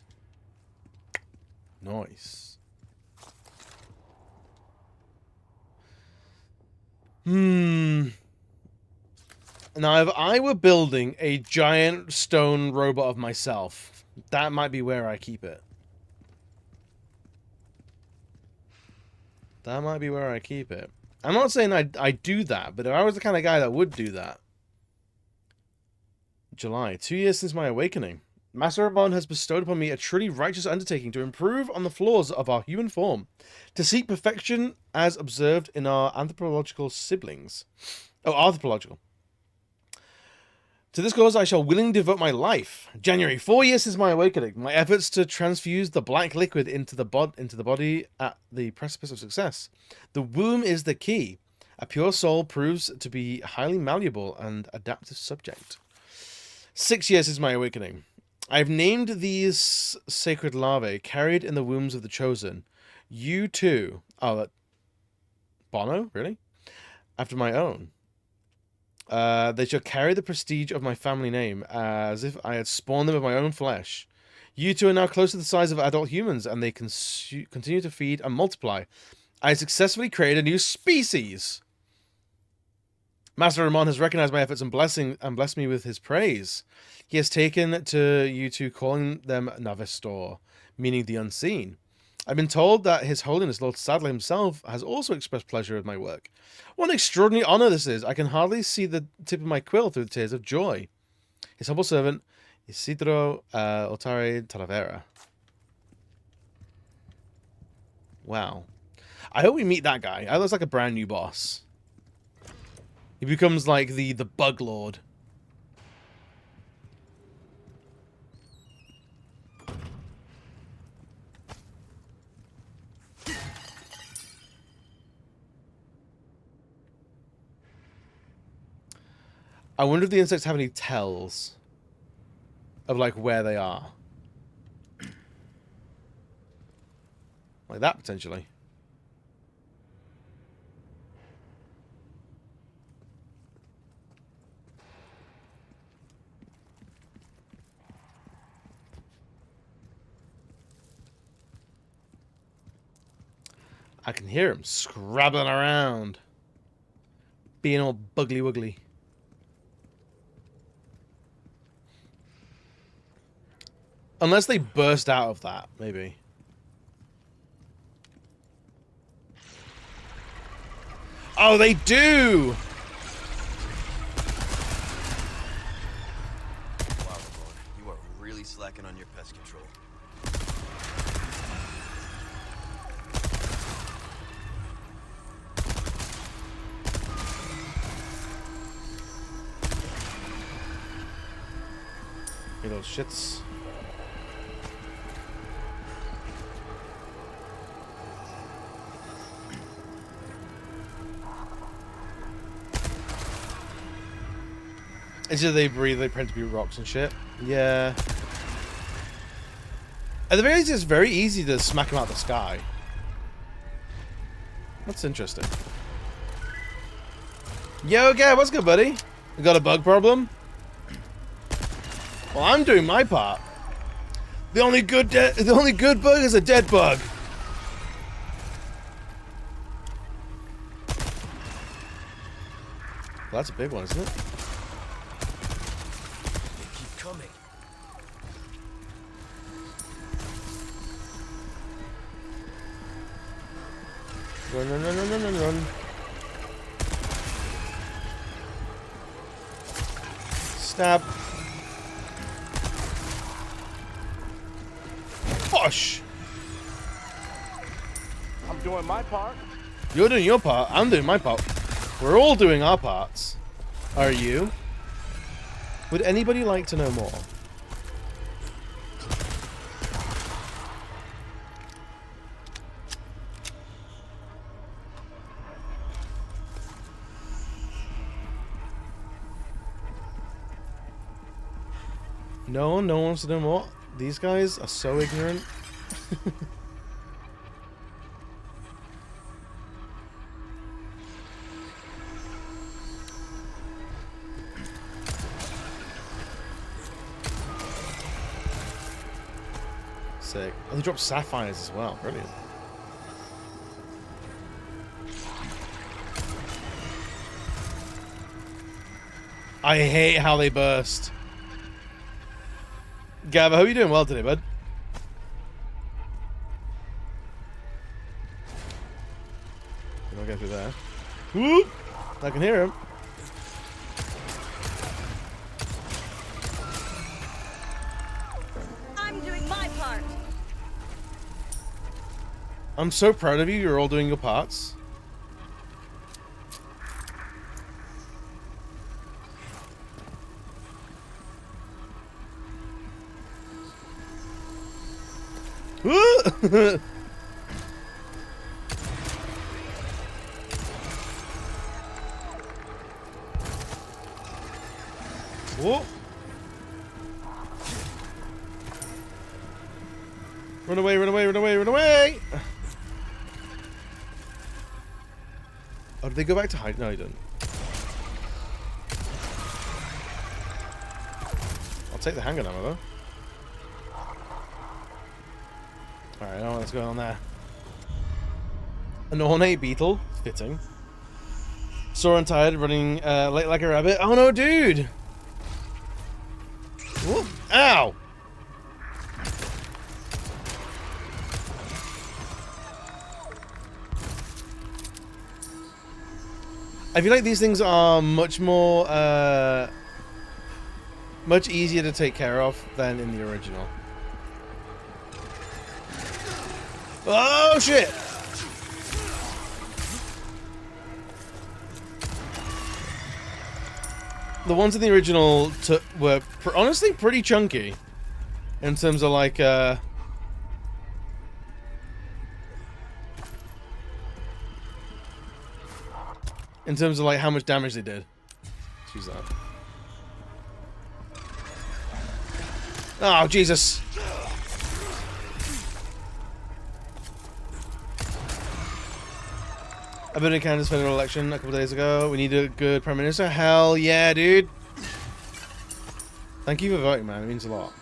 Nice. Now, if I were building a giant stone robot of myself, that might be where I keep it. That might be where I keep it. I'm not saying I do that, but if I was the kind of guy that would do that. July, 2 years since my awakening. Master Ramon has bestowed upon me a truly righteous undertaking to improve on the flaws of our human form, to seek perfection as observed in our anthropological siblings. Oh, anthropological. To this cause I shall willingly devote my life. January, 4 years since my awakening. My efforts to transfuse the black liquid into the body at the precipice of success. The womb is the key. A pure soul proves to be highly malleable and adaptive subject. 6 years since my awakening. I've named these sacred larvae carried in the wombs of the chosen. You too. Oh, Bono? Really? After my own. They shall carry the prestige of my family name, as if I had spawned them of my own flesh. You two are now close to the size of adult humans, and they continue to feed and multiply. I successfully created a new species. Master Ramon has recognized my efforts and blessed me with his praise. He has taken to you two, calling them Navestor, meaning the unseen. I've been told that His Holiness Lord Sadler himself has also expressed pleasure with my work. What an extraordinary honor this is. I can hardly see the tip of my quill through the tears of joy. His humble servant, Isidro Otare Talavera. Wow. I hope we meet that guy. That looks like a brand new boss. He becomes like the bug lord. I wonder if the insects have any tells of like where they are. Like that potentially. I can hear him scrabbling around. Being all buggly wuggly. Unless they burst out of that, maybe. Oh, they do! Wow, Lord, you are really slacking on your pest control. Hey, those shits. Is it they breathe, they tend to be rocks and shit? Yeah. At the very least, it's very easy to smack them out of the sky. That's interesting. Yo, Gab, what's good, buddy? You got a bug problem? Well, I'm doing my part. The only good bug is a dead bug. Well, that's a big one, isn't it? They keep coming. Run, run, run, run, run, run, run. Stab. Push. I'm doing my part. You're doing your part. I'm doing my part. We're all doing our parts. Are you? Would anybody like to know more? No one wants to know more. These guys are so ignorant. Sick. Oh, they dropped sapphires as well. Brilliant. I hate how they burst. Gav, I hope you're doing well today, bud. I'll go through there. Whoop! I can hear him. I'm doing my part. I'm so proud of you. You're all doing your parts. Whoa. Run away, run away, run away, run away! Oh, did they go back to hide? No, he didn't. I'll take the handgun ammo, though. Alright, I don't know what's going on there. An ornate beetle. Fitting. Sore and tired, running late like a rabbit. Oh no, dude! Whoop. Ow! I feel like these things are much more, much easier to take care of than in the original. Oh shit! The ones in the original were honestly pretty chunky in terms of like how much damage they did. Let's use that. Oh Jesus! I've been in Canada's federal election a couple of days ago. We need a good prime minister. Hell yeah, dude! Thank you for voting, man. It means a lot.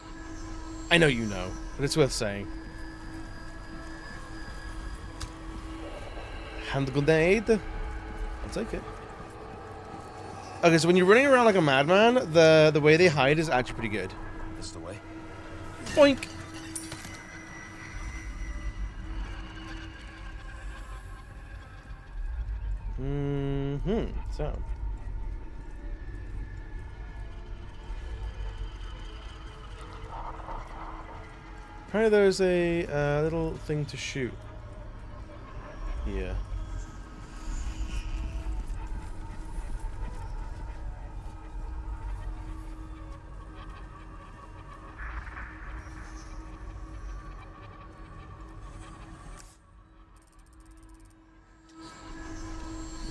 I know you know, but it's worth saying. Hand grenade. I'll take it. Okay, so when you're running around like a madman, the way they hide is actually pretty good. This the way? Boink! So. Apparently there's a little thing to shoot. Yeah.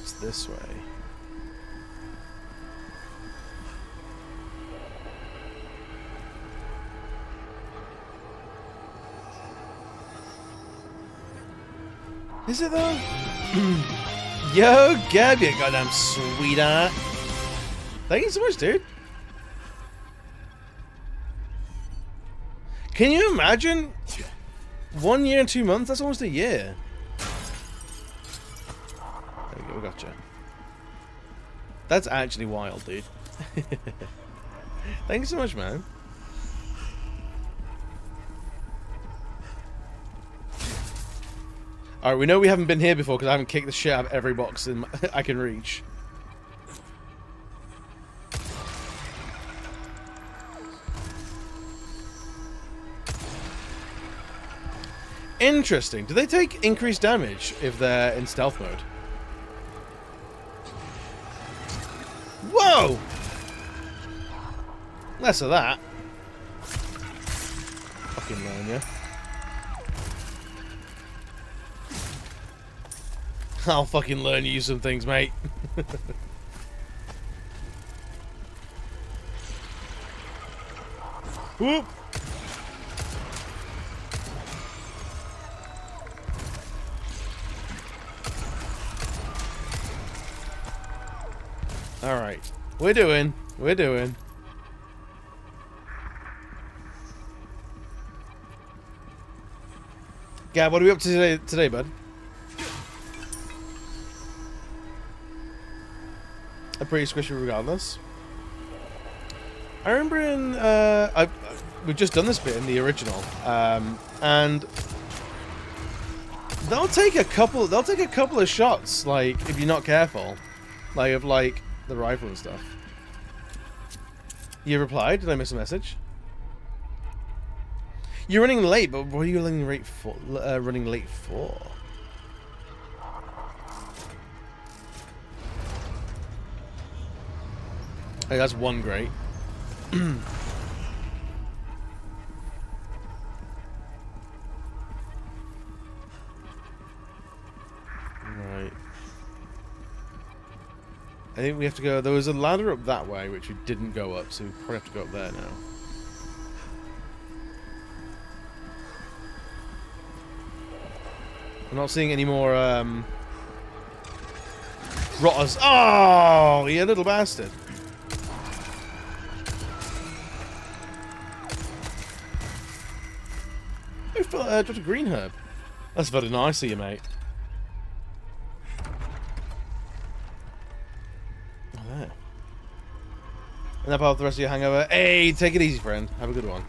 It's this way. Is it though? Yo, Gab, you goddamn sweetheart. Thank you so much, dude. Can you imagine? 1 year and 2 months? That's almost a year. There we go, we gotcha. That's actually wild, dude. Thank you so much, man. Alright, we know we haven't been here before because I haven't kicked the shit out of every box I can reach. Interesting. Do they take increased damage if they're in stealth mode? Whoa! Less of that. Fucking learn ya. I'll fucking learn you some things, mate. Whoop! Alright. We're doing. Gab, what are we up to today, bud? I'm pretty squishy regardless. I remember in we've just done this bit in the original, and they'll take a couple of shots, like if you're not careful, like of like the rifle and stuff. You replied? Did I miss a message? You're running late, but what are you running late for? Hey, that's one great. Right. I think we have to go. There was a ladder up that way, which we didn't go up, so we probably have to go up there now. I'm not seeing any more rotters. Oh, you little bastard! I dropped a green herb. That's very nice of you, mate. Oh, there. And that part of the rest of your hangover. Hey, take it easy, friend. Have a good one.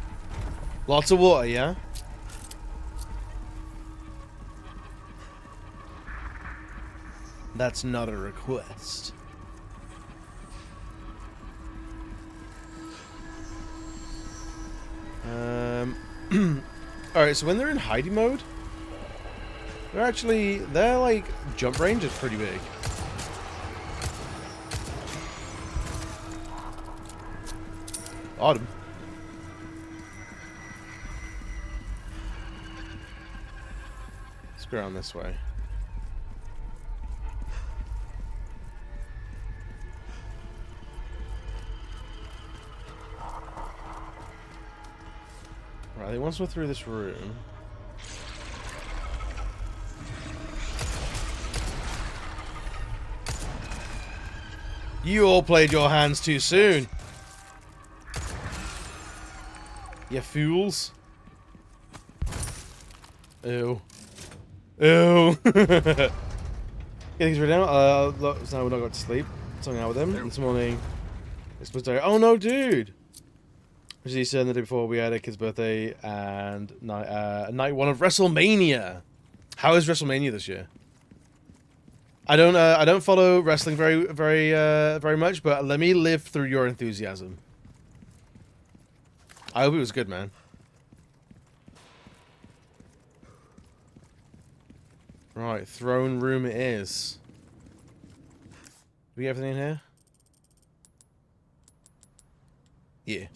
Lots of water, yeah? That's not a request. Alright, so when they're in hiding mode, their like jump range is pretty big. Autumn. Let's go around this way. Right, I think once we're through this room. You all played your hands too soon. You fools. Ew. Ew. Getting things ready now. Look, so now we're not going to sleep. Something out with them. And this morning, it's supposed to. Oh no, dude! Which is the day before we had a kid's birthday and night one of WrestleMania. How is WrestleMania this year? I don't follow wrestling very much, but let me live through your enthusiasm. I hope it was good, man. Right, throne room it is. Do we get everything in here? Yeah.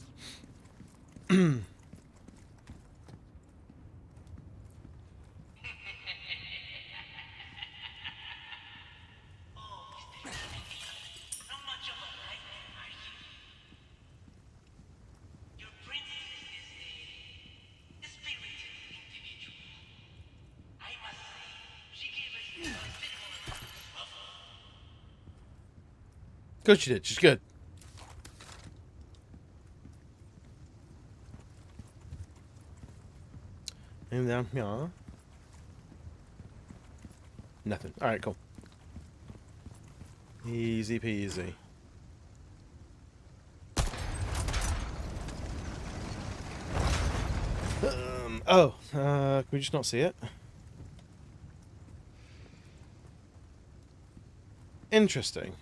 Good, she did. She's good. And down here. Nothing. Alright, cool. Easy peasy. Can we just not see it? Interesting.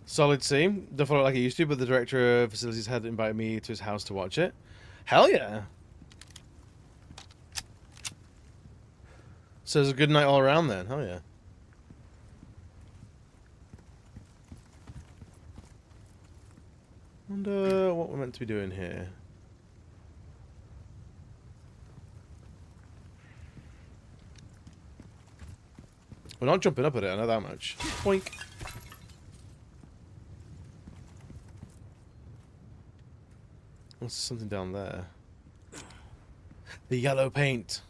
Solid scene. Don't follow it like I used to, but the director of facilities had invited me to his house to watch it. Hell yeah! So it's a good night all around then. Hell yeah. Wonder what we're meant to be doing here. We're not jumping up at it, I know that much. Boink. What's something down there? The yellow paint.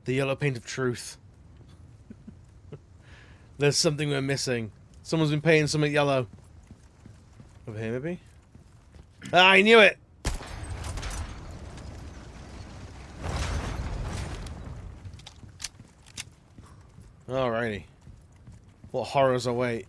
The yellow paint of truth. There's something we're missing. Someone's been painting something yellow. Over here, maybe? Ah, I knew it! Alrighty. What horrors await?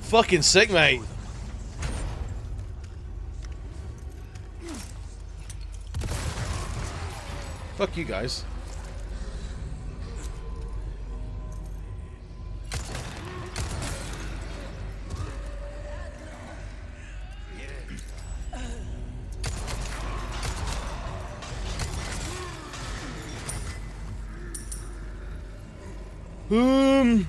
Fucking sick, mate. Fuck you guys. Um.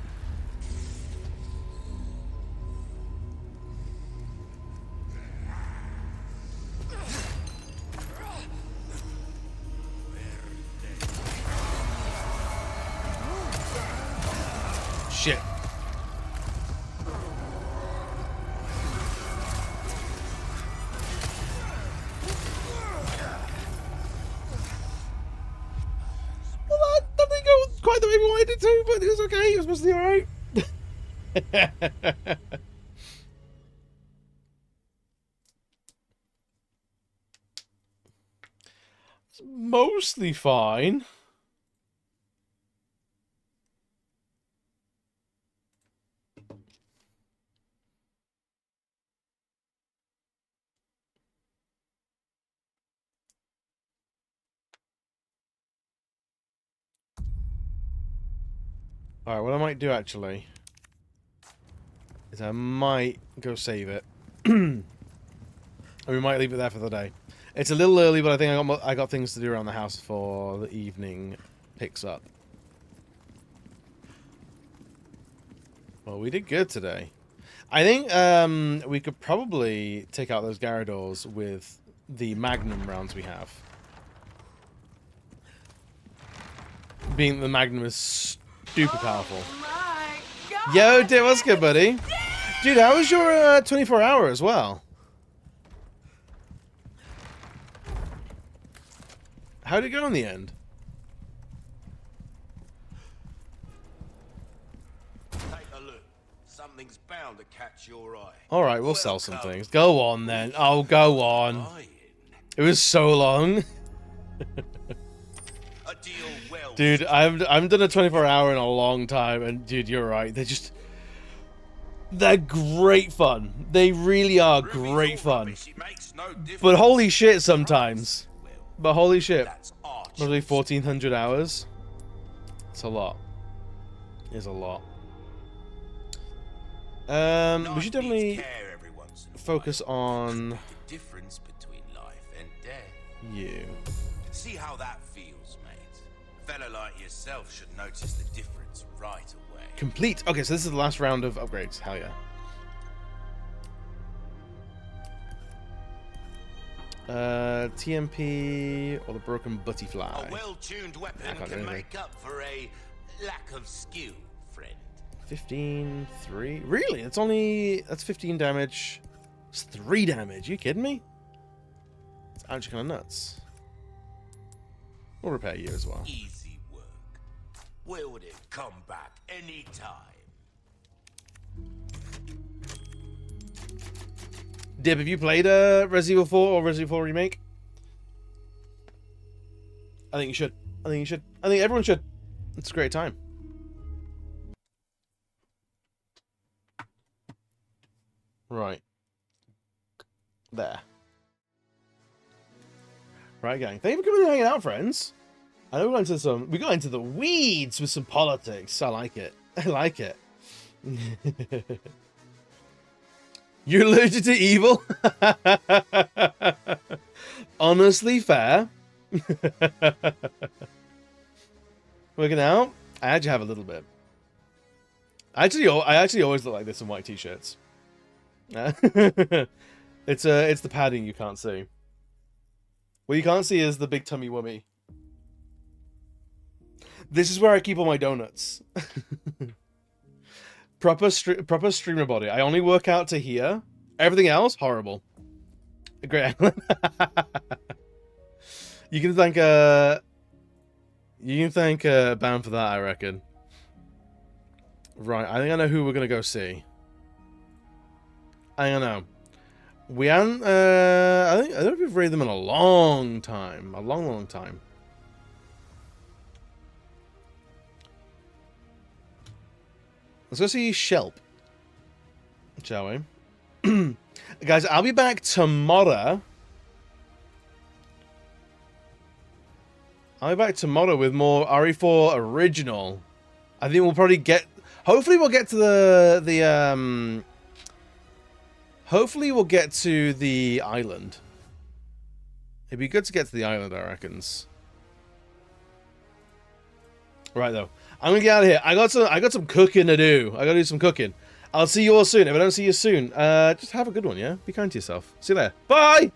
Shit. Well, that didn't go quite the way we wanted it to, but it was okay. It was mostly alright. It's mostly fine. Alright, what I might do actually is I might go save it. And we might leave it there for the day. It's a little early, but I think I got things to do around the house for the evening picks up. Well, we did good today. I think we could probably take out those Gyarados with the Magnum rounds we have. Being the Magnum is super powerful. Yo, dude, what's good, buddy? Dude, how was your 24 hour as well? How'd it go in the end? Take a look. Something's bound to catch your eye. Alright, we'll sell some things. Go on, then. Oh, go on. It was so long. Dude, I've done a 24 hour in a long time, and dude, you're right. They're great fun. They really are great fun. But holy shit, sometimes. But holy shit. Probably 1,400 hours. It's a lot. It's a lot. We should definitely focus on difference between life and death. you. See how that feels, mate. A fella like yourself should notice the difference right away. Complete. Okay, so this is the last round of upgrades. Hell yeah. TMP or the broken butterfly. A well-tuned weapon can make up for a lack of skill, friend. 15, 3. Really? That's 15 damage. It's 3 damage. You kidding me? It's actually kind of nuts. We'll repair you as well. Easy work. Will it come back anytime? Dib, have you played Resident Evil 4 or Resident Evil Remake? I think you should. I think you should. I think everyone should. It's a great time. Right. There. Right, gang. Thank you for coming and hanging out, friends. I know we got into the weeds with some politics. I like it. I like it. You're allergic to evil? Honestly, fair. Working out? I actually have a little bit. I actually always look like this in white t-shirts. It's the padding you can't see. What you can't see is the big tummy wummy. This is where I keep all my donuts. Proper streamer body. I only work out to here. Everything else, horrible. Great. You can thank Bam for that, I reckon. Right, I think I know who we're gonna go see. I don't know. We haven't, I don't know if we've raided them in a long time. A long, long time. Let's go see Shelp. Shall we? Guys, I'll be back tomorrow. I'll be back tomorrow with more RE4 original. I think we'll probably get... Hopefully we'll get to hopefully we'll get to the island. It'd be good to get to the island, I reckons. Right, though. I'm gonna get out of here. I got some cooking to do. I gotta do some cooking. I'll see you all soon. If I don't see you soon, just have a good one, yeah? Be kind to yourself. See you there. Bye!